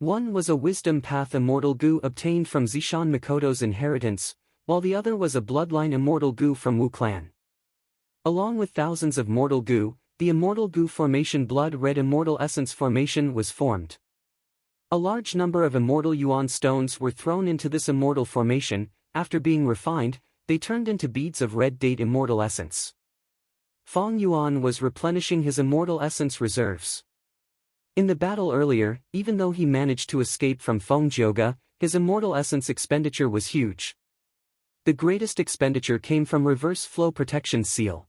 A: One was a Wisdom Path immortal goo obtained from Zishan Mikoto's inheritance, while the other was a bloodline immortal goo from Wu clan. Along with thousands of mortal goo, the immortal goo formation Blood Red Immortal Essence formation was formed. A large number of immortal yuan stones were thrown into this immortal formation. After being refined, they turned into beads of red date immortal essence. Feng Yuan was replenishing his immortal essence reserves. In the battle earlier, even though he managed to escape from Feng Jioga, his immortal essence expenditure was huge. The greatest expenditure came from Reverse Flow Protection Seal.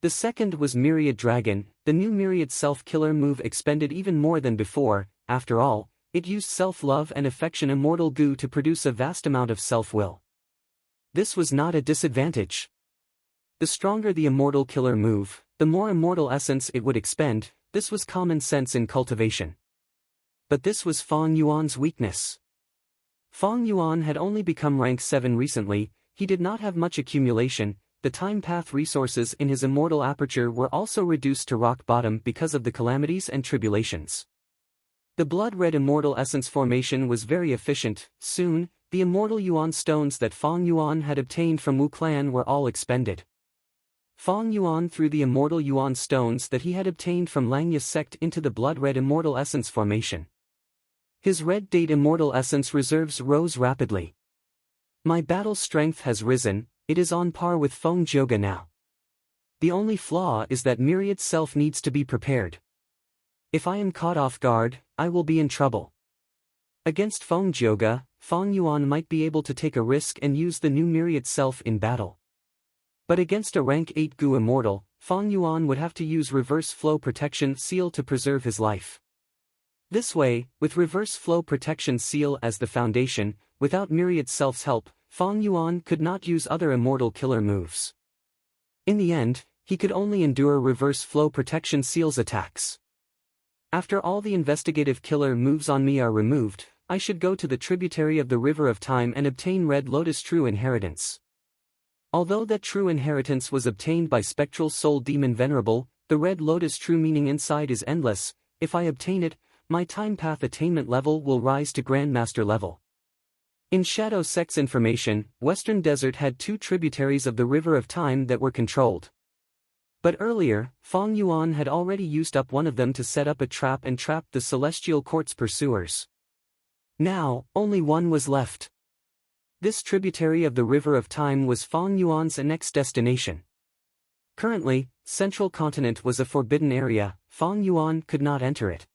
A: The second was Myriad Dragon. The new Myriad Self-Killer move expended even more than before. After all, it used self-love and affection immortal goo to produce a vast amount of self-will. This was not a disadvantage. The stronger the immortal killer move, the more immortal essence it would expend. This was common sense in cultivation. But this was Feng Yuan's weakness. Feng Yuan had only become rank 7 recently, he did not have much accumulation. The time path resources in his immortal aperture were also reduced to rock bottom because of the calamities and tribulations. The blood red immortal essence formation was very efficient. Soon, the immortal yuan stones that Feng Yuan had obtained from Wu clan were all expended. Feng Yuan threw the immortal yuan stones that he had obtained from Langya sect into the blood red immortal essence formation. His red date immortal essence reserves rose rapidly. My battle strength has risen, it is on par with Feng Jioga now. The only flaw is that Myriad Self needs to be prepared. If I am caught off guard, I will be in trouble. Against Feng Jioga, Feng Yuan might be able to take a risk and use the new Myriad Self in battle. But against a rank 8 Gu immortal, Fang Yuan would have to use reverse flow protection seal to preserve his life. This way, with reverse flow protection seal as the foundation, without Myriad Self's help, Fang Yuan could not use other immortal killer moves. In the end, he could only endure reverse flow protection seal's attacks. After all the investigative killer moves on me are removed, I should go to the tributary of the River of Time and obtain Red Lotus True Inheritance. Although that true inheritance was obtained by Spectral Soul Demon Venerable, the Red Lotus True meaning inside is endless. If I obtain it, my time path attainment level will rise to Grandmaster level. In Shadow Sect's information, Western Desert had 2 tributaries of the River of Time that were controlled. But earlier, Fang Yuan had already used up one of them to set up a trap and trap the Celestial Court's pursuers. Now, only one was left. This tributary of the River of Time was Fang Yuan's next destination. Currently, Central Continent was a forbidden area. Fang Yuan could not enter it.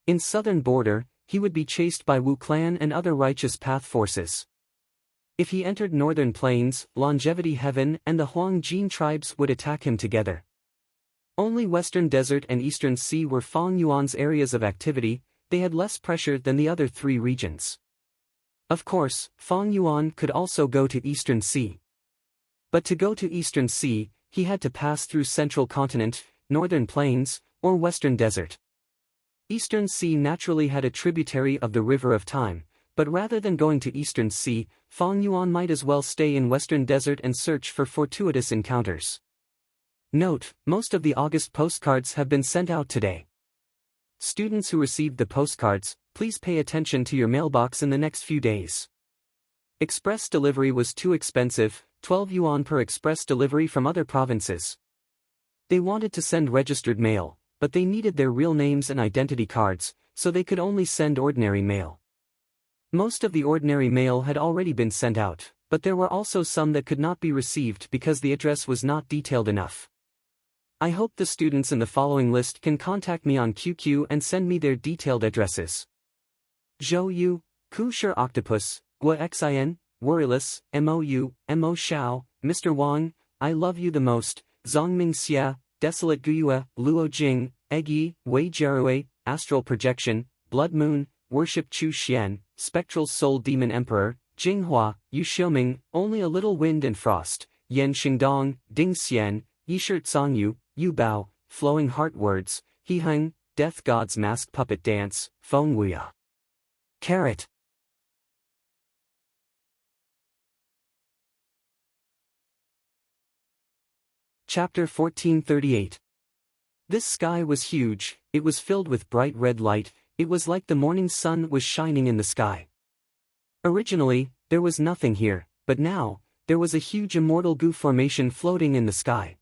A: In southern border, he would be chased by Wu Clan and other righteous path forces. If he entered Northern Plains, Longevity Heaven and the Huang Jin tribes would attack him together. Only Western Desert and Eastern Sea were Fang Yuan's areas of activity. They had less pressure than the other 3 regions. Of course, Fang Yuan could also go to Eastern Sea. But to go to Eastern Sea, he had to pass through Central Continent, Northern Plains, or Western Desert. Eastern Sea naturally had a tributary of the River of Time, but rather than going to Eastern Sea, Fang Yuan might as well stay in Western Desert and search for fortuitous encounters. Note, most of the August postcards have been sent out today. Students who received the postcards, please pay attention to your mailbox in the next few days. Express delivery was too expensive, 12 yuan per express delivery from other provinces. They wanted to send registered mail, but they needed their real names and identity cards, so they could only send ordinary mail. Most of the ordinary mail had already been sent out, but there were also some that could not be received because the address was not detailed enough. I hope the students in the following list can contact me on QQ and send me their detailed addresses. Zhou Yu, Ku Shur Octopus, Gua Xin, Worryless, Mou, Mo Xiao, Mr. Wang, I love you the most, Zongming Xia, Desolate Guyue, Luo Jing, Egyi, Wei Jiarui, Astral Projection, Blood Moon, Worship Chu Xian, Spectral Soul Demon Emperor, Jinghua, Yu Xiuming, Only a Little Wind and Frost, Yan Xingdong, Ding Xian, Yishirt Songyu, Yu Bao, Flowing Heart Words, He Heng, Death God's Mask Puppet Dance, Feng Wuya. Carrot. Chapter 1438. This sky was huge, it was filled with bright red light, it was like the morning sun was shining in the sky. Originally, there was nothing here, but now, there was a huge immortal goo formation floating in the sky.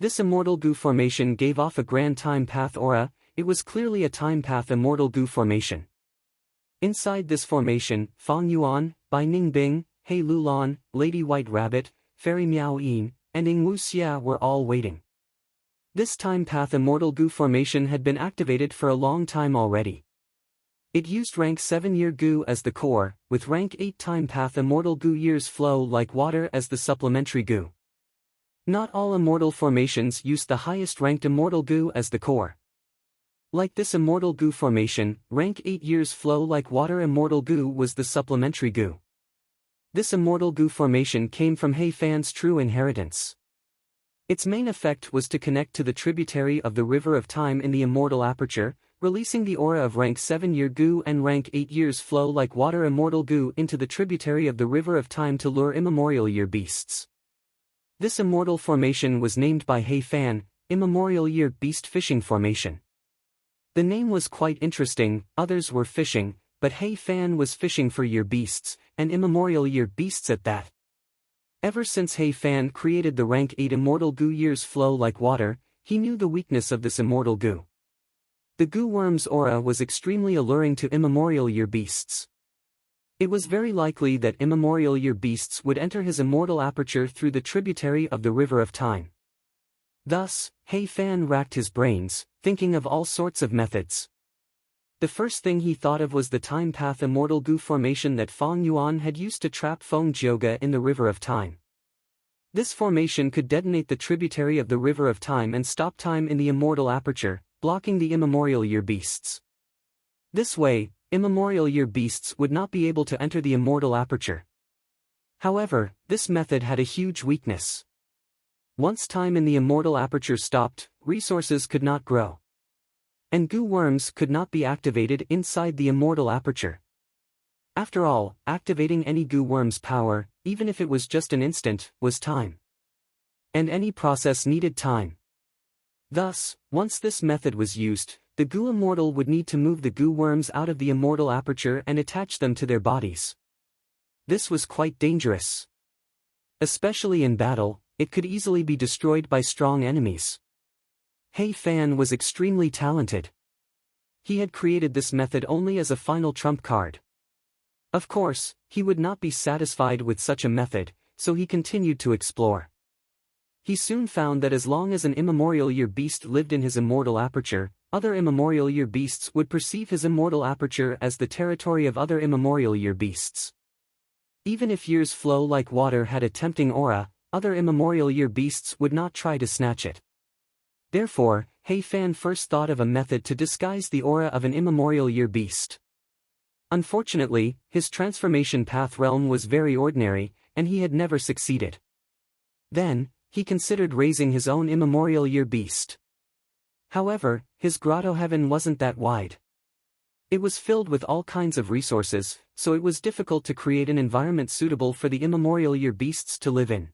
A: This immortal goo formation gave off a grand time path aura, it was clearly a time path immortal goo formation. Inside this formation, Fang Yuan, Bai Ningbing, He Lulan, Lady White Rabbit, Fairy Miao Yin, and Ing Wu Xia were all waiting. This time path immortal goo formation had been activated for a long time already. It used rank 7 year goo as the core, with rank 8 time path immortal goo years flow like water as the supplementary goo. Not all immortal formations used the highest ranked immortal goo as the core. Like this immortal goo formation, rank 8 years flow like water immortal goo was the supplementary goo. This immortal goo formation came from He Fan's true inheritance. Its main effect was to connect to the tributary of the River of Time in the immortal aperture, releasing the aura of rank 7 year goo and rank 8 years flow like water immortal goo into the tributary of the River of Time to lure immemorial year beasts. This immortal formation was named by He Fan, Immemorial Year Beast Fishing Formation. The name was quite interesting, others were fishing, but He Fan was fishing for year beasts, and immemorial year beasts at that. Ever since He Fan created the rank 8 immortal goo years flow like water, he knew the weakness of this immortal goo. The goo worm's aura was extremely alluring to immemorial year beasts. It was very likely that immemorial year beasts would enter his immortal aperture through the tributary of the River of Time. Thus, He Fan racked his brains, thinking of all sorts of methods. The first thing he thought of was the time path immortal goo formation that Fang Yuan had used to trap Feng Jioga in the River of Time. This formation could detonate the tributary of the River of Time and stop time in the immortal aperture, blocking the immemorial year beasts. This way, immemorial year beasts would not be able to enter the immortal aperture. However, this method had a huge weakness. Once time in the immortal aperture stopped, resources could not grow. And goo worms could not be activated inside the immortal aperture. After all, activating any goo worm's power, even if it was just an instant, was time. And any process needed time. Thus, once this method was used, the goo immortal would need to move the goo worms out of the immortal aperture and attach them to their bodies. This was quite dangerous. Especially in battle, it could easily be destroyed by strong enemies. He Fan was extremely talented. He had created this method only as a final trump card. Of course, he would not be satisfied with such a method, so he continued to explore. He soon found that as long as an immemorial year beast lived in his immortal aperture, other immemorial year beasts would perceive his immortal aperture as the territory of other immemorial year beasts. Even if years flow like water had a tempting aura, other immemorial year beasts would not try to snatch it. Therefore, He Fan first thought of a method to disguise the aura of an immemorial year beast. Unfortunately, his transformation path realm was very ordinary, and he had never succeeded. Then, he considered raising his own immemorial year beast. However, his grotto heaven wasn't that wide. It was filled with all kinds of resources, so it was difficult to create an environment suitable for the immemorial year beasts to live in.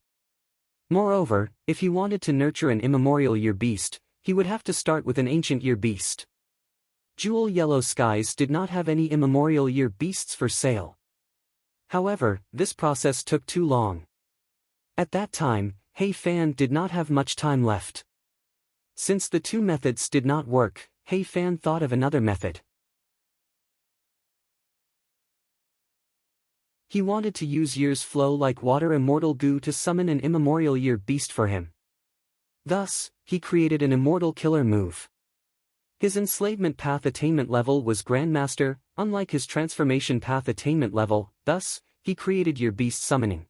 A: Moreover, if he wanted to nurture an immemorial year beast, he would have to start with an ancient year beast. Jewel Yellow Skies did not have any immemorial year beasts for sale. However, this process took too long. At that time, He Fan did not have much time left. Since the two methods did not work, He Fan thought of another method. He wanted to use years flow like water immortal goo to summon an immemorial year beast for him. Thus, he created an immortal killer move. His enslavement path attainment level was Grandmaster, unlike his transformation path attainment level, thus, he created year beast summoning.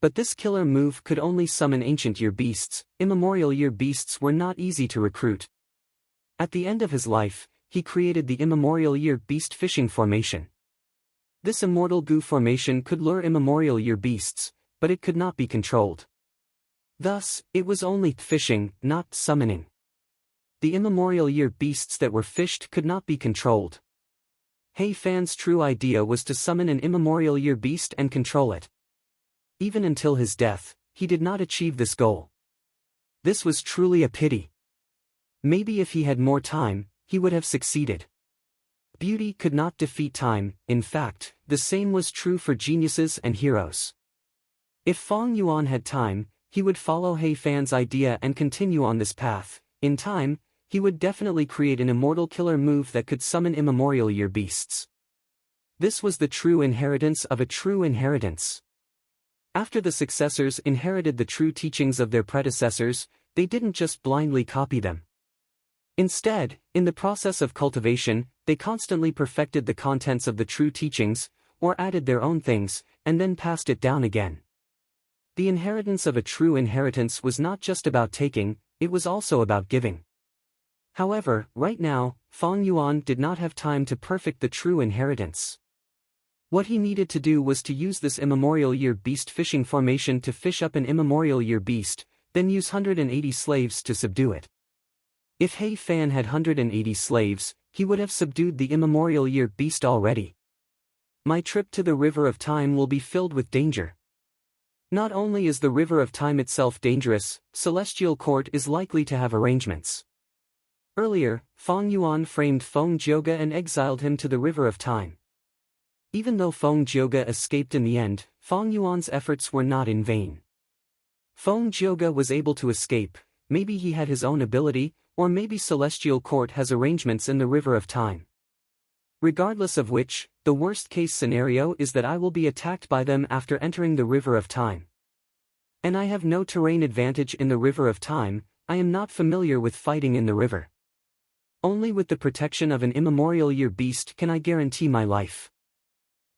A: But this killer move could only summon ancient year beasts. Immemorial year beasts were not easy to recruit. At the end of his life, he created the immemorial year beast fishing formation. This immortal goo formation could lure immemorial year beasts, but it could not be controlled. Thus, it was only fishing, not summoning. The immemorial year beasts that were fished could not be controlled. He Fan's true idea was to summon an immemorial year beast and control it. Even until his death, he did not achieve this goal. This was truly a pity. Maybe if he had more time, he would have succeeded. Beauty could not defeat time. In fact, the same was true for geniuses and heroes. If Fong Yuan had time, he would follow He Fan's idea and continue on this path. In time, he would definitely create an immortal killer move that could summon immemorial year beasts. This was the true inheritance of a true inheritance. After the successors inherited the true teachings of their predecessors, they didn't just blindly copy them. Instead, in the process of cultivation, they constantly perfected the contents of the true teachings, or added their own things, and then passed it down again. The inheritance of a true inheritance was not just about taking, it was also about giving. However, right now, Fong Yuan did not have time to perfect the true inheritance. What he needed to do was to use this immemorial year beast fishing formation to fish up an immemorial year beast, then use 180 slaves to subdue it. If He Fan had 180 slaves, he would have subdued the immemorial year beast already. My trip to the River of Time will be filled with danger. Not only is the River of Time itself dangerous, Celestial Court is likely to have arrangements. Earlier, Fong Yuan framed Feng Jioge and exiled him to the River of Time. Even though Feng Jioge escaped in the end, Fong Yuan's efforts were not in vain. Feng Jioge was able to escape. Maybe he had his own ability, or maybe Celestial Court has arrangements in the River of Time. Regardless of which, the worst-case scenario is that I will be attacked by them after entering the River of Time. And I have no terrain advantage in the River of Time. I am not familiar with fighting in the river. Only with the protection of an immemorial year beast can I guarantee my life.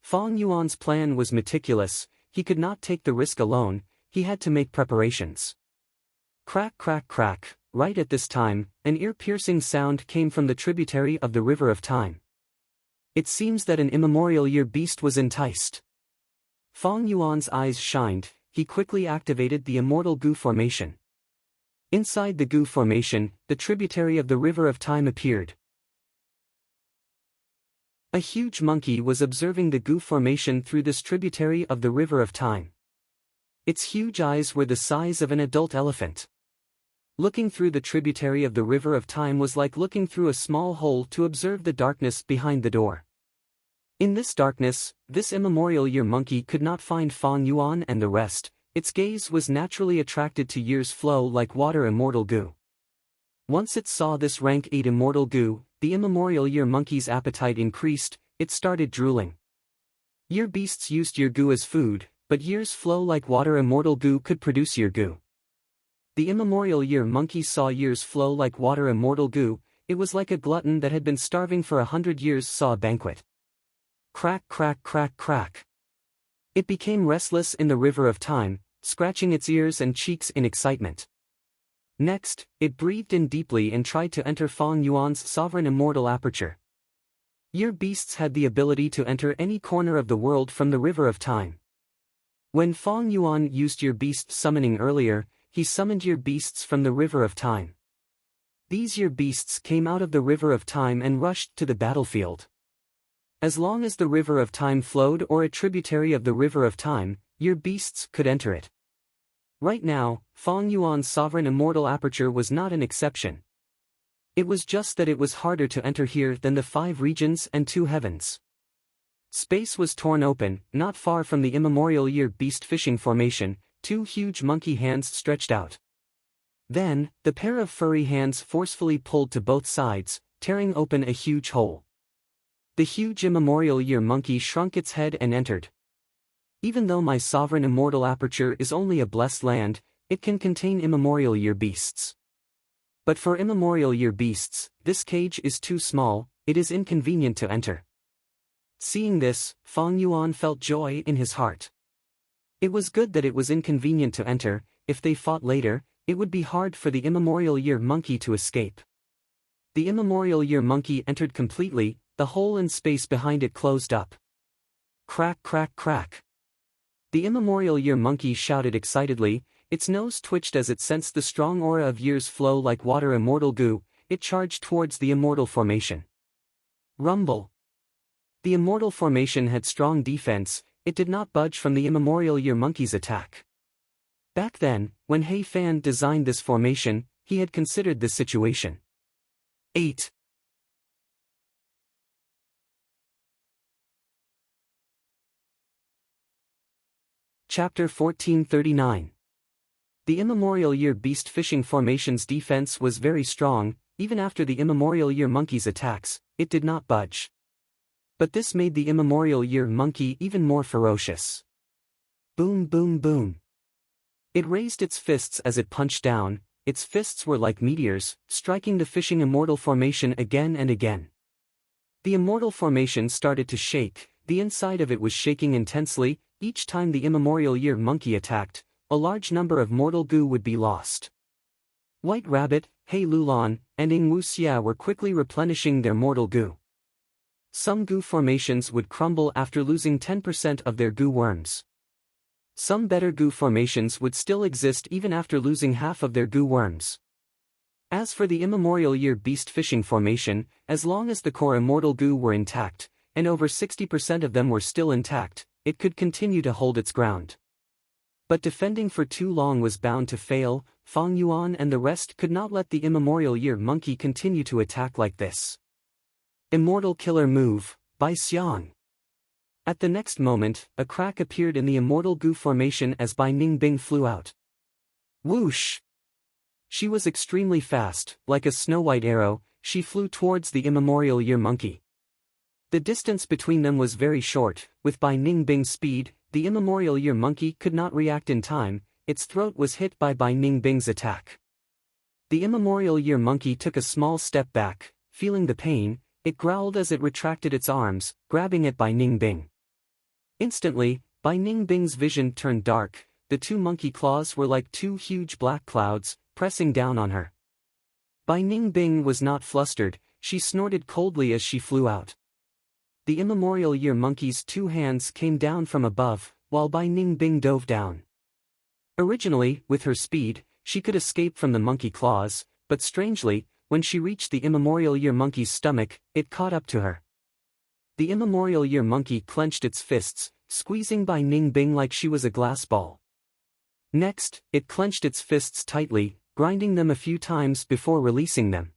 A: Fong Yuan's plan was meticulous. He could not take the risk alone. he had to make preparations. Crack crack crack, right at this time, an ear-piercing sound came from the tributary of the River of Time. It seems that an immemorial year beast was enticed. Fong Yuan's eyes shined, he quickly activated the immortal goo formation. Inside the goo formation, the tributary of the River of Time appeared. A huge monkey was observing the goo formation through this tributary of the River of Time. Its huge eyes were the size of an adult elephant. Looking through the tributary of the River of Time was like looking through a small hole to observe the darkness behind the door. In this darkness, this immemorial year monkey could not find Fong Yuan and the rest. Its gaze was naturally attracted to year's flow like water immortal goo. Once it saw this rank 8 immortal goo, the immemorial year monkey's appetite increased, it started drooling. Year beasts used year goo as food, but year's flow like water immortal goo could produce year goo. The immemorial year monkey saw year's flow like water immortal goo. It was like a glutton that had been starving for 100 years saw a banquet. Crack crack crack crack. It became restless in the River of Time, scratching its ears and cheeks in excitement. Next, it breathed in deeply and tried to enter Fong Yuan's sovereign immortal aperture. Year beasts had the ability to enter any corner of the world from the River of Time. When Fong Yuan used year beast summoning earlier, he summoned year beasts from the River of Time. These year beasts came out of the River of Time and rushed to the battlefield. As long as the River of Time flowed or a tributary of the River of Time, year beasts could enter it. Right now, Fong Yuan's sovereign immortal aperture was not an exception. It was just that it was harder to enter here than the 5 regions and 2 heavens. Space was torn open, not far from the immemorial year beast fishing formation, 2 huge monkey hands stretched out. Then, the pair of furry hands forcefully pulled to both sides, tearing open a huge hole. The huge immemorial year monkey shrunk its head and entered. Even though my sovereign immortal aperture is only a blessed land, it can contain immemorial year beasts. But for immemorial year beasts, this cage is too small, it is inconvenient to enter. Seeing this, Fong Yuan felt joy in his heart. It was good that it was inconvenient to enter. If they fought later, it would be hard for the immemorial year monkey to escape. The immemorial year monkey entered completely, the hole in space behind it closed up. Crack crack crack. The immemorial year monkey shouted excitedly, its nose twitched as it sensed the strong aura of year's flow like water immortal goo. It charged towards the immortal formation. Rumble. The immortal formation had strong defense, it did not budge from the immemorial year monkey's attack. Back then, when He Fan designed this formation, he had considered this situation. 8. Chapter 1439. The immemorial year beast fishing formation's defense was very strong. Even after the immemorial year monkey's attacks, it did not budge. But this made the immemorial year monkey even more ferocious. Boom boom boom. It raised its fists as it punched down. Its fists were like meteors, striking the fishing immortal formation again and again. The immortal formation started to shake, the inside of it was shaking intensely. Each time the immemorial year monkey attacked, a large number of mortal goo would be lost. White Rabbit, He Lulan, and Ing Wuxia were quickly replenishing their mortal goo. Some goo formations would crumble after losing 10% of their goo worms. Some better goo formations would still exist even after losing half of their goo worms. As for the immemorial year beast fishing formation, as long as the core immortal goo were intact, and over 60% of them were still intact, it could continue to hold its ground. But defending for too long was bound to fail. Fong Yuan and the rest could not let the immemorial year monkey continue to attack like this. Immortal Killer Move, by Xiang. At the next moment, a crack appeared in the immortal goo formation as Bai Ningbing flew out. Whoosh! She was extremely fast, like a snow-white arrow. She flew towards the immemorial year monkey. The distance between them was very short. With Bai Ningbing's speed, the immemorial year monkey could not react in time. Its throat was hit by Bai Ningbing's attack. The immemorial year monkey took a small step back. Feeling the pain, it growled as it retracted its arms, grabbing at Bai Ningbing. Instantly, Bai Ningbing's vision turned dark. the two monkey claws were like two huge black clouds, pressing down on her. Bai Ningbing was not flustered, she snorted coldly as she flew out. The immemorial year monkey's two hands came down from above, while Bai Ningbing dove down. Originally, with her speed, she could escape from the monkey claws, but strangely, when she reached the immemorial year monkey's stomach, it caught up to her. The immemorial year monkey clenched its fists, squeezing Bai Ningbing like she was a glass ball. Next, it clenched its fists tightly, grinding them a few times before releasing them.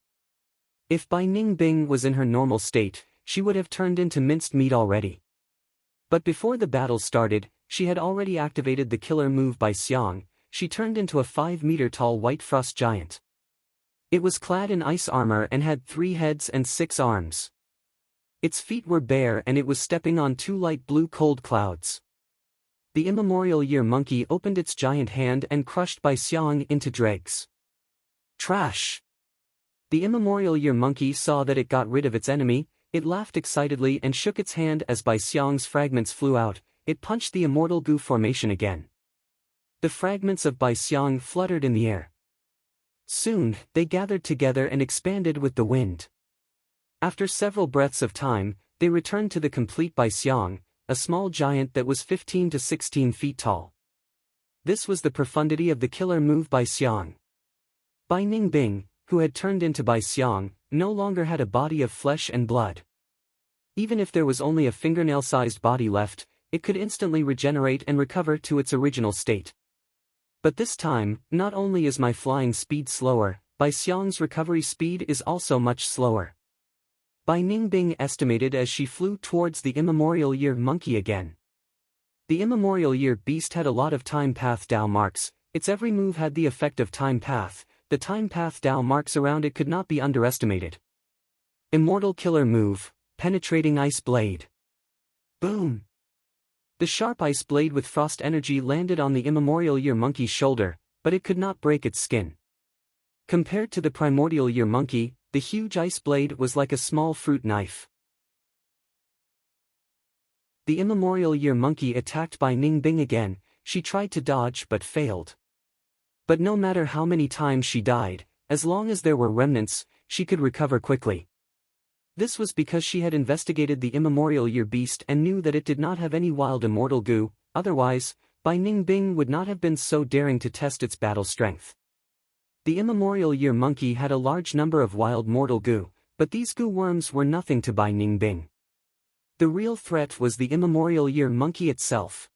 A: If Bai Ningbing was in her normal state, she would have turned into minced meat already. But before the battle started, she had already activated the killer move by Xiang. She turned into a 5-meter-tall white frost giant. It was clad in ice armor and had 3 heads and 6 arms. Its feet were bare and it was stepping on 2 light blue cold clouds. The immemorial year monkey opened its giant hand and crushed Bai Xiang into dregs. Trash! The immemorial year monkey saw that it got rid of its enemy. It laughed excitedly and shook its hand as Bai Xiang's fragments flew out. It punched the immortal goo formation again. The fragments of Bai Xiang fluttered in the air. Soon, they gathered together and expanded with the wind. After several breaths of time, they returned to the complete Bai Xiang, a small giant that was 15 to 16 feet tall. This was the profundity of the killer move Bai Xiang. Bai Ningbing, who had turned into Bai Xiang, no longer had a body of flesh and blood. Even if there was only a fingernail-sized body left, it could instantly regenerate and recover to its original state. But this time, not only is my flying speed slower, Bai Xiang's recovery speed is also much slower. Bai Ningbing estimated as she flew towards the immemorial year monkey again. The immemorial year beast had a lot of time path Dao marks, its every move had the effect of time path. The time path Dao marks around it could not be underestimated. Immortal killer move, penetrating ice blade. Boom! The sharp ice blade with frost energy landed on the immemorial year monkey's shoulder, but it could not break its skin. Compared to the primordial year monkey, the huge ice blade was like a small fruit knife. The immemorial year monkey attacked Bai Ningbing again. She tried to dodge but failed. But no matter how many times she died, as long as there were remnants, she could recover quickly. This was because she had investigated the immemorial year beast and knew that it did not have any wild immortal goo, otherwise, Bai Ningbing would not have been so daring to test its battle strength. The immemorial year monkey had a large number of wild mortal goo, but these goo worms were nothing to Bai Ningbing. The real threat was the immemorial year monkey itself.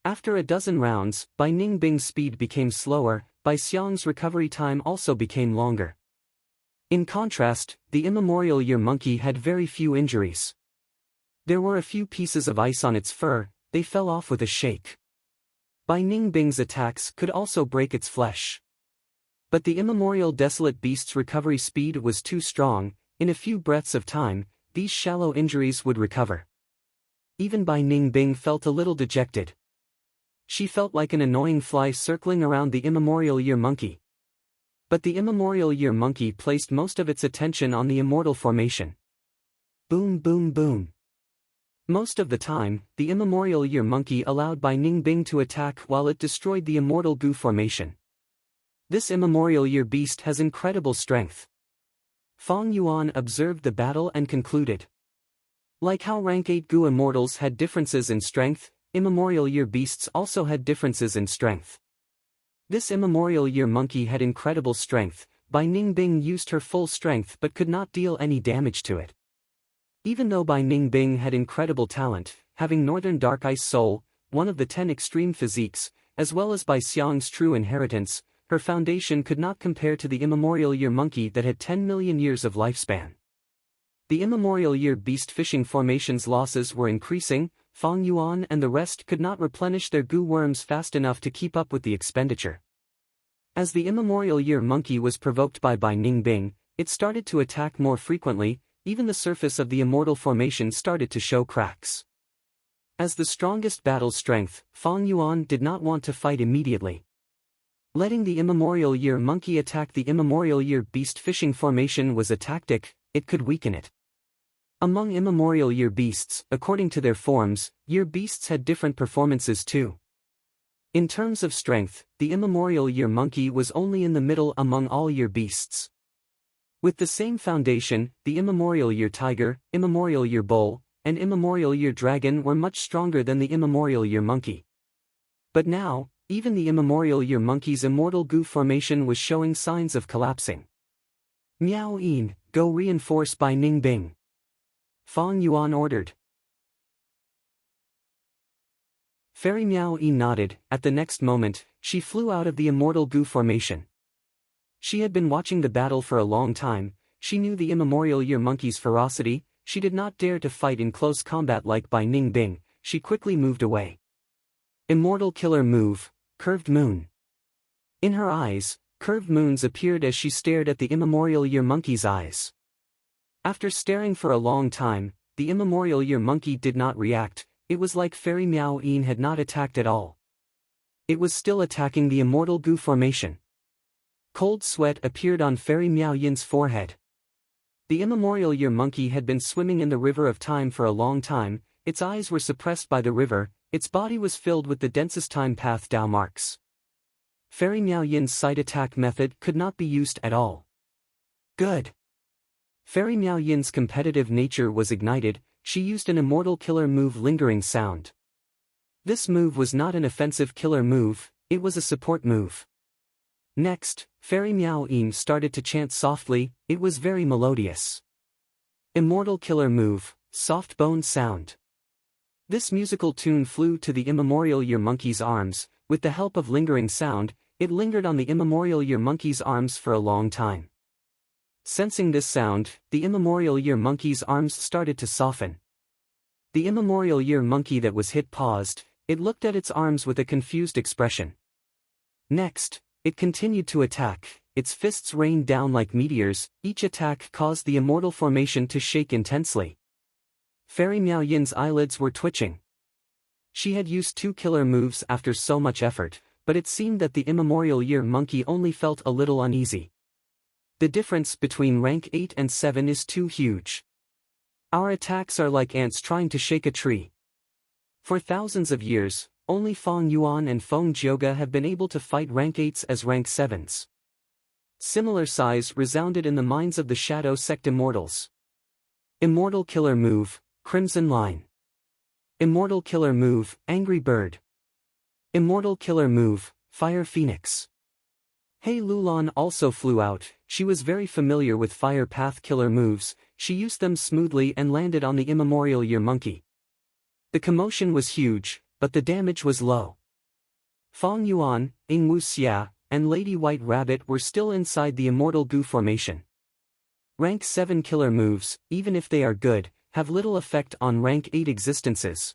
A: After a dozen rounds, Bai Ningbing's speed became slower, Bai Xiang's recovery time also became longer. In contrast, the immemorial year monkey had very few injuries. There were a few pieces of ice on its fur, they fell off with a shake. Bai Ningbing's attacks could also break its flesh. But the immemorial desolate beast's recovery speed was too strong. In a few breaths of time, these shallow injuries would recover. Even Bai Ningbing felt a little dejected. She felt like an annoying fly circling around the immemorial year monkey. But the immemorial year monkey placed most of its attention on the immortal formation. Boom boom boom. Most of the time, the immemorial year monkey allowed Bai Ningbing to attack while it destroyed the immortal goo formation. This immemorial year beast has incredible strength. Fang Yuan observed the battle and concluded. Like how rank 8 goo immortals had differences in strength, immemorial year beasts also had differences in strength. This immemorial year monkey had incredible strength. Bai Ningbing used her full strength but could not deal any damage to it. Even though Bai Ningbing had incredible talent, having Northern Dark Ice Soul, one of the 10 extreme physiques, as well as Bai Xiang's true inheritance, her foundation could not compare to the immemorial year monkey that had 10 million years of lifespan. The immemorial year beast fishing formation's losses were increasing. Fang Yuan and the rest could not replenish their goo worms fast enough to keep up with the expenditure. As the immemorial year monkey was provoked by Bai Ningbing, it started to attack more frequently. Even the surface of the immortal formation started to show cracks. As the strongest battle strength, Fang Yuan did not want to fight immediately. Letting the immemorial year monkey attack the immemorial year beast fishing formation was a tactic. It could weaken it. Among immemorial year beasts, according to their forms, year beasts had different performances too. In terms of strength, the immemorial year monkey was only in the middle among all year beasts. With the same foundation, the immemorial year tiger, immemorial year bull, and immemorial year dragon were much stronger than the immemorial year monkey. But now, even the immemorial year monkey's immortal goo formation was showing signs of collapsing. Miao Yin, go reinforce by Ning Bing. Fang Yuan ordered. Fairy Miao Yin nodded. At the next moment, she flew out of the immortal goo formation. She had been watching the battle for a long time. She knew the immemorial year monkey's ferocity. She did not dare to fight in close combat like by Ning Bing. She quickly moved away. Immortal killer move, curved moon. In her eyes, curved moons appeared as she stared at the immemorial year monkey's eyes. After staring for a long time, the immemorial year monkey did not react. It was like Fairy Miao Yin had not attacked at all. It was still attacking the immortal goo formation. Cold sweat appeared on Fairy Miao Yin's forehead. The immemorial year monkey had been swimming in the river of time for a long time. Its eyes were suppressed by the river. Its body was filled with the densest time path Dao marks. Fairy Miao Yin's sight attack method could not be used at all. Good. Fairy Miao Yin's competitive nature was ignited. She used an immortal killer move, lingering sound. This move was not an offensive killer move, it was a support move. Next, Fairy Miao Yin started to chant softly. It was very melodious. Immortal killer move, soft bone sound. This musical tune flew to the immemorial year monkey's arms. With the help of lingering sound, it lingered on the immemorial year monkey's arms for a long time. Sensing this sound, the immemorial year monkey's arms started to soften. The immemorial year monkey that was hit paused. It looked at its arms with a confused expression. Next, it continued to attack. Its fists rained down like meteors. Each attack caused the immortal formation to shake intensely. Fairy Miao Yin's eyelids were twitching. She had used 2 killer moves after so much effort, but it seemed that the immemorial year monkey only felt a little uneasy. The difference between rank 8 and 7 is too huge. Our attacks are like ants trying to shake a tree. For thousands of years, only Fang Yuan and Feng Jioge have been able to fight rank 8s as rank 7s. Similar sighs resounded in the minds of the Shadow Sect immortals. Immortal killer move, Crimson Line. Immortal killer move, Angry Bird. Immortal killer move, Fire Phoenix. Hei Lulan also flew out. She was very familiar with fire path killer moves. She used them smoothly and landed on the immemorial year monkey. The commotion was huge, but the damage was low. Fang Yuan, Ing Wu Xia, and Lady White Rabbit were still inside the immortal goo formation. Rank 7 killer moves, even if they are good, have little effect on rank 8 existences.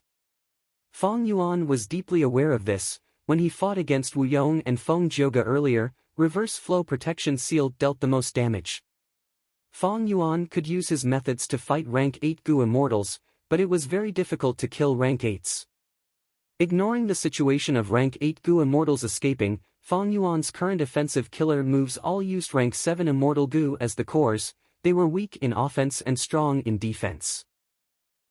A: Fang Yuan was deeply aware of this. When he fought against Wu Yong and Feng Jioge earlier, Reverse Flow Protection Seal dealt the most damage. Fang Yuan could use his methods to fight rank 8 goo immortals, but it was very difficult to kill rank 8s. Ignoring the situation of rank 8 goo immortals escaping, Fang Yuan's current offensive killer moves all used rank 7 immortal goo as the cores. They were weak in offense and strong in defense.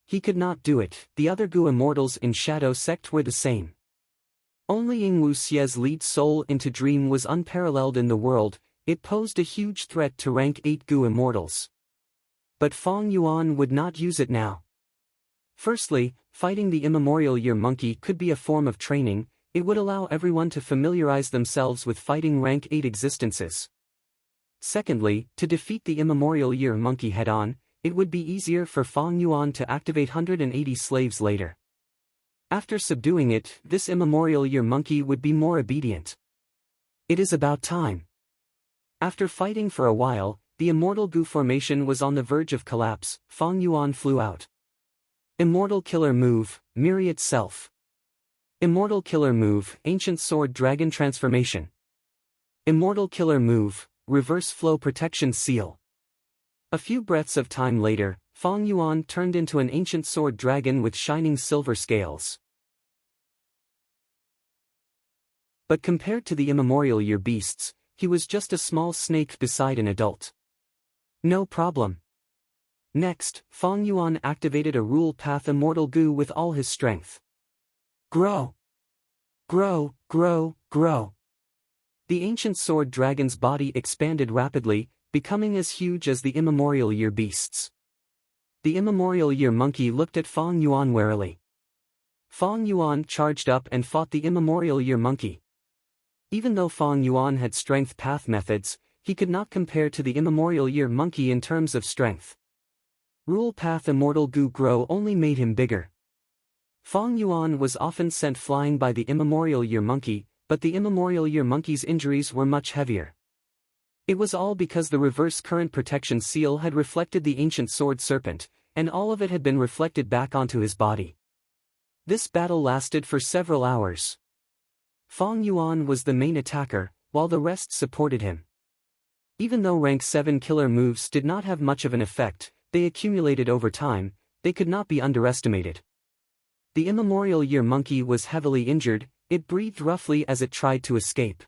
A: He could not do it. The other goo immortals in Shadow Sect were the same. Only Ing Wu Xie's lead soul into Dream was unparalleled in the world. It posed a huge threat to rank 8 goo immortals. But Fang Yuan would not use it now. Firstly, fighting the immemorial year monkey could be a form of training. It would allow everyone to familiarize themselves with fighting rank 8 existences. Secondly, to defeat the immemorial year monkey head-on, it would be easier for Fang Yuan to activate 180 slaves later. After subduing it, this immemorial year monkey would be more obedient. It is about time. After fighting for a while, the immortal goo formation was on the verge of collapse. Fang Yuan flew out. Immortal killer move, Myriad Self. Immortal killer move, Ancient Sword Dragon Transformation. Immortal killer move, Reverse Flow Protection Seal. A few breaths of time later, Fang Yuan turned into an ancient sword dragon with shining silver scales. But compared to the immemorial year beasts, he was just a small snake beside an adult. No problem. Next, Fang Yuan activated a rule path immortal goo with all his strength. Grow! Grow, grow, grow. The ancient sword dragon's body expanded rapidly, becoming as huge as the immemorial year beasts. The immemorial year monkey looked at Fang Yuan warily. Fang Yuan charged up and fought the immemorial year monkey. Even though Fang Yuan had strength path methods, he could not compare to the immemorial year monkey in terms of strength. Rule path immortal Gu Grow only made him bigger. Fang Yuan was often sent flying by the immemorial year monkey, but the immemorial year monkey's injuries were much heavier. It was all because the reverse current protection seal had reflected the ancient sword serpent, and all of it had been reflected back onto his body. This battle lasted for several hours. Fang Yuan was the main attacker, while the rest supported him. Even though rank 7 killer moves did not have much of an effect, they accumulated over time, they could not be underestimated. The immemorial year monkey was heavily injured, it breathed roughly as it tried to escape.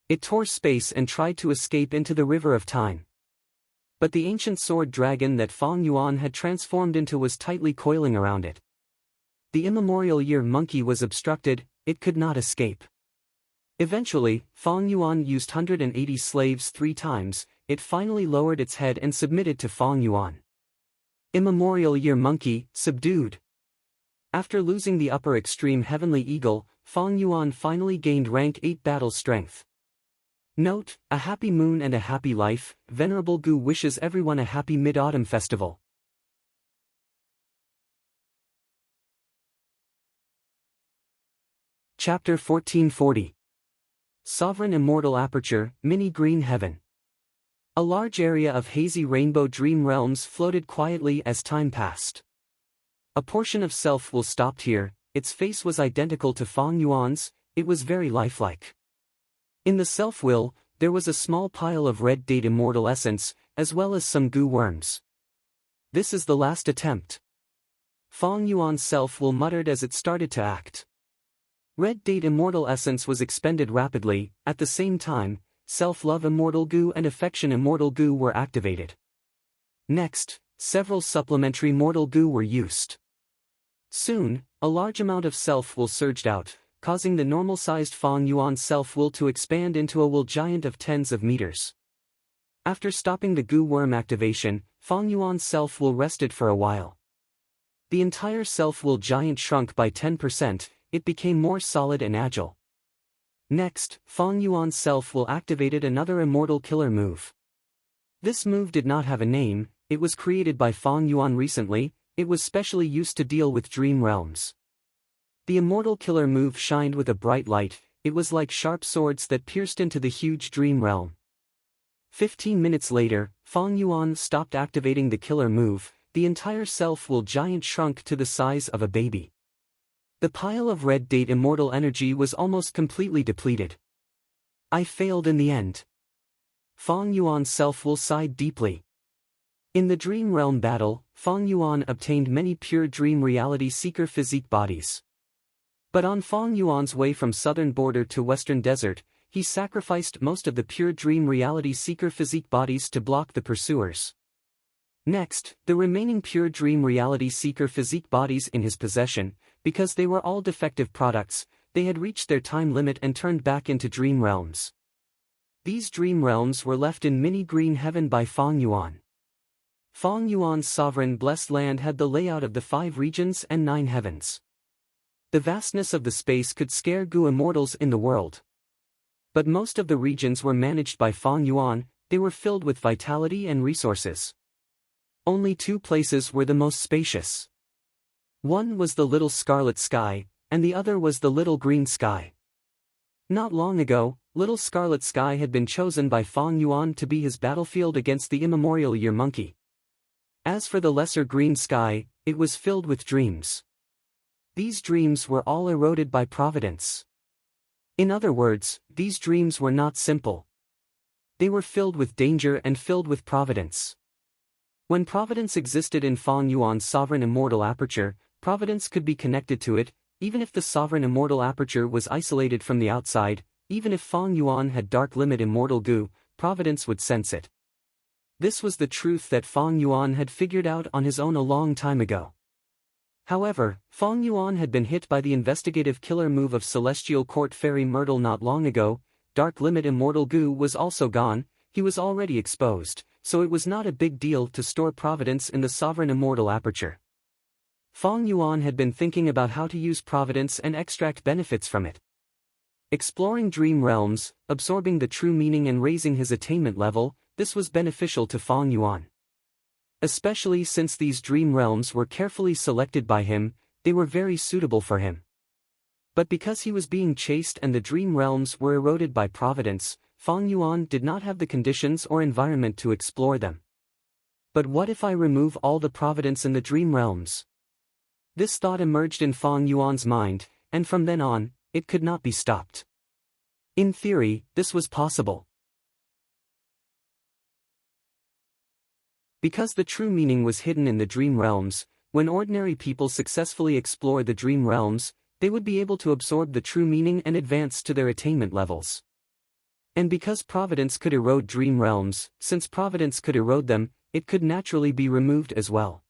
A: It tore space and tried to escape into the river of time. But the ancient sword dragon that Fang Yuan had transformed into was tightly coiling around it. The immemorial year monkey was obstructed, it could not escape. Eventually, Fang Yuan used 180 slaves 3 times, it finally lowered its head and submitted to Fang Yuan. Immemorial year monkey, subdued. After losing the upper extreme heavenly eagle, Fang Yuan finally gained rank 8 battle strength. Note, a happy moon and a happy life, Venerable Gu wishes everyone a happy Mid-Autumn festival. Chapter 1440. Sovereign Immortal Aperture, Mini Green Heaven. A large area of hazy rainbow dream realms floated quietly as time passed. A portion of self-will stopped here, its face was identical to Fang Yuan's, it was very lifelike. In the self-will, there was a small pile of red date immortal essence, as well as some goo worms. This is the last attempt. Fang Yuan's self-will muttered as it started to act. Red date immortal essence was expended rapidly, at the same time, self-love immortal goo and affection immortal goo were activated. Next, several supplementary mortal goo were used. Soon, a large amount of self-will surged out, causing the normal-sized Fang Yuan self-will to expand into a will giant of tens of meters. After stopping the goo worm activation, Fang Yuan's self-will rested for a while. The entire self-will giant shrunk by 10%, it became more solid and agile. Next, Fang Yuan's self-will activated another immortal killer move. This move did not have a name, it was created by Fang Yuan recently, it was specially used to deal with dream realms. The immortal killer move shined with a bright light, it was like sharp swords that pierced into the huge dream realm. 15 minutes later, Fang Yuan stopped activating the killer move, the entire self-will giant shrunk to the size of a baby. The pile of red date immortal energy was almost completely depleted. I failed in the end. Fang Yuan's self-will sighed deeply. In the dream realm battle, Fang Yuan obtained many pure dream reality seeker physique bodies. But on Fang Yuan's way from southern border to western desert, he sacrificed most of the pure dream reality seeker physique bodies to block the pursuers. Next, the remaining pure dream reality seeker physique bodies in his possession, because they were all defective products, they had reached their time limit and turned back into dream realms. These dream realms were left in mini green heaven by Fang Yuan. Fang Yuan's sovereign blessed land had the layout of the 5 regions and 9 heavens. The vastness of the space could scare Gu immortals in the world. But most of the regions were managed by Fang Yuan, they were filled with vitality and resources. Only 2 places were the most spacious. One was the little scarlet sky, and the other was the little green sky. Not long ago, little scarlet sky had been chosen by Fang Yuan to be his battlefield against the immemorial year monkey. As for the lesser green sky, it was filled with dreams. These dreams were all eroded by providence. In other words, these dreams were not simple. They were filled with danger and filled with providence. When providence existed in Fang Yuan's sovereign immortal aperture, providence could be connected to it, even if the sovereign immortal aperture was isolated from the outside, even if Fang Yuan had dark limit immortal goo, providence would sense it. This was the truth that Fang Yuan had figured out on his own a long time ago. However, Fong Yuan had been hit by the investigative killer move of Celestial Court Fairy Myrtle not long ago. Dark Limit Immortal Goo was also gone. He was already exposed, so it was not a big deal to store Providence in the Sovereign Immortal Aperture. Fong Yuan had been thinking about how to use Providence and extract benefits from it. Exploring dream realms, absorbing the true meaning and raising his attainment level, this was beneficial to Fong Yuan. Especially since these dream realms were carefully selected by him, they were very suitable for him. But because he was being chased and the dream realms were eroded by Providence, Fong Yuan did not have the conditions or environment to explore them. But what if I remove all the Providence in the dream realms? This thought emerged in Fong Yuan's mind, and from then on, it could not be stopped. In theory, this was possible. Because the true meaning was hidden in the dream realms, when ordinary people successfully explore the dream realms, they would be able to absorb the true meaning and advance to their attainment levels. And because Providence could erode dream realms, since Providence could erode them, it could naturally be removed as well.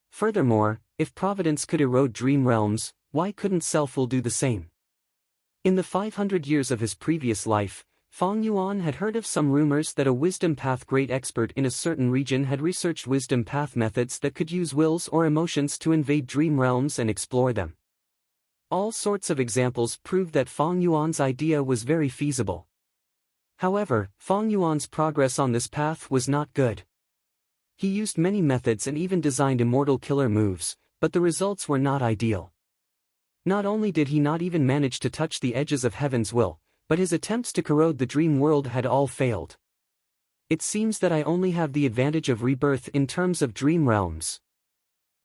A: Furthermore, if Providence could erode dream realms, why couldn't Self-Will do the same? In the 500 years of his previous life, Fong Yuan had heard of some rumors that a wisdom path great expert in a certain region had researched wisdom path methods that could use wills or emotions to invade dream realms and explore them. All sorts of examples proved that Fong Yuan's idea was very feasible. However, Fong Yuan's progress on this path was not good. He used many methods and even designed immortal killer moves, but the results were not ideal. Not only did he not even manage to touch the edges of heaven's will, but his attempts to corrode the dream world had all failed. It seems that I only have the advantage of rebirth in terms of dream realms.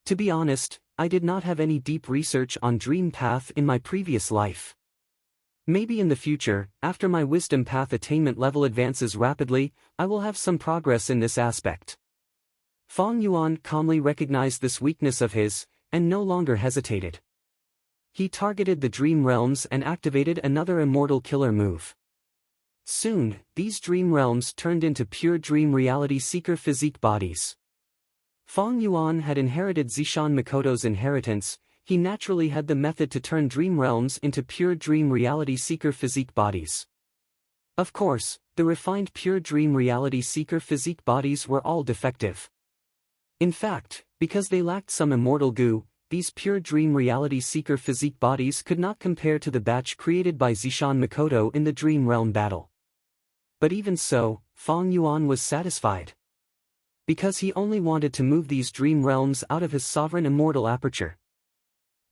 A: To be honest, I did not have any deep research on dream path in my previous life. Maybe in the future, after my wisdom path attainment level advances rapidly, I will have some progress in this aspect. Fong Yuan calmly recognized this weakness of his, and no longer hesitated. He targeted the dream realms and activated another immortal killer move. Soon, these dream realms turned into pure dream reality seeker physique bodies. Fong Yuan had inherited Zishan Mikoto's inheritance. He naturally had the method to turn dream realms into pure dream reality seeker physique bodies. Of course, the refined pure dream reality seeker physique bodies were all defective. In fact, because they lacked some immortal goo, these pure dream reality seeker physique bodies could not compare to the batch created by Zishan Mikoto in the dream realm battle. But even so, Fong Yuan was satisfied. Because he only wanted to move these dream realms out of his sovereign immortal aperture.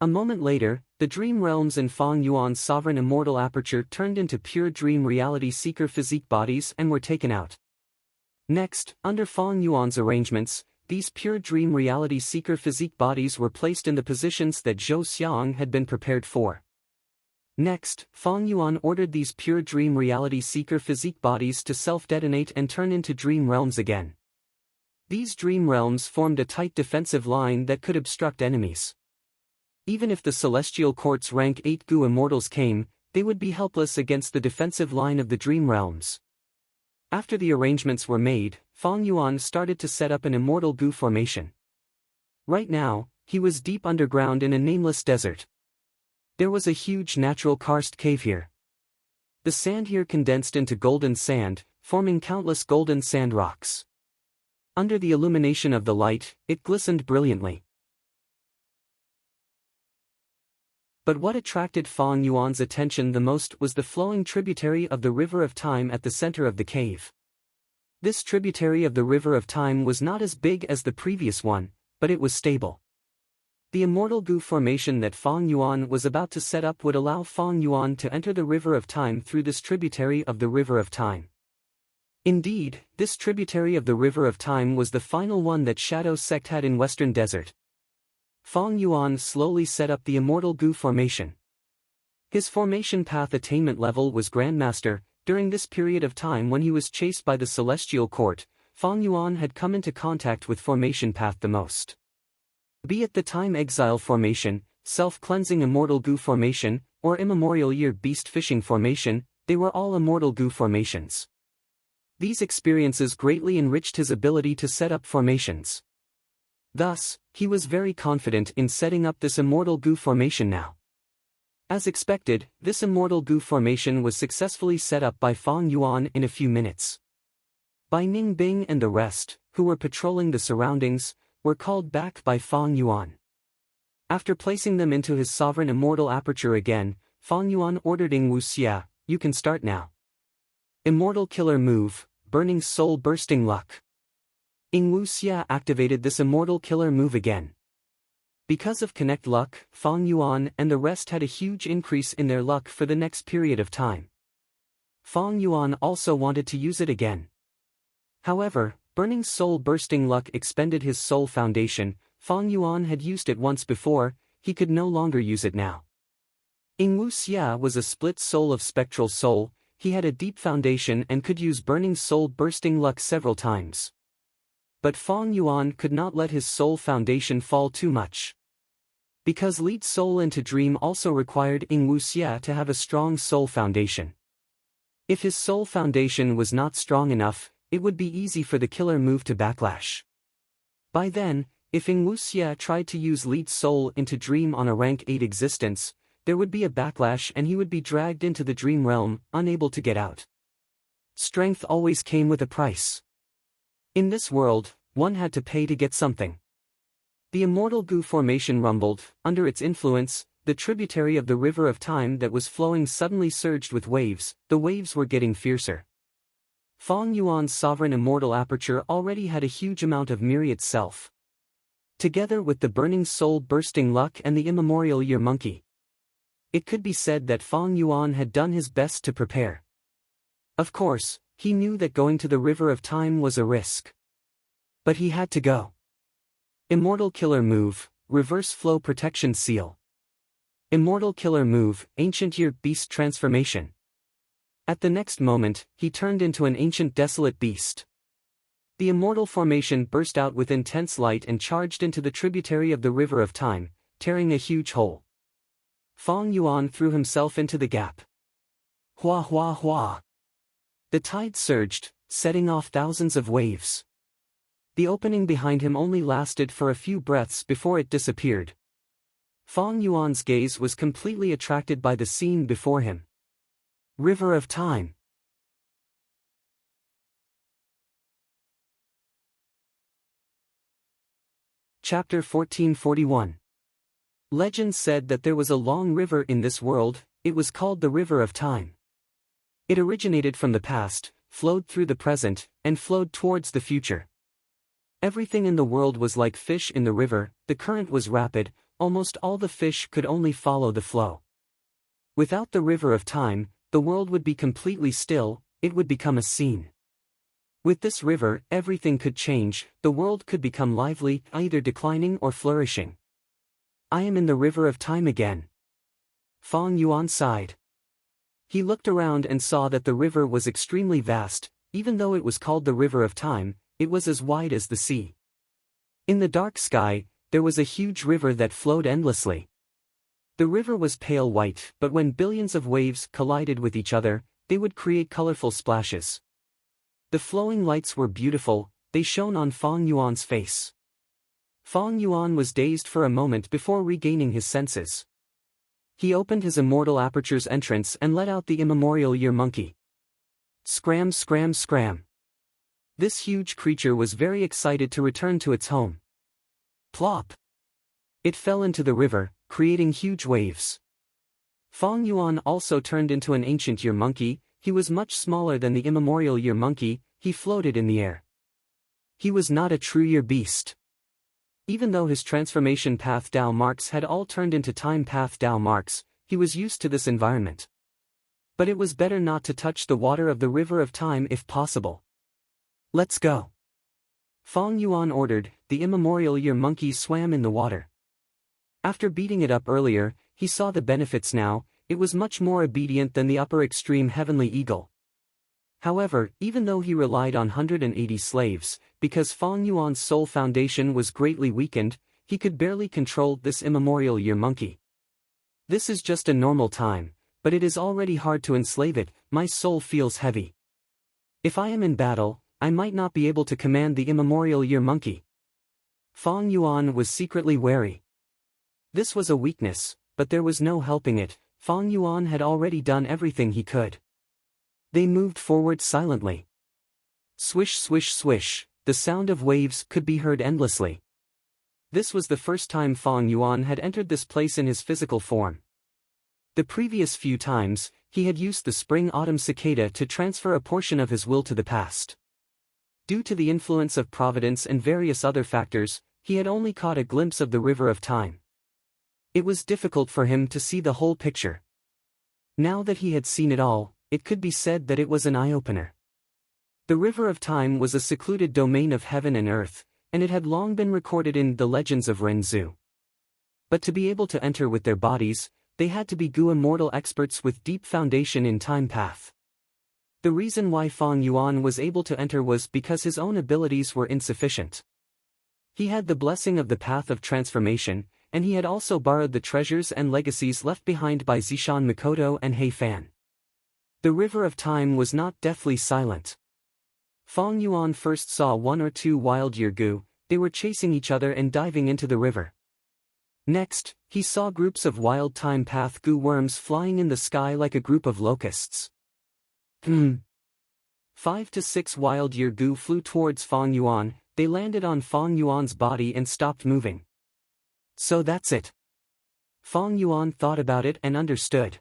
A: A moment later, the dream realms in Fong Yuan's sovereign immortal aperture turned into pure dream reality seeker physique bodies and were taken out. Next, under Fong Yuan's arrangements, these pure dream reality seeker physique bodies were placed in the positions that Zhou Xiang had been prepared for. Next, Fong Yuan ordered these pure dream reality seeker physique bodies to self-detonate and turn into dream realms again. These dream realms formed a tight defensive line that could obstruct enemies. Even if the Celestial Court's rank 8 Goo Immortals came, they would be helpless against the defensive line of the Dream Realms. After the arrangements were made, Fong Yuan started to set up an immortal Goo formation. Right now, he was deep underground in a nameless desert. There was a huge natural karst cave here. The sand here condensed into golden sand, forming countless golden sand rocks. Under the illumination of the light, it glistened brilliantly. But what attracted Fong Yuan's attention the most was the flowing tributary of the River of Time at the center of the cave. This tributary of the River of Time was not as big as the previous one, but it was stable. The immortal Goo formation that Fong Yuan was about to set up would allow Fong Yuan to enter the River of Time through this tributary of the River of Time. Indeed, this tributary of the River of Time was the final one that Shadow Sect had in Western Desert. Fong Yuan slowly set up the immortal Goo formation. His formation path attainment level was Grandmaster. During this period of time when he was chased by the Celestial Court, Fong Yuan had come into contact with formation path the most. Be it the Time Exile formation, Self-Cleansing Immortal Goo formation, or Immemorial Year Beast Fishing formation, they were all immortal Goo formations. These experiences greatly enriched his ability to set up formations. Thus, he was very confident in setting up this immortal goo formation now. As expected, this immortal goo formation was successfully set up by Fang Yuan in a few minutes. Bai Ningbing and the rest, who were patrolling the surroundings, were called back by Fang Yuan. After placing them into his sovereign immortal aperture again, Fang Yuan ordered Ing Wuxia, "You can start now." Immortal killer move, burning soul bursting luck. Ing Wuxia activated this immortal killer move again. Because of Connect Luck, Fang Yuan and the rest had a huge increase in their luck for the next period of time. Fang Yuan also wanted to use it again. However, burning soul bursting luck expended his soul foundation. Fang Yuan had used it once before, he could no longer use it now. Ing Wuxia was a split soul of spectral soul, he had a deep foundation and could use burning soul bursting luck several times. But Fang Yuan could not let his soul foundation fall too much. Because lead soul into dream also required Ing Wuxia to have a strong soul foundation. If his soul foundation was not strong enough, it would be easy for the killer move to backlash. By then, if Ing Wuxia tried to use lead soul into dream on a rank 8 existence, there would be a backlash and he would be dragged into the dream realm, unable to get out. Strength always came with a price. In this world, one had to pay to get something. The immortal goo formation rumbled, under its influence, the tributary of the river of time that was flowing suddenly surged with waves, the waves were getting fiercer. Fang Yuan's sovereign immortal aperture already had a huge amount of myriad self. Together with the burning soul bursting luck and the immemorial year monkey. It could be said that Fang Yuan had done his best to prepare. Of course, he knew that going to the river of time was a risk. But he had to go. Immortal killer move, reverse flow protection seal. Immortal killer move, ancient year beast transformation. At the next moment, he turned into an ancient desolate beast. The immortal formation burst out with intense light and charged into the tributary of the river of time, tearing a huge hole. Fang Yuan threw himself into the gap. Hua hua hua. The tide surged, setting off thousands of waves. The opening behind him only lasted for a few breaths before it disappeared. Fang Yuan's gaze was completely attracted by the scene before him. River of Time. Chapter 1441. Legend said that there was a long river in this world, it was called the River of Time. It originated from the past, flowed through the present, and flowed towards the future. Everything in the world was like fish in the river, the current was rapid, almost all the fish could only follow the flow. Without the River of Time, the world would be completely still, it would become a scene. With this river, everything could change, the world could become lively, either declining or flourishing. I am in the River of Time again. Fang Yuan sighed. He looked around and saw that the river was extremely vast, even though it was called the River of Time, it was as wide as the sea. In the dark sky, there was a huge river that flowed endlessly. The river was pale white, but when billions of waves collided with each other, they would create colorful splashes. The flowing lights were beautiful, they shone on Fang Yuan's face. Fang Yuan was dazed for a moment before regaining his senses. He opened his immortal aperture's entrance and let out the immemorial year monkey. Scram scram scram. This huge creature was very excited to return to its home. Plop. It fell into the river, creating huge waves. Fang Yuan also turned into an ancient year monkey, he was much smaller than the immemorial year monkey, he floated in the air. He was not a true year beast. Even though his transformation path Dao marks had all turned into time path Dao marks, he was used to this environment. But it was better not to touch the water of the River of Time if possible. Let's go. Fang Yuan ordered, the immemorial year monkey swam in the water. After beating it up earlier, he saw the benefits now, it was much more obedient than the upper extreme heavenly eagle. However, even though he relied on 180 slaves, because Fang Yuan's soul foundation was greatly weakened, he could barely control this immemorial year monkey. This is just a normal time, but it is already hard to enslave it, my soul feels heavy. If I am in battle, I might not be able to command the immemorial year monkey. Fang Yuan was secretly wary. This was a weakness, but there was no helping it. Fang Yuan had already done everything he could. They moved forward silently. Swish swish swish, the sound of waves could be heard endlessly. This was the first time Fang Yuan had entered this place in his physical form. The previous few times, he had used the spring-autumn cicada to transfer a portion of his will to the past. Due to the influence of providence and various other factors, he had only caught a glimpse of the river of time. It was difficult for him to see the whole picture. Now that he had seen it all, it could be said that it was an eye-opener. The river of time was a secluded domain of heaven and earth, and it had long been recorded in the legends of Renzu. But to be able to enter with their bodies, they had to be Gu immortal experts with deep foundation in time path. The reason why Fang Yuan was able to enter was because his own abilities were insufficient. He had the blessing of the path of transformation, and he had also borrowed the treasures and legacies left behind by Zishan Mikoto and Hei Fan. The river of time was not deathly silent. Fang Yuan first saw one or two wild Gu. They were chasing each other and diving into the river. Next, he saw groups of wild time path Gu worms flying in the sky like a group of locusts. 5 to 6 wild Gu flew towards Fang Yuan. They landed on Fang Yuan's body and stopped moving. So that's it. Fang Yuan thought about it and understood.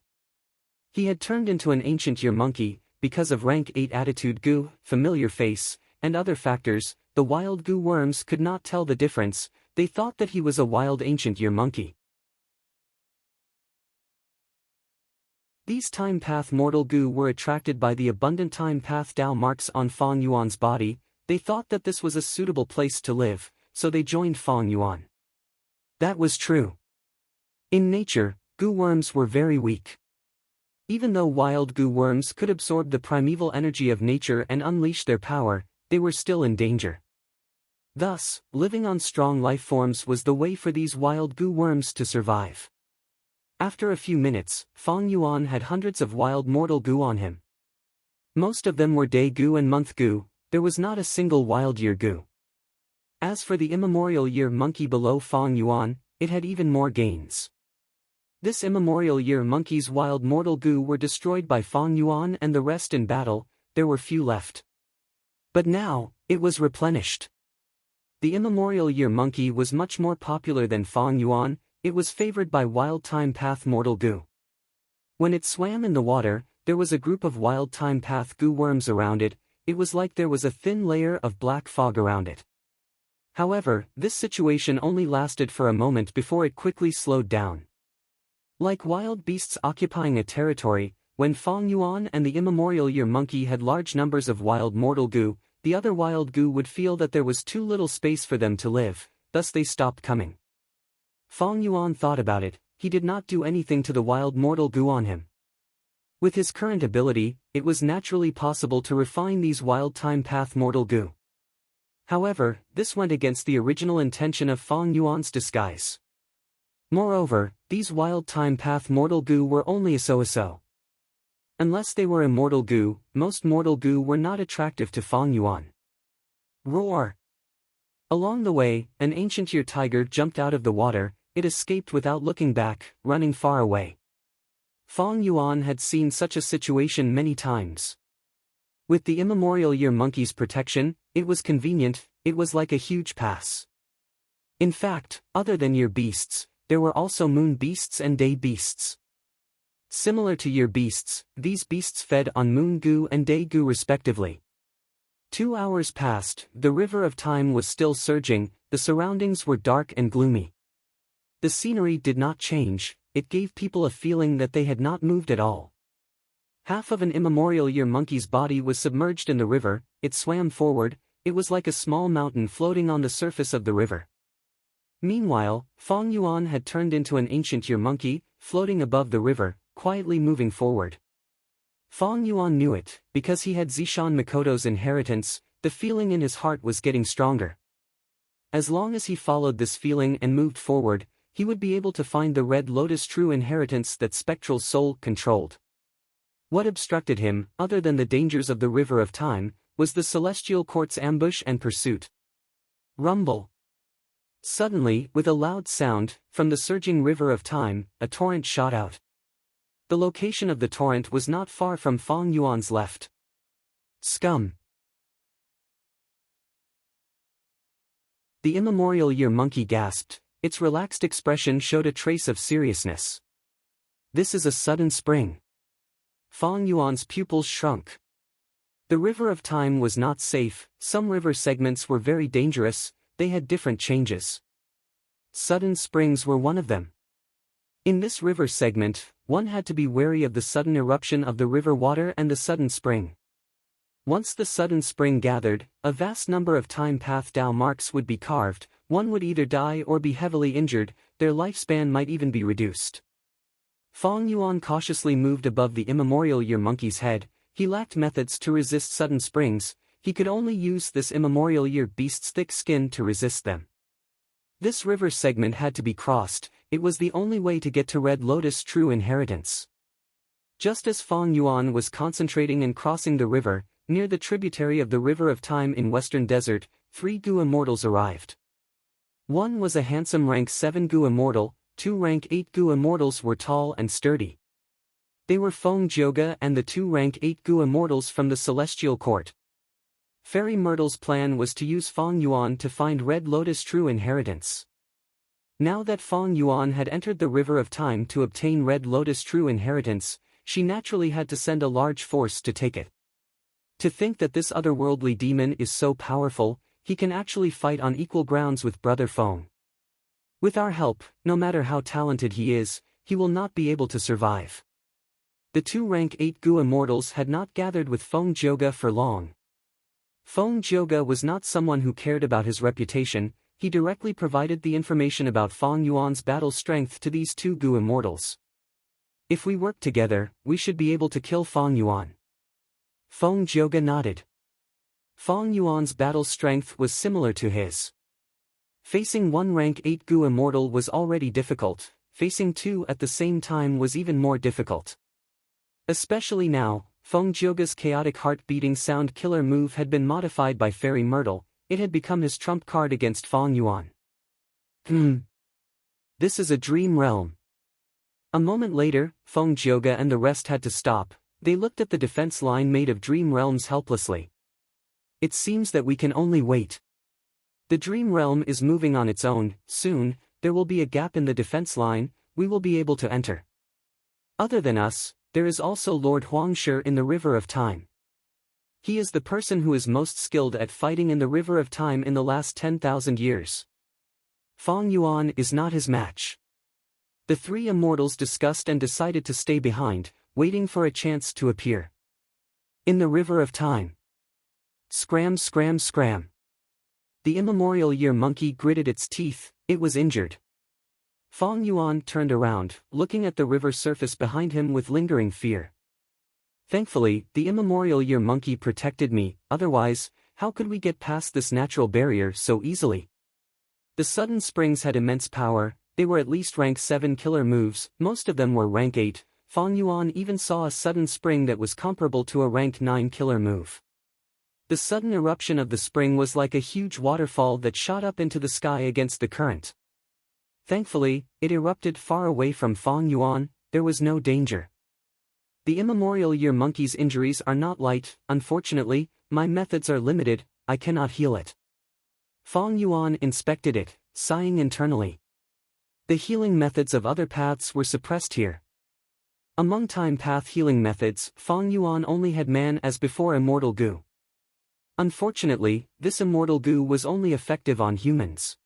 A: He had turned into an ancient year monkey, because of rank 8 attitude Gu, familiar face, and other factors. The wild Gu worms could not tell the difference. They thought that he was a wild ancient year monkey. These time path mortal Gu were attracted by the abundant time path Dao marks on Fang Yuan's body. They thought that this was a suitable place to live, so they joined Fang Yuan. That was true. In nature, Gu worms were very weak. Even though wild Gu worms could absorb the primeval energy of nature and unleash their power, they were still in danger. Thus, living on strong life forms was the way for these wild Gu worms to survive. After a few minutes, Fang Yuan had hundreds of wild mortal Gu on him. Most of them were day Gu and month Gu. There was not a single wild year Gu. As for the immemorial year monkey below Fang Yuan, it had even more gains. This immemorial year monkey's wild mortal Gu were destroyed by Fang Yuan and the rest in battle. There were few left. But now, it was replenished. The immemorial year monkey was much more popular than Fang Yuan. It was favored by wild time path mortal Gu. When it swam in the water, there was a group of wild time path Gu worms around it. It was like there was a thin layer of black fog around it. However, this situation only lasted for a moment before it quickly slowed down. Like wild beasts occupying a territory, when Fang Yuan and the immemorial year monkey had large numbers of wild mortal Gu, the other wild Gu would feel that there was too little space for them to live, thus they stopped coming. Fang Yuan thought about it. He did not do anything to the wild mortal Gu on him. With his current ability, it was naturally possible to refine these wild time path mortal Gu. However, this went against the original intention of Fang Yuan's disguise. Moreover, these wild time path mortal Gu were only a so-so. Unless they were immortal Gu, most mortal Gu were not attractive to Fang Yuan. Roar! Along the way, an ancient year tiger jumped out of the water. It escaped without looking back, running far away. Fang Yuan had seen such a situation many times. With the immemorial year monkey's protection, it was convenient. It was like a huge pass. In fact, other than year beasts, there were also moon beasts and day beasts. Similar to year beasts, these beasts fed on moon Gu and day Gu respectively. 2 hours passed, the river of time was still surging, the surroundings were dark and gloomy. The scenery did not change. It gave people a feeling that they had not moved at all. Half of an immemorial year monkey's body was submerged in the river. It swam forward. It was like a small mountain floating on the surface of the river. Meanwhile, Fang Yuan had turned into an ancient year monkey, floating above the river, quietly moving forward. Fang Yuan knew it, because he had Zishan Mikoto's inheritance. The feeling in his heart was getting stronger. As long as he followed this feeling and moved forward, he would be able to find the Red Lotus true inheritance that Spectral Soul controlled. What obstructed him, other than the dangers of the river of time, was the Celestial Court's ambush and pursuit. Rumble. Suddenly, with a loud sound, from the surging river of time, a torrent shot out. The location of the torrent was not far from Fong Yuan's left. Scum. The immemorial year monkey gasped, its relaxed expression showed a trace of seriousness. This is a sudden spring. Fong Yuan's pupils shrunk. The river of time was not safe, some river segments were very dangerous, they had different changes. Sudden springs were one of them. In this river segment, one had to be wary of the sudden eruption of the river water and the sudden spring. Once the sudden spring gathered, a vast number of time path Dao marks would be carved, one would either die or be heavily injured, their lifespan might even be reduced. Fong Yuan cautiously moved above the immemorial year monkey's head, he lacked methods to resist sudden springs, he could only use this immemorial year beast's thick skin to resist them. This river segment had to be crossed, it was the only way to get to Red Lotus' true inheritance. Just as Fong Yuan was concentrating and crossing the river, near the tributary of the River of Time in Western Desert, 3 Gu immortals arrived. One was a handsome rank 7 Gu immortal, 2 rank 8 Gu immortals were tall and sturdy. They were Feng Jioge and the 2 rank 8 Gu immortals from the Celestial Court. Fairy Myrtle's plan was to use Fong Yuan to find Red Lotus' true inheritance. Now that Fong Yuan had entered the River of Time to obtain Red Lotus' true inheritance, she naturally had to send a large force to take it. To think that this otherworldly demon is so powerful, he can actually fight on equal grounds with Brother Feng. With our help, no matter how talented he is, he will not be able to survive. The 2 rank 8 Gu immortals had not gathered with Feng Jioge for long. Feng Jioge was not someone who cared about his reputation, he directly provided the information about Fong Yuan's battle strength to these 2 Gu immortals. If we work together, we should be able to kill Fong Yuan. Feng Jioge nodded. Fong Yuan's battle strength was similar to his. Facing 1 rank 8 Gu immortal was already difficult, facing 2 at the same time was even more difficult. Especially now, Feng Jioge's chaotic heart-beating sound killer move had been modified by Fairy Myrtle, it had become his trump card against Fong Yuan. This is a dream realm. A moment later, Feng Jioge and the rest had to stop, they looked at the defense line made of dream realms helplessly. It seems that we can only wait. The dream realm is moving on its own, soon, there will be a gap in the defense line, we will be able to enter. Other than us, there is also Lord Huangshi in the River of Time. He is the person who is most skilled at fighting in the River of Time in the last 10,000 years. Fong Yuan is not his match. The 3 immortals discussed and decided to stay behind, waiting for a chance to appear. In the River of Time. Scram scram scram. The immemorial year monkey gritted its teeth, it was injured. Fong Yuan turned around, looking at the river surface behind him with lingering fear. Thankfully, the immemorial year monkey protected me, otherwise, how could we get past this natural barrier so easily? The sudden springs had immense power, they were at least rank 7 killer moves, most of them were rank 8, Fong Yuan even saw a sudden spring that was comparable to a rank 9 killer move. The sudden eruption of the spring was like a huge waterfall that shot up into the sky against the current. Thankfully, it erupted far away from Fong Yuan, there was no danger. The immemorial year monkey's injuries are not light, unfortunately, my methods are limited, I cannot heal it. Fong Yuan inspected it, sighing internally. The healing methods of other paths were suppressed here. Among time path healing methods, Fong Yuan only had man as before immortal goo. Unfortunately, this immortal goo was only effective on humans.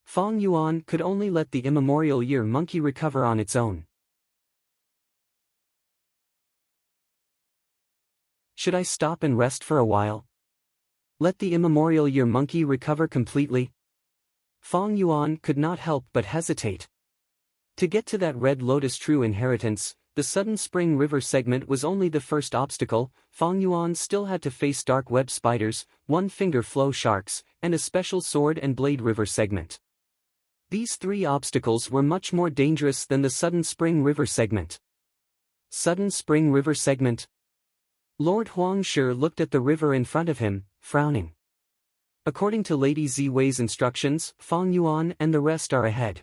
A: Fong Yuan could only let the immemorial year monkey recover on its own. Should I stop and rest for a while? Let the immemorial year monkey recover completely? Fong Yuan could not help but hesitate. To get to that Red Lotus true inheritance, the sudden spring river segment was only the first obstacle, Fong Yuan still had to face dark web spiders, one-finger flow sharks, and a special sword and blade river segment. These 3 obstacles were much more dangerous than the sudden spring river segment. Sudden spring river segment. Lord Huangshi looked at the river in front of him, frowning. According to Lady Ziwei's instructions, Fang Yuan and the rest are ahead.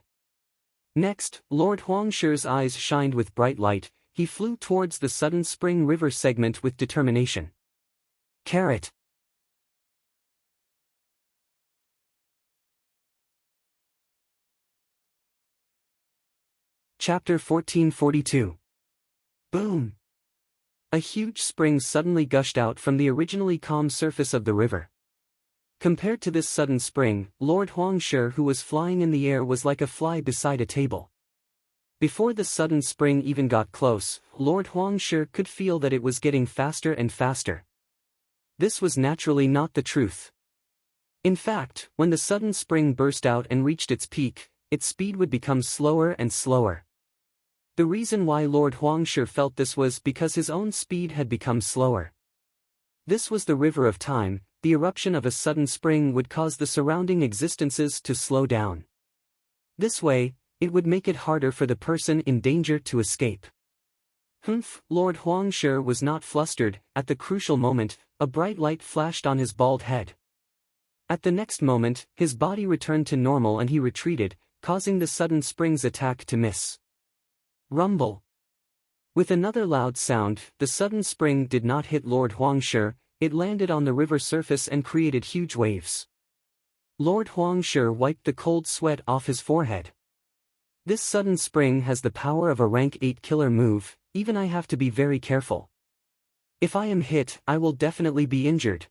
A: Next, Lord Huangshi's eyes shined with bright light. He flew towards the sudden spring river segment with determination. Carrot. Chapter 1442. Boom! A huge spring suddenly gushed out from the originally calm surface of the river. Compared to this sudden spring, Lord Huangshi, who was flying in the air, was like a fly beside a table. Before the sudden spring even got close, Lord Huangshi could feel that it was getting faster and faster. This was naturally not the truth. In fact, when the sudden spring burst out and reached its peak, its speed would become slower and slower. The reason why Lord Huangshi felt this was because his own speed had become slower. This was the river of time. The eruption of a sudden spring would cause the surrounding existences to slow down. This way, it would make it harder for the person in danger to escape. Humph! Lord Huangshi was not flustered. At the crucial moment, a bright light flashed on his bald head. At the next moment, his body returned to normal and he retreated, causing the sudden spring's attack to miss. Rumble! With another loud sound, the sudden spring did not hit Lord Huangshi. It landed on the river surface and created huge waves. Lord Huangshi wiped the cold sweat off his forehead. This sudden spring has the power of a rank 8 killer move. Even I have to be very careful. If I am hit, I will definitely be injured.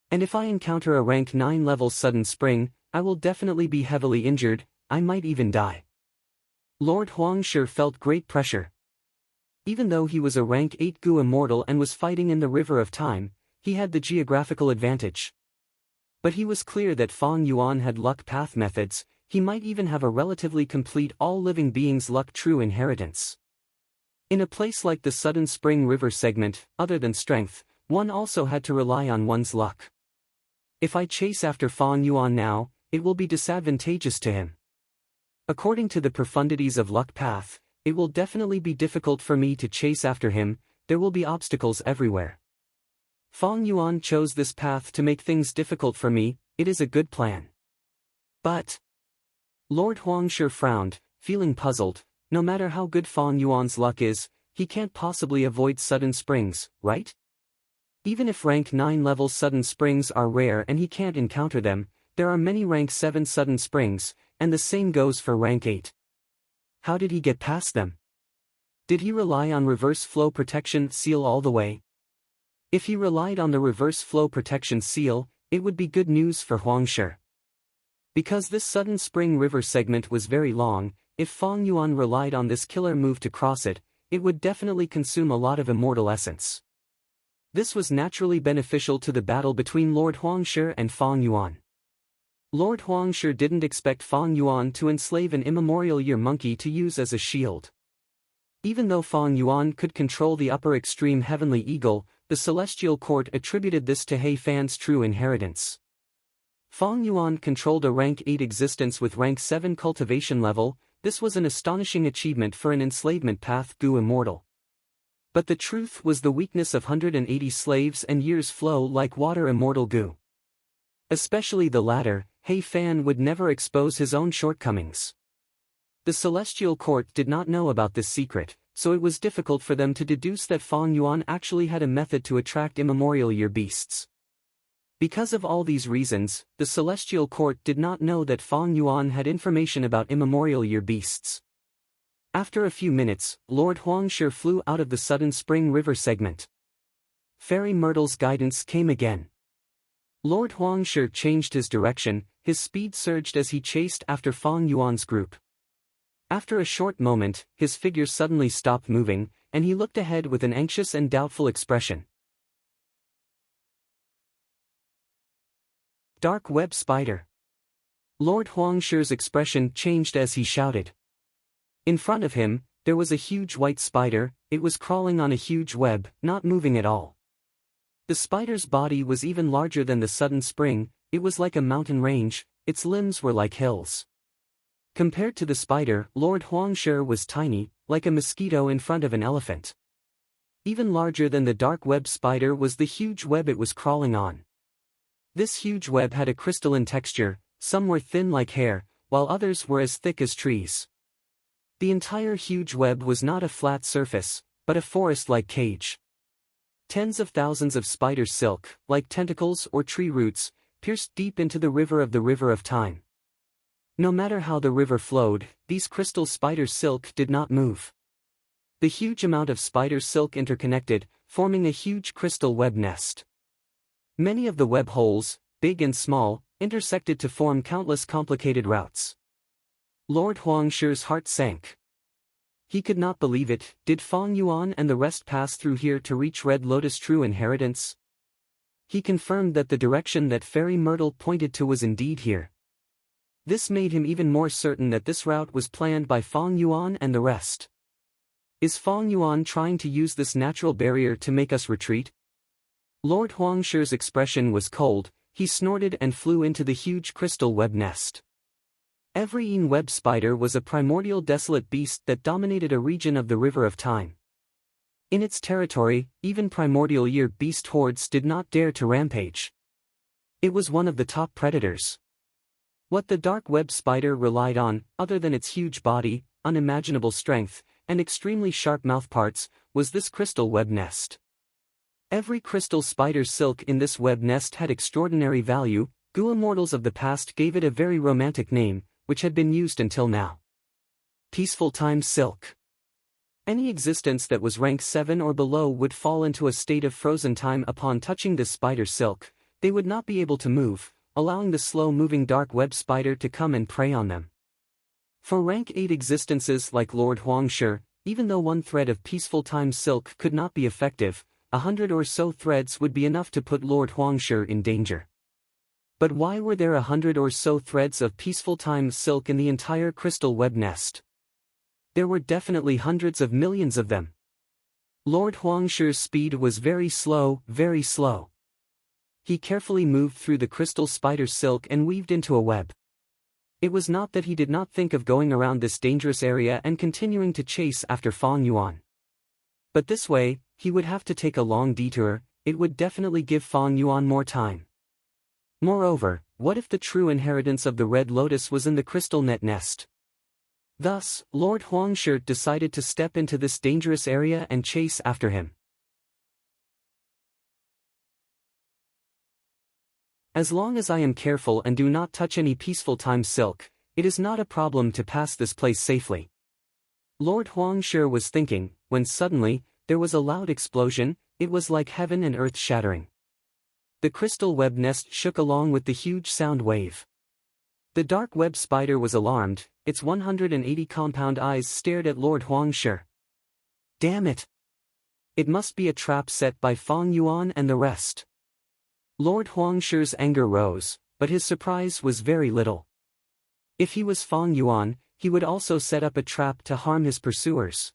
A: And if I encounter a rank 9 level sudden spring, I will definitely be heavily injured. I might even die. Lord Huangshi felt great pressure. Even though he was a rank 8 Gu immortal and was fighting in the river of time, he had the geographical advantage. But he was clear that Fang Yuan had luck path methods. He might even have a relatively complete all living beings luck true inheritance. In a place like the sudden spring river segment, other than strength, one also had to rely on one's luck. If I chase after Fang Yuan now, it will be disadvantageous to him. According to the profundities of luck path, it will definitely be difficult for me to chase after him. There will be obstacles everywhere. Fang Yuan chose this path to make things difficult for me. It is a good plan. But Lord Huangshi frowned, feeling puzzled. No matter how good Fang Yuan's luck is, he can't possibly avoid sudden springs, right? Even if rank 9 level sudden springs are rare and he can't encounter them, there are many rank 7 sudden springs, and the same goes for rank 8. How did he get past them? Did he rely on reverse flow protection seal all the way? If he relied on the reverse flow protection seal, it would be good news for Huangshi. Because this sudden spring river segment was very long, if Fang Yuan relied on this killer move to cross it, it would definitely consume a lot of immortal essence. This was naturally beneficial to the battle between Lord Huangshi and Fang Yuan. Lord Huangshi didn't expect Fang Yuan to enslave an immemorial year monkey to use as a shield. Even though Fang Yuan could control the upper extreme heavenly eagle, the celestial court attributed this to He Fan's true inheritance. Fang Yuan controlled a rank 8 existence with rank 7 cultivation level. This was an astonishing achievement for an enslavement path Gu immortal. But the truth was the weakness of 180 slaves and years flow like water immortal Gu. Especially the latter, He Fan would never expose his own shortcomings. The celestial court did not know about this secret, so it was difficult for them to deduce that Fang Yuan actually had a method to attract immemorial year beasts. Because of all these reasons, the celestial court did not know that Fang Yuan had information about immemorial year beasts. After a few minutes, Lord Huangshi flew out of the sudden spring river segment. Fairy Myrtle's guidance came again. Lord Huangshi changed his direction, his speed surged as he chased after Fang Yuan's group. After a short moment, his figure suddenly stopped moving, and he looked ahead with an anxious and doubtful expression. Dark web spider. Lord Huangshi's expression changed as he shouted. In front of him, there was a huge white spider. It was crawling on a huge web, not moving at all. The spider's body was even larger than the sudden spring. It was like a mountain range, its limbs were like hills. Compared to the spider, Lord Huangshi was tiny, like a mosquito in front of an elephant. Even larger than the dark web spider was the huge web it was crawling on. This huge web had a crystalline texture, some were thin like hair, while others were as thick as trees. The entire huge web was not a flat surface, but a forest-like cage. Tens of thousands of spider silk, like tentacles or tree roots, pierced deep into the river of time. No matter how the river flowed, these crystal spider silk did not move. The huge amount of spider silk interconnected, forming a huge crystal web nest. Many of the web holes, big and small, intersected to form countless complicated routes. Lord Huangshi's heart sank. He could not believe it. Did Feng Yuan and the rest pass through here to reach Red Lotus' true inheritance? He confirmed that the direction that Fairy Myrtle pointed to was indeed here. This made him even more certain that this route was planned by Feng Yuan and the rest. Is Feng Yuan trying to use this natural barrier to make us retreat? Lord Huangshi's expression was cold. He snorted and flew into the huge crystal web nest. Every Yin web spider was a primordial desolate beast that dominated a region of the river of time. In its territory, even primordial year beast hordes did not dare to rampage. It was one of the top predators. What the dark web spider relied on, other than its huge body, unimaginable strength, and extremely sharp mouthparts, was this crystal web nest. Every crystal spider silk in this web nest had extraordinary value. Gu immortals of the past gave it a very romantic name, which had been used until now. Peaceful time silk. Any existence that was rank 7 or below would fall into a state of frozen time upon touching this spider silk. They would not be able to move, allowing the slow-moving dark web spider to come and prey on them. For rank 8 existences like Lord Huangshi, even though one thread of peaceful time silk could not be effective, 100 or so threads would be enough to put Lord Huangshi in danger. But why were there 100 or so threads of peaceful time silk in the entire crystal web nest? There were definitely hundreds of millions of them. Lord Huangshi's speed was very slow, very slow. He carefully moved through the crystal spider silk and weaved into a web. It was not that he did not think of going around this dangerous area and continuing to chase after Feng Yuan. But this way, he would have to take a long detour. It would definitely give Feng Yuan more time. Moreover, what if the true inheritance of the Red Lotus was in the crystal net nest? Thus, Lord Huangshi decided to step into this dangerous area and chase after him. As long as I am careful and do not touch any peaceful time silk, it is not a problem to pass this place safely. Lord Huangshi was thinking, when suddenly, there was a loud explosion. It was like heaven and earth shattering. The crystal web nest shook along with the huge sound wave. The dark web spider was alarmed. Its 180 compound eyes stared at Lord Huangshi. Damn it! It must be a trap set by Feng Yuan and the rest. Lord Huangshi's anger rose, but his surprise was very little. If he was Feng Yuan, he would also set up a trap to harm his pursuers.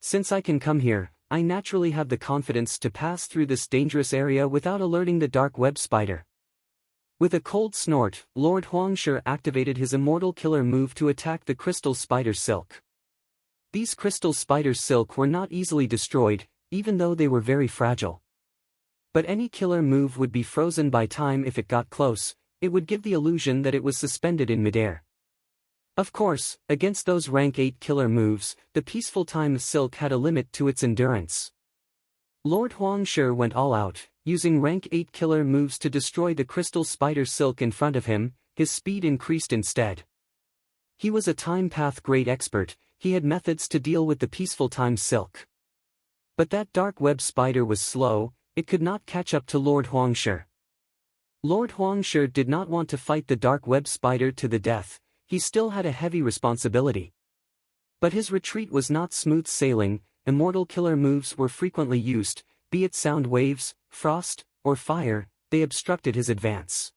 A: Since I can come here, I naturally have the confidence to pass through this dangerous area without alerting the dark web spider. With a cold snort, Lord Huangshi activated his immortal killer move to attack the crystal spider silk. These crystal spider silk were not easily destroyed, even though they were very fragile. But any killer move would be frozen by time if it got close. It would give the illusion that it was suspended in midair. Of course, against those rank 8 killer moves, the peaceful time silk had a limit to its endurance. Lord Huangshi went all out, using rank 8 killer moves to destroy the crystal spider silk in front of him. His speed increased instead. He was a time path grade expert. He had methods to deal with the peaceful time silk. But that dark web spider was slow. It could not catch up to Lord Huangshi. Lord Huangshi did not want to fight the dark web spider to the death. He still had a heavy responsibility. But his retreat was not smooth sailing. Immortal killer moves were frequently used, be it sound waves, frost, or fire. They obstructed his advance.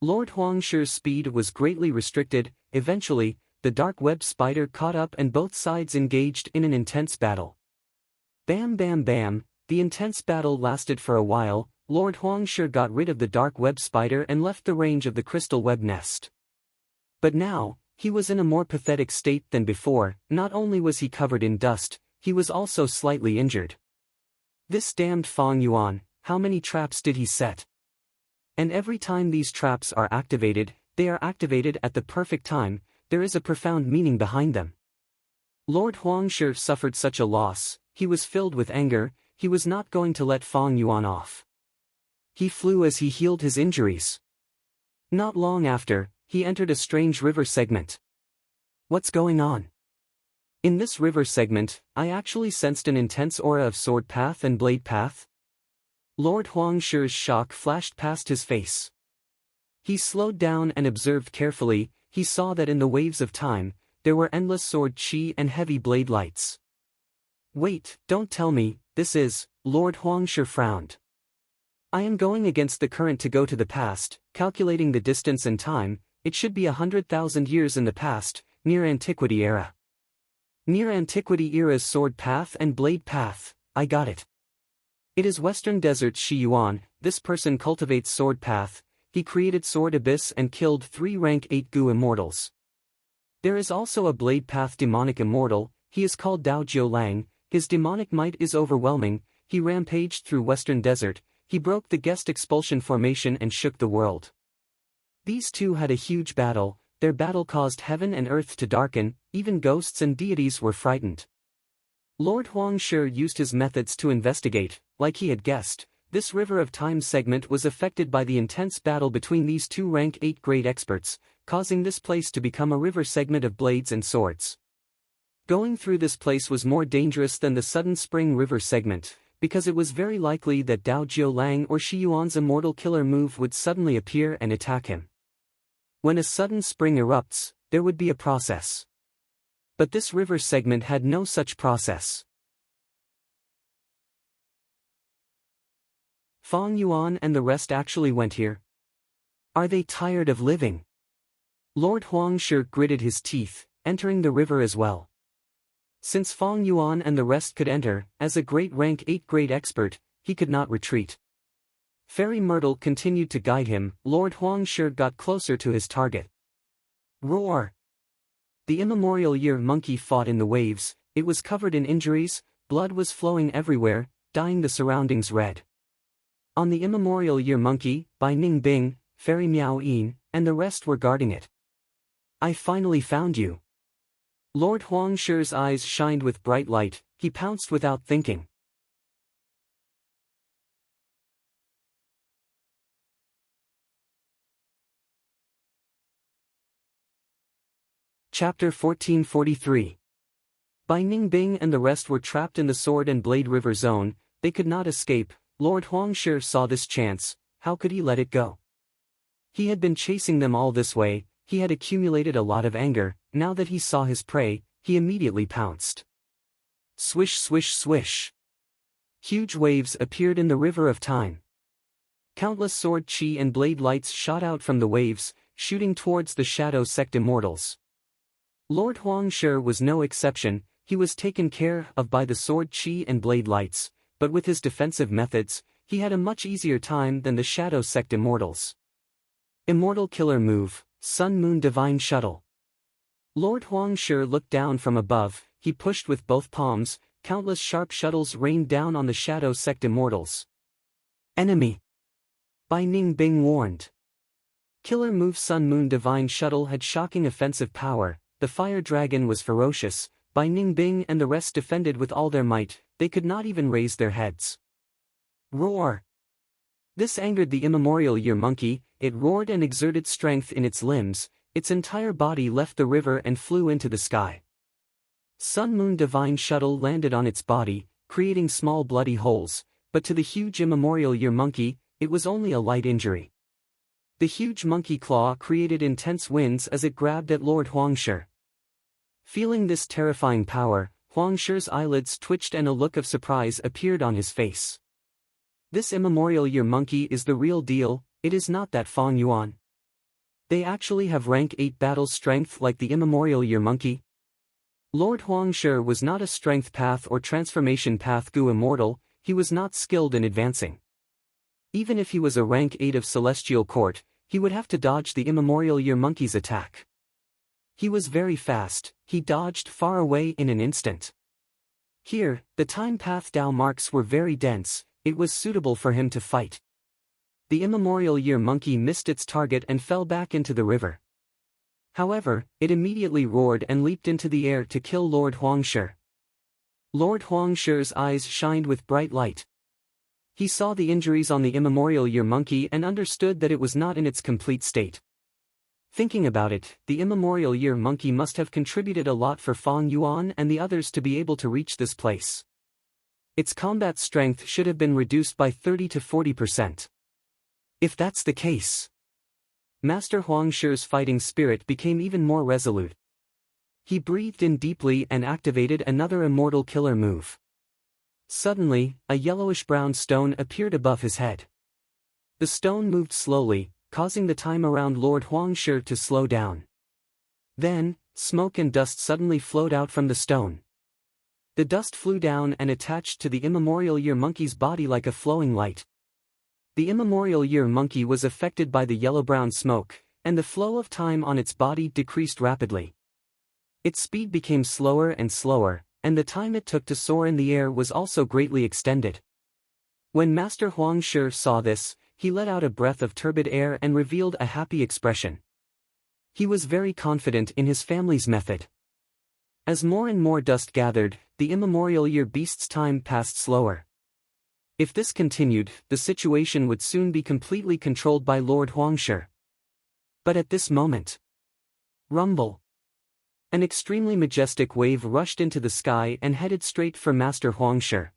A: Lord Huangshi's speed was greatly restricted. Eventually, the dark web spider caught up and both sides engaged in an intense battle. Bam bam bam. The intense battle lasted for a while. Lord Huangshi got rid of the dark web spider and left the range of the crystal web nest. But now, he was in a more pathetic state than before. Not only was he covered in dust, he was also slightly injured. This damned Feng Yuan, how many traps did he set? And every time these traps are activated, they are activated at the perfect time. There is a profound meaning behind them. Lord Huangshi suffered such a loss, he was filled with anger, he was not going to let Fang Yuan off. He flew as he healed his injuries. Not long after, he entered a strange river segment. What's going on? In this river segment, I actually sensed an intense aura of sword path and blade path. Lord Huangshi's shock flashed past his face. He slowed down and observed carefully. He saw that in the waves of time, there were endless sword chi and heavy blade lights. Wait, don't tell me, this is, Lord Huangshi frowned. I am going against the current to go to the past, calculating the distance and time, it should be 100,000 years in the past, near Antiquity era. Near Antiquity era's sword path and blade path, I got it. It is Western Desert's Shi Yuan, this person cultivates sword path, he created sword abyss and killed 3 rank 8 Gu immortals. There is also a blade path demonic immortal, he is called Dao Jiu Lang, his demonic might is overwhelming, he rampaged through Western Desert, he broke the guest expulsion formation and shook the world. These two had a huge battle, their battle caused heaven and earth to darken, even ghosts and deities were frightened. Lord Huangshi used his methods to investigate, like he had guessed, this river of time segment was affected by the intense battle between these 2 rank 8 great experts, causing this place to become a river segment of blades and swords. Going through this place was more dangerous than the sudden spring river segment, because it was very likely that Dao Jiu Lang or Shi Yuan's immortal killer move would suddenly appear and attack him. When a sudden spring erupts, there would be a process. But this river segment had no such process. Fang Yuan and the rest actually went here. Are they tired of living? Lord Huangshi gritted his teeth, entering the river as well. Since Fang Yuan and the rest could enter, as a great rank 8 great expert, he could not retreat. Fairy Myrtle continued to guide him. Lord Huangshi got closer to his target. Roar! The immemorial year monkey fought in the waves, it was covered in injuries, blood was flowing everywhere, dyeing the surroundings red. On the immemorial year monkey, by Ning Bing, Fairy Miao Yin, and the rest were guarding it. I finally found you. Lord Huangshi's eyes shined with bright light, he pounced without thinking. Chapter 1443. Bai Ning Bing and the rest were trapped in the Sword and Blade River zone, they could not escape. Lord Huangshi saw this chance, how could he let it go? He had been chasing them all this way, he had accumulated a lot of anger, now that he saw his prey, he immediately pounced. Swish swish swish. Huge waves appeared in the river of time. Countless sword chi and blade lights shot out from the waves, shooting towards the Shadow Sect immortals. Lord Huangshi was no exception, he was taken care of by the sword chi and blade lights, but with his defensive methods, he had a much easier time than the Shadow Sect immortals. Immortal killer move, Sun Moon Divine Shuttle. Lord Huangshi looked down from above, he pushed with both palms, countless sharp shuttles rained down on the Shadow Sect immortals. Enemy! Bai Ning Bing warned. Killer move Sun Moon Divine Shuttle had shocking offensive power, the fire dragon was ferocious, Bai Ning Bing and the rest defended with all their might, they could not even raise their heads. Roar! This angered the immemorial year monkey, it roared and exerted strength in its limbs, its entire body left the river and flew into the sky. Sun Moon Divine Shuttle landed on its body, creating small bloody holes, but to the huge immemorial year monkey, it was only a light injury. The huge monkey claw created intense winds as it grabbed at Lord Huangshi. Feeling this terrifying power, Huangshi's eyelids twitched and a look of surprise appeared on his face. This immemorial year monkey is the real deal, it is not that Fang Yuan. They actually have rank 8 battle strength like the immemorial year monkey. Lord Huangshi was not a strength path or transformation path Gu immortal, he was not skilled in advancing. Even if he was a rank 8 of Celestial Court, he would have to dodge the immemorial year monkey's attack. He was very fast, he dodged far away in an instant. Here, the time path Dao marks were very dense, it was suitable for him to fight. The immemorial year monkey missed its target and fell back into the river. However, it immediately roared and leaped into the air to kill Lord Huangshi. Lord Huangshi's eyes shined with bright light. He saw the injuries on the immemorial year monkey and understood that it was not in its complete state. Thinking about it, the immemorial year monkey must have contributed a lot for Fang Yuan and the others to be able to reach this place. Its combat strength should have been reduced by 30 to 40%. If that's the case, Master Huangshi's fighting spirit became even more resolute. He breathed in deeply and activated another immortal killer move. Suddenly, a yellowish-brown stone appeared above his head. The stone moved slowly, causing the time around Lord Huangshi to slow down. Then, smoke and dust suddenly flowed out from the stone. The dust flew down and attached to the immemorial year monkey's body like a flowing light. The immemorial year monkey was affected by the yellow-brown smoke, and the flow of time on its body decreased rapidly. Its speed became slower and slower, and the time it took to soar in the air was also greatly extended. When Master Huangshi saw this, he let out a breath of turbid air and revealed a happy expression. He was very confident in his family's method. As more and more dust gathered, the immemorial year beast's time passed slower. If this continued, the situation would soon be completely controlled by Lord Huangshi. But at this moment, rumble! An extremely majestic wave rushed into the sky and headed straight for Master Huangshi.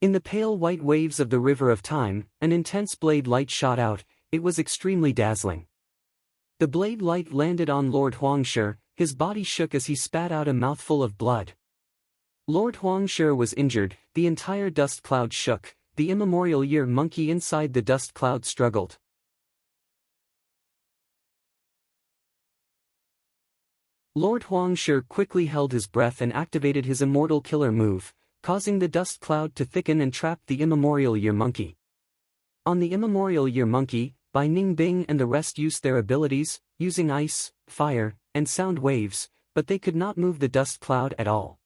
A: In the pale white waves of the river of time, an intense blade light shot out. It was extremely dazzling. The blade light landed on Lord Huangshi, his body shook as he spat out a mouthful of blood. Lord Huangshi was injured, the entire dust cloud shook, the immemorial year monkey inside the dust cloud struggled. Lord Huangshi quickly held his breath and activated his immortal killer move, causing the dust cloud to thicken and trap the immemorial year monkey. On the immemorial year monkey, Bai Ningbing and the rest used their abilities, using ice, fire, and sound waves, but they could not move the dust cloud at all.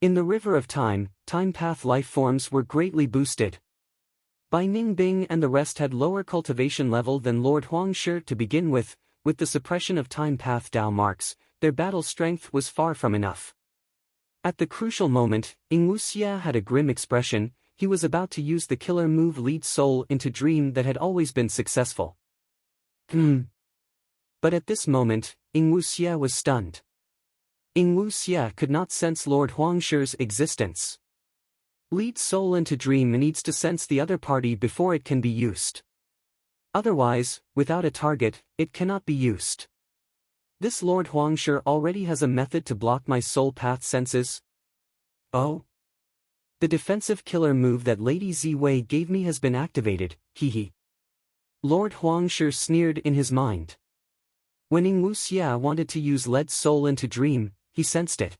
A: In the river of time, time path life forms were greatly boosted. Bai Ningbing and the rest had lower cultivation level than Lord Huangshi to begin with the suppression of time path Dao marks, their battle strength was far from enough. At the crucial moment, Wuxia had a grim expression. He was about to use the killer move Lead Soul into Dream that had always been successful. But at this moment, Wuxia was stunned. Wuxia could not sense Lord Huangshi's existence. Lead Soul into Dream needs to sense the other party before it can be used. Otherwise, without a target, it cannot be used. This Lord Huangshi already has a method to block my soul path senses. Oh? The defensive killer move that Lady Ziwei gave me has been activated, hehe. Lord Huangshi sneered in his mind. When Wuxia wanted to use Lead Soul into Dream, he sensed it.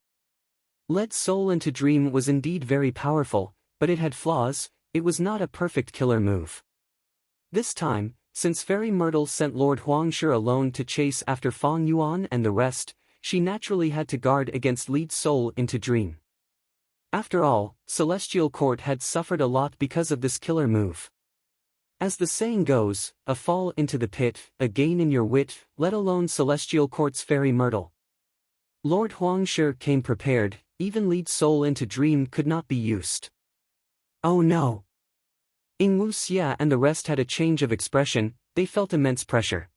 A: Lead Soul into Dream was indeed very powerful, but it had flaws. It was not a perfect killer move. This time, since Fairy Myrtle sent Lord Huangshi alone to chase after Fang Yuan and the rest, she naturally had to guard against Lead Soul into Dream. After all, Celestial Court had suffered a lot because of this killer move. As the saying goes, a fall into the pit, a gain in your wit, let alone Celestial Court's Fairy Myrtle. Lord Huangshi came prepared, even Lead Soul into Dream could not be used. Oh no! Wuxia and the rest had a change of expression. They felt immense pressure.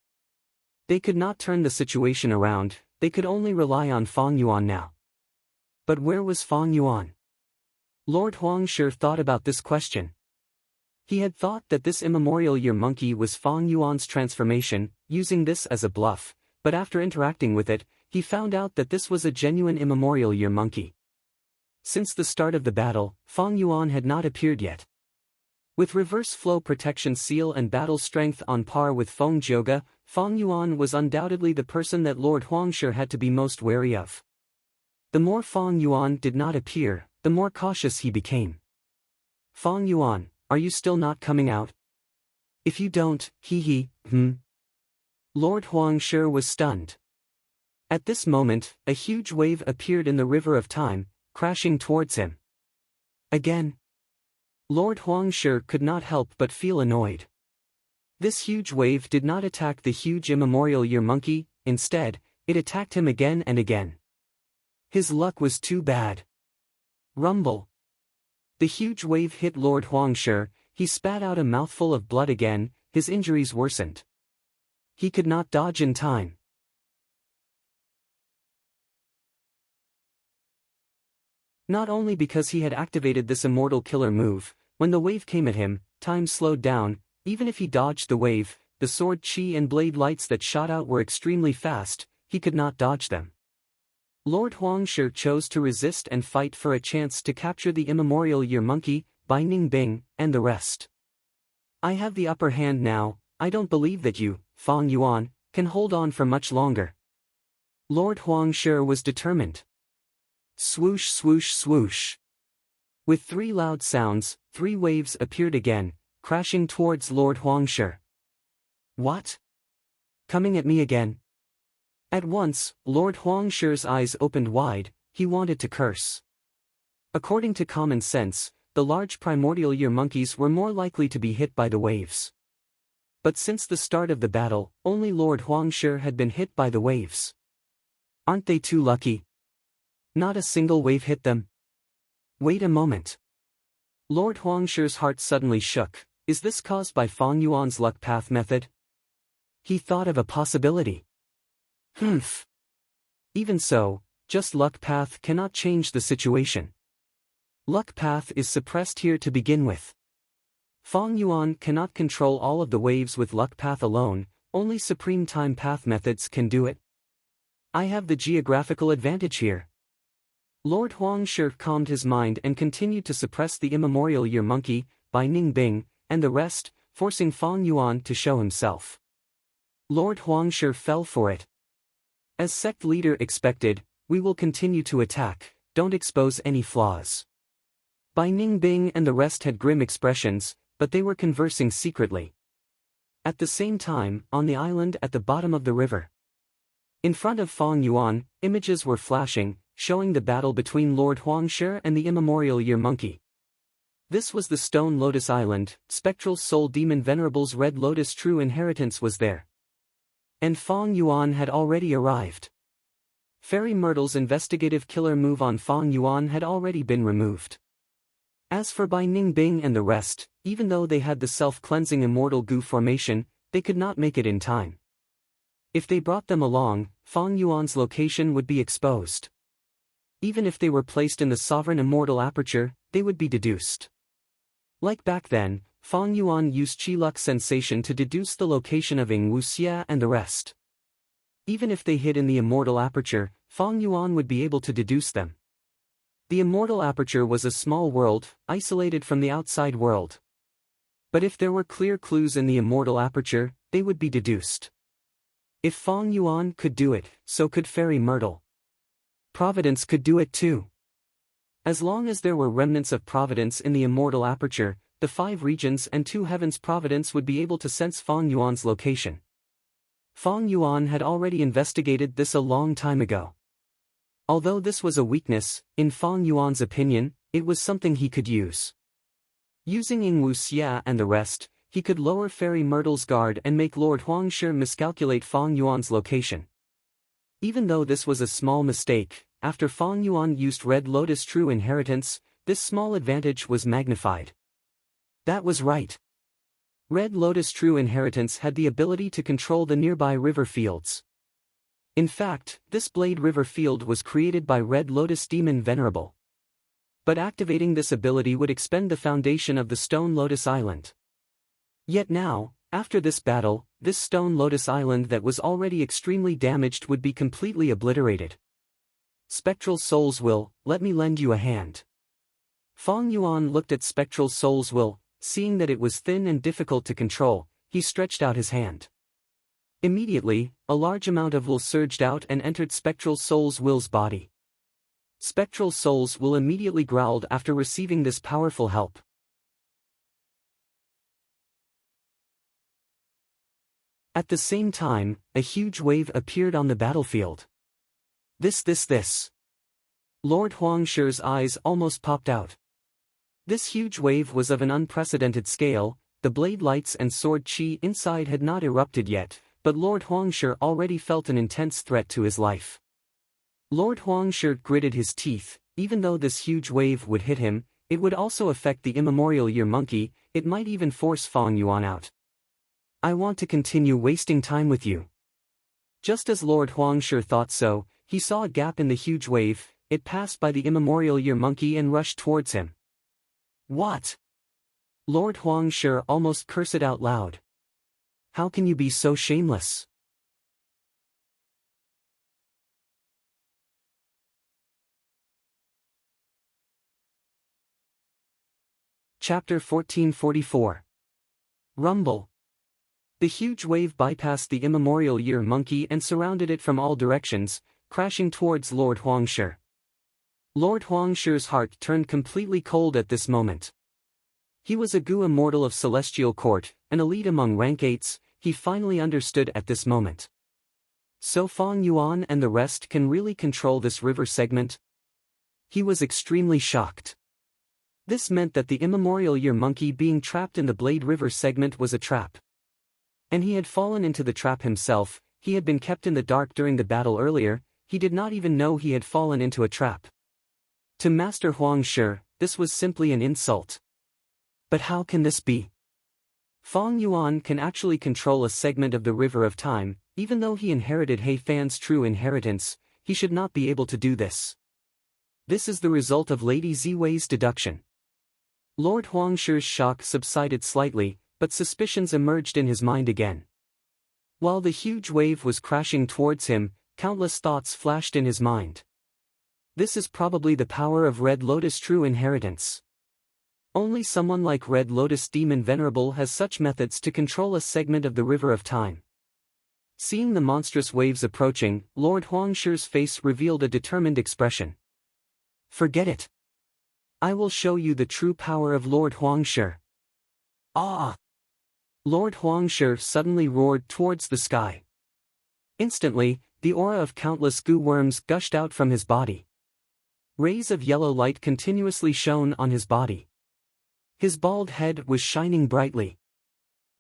A: They could not turn the situation around, they could only rely on Fang Yuan now. But where was Fang Yuan? Lord Huangshi thought about this question. He had thought that this immemorial year monkey was Fang Yuan's transformation, using this as a bluff, but after interacting with it, he found out that this was a genuine immemorial year monkey. Since the start of the battle, Fang Yuan had not appeared yet. With reverse flow protection seal and battle strength on par with Feng Jioge, Fang Yuan was undoubtedly the person that Lord Huangshi had to be most wary of. The more Fang Yuan did not appear, the more cautious he became. Fang Yuan, are you still not coming out? If you don't, Lord Huangshi was stunned. At this moment, a huge wave appeared in the river of time, crashing towards him. Again? Lord Huangshi could not help but feel annoyed. This huge wave did not attack the huge immemorial year monkey, instead, it attacked him again and again. His luck was too bad. Rumble. The huge wave hit Lord Huangshi. He spat out a mouthful of blood again, his injuries worsened. He could not dodge in time. Not only because he had activated this immortal killer move, when the wave came at him, time slowed down. Even if he dodged the wave, the sword chi and blade lights that shot out were extremely fast, he could not dodge them. Lord Huangshi chose to resist and fight for a chance to capture the immemorial year monkey, Bai Ningbing, and the rest. I have the upper hand now. I don't believe that you, Fang Yuan, can hold on for much longer. Lord Huangshi was determined. Swoosh swoosh swoosh. With three loud sounds, three waves appeared again, crashing towards Lord Huangshi. What? Coming at me again? At once, Lord Huangshi's eyes opened wide, he wanted to curse. According to common sense, the large primordial year monkeys were more likely to be hit by the waves. But since the start of the battle, only Lord Huangshi had been hit by the waves. Aren't they too lucky? Not a single wave hit them. Wait a moment. Lord Huangshi's heart suddenly shook. Is this caused by Fang Yuan's luck path method? He thought of a possibility. Humph. Even so, just luck path cannot change the situation. Luck path is suppressed here to begin with. Fang Yuan cannot control all of the waves with luck path alone, only supreme time path methods can do it. I have the geographical advantage here. Lord Huangshi calmed his mind and continued to suppress the immemorial year monkey, Bai Ningbing, and the rest, forcing Fang Yuan to show himself. Lord Huangshi fell for it. As sect leader expected, we will continue to attack, don't expose any flaws. Bai Ningbing and the rest had grim expressions, but they were conversing secretly. At the same time, on the island at the bottom of the river. In front of Fang Yuan, images were flashing, showing the battle between Lord Huangshi and the immemorial year monkey. This was the Stone Lotus Island. Spectral Soul Demon Venerable's Red Lotus True Inheritance was there. And Fang Yuan had already arrived. Fairy Myrtle's investigative killer move on Fang Yuan had already been removed. As for Bai Ningbing and the rest, even though they had the self-cleansing immortal goo formation, they could not make it in time. If they brought them along, Fang Yuan's location would be exposed. Even if they were placed in the sovereign immortal aperture, they would be deduced. Like back then, Fang Yuan used Qi Luck sensation to deduce the location of Ying Wuxia and the rest. Even if they hid in the immortal aperture, Fang Yuan would be able to deduce them. The immortal aperture was a small world, isolated from the outside world. But if there were clear clues in the immortal aperture, they would be deduced. If Fang Yuan could do it, so could Fairy Myrtle. Providence could do it too. As long as there were remnants of Providence in the immortal aperture, the 5 regions and 2 heavens Providence would be able to sense Fang Yuan's location. Fang Yuan had already investigated this a long time ago. Although this was a weakness, in Fang Yuan's opinion, it was something he could use. Using Ying Wuxia and the rest, he could lower Fairy Myrtle's guard and make Lord Huangshi miscalculate Fang Yuan's location. Even though this was a small mistake, after Fang Yuan used Red Lotus True Inheritance, this small advantage was magnified. That was right. Red Lotus True Inheritance had the ability to control the nearby river fields. In fact, this Blade River field was created by Red Lotus Demon Venerable. But activating this ability would expend the foundation of the Stone Lotus Island. Yet now, after this battle, this Stone Lotus Island that was already extremely damaged would be completely obliterated. Spectral Soul's Will, let me lend you a hand. Fang Yuan looked at Spectral Soul's Will, seeing that it was thin and difficult to control, he stretched out his hand. Immediately, a large amount of will surged out and entered Spectral Soul's Will's body. Spectral Soul's Will immediately growled after receiving this powerful help. At the same time, a huge wave appeared on the battlefield. This. Lord Huangshi's eyes almost popped out. This huge wave was of an unprecedented scale, the blade lights and sword chi inside had not erupted yet, but Lord Huangshi already felt an intense threat to his life. Lord Huangshi gritted his teeth. Even though this huge wave would hit him, it would also affect the immemorial year monkey. It might even force Fang Yuan out. I want to continue wasting time with you. Just as Lord Huangshi thought so, he saw a gap in the huge wave. It passed by the immemorial year monkey and rushed towards him. What? Lord Huangshi almost cursed out loud. How can you be so shameless? Chapter 1444. Rumble. The huge wave bypassed the immemorial year monkey and surrounded it from all directions, crashing towards Lord Huangshi. Lord Huangshi's heart turned completely cold at this moment. He was a Gu immortal of Celestial Court, an elite among rank 8s, he finally understood at this moment. So Fang Yuan and the rest can really control this river segment? He was extremely shocked. This meant that the immemorial year monkey being trapped in the Blade River segment was a trap. And he had fallen into the trap himself. He had been kept in the dark during the battle earlier. He did not even know he had fallen into a trap. To Master Huangshi, this was simply an insult. But how can this be? Fang Yuan can actually control a segment of the River of Time. Even though he inherited He Fan's true inheritance, he should not be able to do this. This is the result of Lady Ziwei's deduction. Lord Huangshi's shock subsided slightly, but suspicions emerged in his mind again. While the huge wave was crashing towards him, countless thoughts flashed in his mind. This is probably the power of Red Lotus true inheritance. Only someone like Red Lotus Demon Venerable has such methods to control a segment of the River of Time. Seeing the monstrous waves approaching, Lord Huangshi's face revealed a determined expression. Forget it. I will show you the true power of Lord Huangshi. Ah! Lord Huangshi suddenly roared towards the sky. Instantly, the aura of countless goo worms gushed out from his body. Rays of yellow light continuously shone on his body. His bald head was shining brightly.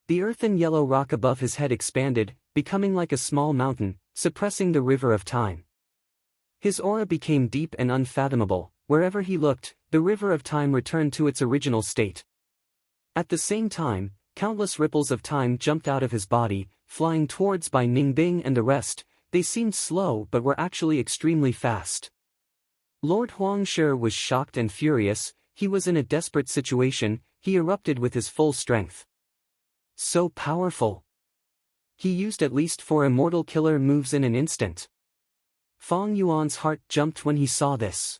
A: The earthen yellow rock above his head expanded, becoming like a small mountain, suppressing the River of Time. His aura became deep and unfathomable. Wherever he looked, the River of Time returned to its original state. At the same time, countless ripples of time jumped out of his body, flying towards Bai Ningbing and the rest. They seemed slow but were actually extremely fast. Lord Huangshi was shocked and furious. He was in a desperate situation. He erupted with his full strength. So powerful. He used at least 4 immortal killer moves in an instant. Fang Yuan's heart jumped when he saw this.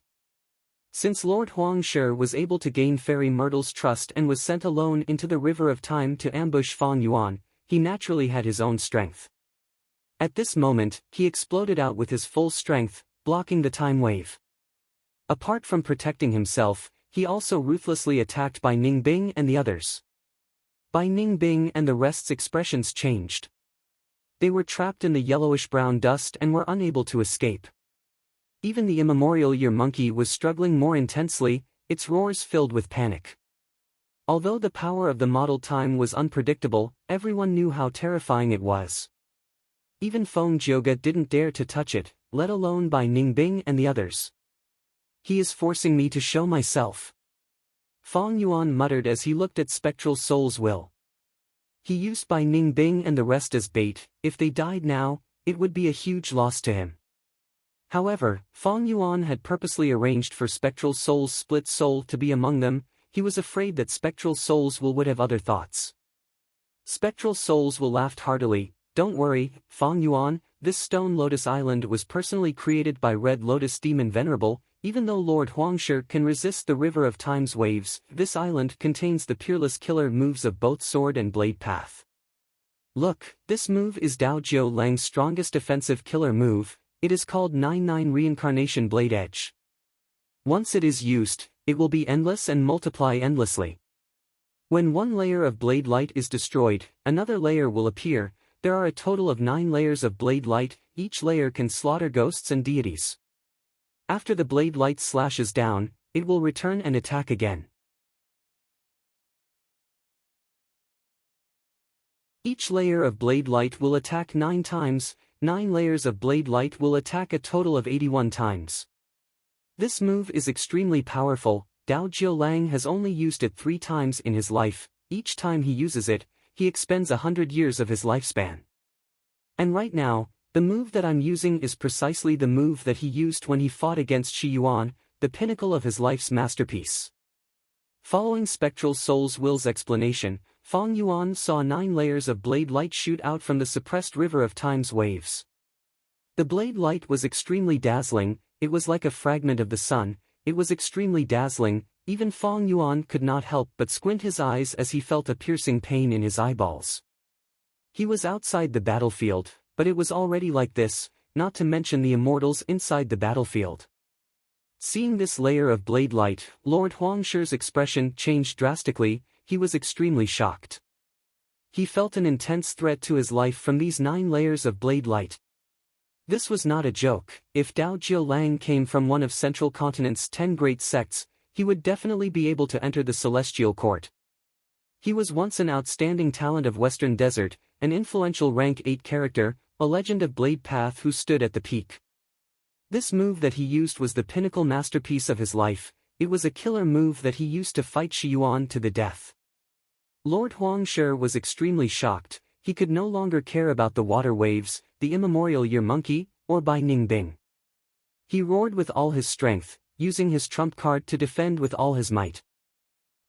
A: Since Lord Huangshi was able to gain Fairy Myrtle's trust and was sent alone into the River of Time to ambush Fang Yuan, he naturally had his own strength. At this moment, he exploded out with his full strength, blocking the time wave. Apart from protecting himself, he also ruthlessly attacked Bai Ningbing and the others. Bai Ningbing and the rest's expressions changed. They were trapped in the yellowish-brown dust and were unable to escape. Even the immemorial year monkey was struggling more intensely, its roars filled with panic. Although the power of the model time was unpredictable, everyone knew how terrifying it was. Even Feng Jioga didn't dare to touch it, let alone Bai Ningbing and the others. He is forcing me to show myself. Fang Yuan muttered as he looked at Spectral Soul's will. He used Bai Ningbing and the rest as bait. If they died now, it would be a huge loss to him. However, Fang Yuan had purposely arranged for Spectral Soul's split soul to be among them. He was afraid that Spectral Souls would have other thoughts. Spectral Souls laughed heartily. Don't worry, Fang Yuan, this Stone Lotus Island was personally created by Red Lotus Demon Venerable. Even though Lord Huangshi can resist the River of Time's waves, this island contains the peerless killer moves of both Sword and Blade Path. Look, this move is Dao Jiu Lang's strongest offensive killer move. It is called 9-9 Reincarnation Blade Edge. Once it is used, it will be endless and multiply endlessly. When one layer of blade light is destroyed, another layer will appear. There are a total of 9 layers of blade light. Each layer can slaughter ghosts and deities. After the blade light slashes down, it will return and attack again. Each layer of blade light will attack 9 times, 9 layers of blade light will attack a total of 81 times. This move is extremely powerful. Dao Jiulang has only used it 3 times in his life. Each time he uses it, he expends 100 years of his lifespan. And right now, the move that I'm using is precisely the move that he used when he fought against Shi Yuan, the pinnacle of his life's masterpiece. Following Spectral Soul's Will's explanation, Fang Yuan saw 9 layers of blade light shoot out from the suppressed river of time's waves. The blade light was extremely dazzling, it was like a fragment of the sun, it was extremely dazzling. Even Fang Yuan could not help but squint his eyes as he felt a piercing pain in his eyeballs. He was outside the battlefield, but it was already like this, not to mention the immortals inside the battlefield. Seeing this layer of blade light, Lord Huangshi's expression changed drastically. He was extremely shocked. He felt an intense threat to his life from these 9 layers of blade light. This was not a joke. If Dao Jiulang came from one of Central Continent's 10 great sects, he would definitely be able to enter the Celestial Court. He was once an outstanding talent of Western Desert, an influential rank 8 character, a legend of Blade Path who stood at the peak. This move that he used was the pinnacle masterpiece of his life. It was a killer move that he used to fight Shi Yuan to the death. Lord Huangshi was extremely shocked. He could no longer care about the water waves, the immemorial year monkey, or Bai Ningbing. He roared with all his strength, using his trump card to defend with all his might.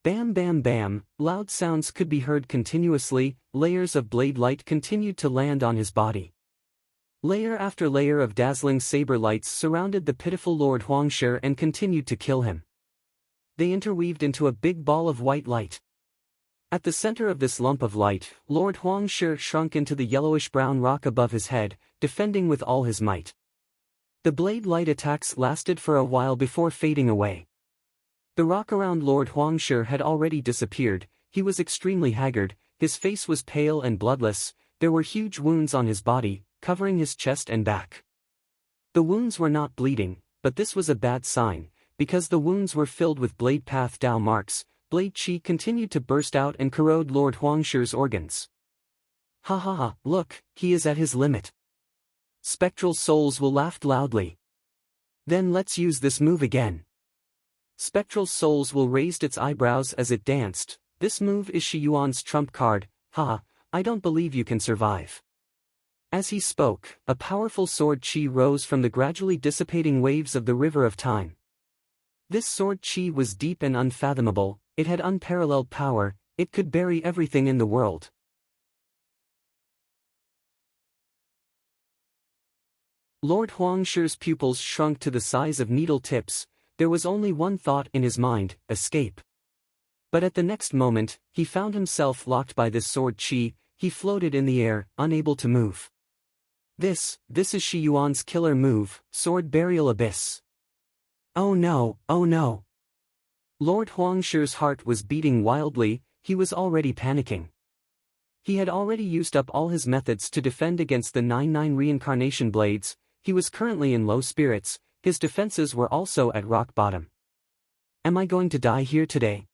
A: Bam bam bam, loud sounds could be heard continuously. Layers of blade light continued to land on his body. Layer after layer of dazzling saber lights surrounded the pitiful Lord Huangshi and continued to kill him. They interweaved into a big ball of white light. At the center of this lump of light, Lord Huangshi shrunk into the yellowish-brown rock above his head, defending with all his might. The blade light attacks lasted for a while before fading away. The rock around Lord Huangshi had already disappeared. He was extremely haggard, his face was pale and bloodless, there were huge wounds on his body, covering his chest and back. The wounds were not bleeding, but this was a bad sign, because the wounds were filled with blade path Dao marks. Blade chi continued to burst out and corrode Lord Huangshi's organs. Ha ha ha, look, he is at his limit. Spectral souls will laugh loudly. Then let's use this move again. Spectral souls will raised its eyebrows as it danced. This move is Shi Yuan's trump card. Ha, I don't believe you can survive. As he spoke, a powerful sword chi rose from the gradually dissipating waves of the river of time. This sword chi was deep and unfathomable, it had unparalleled power, it could bury everything in the world. Lord Huangshi's pupils shrunk to the size of needle tips. There was only one thought in his mind, escape. But at the next moment, he found himself locked by this sword chi. He floated in the air, unable to move. This is Shi Yuan's killer move, Sword Burial Abyss. Oh no, oh no. Lord Huangshi's heart was beating wildly, he was already panicking. He had already used up all his methods to defend against the 9 reincarnation blades. He was currently in low spirits, his defenses were also at rock bottom. Am I going to die here today?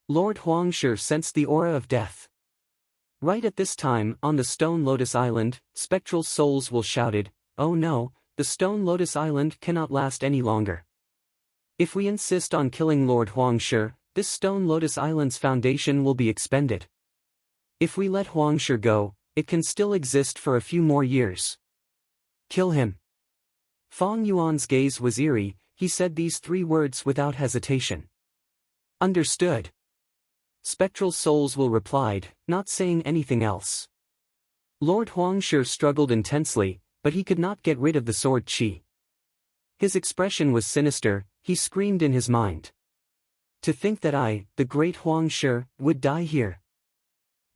A: Lord Huangshi sensed the aura of death. Right at this time, on the Stone Lotus Island, spectral souls will shouted, oh no, the Stone Lotus Island cannot last any longer. If we insist on killing Lord Huangshi, this Stone Lotus Island's foundation will be expended. If we let Huangshi go, it can still exist for a few more years. Kill him. Fang Yuan's gaze was eerie, he said these 3 words without hesitation. Understood. Spectral souls will replied, not saying anything else. Lord Huangshi struggled intensely, but he could not get rid of the sword chi. His expression was sinister, he screamed in his mind. To think that I, the great Huangshi, would die here.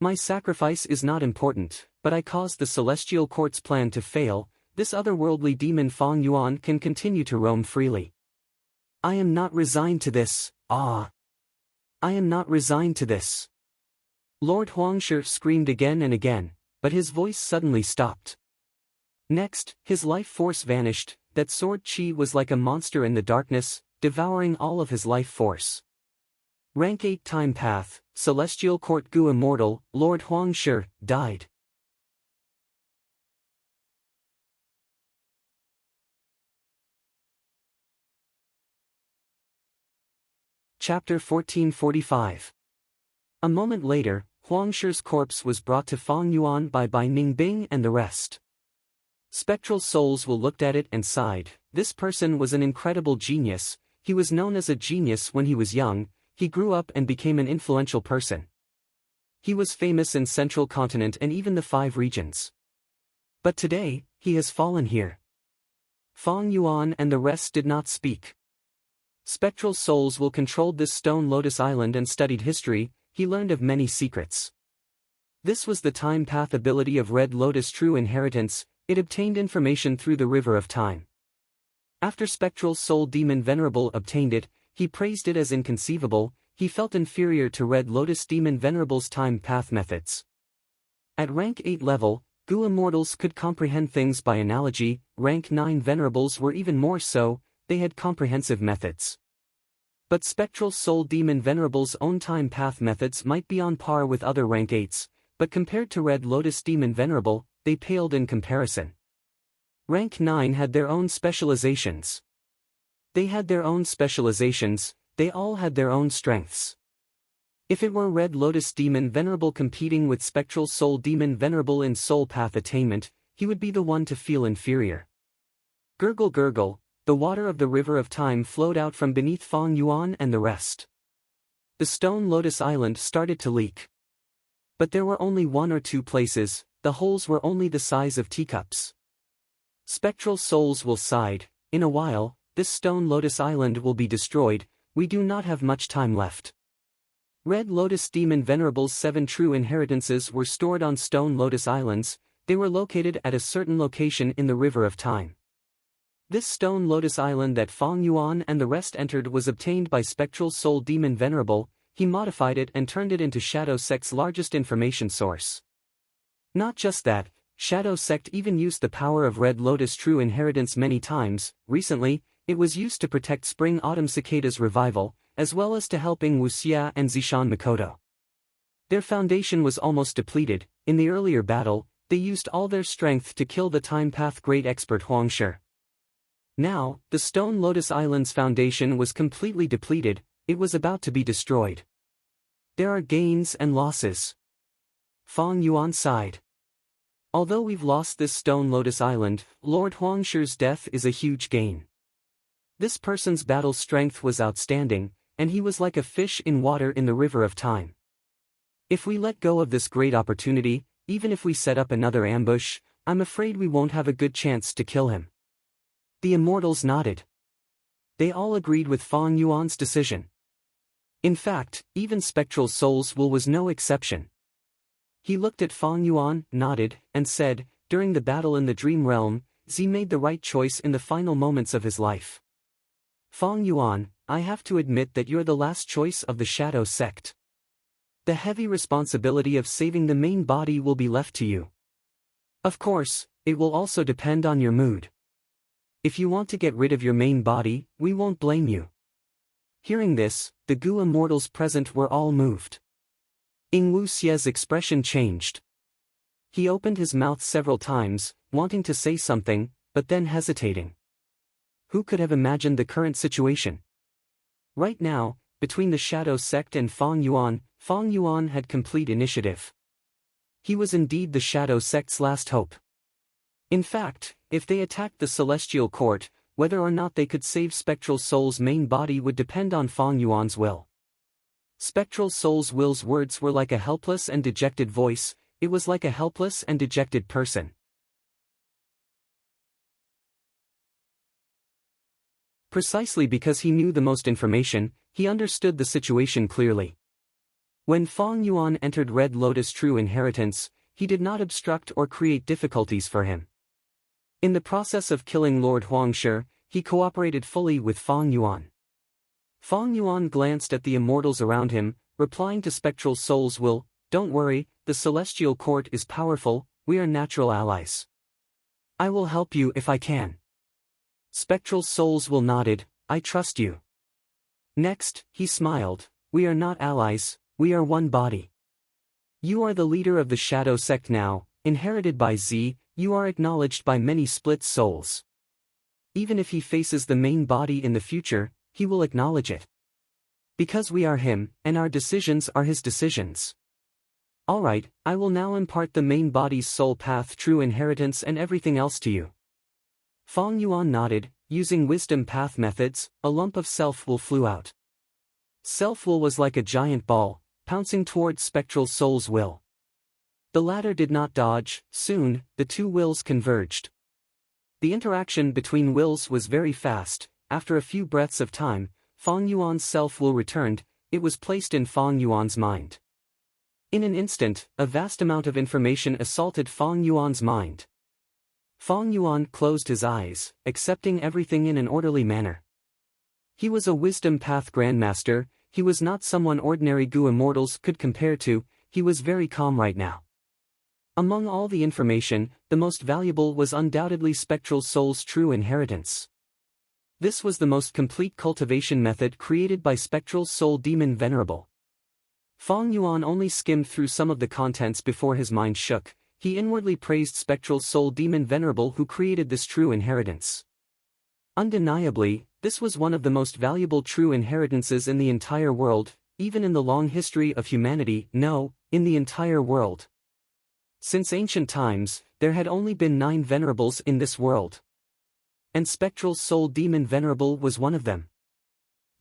A: My sacrifice is not important, but I caused the Celestial Court's plan to fail. This otherworldly demon Fang Yuan can continue to roam freely. I am not resigned to this, I am not resigned to this. Lord Huangshi screamed again and again, but his voice suddenly stopped. Next, his life force vanished, that sword chi was like a monster in the darkness, devouring all of his life force. Rank 8 Time Path, Celestial Court Gu Immortal, Lord Huang Shi, died. Chapter 1445. A moment later, Huang Shi's corpse was brought to Fang Yuan by Bai Ningbing and the rest. Spectral souls will looked at it and sighed. This person was an incredible genius. He was known as a genius when he was young. He grew up and became an influential person. He was famous in Central Continent and even the 5 regions. But today, he has fallen here. Fang Yuan and the rest did not speak. Spectral souls will controlled this stone lotus island and studied history. He learned of many secrets. This was the time path ability of Red Lotus True Inheritance. It obtained information through the river of time. After Spectral Soul Demon Venerable obtained it, he praised it as inconceivable. He felt inferior to Red Lotus Demon Venerable's time path methods. At rank 8 level, Gu Immortals could comprehend things by analogy. Rank 9 Venerables were even more so. They had comprehensive methods. But Spectral Soul Demon Venerable's own time path methods might be on par with other rank 8s, but compared to Red Lotus Demon Venerable, they paled in comparison. Rank 9 had their own specializations. They had their own specializations, they all had their own strengths. If it were Red Lotus Demon Venerable competing with Spectral Soul Demon Venerable in soul path attainment, he would be the one to feel inferior. Gurgle gurgle, the water of the river of time flowed out from beneath Fang Yuan and the rest. The stone lotus island started to leak. But there were only 1 or 2 places, the holes were only the size of teacups. Spectral souls will sighed. In a while, this stone lotus island will be destroyed. We do not have much time left. Red Lotus Demon Venerable's 7 true inheritances were stored on stone lotus islands. They were located at a certain location in the river of time. This stone lotus island that Fang Yuan and the rest entered was obtained by Spectral Soul Demon Venerable. He modified it and turned it into Shadow Sect's largest information source. Not just that, Shadow Sect even used the power of Red Lotus True Inheritance many times. Recently, it was used to protect Spring Autumn Cicada's revival, as well as to helping Wuxia and Zishan Mikoto. Their foundation was almost depleted. In the earlier battle, they used all their strength to kill the Time Path Great Expert Huang Shi. Now, the Stone Lotus Island's foundation was completely depleted. It was about to be destroyed. There are gains and losses. Fang Yuan sighed. Although we've lost this Stone Lotus Island, Lord Huang Shi's death is a huge gain. This person's battle strength was outstanding, and he was like a fish in water in the river of time. If we let go of this great opportunity, even if we set up another ambush, I'm afraid we won't have a good chance to kill him. The immortals nodded. They all agreed with Fang Yuan's decision. In fact, even Spectral Soul's will was no exception. He looked at Fang Yuan, nodded, and said, during the battle in the Dream Realm, Z made the right choice in the final moments of his life. Fang Yuan, I have to admit that you're the last choice of the Shadow Sect. The heavy responsibility of saving the main body will be left to you. Of course, it will also depend on your mood. If you want to get rid of your main body, we won't blame you. Hearing this, the Gu immortals present were all moved. Ing Wuxia's expression changed. He opened his mouth several times, wanting to say something, but then hesitating. Who could have imagined the current situation? Right now, between the Shadow Sect and Fang Yuan had complete initiative. He was indeed the Shadow Sect's last hope. In fact, if they attacked the Celestial Court, whether or not they could save Spectral Soul's main body would depend on Fang Yuan's will. Spectral Soul's will's words were like a helpless and dejected voice. It was like a helpless and dejected person. Precisely because he knew the most information, he understood the situation clearly. When Fang Yuan entered Red Lotus True Inheritance, he did not obstruct or create difficulties for him. In the process of killing Lord Huang Shi, he cooperated fully with Fang Yuan. Fang Yuan glanced at the immortals around him, replying to Spectral Soul's will, "Don't worry, the Celestial Court is powerful, we are natural allies. I will help you if I can." Spectral Soul's will nodded, "I trust you." Next, he smiled, we are not allies, we are one body. You are the leader of the Shadow Sect now, inherited by Z, you are acknowledged by many split souls. Even if he faces the main body in the future, he will acknowledge it. Because we are him, and our decisions are his decisions. Alright, I will now impart the main body's soul path, true inheritance and everything else to you. Fong Yuan nodded. Using wisdom path methods, a lump of self-will flew out. Self-will was like a giant ball, pouncing towards spectral soul's will. The latter did not dodge. Soon, the two wills converged. The interaction between wills was very fast. After a few breaths of time, Fong Yuan's self-will returned. It was placed in Fong Yuan's mind. In an instant, a vast amount of information assaulted Fong Yuan's mind. Fong Yuan closed his eyes, accepting everything in an orderly manner. He was a wisdom path grandmaster. He was not someone ordinary Gu immortals could compare to. He was very calm right now. Among all the information, the most valuable was undoubtedly spectral soul's true inheritance. This was the most complete cultivation method created by spectral soul demon venerable. Fong Yuan only skimmed through some of the contents before his mind shook. He inwardly praised spectral soul demon venerable who created this true inheritance. Undeniably, this was one of the most valuable true inheritances in the entire world, even in the long history of humanity, no, in the entire world. Since ancient times, there had only been 9 venerables in this world. And spectral soul demon venerable was one of them.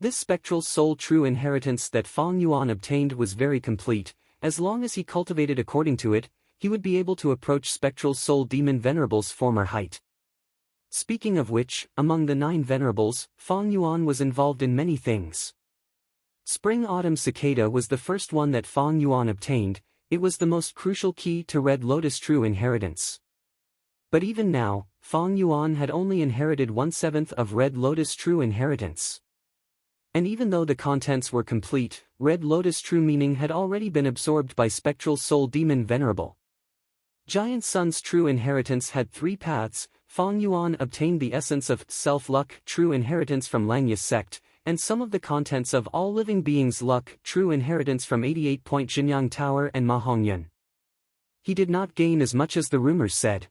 A: This spectral soul true inheritance that Fong Yuan obtained was very complete. As long as he cultivated according to it, he would be able to approach spectral soul demon venerable's former height. Speaking of which, among the 9 venerables, Fong Yuan was involved in many things. Spring-Autumn Cicada was the first one that Fong Yuan obtained. It was the most crucial key to Red Lotus true inheritance. But even now, Fong Yuan had only inherited 1/7 of Red Lotus true inheritance. And even though the contents were complete, Red Lotus true meaning had already been absorbed by spectral soul demon venerable. Giant Sun's true inheritance had 3 paths. Fong Yuan obtained the essence of self-luck true inheritance from Langya sect, and some of the contents of all living beings' luck true inheritance from 88-point Jinyang Tower and Ma Hongyun. He did not gain as much as the rumors said.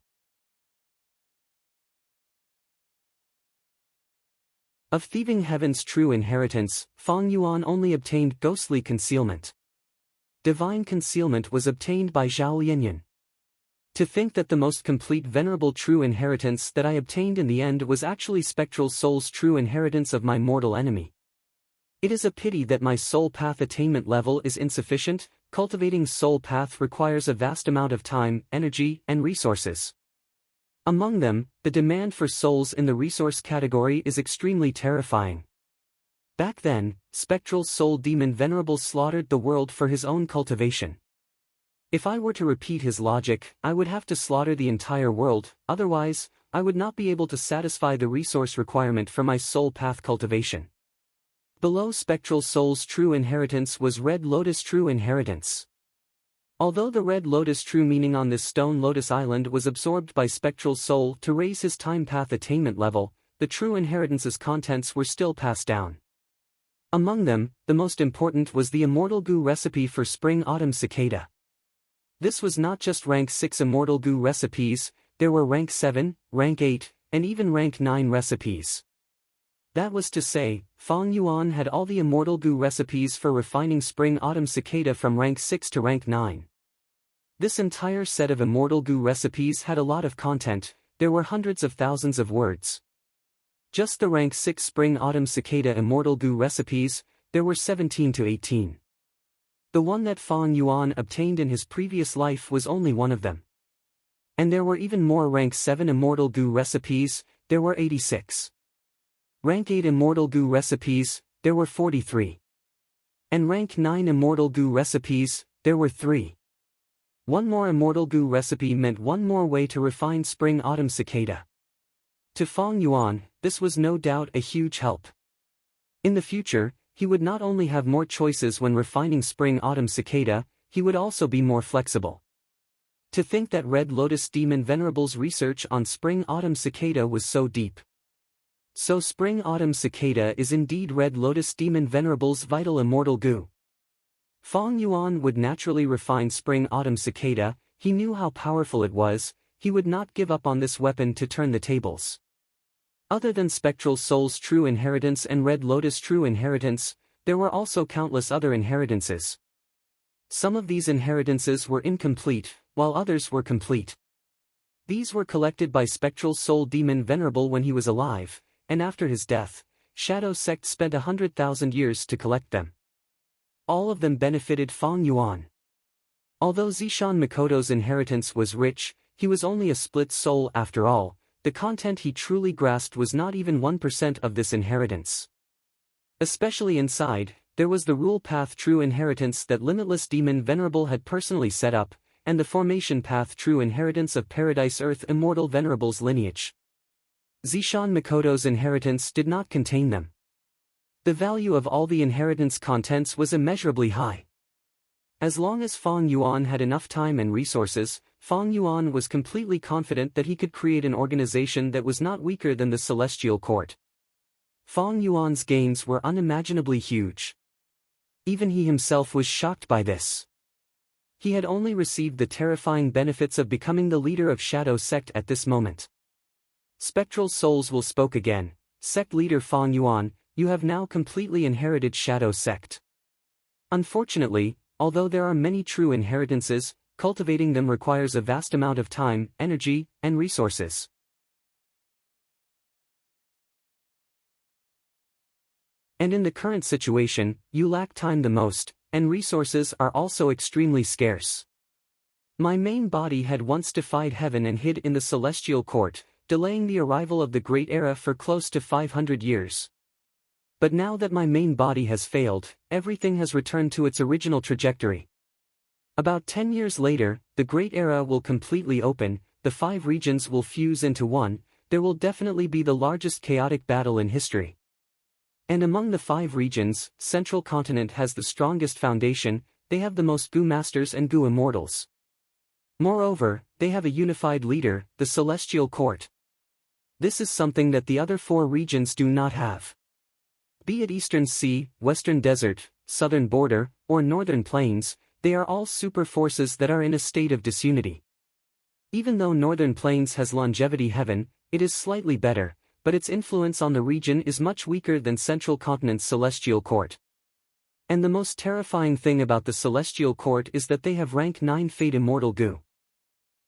A: Of Thieving Heaven's true inheritance, Fong Yuan only obtained ghostly concealment. Divine concealment was obtained by Zhao Lianyan. To think that the most complete venerable true inheritance that I obtained in the end was actually spectral soul's true inheritance of my mortal enemy. It is a pity that my soul path attainment level is insufficient. Cultivating soul path requires a vast amount of time, energy, and resources. Among them, the demand for souls in the resource category is extremely terrifying. Back then, spectral soul demon venerable slaughtered the world for his own cultivation. If I were to repeat his logic, I would have to slaughter the entire world, otherwise, I would not be able to satisfy the resource requirement for my soul path cultivation. Below spectral soul's true inheritance was Red Lotus true inheritance. Although the Red Lotus true meaning on this stone lotus island was absorbed by spectral soul to raise his time path attainment level, the true inheritance's contents were still passed down. Among them, the most important was the Immortal Gu recipe for Spring-Autumn Cicada. This was not just rank 6 Immortal Gu recipes, there were rank 7, rank 8, and even rank 9 recipes. That was to say, Fong Yuan had all the Immortal Gu recipes for refining Spring-Autumn Cicada from rank 6 to rank 9. This entire set of Immortal Gu recipes had a lot of content. There were hundreds of thousands of words. Just the rank 6 Spring-Autumn Cicada Immortal Gu recipes, there were 17 to 18. The one that Fong Yuan obtained in his previous life was only one of them. And there were even more rank 7 Immortal Gu recipes, there were 86. Rank 8 Immortal Gu recipes, there were 43. And rank 9 Immortal Gu recipes, there were 3. One more Immortal Gu recipe meant one more way to refine Spring-Autumn Cicada. To Fong Yuan, this was no doubt a huge help. In the future, he would not only have more choices when refining Spring-Autumn Cicada, he would also be more flexible. To think that Red Lotus Demon Venerable's research on Spring-Autumn Cicada was so deep. So Spring-Autumn Cicada is indeed Red Lotus Demon Venerable's vital immortal goo. Fong Yuan would naturally refine Spring-Autumn Cicada. He knew how powerful it was. He would not give up on this weapon to turn the tables. Other than Spectral Soul's true inheritance and Red Lotus' true inheritance, there were also countless other inheritances. Some of these inheritances were incomplete, while others were complete. These were collected by Spectral Soul Demon Venerable when he was alive, and after his death, Shadow Sect spent 100,000 years to collect them. All of them benefited Fong Yuan. Although Zishan Mikoto's inheritance was rich, he was only a split soul after all. The content he truly grasped was not even 1% of this inheritance. Especially inside, there was the Rule Path True Inheritance that Limitless Demon Venerable had personally set up, and the Formation Path True Inheritance of Paradise Earth Immortal Venerable's lineage. Zishan Mikoto's inheritance did not contain them. The value of all the inheritance contents was immeasurably high. As long as Fong Yuan had enough time and resources, Fong Yuan was completely confident that he could create an organization that was not weaker than the Celestial Court. Fong Yuan's gains were unimaginably huge. Even he himself was shocked by this. He had only received the terrifying benefits of becoming the leader of Shadow Sect at this moment. Spectral Souls will spoke again. Sect leader Fong Yuan, you have now completely inherited Shadow Sect. Unfortunately, although there are many true inheritances, cultivating them requires a vast amount of time, energy, and resources. And in the current situation, you lack time the most, and resources are also extremely scarce. My main body had once defied heaven and hid in the Celestial Court, delaying the arrival of the Great Era for close to 500 years. But now that my main body has failed, everything has returned to its original trajectory. About 10 years later, the Great Era will completely open, the 5 regions will fuse into one, there will definitely be the largest chaotic battle in history. And among the 5 regions, Central Continent has the strongest foundation, they have the most Goo Masters and Goo Immortals. Moreover, they have a unified leader, the Celestial Court. This is something that the other 4 regions do not have. Be it Eastern Sea, Western Desert, Southern Border, or Northern Plains, they are all super forces that are in a state of disunity. Even though Northern Plains has longevity heaven, it is slightly better, but its influence on the region is much weaker than Central Continent's Celestial Court. And the most terrifying thing about the Celestial Court is that they have rank 9 Fate Immortal Goo.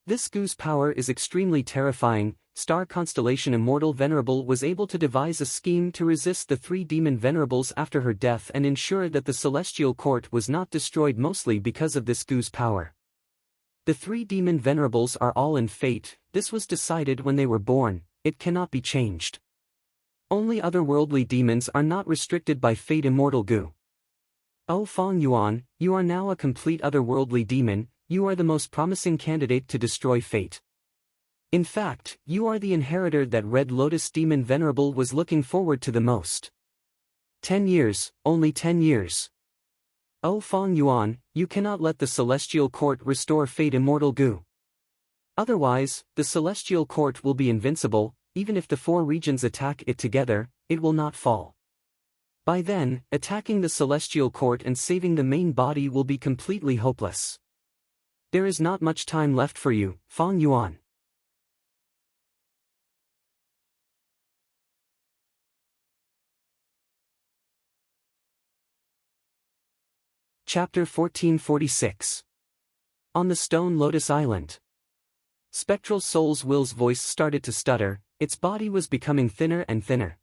A: This Goo's power is extremely terrifying. Star Constellation Immortal Venerable was able to devise a scheme to resist the 3 demon venerables after her death and ensure that the Celestial Court was not destroyed, mostly because of this Goo's power. The 3 demon venerables are all in fate. This was decided when they were born, it cannot be changed. Only otherworldly demons are not restricted by Fate Immortal Goo. Oh Fong Yuan, you are now a complete otherworldly demon, you are the most promising candidate to destroy fate. In fact, you are the inheritor that Red Lotus Demon Venerable was looking forward to the most. 10 years, only 10 years. Oh Fong Yuan, you cannot let the Celestial Court restore Fate Immortal Goo. Otherwise, the Celestial Court will be invincible, even if the 4 regions attack it together, it will not fall. By then, attacking the Celestial Court and saving the main body will be completely hopeless. There is not much time left for you, Fong Yuan. Chapter 1446. On the Stone Lotus Island. Spectral Soul's Will's voice started to stutter, its body was becoming thinner and thinner.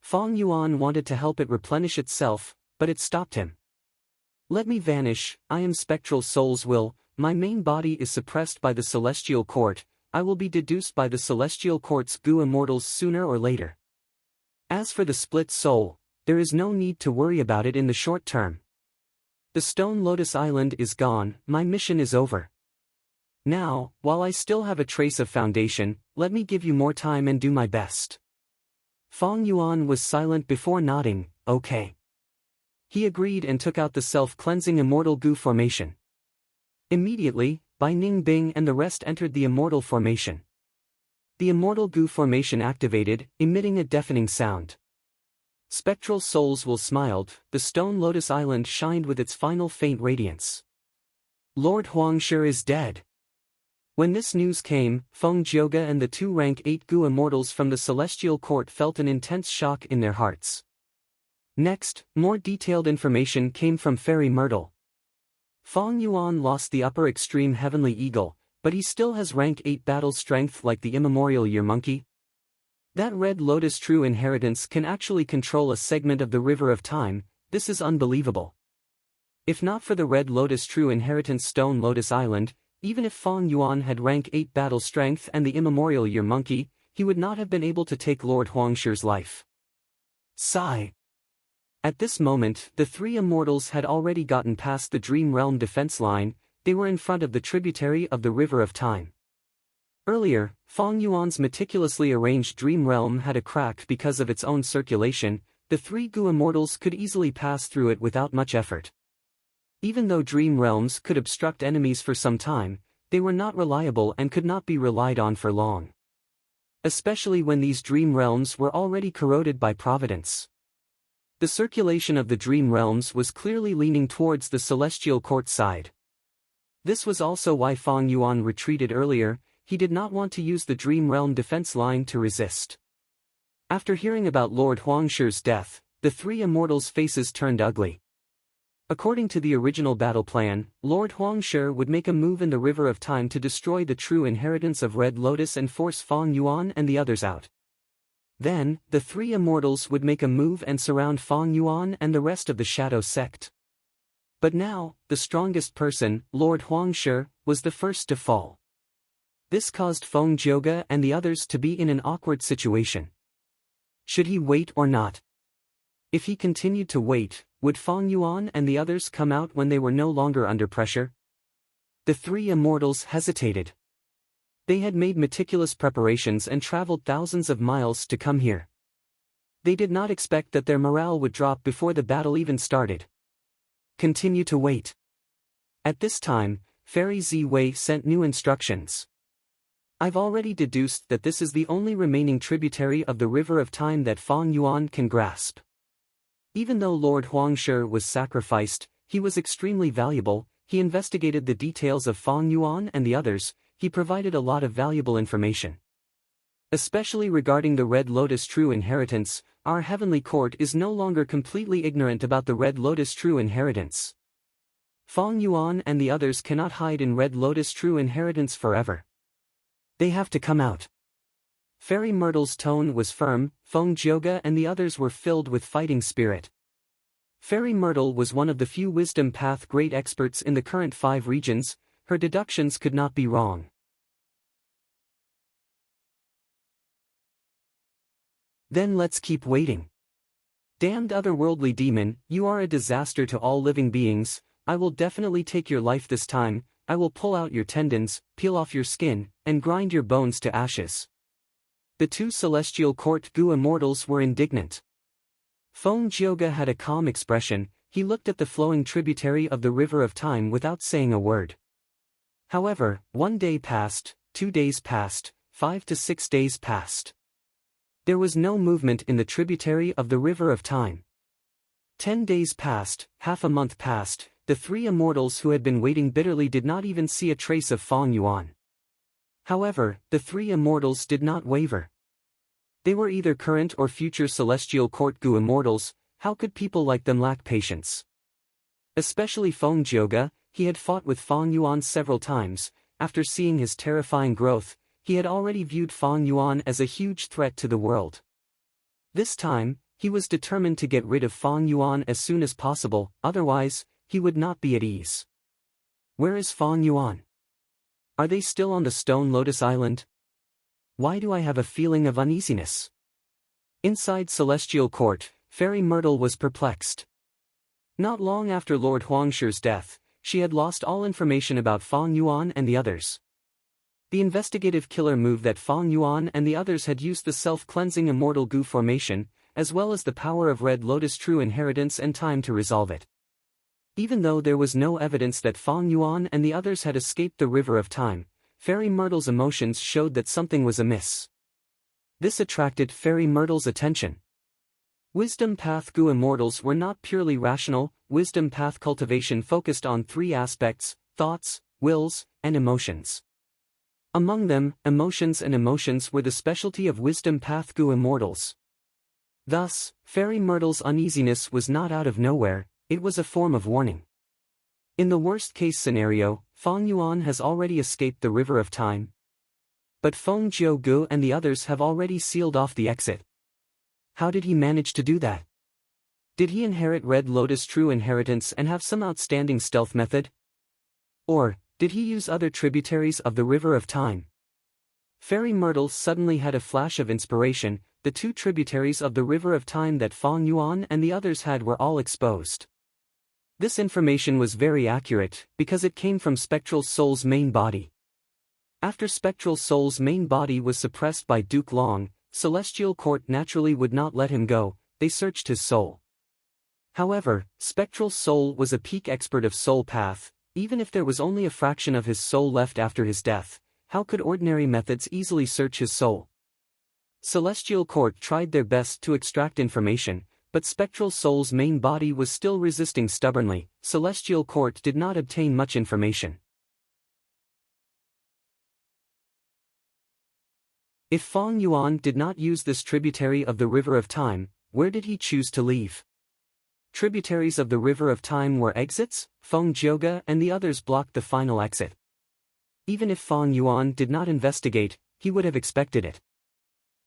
A: Fong Yuan wanted to help it replenish itself, but it stopped him. Let me vanish, I am Spectral Soul's Will, my main body is suppressed by the Celestial Court, I will be deduced by the Celestial Court's Goo Immortals sooner or later. As for the split soul, there is no need to worry about it in the short term. The Stone Lotus Island is gone, my mission is over. Now, while I still have a trace of foundation, let me give you more time and do my best. Fong Yuan was silent before nodding, okay. He agreed and took out the self-cleansing Immortal Goo formation. Immediately, Bai Ning Bing and the rest entered the Immortal formation. The immortal goo formation activated, emitting a deafening sound. Spectral souls will smiled, the stone lotus island shined with its final faint radiance. Lord Huangshi is dead. When this news came, Feng Jioge and the two rank 8 goo immortals from the celestial court felt an intense shock in their hearts. Next, more detailed information came from Fairy Myrtle. Feng Yuan lost the upper extreme heavenly eagle, but he still has rank 8 battle strength like the immemorial year monkey. That red lotus true inheritance can actually control a segment of the river of time. This is unbelievable. If not for the red lotus true inheritance stone lotus island, even if Feng Yuan had rank 8 battle strength and the immemorial year monkey, he would not have been able to take Lord Huangshi's life. Sigh. At this moment, the three immortals had already gotten past the Dream Realm defense line. They were in front of the tributary of the River of Time. Earlier, Feng Yuan's meticulously arranged Dream Realm had a crack because of its own circulation. The three goo immortals could easily pass through it without much effort. Even though Dream Realms could obstruct enemies for some time, they were not reliable and could not be relied on for long. Especially when these Dream Realms were already corroded by Providence. The circulation of the Dream Realms was clearly leaning towards the Celestial Court side. This was also why Feng Yuan retreated earlier. He did not want to use the Dream Realm defense line to resist. After hearing about Lord Huangshi's death, the three immortals' faces turned ugly. According to the original battle plan, Lord Huangshi would make a move in the River of Time to destroy the true inheritance of Red Lotus and force Feng Yuan and the others out. Then, the three immortals would make a move and surround Feng Yuan and the rest of the Shadow Sect. But now, the strongest person, Lord Huangshi, was the first to fall. This caused Feng Jioge and the others to be in an awkward situation. Should he wait or not? If he continued to wait, would Feng Yuan and the others come out when they were no longer under pressure? The three immortals hesitated. They had made meticulous preparations and traveled thousands of miles to come here. They did not expect that their morale would drop before the battle even started. Continue to wait. At this time, Fairy Ziwei sent new instructions. I've already deduced that this is the only remaining tributary of the River of Time that Feng Yuan can grasp. Even though Lord Huangshi was sacrificed, he was extremely valuable. He investigated the details of Feng Yuan and the others. He provided a lot of valuable information. Especially regarding the Red Lotus True Inheritance, our Heavenly Court is no longer completely ignorant about the Red Lotus True Inheritance. Feng Yuan and the others cannot hide in Red Lotus True Inheritance forever. They have to come out. Fairy Myrtle's tone was firm. Feng Jioge and the others were filled with fighting spirit. Fairy Myrtle was one of the few Wisdom Path great experts in the current 5 regions. Her deductions could not be wrong. Then let's keep waiting. Damned otherworldly demon, you are a disaster to all living beings. I will definitely take your life this time. I will pull out your tendons, peel off your skin, and grind your bones to ashes. The two Celestial Court goo immortals were indignant. Feng Jioge had a calm expression. He looked at the flowing tributary of the River of Time without saying a word. However, 1 day passed, 2 days passed, 5 to 6 days passed. There was no movement in the tributary of the River of Time. 10 days passed, half a month passed. The three immortals who had been waiting bitterly did not even see a trace of Feng Yuan. However, the three immortals did not waver. They were either current or future Celestial Court goo immortals. How could people like them lack patience? Especially Feng Jioge. He had fought with Feng Yuan several times. After seeing his terrifying growth, he had already viewed Feng Yuan as a huge threat to the world. This time, he was determined to get rid of Feng Yuan as soon as possible, otherwise, he would not be at ease. Where is Feng Yuan? Are they still on the Stone Lotus Island? Why do I have a feeling of uneasiness? Inside Celestial Court, Fairy Myrtle was perplexed. Not long after Lord Huangshi's death, she had lost all information about Feng Yuan and the others. The investigative killer move that Feng Yuan and the others had used the self-cleansing immortal goo formation, as well as the power of Red Lotus True Inheritance and time to resolve it. Even though there was no evidence that Feng Yuan and the others had escaped the River of Time, Fairy Myrtle's emotions showed that something was amiss. This attracted Fairy Myrtle's attention. Wisdom Path Gu Immortals were not purely rational. Wisdom Path cultivation focused on three aspects: thoughts, wills, and emotions. Among them, emotions were the specialty of Wisdom Path Gu Immortals. Thus, Fairy Myrtle's uneasiness was not out of nowhere, it was a form of warning. In the worst-case scenario, Feng Yuan has already escaped the River of Time. But Feng Jiugu and the others have already sealed off the exit. How did he manage to do that? Did he inherit Red Lotus True Inheritance and have some outstanding stealth method? Or, did he use other tributaries of the River of Time? Fairy Myrtle suddenly had a flash of inspiration. The two tributaries of the River of Time that Feng Yuan and the others had were all exposed. This information was very accurate, because it came from Spectral Soul's main body. After Spectral Soul's main body was suppressed by Duke Long, Celestial Court naturally would not let him go. They searched his soul. However, Spectral Soul was a peak expert of Soul Path. Even if there was only a fraction of his soul left after his death, how could ordinary methods easily search his soul? Celestial Court tried their best to extract information, but Spectral Soul's main body was still resisting stubbornly. Celestial Court did not obtain much information. If Feng Yuan did not use this tributary of the River of Time, where did he choose to leave? Tributaries of the River of Time were exits. Feng Jiuge and the others blocked the final exit. Even if Feng Yuan did not investigate, he would have expected it.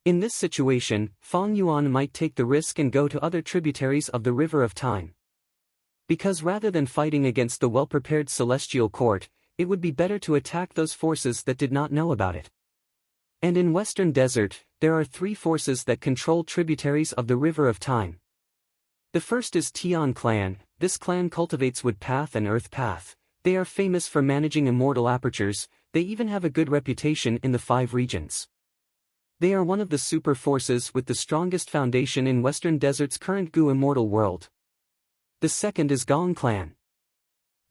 A: In this situation, Feng Yuan might take the risk and go to other tributaries of the River of Time. Because rather than fighting against the well-prepared Celestial Court, it would be better to attack those forces that did not know about it. And in Western Desert, there are three forces that control tributaries of the River of Time. The first is Tian Clan. This clan cultivates Wood Path and Earth Path. They are famous for managing immortal apertures. They even have a good reputation in the 5 regions. They are one of the super forces with the strongest foundation in Western Desert's current Gu Immortal world. The second is Gong Clan.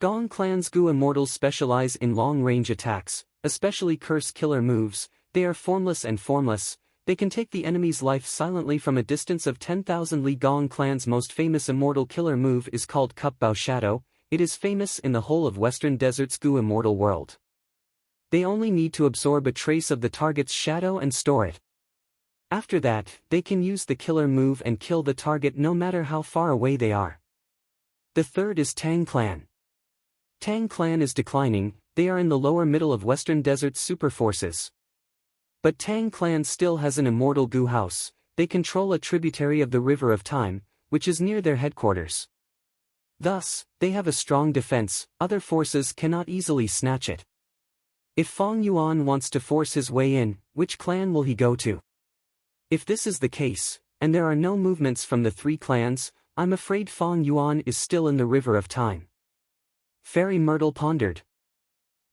A: Gong Clan's Gu Immortals specialize in long-range attacks, especially curse killer moves. They are formless and formless. They can take the enemy's life silently from a distance of 10,000 li. Gong Clan's most famous immortal killer move is called Cup Bow Shadow. It is famous in the whole of Western Desert's Gu Immortal world. They only need to absorb a trace of the target's shadow and store it. After that, they can use the killer move and kill the target no matter how far away they are. The third is Tang Clan. Tang Clan is declining. They are in the lower middle of Western Desert's super forces. But Tang Clan still has an immortal Gu house. They control a tributary of the River of Time, which is near their headquarters. Thus, they have a strong defense. Other forces cannot easily snatch it. If Feng Yuan wants to force his way in, which clan will he go to? If this is the case, and there are no movements from the 3 clans, I'm afraid Feng Yuan is still in the River of Time. Fairy Myrtle pondered.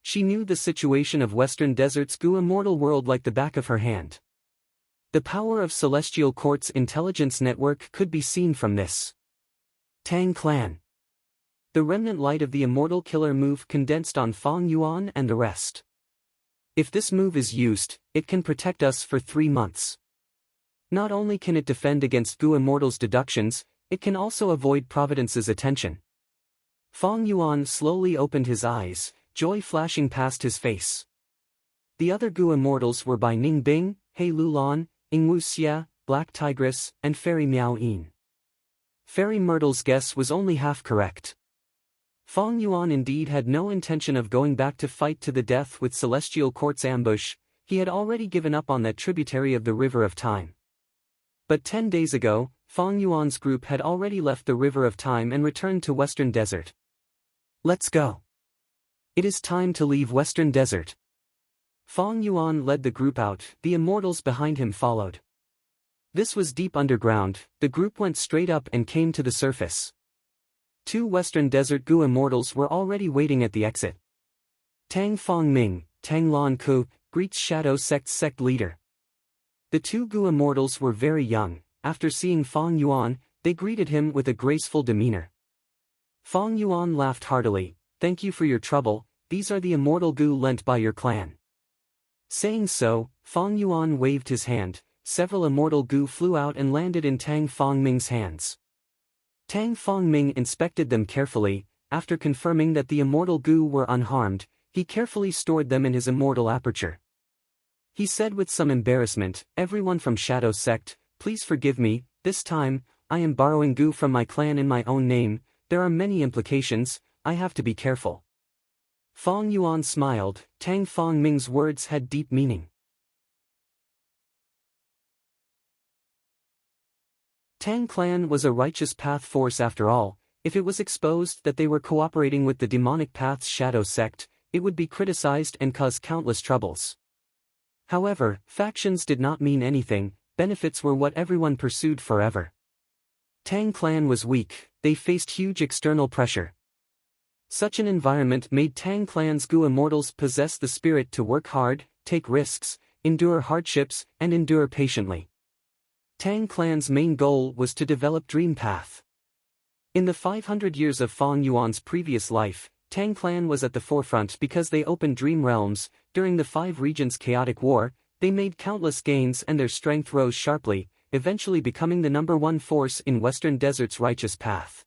A: She knew the situation of Western Desert's Gu Immortal world like the back of her hand. The power of Celestial Court's intelligence network could be seen from this. Tang Clan. The remnant light of the immortal killer move condensed on Feng Yuan and the rest. If this move is used, it can protect us for 3 months. Not only can it defend against Gu Immortal's deductions, it can also avoid Providence's attention. Feng Yuan slowly opened his eyes, joy flashing past his face. The other Gu Immortals were by Ning Bing, He Lulan, Ingwu Xia, Black Tigress, and Fairy Miao Yin. Fairy Myrtle's guess was only half correct. Feng Yuan indeed had no intention of going back to fight to the death with Celestial Court's ambush. He had already given up on that tributary of the River of Time. But 10 days ago, Feng Yuan's group had already left the River of Time and returned to Western Desert. Let's go. It is time to leave Western Desert. Feng Yuan led the group out, the immortals behind him followed. This was deep underground. The group went straight up and came to the surface. 2 Western Desert Gu Immortals were already waiting at the exit. Tang Fong Ming, Tang Lan Ku, greets Shadow Sect's sect leader. The 2 Gu Immortals were very young. After seeing Feng Yuan, they greeted him with a graceful demeanor. Feng Yuan laughed heartily. Thank you for your trouble. These are the immortal Gu lent by your clan. Saying so, Fong Yuan waved his hand, several immortal goo flew out and landed in Tang Fongming's hands. Tang Fongming inspected them carefully. After confirming that the immortal goo were unharmed, he carefully stored them in his immortal aperture. He said with some embarrassment, "Everyone from Shadow Sect, please forgive me, this time, I am borrowing goo from my clan in my own name, there are many implications, I have to be careful." Fong Yuan smiled. Tang Fongming's words had deep meaning. Tang Clan was a righteous path force after all. If it was exposed that they were cooperating with the demonic path's Shadow Sect, it would be criticized and cause countless troubles. However, factions did not mean anything, benefits were what everyone pursued forever. Tang Clan was weak, they faced huge external pressure. Such an environment made Tang Clan's Gu immortals possess the spirit to work hard, take risks, endure hardships, and endure patiently. Tang Clan's main goal was to develop Dream Path. In the 500 years of Fong Yuan's previous life, Tang Clan was at the forefront because they opened Dream Realms. During the Five Regions' chaotic war, they made countless gains and their strength rose sharply, eventually becoming the #1 force in Western Desert's righteous path.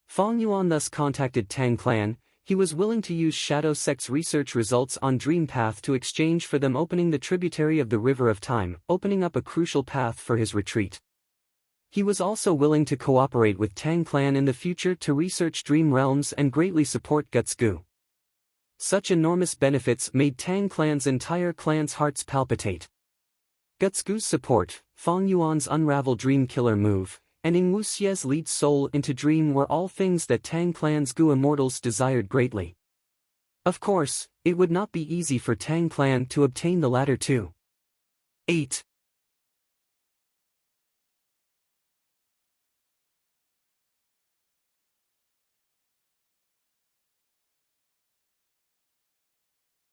A: Fong Yuan thus contacted Tang Clan. He was willing to use Shadow Sect's research results on Dream Path to exchange for them opening the tributary of the River of Time, opening up a crucial path for his retreat. He was also willing to cooperate with Tang Clan in the future to research Dream Realms and greatly support Guts Gu. Such enormous benefits made Tang Clan's entire clan's hearts palpitate. Guts Gu's support, Fong Yuan's Unravel Dream Killer move, and Ing Wuxie's lead soul into Dream were all things that Tang Clan's Gu immortals desired greatly. Of course, it would not be easy for Tang Clan to obtain the latter too. 8.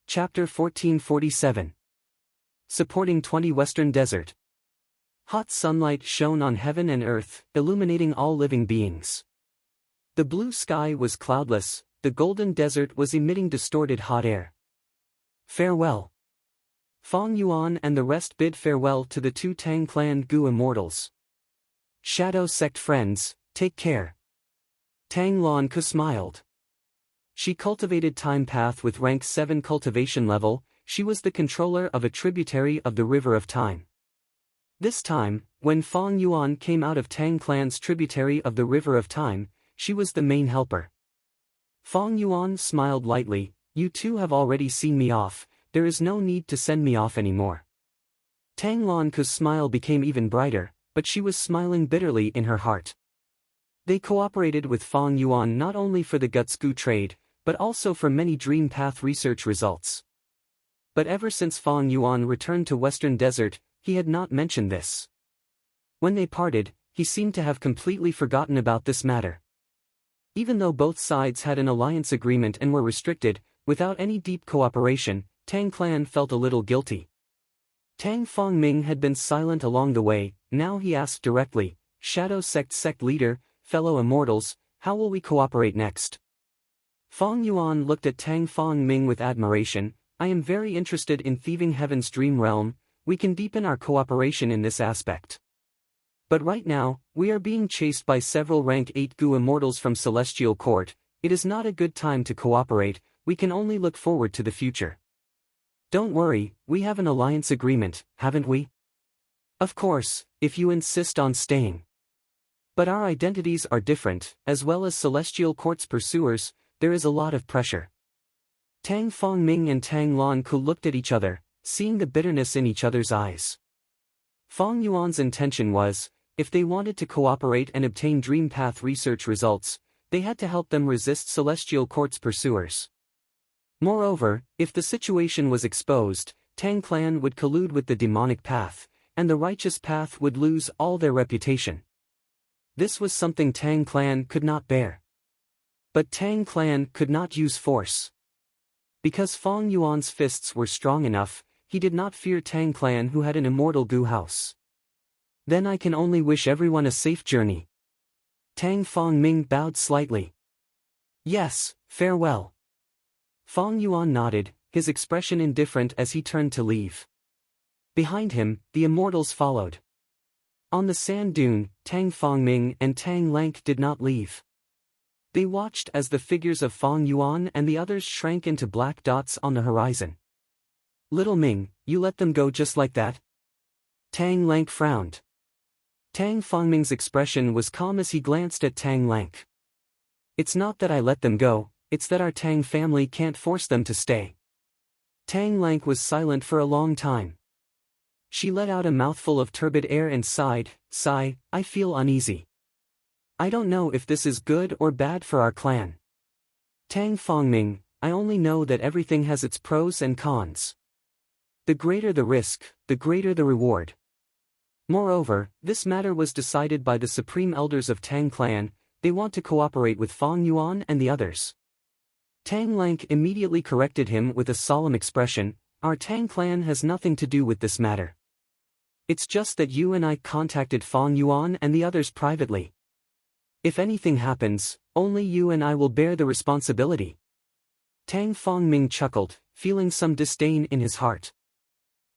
A: Chapter 1447. Supporting 20 Western Desert. Hot sunlight shone on heaven and earth, illuminating all living beings. The blue sky was cloudless, the golden desert was emitting distorted hot air. Farewell. Fong Yuan and the rest bid farewell to the two Tang Clan Gu immortals. Shadow Sect friends, take care. Tang Lanku smiled. She cultivated Time Path with rank 7 cultivation level. She was the controller of a tributary of the River of Time. This time, when Fong Yuan came out of Tang Clan's tributary of the River of Time, she was the main helper. Fong Yuan smiled lightly. "You two have already seen me off, there is no need to send me off anymore." Tang Lanku's smile became even brighter, but she was smiling bitterly in her heart. They cooperated with Fong Yuan not only for the Guts Gu trade, but also for many Dream Path research results. But ever since Fong Yuan returned to Western Desert, he had not mentioned this. When they parted, he seemed to have completely forgotten about this matter. Even though both sides had an alliance agreement and were restricted, without any deep cooperation, Tang Clan felt a little guilty. Tang Fongming had been silent along the way. Now he asked directly, "Shadow Sect leader, fellow immortals, how will we cooperate next?" Fong Yuan looked at Tang Fongming with admiration. "I am very interested in thieving Heaven's Dream Realm. We can deepen our cooperation in this aspect. But right now, we are being chased by several rank 8 Gu immortals from Celestial Court. It is not a good time to cooperate, we can only look forward to the future." "Don't worry, we have an alliance agreement, haven't we?" "Of course, if you insist on staying. But our identities are different, as well as Celestial Court's pursuers, there is a lot of pressure." Tang Fongming and Tang Lanku looked at each other, seeing the bitterness in each other's eyes. Fong Yuan's intention was, if they wanted to cooperate and obtain Dream Path research results, they had to help them resist Celestial Court's pursuers. Moreover, if the situation was exposed, Tang Clan would collude with the demonic path, and the righteous path would lose all their reputation. This was something Tang Clan could not bear. But Tang Clan could not use force. Because Fong Yuan's fists were strong enough, he did not fear Tang Clan who had an immortal Gu house. "Then I can only wish everyone a safe journey." Tang Fongming bowed slightly. "Yes, farewell." Fong Yuan nodded. his expression indifferent as he turned to leave. Behind him, the immortals followed. On the sand dune, Tang Fongming and Tang Lank did not leave. They watched as the figures of Fong Yuan and the others shrank into black dots on the horizon. "Little Ming, you let them go just like that?" Tang Lank frowned. Tang Fongming's expression was calm as he glanced at Tang Lank. "It's not that I let them go, it's that our Tang family can't force them to stay." Tang Lank was silent for a long time. She let out a mouthful of turbid air and sighed, "I feel uneasy. I don't know if this is good or bad for our clan. Tang Fongming, I only know that everything has its pros and cons. The greater the risk, the greater the reward." Moreover, this matter was decided by the supreme elders of Tang clan. They want to cooperate with Fong Yuan and the others. Tang Lank immediately corrected him with a solemn expression, "Our Tang clan has nothing to do with this matter. It's just that you and I contacted Fong Yuan and the others privately. If anything happens, only you and I will bear the responsibility." Tang Fongming chuckled, feeling some disdain in his heart.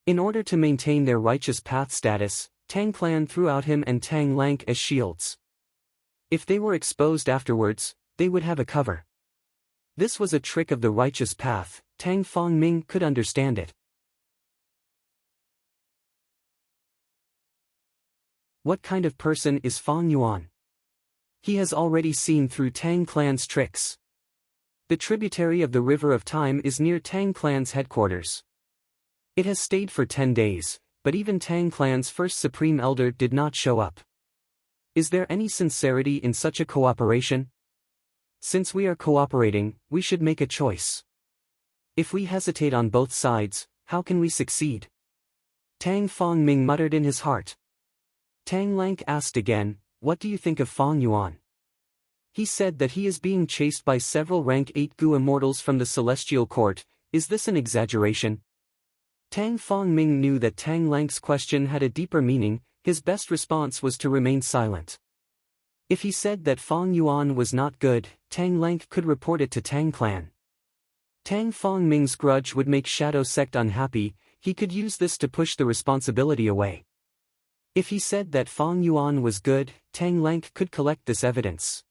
A: In order to maintain their righteous path status, Tang clan threw out him and Tang Lank as shields. If they were exposed afterwards, they would have a cover. This was a trick of the righteous path. Tang Fongming could understand it. What kind of person is Fong Yuan? He has already seen through Tang clan's tricks. The tributary of the River of Time is near Tang clan's headquarters. It has stayed for 10 days, but even Tang clan's first supreme elder did not show up. Is there any sincerity in such a cooperation? Since we are cooperating, we should make a choice. If we hesitate on both sides, how can we succeed? Tang Fongming muttered in his heart. Tang Lank asked again, "What do you think of Fong Yuan?" He said that he is being chased by several rank 8 Gu immortals from the celestial court. Is this an exaggeration? Tang Fongming knew that Tang Lank's question had a deeper meaning. His best response was to remain silent. If he said that Fong Yuan was not good, Tang Lank could report it to Tang clan. Tang Fongming's grudge would make Shadow Sect unhappy. He could use this to push the responsibility away. If he said that Fong Yuan was good, Tang Lank could collect this evidence.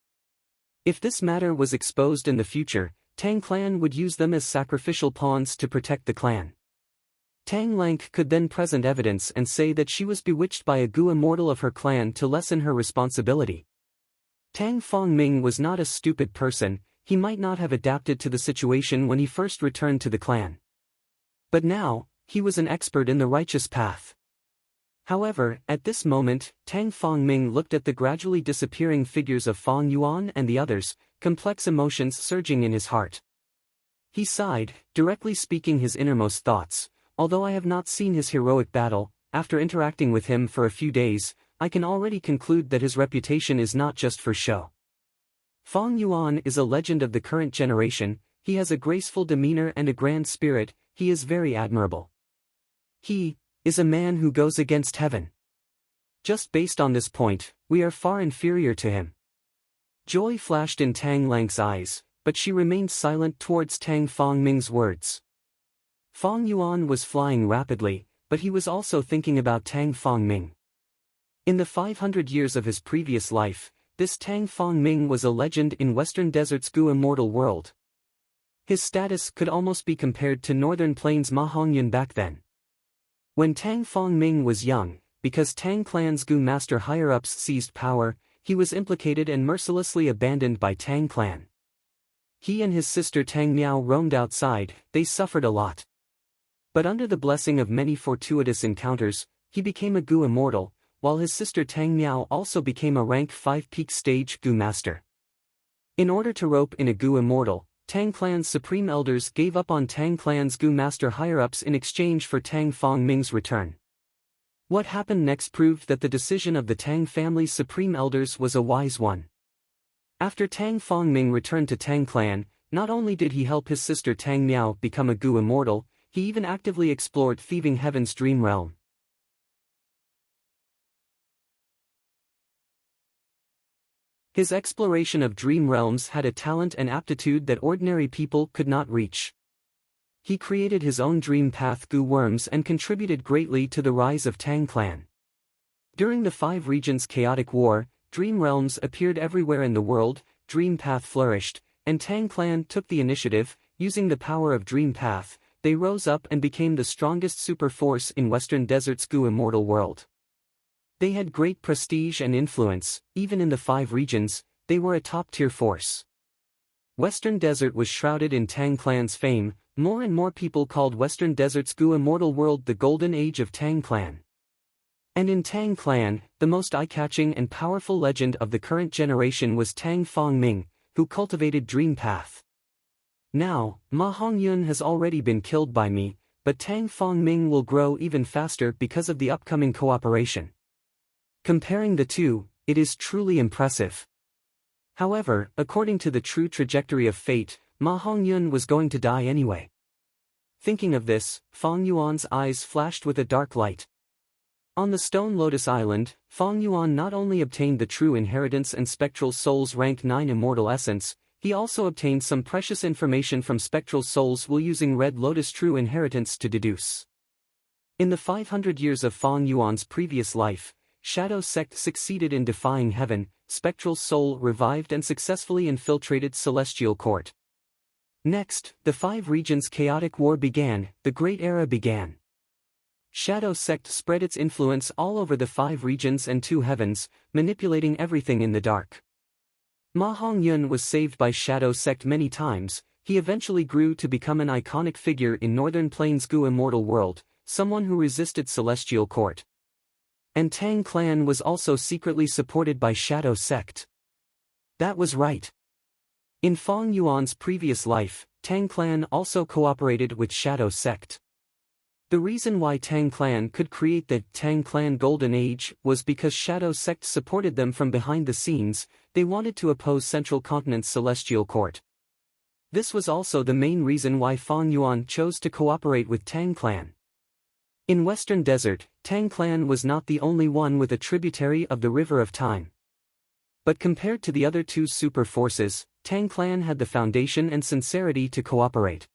A: If this matter was exposed in the future, Tang clan would use them as sacrificial pawns to protect the clan. Tang Lank could then present evidence and say that she was bewitched by a Gu immortal of her clan to lessen her responsibility. Tang Fongming was not a stupid person. He might not have adapted to the situation when he first returned to the clan. But now, he was an expert in the righteous path. However, at this moment, Tang Fongming looked at the gradually disappearing figures of Fong Yuan and the others, complex emotions surging in his heart. He sighed, directly speaking his innermost thoughts. Although I have not seen his heroic battle, after interacting with him for a few days, I can already conclude that his reputation is not just for show. Fong Yuan is a legend of the current generation. He has a graceful demeanor and a grand spirit. He is very admirable. He is a man who goes against heaven. Just based on this point, we are far inferior to him. Joy flashed in Tang Lank's eyes, but she remained silent towards Tang Fongming's words. Fong Yuan was flying rapidly, but he was also thinking about Tang Fongming. In the 500 years of his previous life, this Tang Fongming was a legend in Western Desert's Gu immortal world. His status could almost be compared to Northern Plains Ma Hongyun back then. When Tang Fongming was young, because Tang clan's Gu master higher-ups seized power, he was implicated and mercilessly abandoned by Tang clan. He and his sister Tang Miao roamed outside. They suffered a lot. But under the blessing of many fortuitous encounters, he became a Gu immortal, while his sister Tang Miao also became a rank 5 peak stage Gu master. In order to rope in a Gu immortal, Tang clan's supreme elders gave up on Tang clan's Gu master higher-ups in exchange for Tang Fongming's return. What happened next proved that the decision of the Tang family's supreme elders was a wise one. After Tang Fongming returned to Tang clan, not only did he help his sister Tang Miao become a Gu immortal, he even actively explored thieving heaven's dream realm. His exploration of dream realms had a talent and aptitude that ordinary people could not reach. he created his own dream path goo worms and contributed greatly to the rise of Tang clan. During the Five Regions' chaotic war, dream realms appeared everywhere in the world, dream path flourished, and Tang clan took the initiative. Using the power of dream path, they rose up and became the strongest super force in Western Desert's goo immortal world. They had great prestige and influence, even in the Five Regions, they were a top-tier force. Western Desert was shrouded in Tang clan's fame. More and more people called Western Desert's goo immortal world the Golden Age of Tang clan. And in Tang clan, the most eye-catching and powerful legend of the current generation was Tang Fongming, who cultivated Dream Path. Now, Ma Hongyun has already been killed by me, but Tang Fongming will grow even faster because of the upcoming cooperation. Comparing the two, it is truly impressive. However, according to the true trajectory of fate, Ma Hongyun was going to die anyway. Thinking of this, Fong Yuan's eyes flashed with a dark light. On the Stone Lotus Island, Fong Yuan not only obtained the true inheritance and Spectral Soul's rank 9 immortal essence, he also obtained some precious information from Spectral Souls while using Red Lotus true inheritance to deduce. In the 500 years of Fong Yuan's previous life, Shadow Sect succeeded in defying heaven, Spectral Soul revived and successfully infiltrated Celestial Court. Next, the Five Regions' chaotic war began, the Great Era began. Shadow Sect spread its influence all over the Five Regions and Two Heavens, manipulating everything in the dark. Ma Hongyun was saved by Shadow Sect many times. He eventually grew to become an iconic figure in Northern Plains' goo immortal world, someone who resisted Celestial Court. And Tang clan was also secretly supported by Shadow Sect. That was right. In Fong Yuan's previous life, Tang clan also cooperated with Shadow Sect. The reason why Tang clan could create the Tang clan Golden Age was because Shadow Sect supported them from behind the scenes. They wanted to oppose Central Continent's Celestial Court. This was also the main reason why Fong Yuan chose to cooperate with Tang clan. In Western Desert, Tang clan was not the only one with a tributary of the River of Time. But compared to the other two super forces, Tang clan had the foundation and sincerity to cooperate.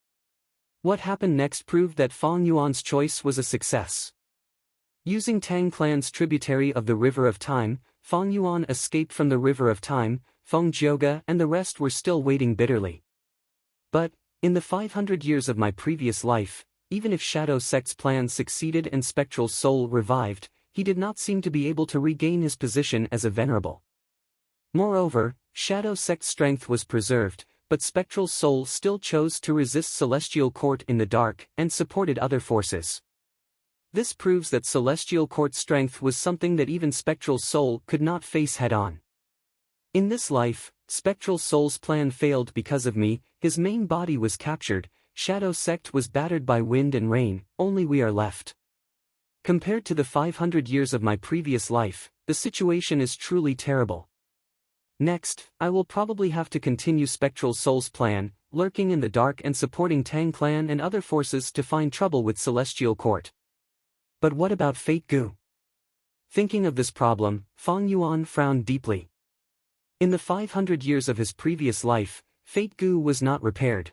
A: What happened next proved that Fong Yuan's choice was a success. Using Tang clan's tributary of the River of Time, Fong Yuan escaped from the River of Time. Feng Jioge and the rest were still waiting bitterly. But, in the 500 years of my previous life, even if Shadow Sect's plan succeeded and Spectral Soul revived, he did not seem to be able to regain his position as a venerable. Moreover, Shadow Sect's strength was preserved, but Spectral Soul still chose to resist Celestial Court in the dark and supported other forces. This proves that Celestial Court's strength was something that even Spectral Soul could not face head-on. In this life, Spectral Soul's plan failed because of me. His main body was captured, Shadow Sect was battered by wind and rain, only we are left. Compared to the 500 years of my previous life, the situation is truly terrible. Next, I will probably have to continue Spectral Soul's plan, lurking in the dark and supporting Tang clan and other forces to find trouble with Celestial Court. But what about Fate Goo? Thinking of this problem, Fong Yuan frowned deeply. In the 500 years of his previous life, Fate Goo was not repaired.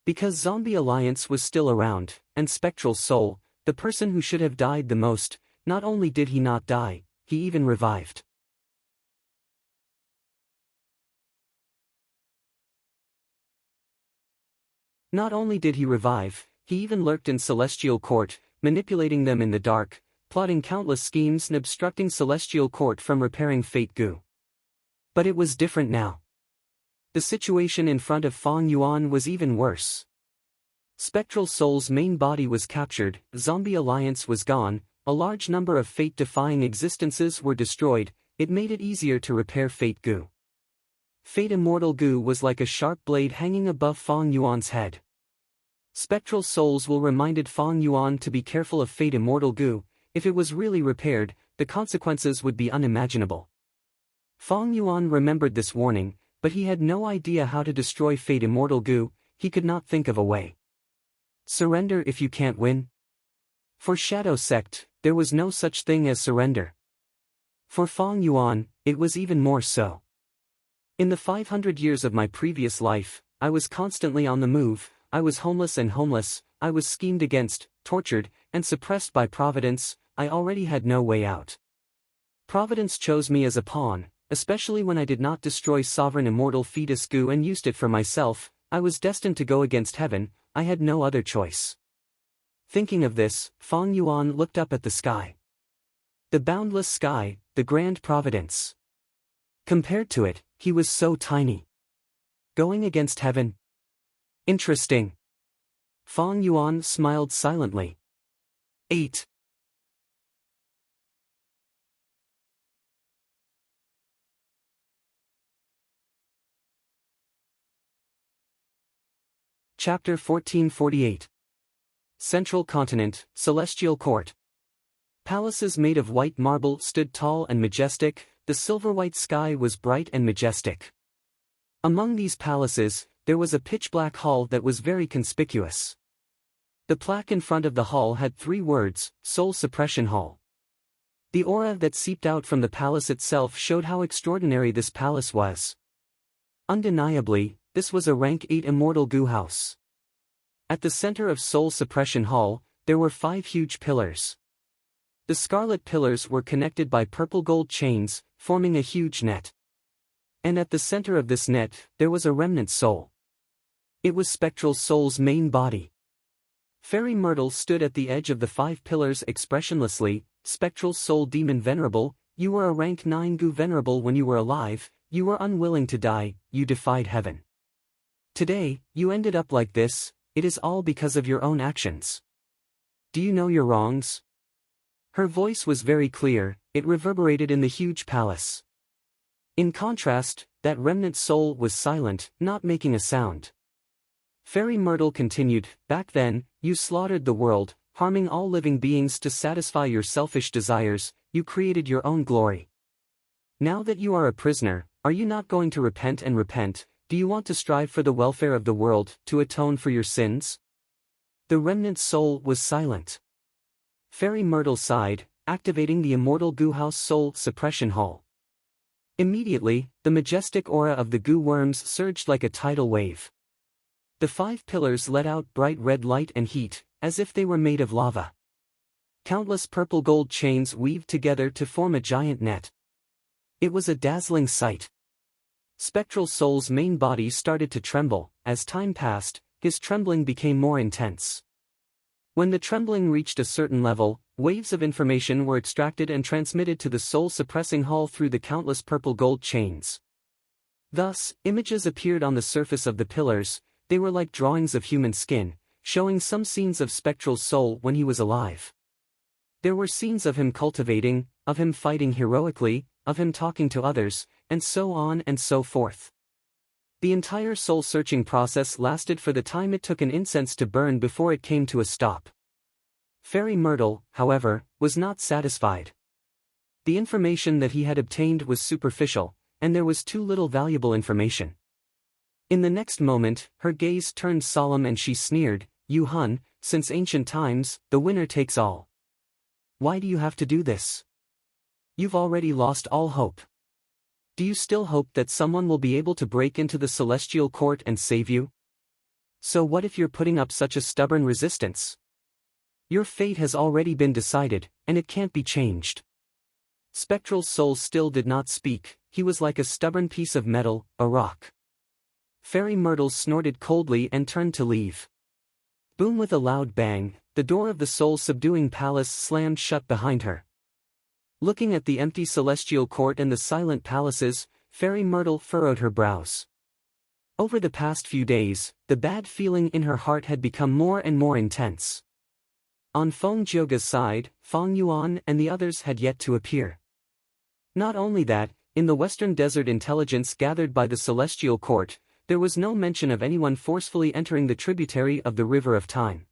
A: Because Zombie Alliance was still around, and Spectral Soul, the person who should have died the most, not only did he not die, he even revived. Not only did he revive, he even lurked in Celestial Court, manipulating them in the dark, plotting countless schemes and obstructing Celestial Court from repairing Fate Goo. But it was different now. The situation in front of Fong Yuan was even worse. Spectral Soul's main body was captured, Zombie Alliance was gone, a large number of fate-defying existences were destroyed. It made it easier to repair Fate Goo. Fate Immortal Goo was like a sharp blade hanging above Fong Yuan's head. Spectral Souls will reminded Fong Yuan to be careful of Fate Immortal Goo. If it was really repaired, the consequences would be unimaginable. Fong Yuan remembered this warning, but he had no idea how to destroy Fate Immortal Goo. He could not think of a way. Surrender if you can't win? For Shadow Sect, there was no such thing as surrender. For Fong Yuan, it was even more so. In the 500 years of my previous life, I was constantly on the move. I was homeless, I was schemed against, tortured, and suppressed by Providence. I already had no way out. Providence chose me as a pawn, especially when I did not destroy sovereign immortal fetus goo and used it for myself. I was destined to go against heaven, I had no other choice. Thinking of this, Feng Yuan looked up at the sky. The boundless sky, the grand providence. Compared to it, he was so tiny. Going against heaven? Interesting. Feng Yuan smiled silently. 8. Chapter 1448. Central Continent, Celestial Court. Palaces made of white marble stood tall and majestic, the silver-white sky was bright and majestic. Among these palaces, there was a pitch-black hall that was very conspicuous. The plaque in front of the hall had 3 words, Soul Suppression Hall. The aura that seeped out from the palace itself showed how extraordinary this palace was. Undeniably, this was a rank 8 immortal goo house. At the center of Soul Suppression Hall, there were 5 huge pillars. The scarlet pillars were connected by purple gold chains, forming a huge net. And at the center of this net, there was a remnant soul. It was Spectral Soul's main body. Fairy Myrtle stood at the edge of the 5 pillars expressionlessly. Spectral Soul Demon Venerable, you were a rank 9 goo venerable when you were alive, you were unwilling to die, you defied heaven. Today, you ended up like this, it is all because of your own actions. Do you know your wrongs? Her voice was very clear, it reverberated in the huge palace. In contrast, that remnant soul was silent, not making a sound. Fairy Myrtle continued, back then, you slaughtered the world, harming all living beings to satisfy your selfish desires, you created your own glory. Now that you are a prisoner, are you not going to repent and repent? Do you want to strive for the welfare of the world, to atone for your sins? The remnant soul was silent. Fairy Myrtle sighed, activating the immortal goo house Soul Suppression Hall. Immediately, the majestic aura of the goo worms surged like a tidal wave. The 5 pillars let out bright red light and heat, as if they were made of lava. Countless purple gold chains weaved together to form a giant net. It was a dazzling sight. Spectral Soul's main body started to tremble. As time passed, his trembling became more intense. When the trembling reached a certain level, waves of information were extracted and transmitted to the soul-suppressing hall through the countless purple gold chains. Thus, images appeared on the surface of the pillars. They were like drawings of human skin, showing some scenes of Spectral Soul when he was alive. There were scenes of him cultivating, of him fighting heroically, of him talking to others, and so on and so forth. The entire soul-searching process lasted for the time it took an incense to burn before it came to a stop. Fairy Myrtle, however, was not satisfied. The information that he had obtained was superficial, and there was too little valuable information. In the next moment, her gaze turned solemn and she sneered, "You Hun, since ancient times, the winner takes all. Why do you have to do this? You've already lost all hope. Do you still hope that someone will be able to break into the celestial court and save you? So what if you're putting up such a stubborn resistance? Your fate has already been decided, and it can't be changed." Spectral Soul still did not speak, he was like a stubborn piece of metal, a rock. Fairy Myrtle snorted coldly and turned to leave. Boom! With a loud bang, the door of the soul-subduing palace slammed shut behind her. Looking at the empty celestial court and the silent palaces, Fairy Myrtle furrowed her brows. Over the past few days, the bad feeling in her heart had become more and more intense. On Feng Jioga's side, Feng Yuan and the others had yet to appear. Not only that, in the Western Desert intelligence gathered by the Celestial Court, there was no mention of anyone forcefully entering the tributary of the River of Time.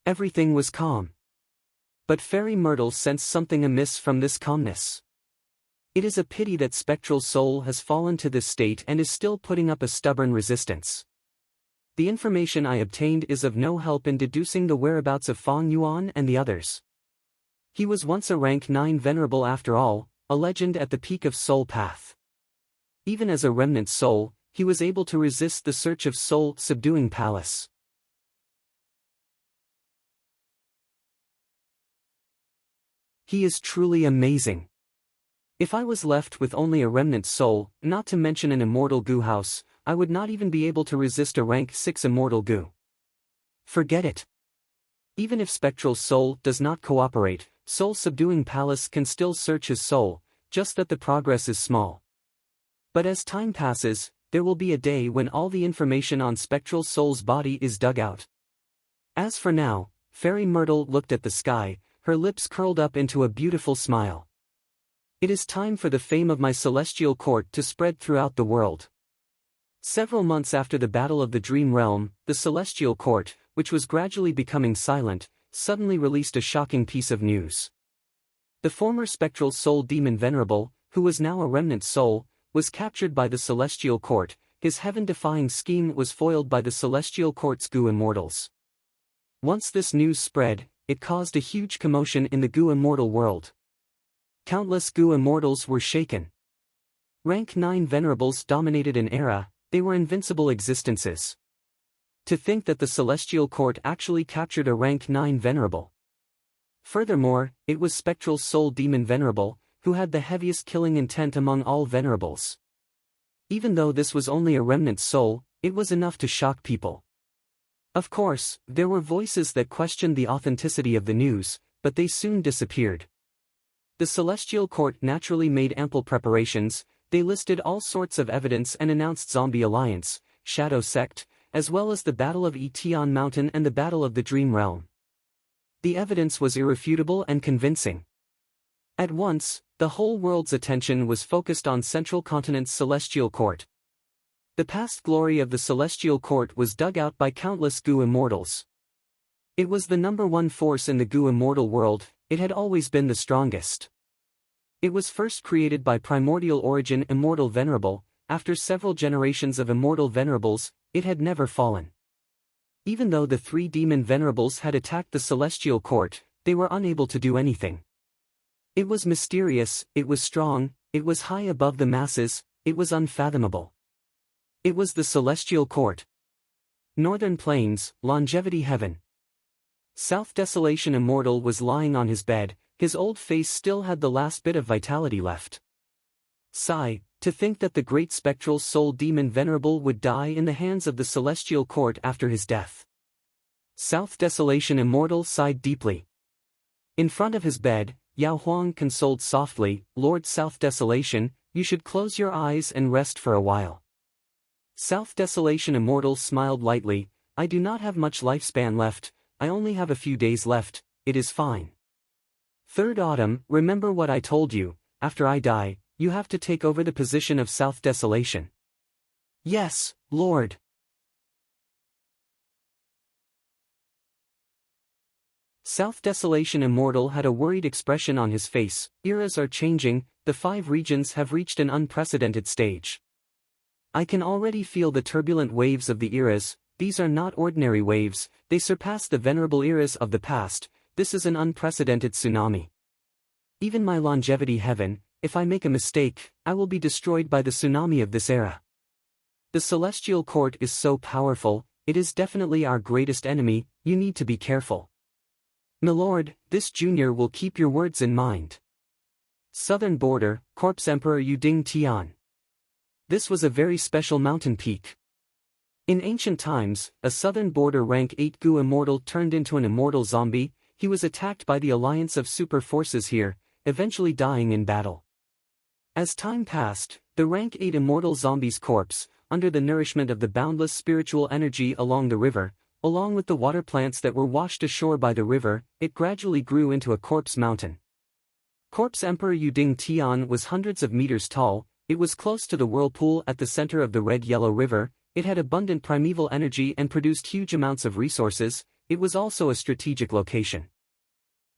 A: Everything was calm. But Fairy Myrtle sensed something amiss from this calmness. It is a pity that Spectral Soul has fallen to this state and is still putting up a stubborn resistance. The information I obtained is of no help in deducing the whereabouts of Feng Yuan and the others. He was once a rank 9 venerable after all, a legend at the peak of Soul Path. Even as a remnant soul, he was able to resist the search of Soul-subduing Palace. He is truly amazing. If I was left with only a remnant soul, not to mention an immortal goo house, I would not even be able to resist a rank 6 immortal goo. Forget it. Even if Spectral Soul does not cooperate, Soul-Subduing Palace can still search his soul, just that the progress is small. But as time passes, there will be a day when all the information on Spectral Soul's body is dug out. As for now, Fairy Myrtle looked at the sky, her lips curled up into a beautiful smile. It is time for the fame of my celestial court to spread throughout the world. Several months after the Battle of the Dream Realm, the celestial court, which was gradually becoming silent, suddenly released a shocking piece of news. The former spectral soul demon Venerable, who was now a remnant soul, was captured by the celestial court. His heaven-defying scheme was foiled by the celestial court's goo immortals. Once this news spread, it caused a huge commotion in the goo immortal world. Countless goo immortals were shaken. Rank 9 venerables dominated an era, they were invincible existences. To think that the celestial court actually captured a rank 9 venerable. Furthermore, it was spectral soul demon Venerable, who had the heaviest killing intent among all venerables. Even though this was only a remnant soul, it was enough to shock people. Of course, there were voices that questioned the authenticity of the news, but they soon disappeared. The celestial court naturally made ample preparations. They listed all sorts of evidence and announced Zombie Alliance, Shadow Sect, as well as the Battle of Etion Mountain and the Battle of the Dream Realm. The evidence was irrefutable and convincing. At once, the whole world's attention was focused on Central Continent's celestial court. The past glory of the celestial court was dug out by countless goo immortals. It was the #1 force in the goo immortal world. It had always been the strongest. It was first created by primordial origin immortal Venerable. After several generations of immortal venerables, it had never fallen. Even though the 3 demon venerables had attacked the celestial court, they were unable to do anything. It was mysterious, it was strong, it was high above the masses, it was unfathomable. It was the celestial court. Northern Plains, Longevity Heaven. South Desolation Immortal was lying on his bed, his old face still had the last bit of vitality left. Sigh, to think that the great spectral soul demon Venerable would die in the hands of the celestial court after his death. South Desolation Immortal sighed deeply. In front of his bed, Yao Huang consoled softly, Lord South Desolation, you should close your eyes and rest for a while. South Desolation Immortal smiled lightly, I do not have much lifespan left, I only have a few days left, it is fine. Third Autumn, remember what I told you, after I die, you have to take over the position of South Desolation. Yes, Lord. South Desolation Immortal had a worried expression on his face. Eras are changing, the 5 regions have reached an unprecedented stage. I can already feel the turbulent waves of the eras. These are not ordinary waves, they surpass the venerable eras of the past. This is an unprecedented tsunami. Even my longevity heaven, if I make a mistake, I will be destroyed by the tsunami of this era. The celestial court is so powerful, it is definitely our greatest enemy, you need to be careful. Milord, this junior will keep your words in mind. Southern border, Corpse Emperor Yuding Tian. This was a very special mountain peak. In ancient times, a southern border rank 8 goo immortal turned into an immortal zombie. He was attacked by the alliance of super forces here, eventually dying in battle. As time passed, the rank 8 immortal zombie's corpse, under the nourishment of the boundless spiritual energy along the river, along with the water plants that were washed ashore by the river, it gradually grew into a corpse mountain. Corpse Emperor Yuding Tian was hundreds of meters tall, it was close to the whirlpool at the center of the red-yellow river, it had abundant primeval energy and produced huge amounts of resources, it was also a strategic location.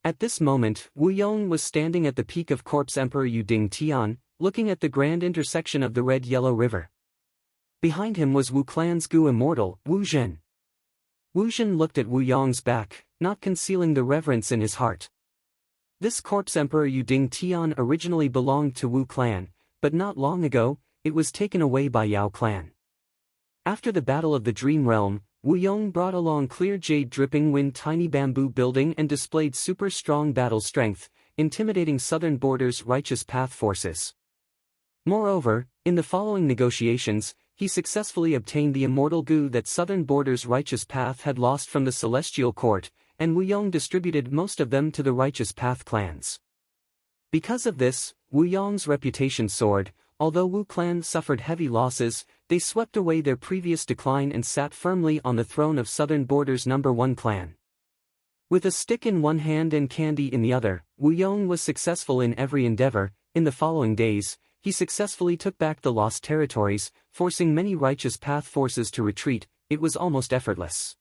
A: At this moment, Wu Yong was standing at the peak of Corpse Emperor Yuding Tian, looking at the grand intersection of the red-yellow river. Behind him was Wu Clan's goo immortal, Wu Zhen. Wu Zhen looked at Wu Yong's back, not concealing the reverence in his heart. This Corpse Emperor Yuding Tian originally belonged to Wu Clan, but not long ago, it was taken away by Yao Clan. After the Battle of the Dream Realm, Wu Yong brought along clear jade dripping wind tiny bamboo building and displayed super strong battle strength. intimidating southern border's righteous path forces. Moreover, in the following negotiations, he successfully obtained the immortal goo that southern border's righteous path had lost from the celestial court, and Wuyong distributed most of them to the righteous path clans. Because of this, Wuyong's reputation soared. Although Wu clan suffered heavy losses, they swept away their previous decline and sat firmly on the throne of southern border's #1 clan. With a stick in one hand and candy in the other, Wuyong was successful in every endeavor. In the following days, he successfully took back the lost territories, forcing many righteous path forces to retreat. It was almost effortless.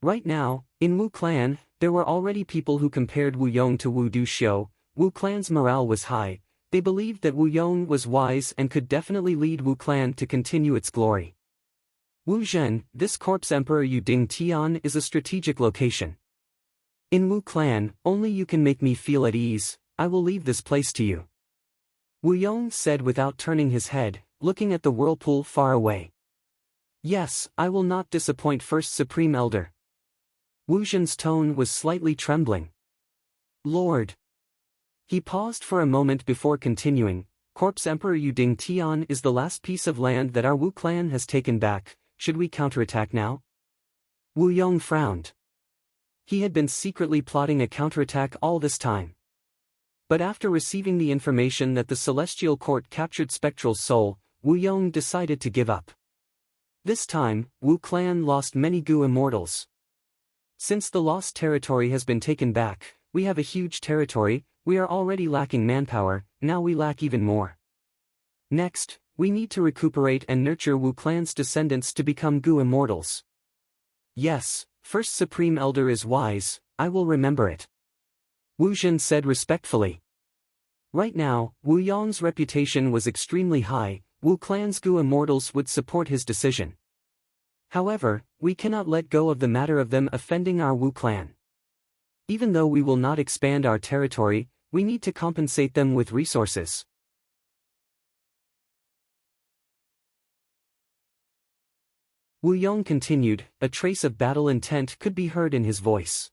A: Right now, in Wu clan, there were already people who compared Wuyong to Wu Duxiu. Wu clan's morale was high. They believed that Wuyong was wise and could definitely lead Wu clan to continue its glory. Wu Zhen, this corpse Emperor Yu Ding Tian is a strategic location. In Wu clan, only you can make me feel at ease. I will leave this place to you. Wuyong said without turning his head, looking at the whirlpool far away. Yes, I will not disappoint First Supreme Elder. Wu Zhen's tone was slightly trembling. Lord. He paused for a moment before continuing. Corpse Emperor Yu Ding Tian is the last piece of land that our Wu clan has taken back. Should we counterattack now? Wuyong frowned. He had been secretly plotting a counterattack all this time. But after receiving the information that the Celestial Court captured Spectral's soul, Wuyong decided to give up. This time, Wu clan lost many Gu immortals. Since the lost territory has been taken back, we have a huge territory. We are already lacking manpower, now we lack even more. Next, we need to recuperate and nurture Wu clan's descendants to become Gu immortals. Yes, First Supreme Elder is wise, I will remember it. Wu Zhen said respectfully. Right now, Wuyong's reputation was extremely high. Wu clan's Gu immortals would support his decision. However, we cannot let go of the matter of them offending our Wu clan. Even though we will not expand our territory, we need to compensate them with resources. Wuyong continued, a trace of battle intent could be heard in his voice.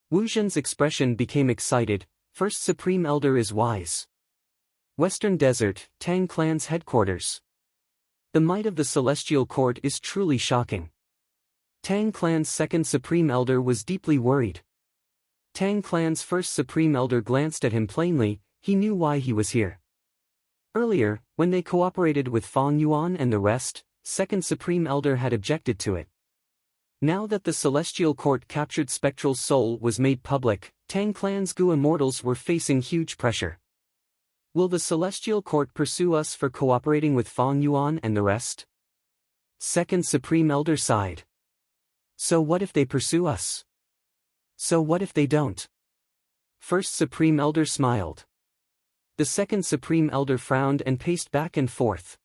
A: Wu Zhen's expression became excited. First Supreme Elder is wise. Western Desert, Tang clan's headquarters. The might of the Celestial Court is truly shocking. Tang clan's second Supreme Elder was deeply worried. Tang clan's first Supreme Elder glanced at him plainly. He knew why he was here. Earlier, when they cooperated with Fang Yuan and the rest, second Supreme Elder had objected to it. Now that the Celestial Court captured Spectral's soul was made public, Tang clan's Gu immortals were facing huge pressure. Will the Celestial Court pursue us for cooperating with Fang Yuan and the rest? Second Supreme Elder sighed. So what if they pursue us? So what if they don't? First Supreme Elder smiled. The second Supreme Elder frowned and paced back and forth.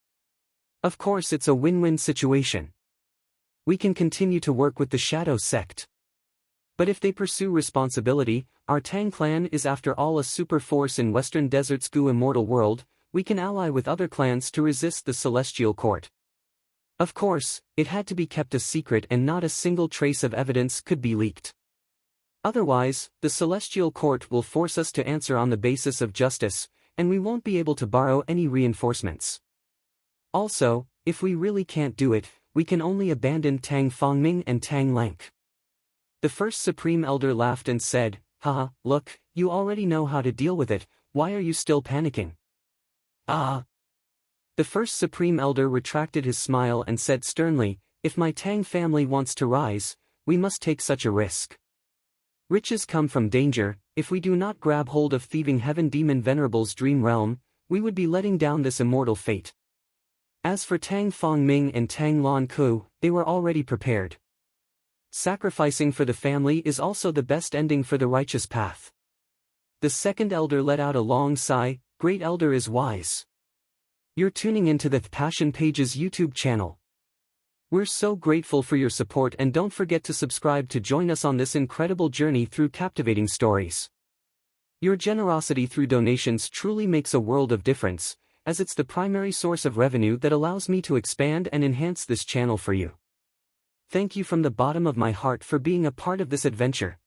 A: Of course it's a win-win situation. We can continue to work with the Shadow Sect. But if they pursue responsibility, our Tang clan is after all a super force in Western Desert's Gu immortal world. We can ally with other clans to resist the Celestial Court. Of course, it had to be kept a secret and not a single trace of evidence could be leaked. Otherwise, the Celestial Court will force us to answer on the basis of justice, and we won't be able to borrow any reinforcements. Also, if we really can't do it, we can only abandon Tang Fangming and Tang Lank. The first Supreme Elder laughed and said, haha, look, you already know how to deal with it, why are you still panicking? Ah! The first Supreme Elder retracted his smile and said sternly, if my Tang family wants to rise, we must take such a risk. Riches come from danger. If we do not grab hold of thieving Heaven Demon Venerable's dream realm, we would be letting down this immortal fate. As for Tang Fangming and Tang Lan Ku, they were already prepared. Sacrificing for the family is also the best ending for the righteous path. The second elder let out a long sigh. Great Elder is wise. You're tuning into the Passion Pages YouTube channel. We're so grateful for your support, and don't forget to subscribe to join us on this incredible journey through captivating stories. Your generosity through donations truly makes a world of difference, as it's the primary source of revenue that allows me to expand and enhance this channel for you. Thank you from the bottom of my heart for being a part of this adventure.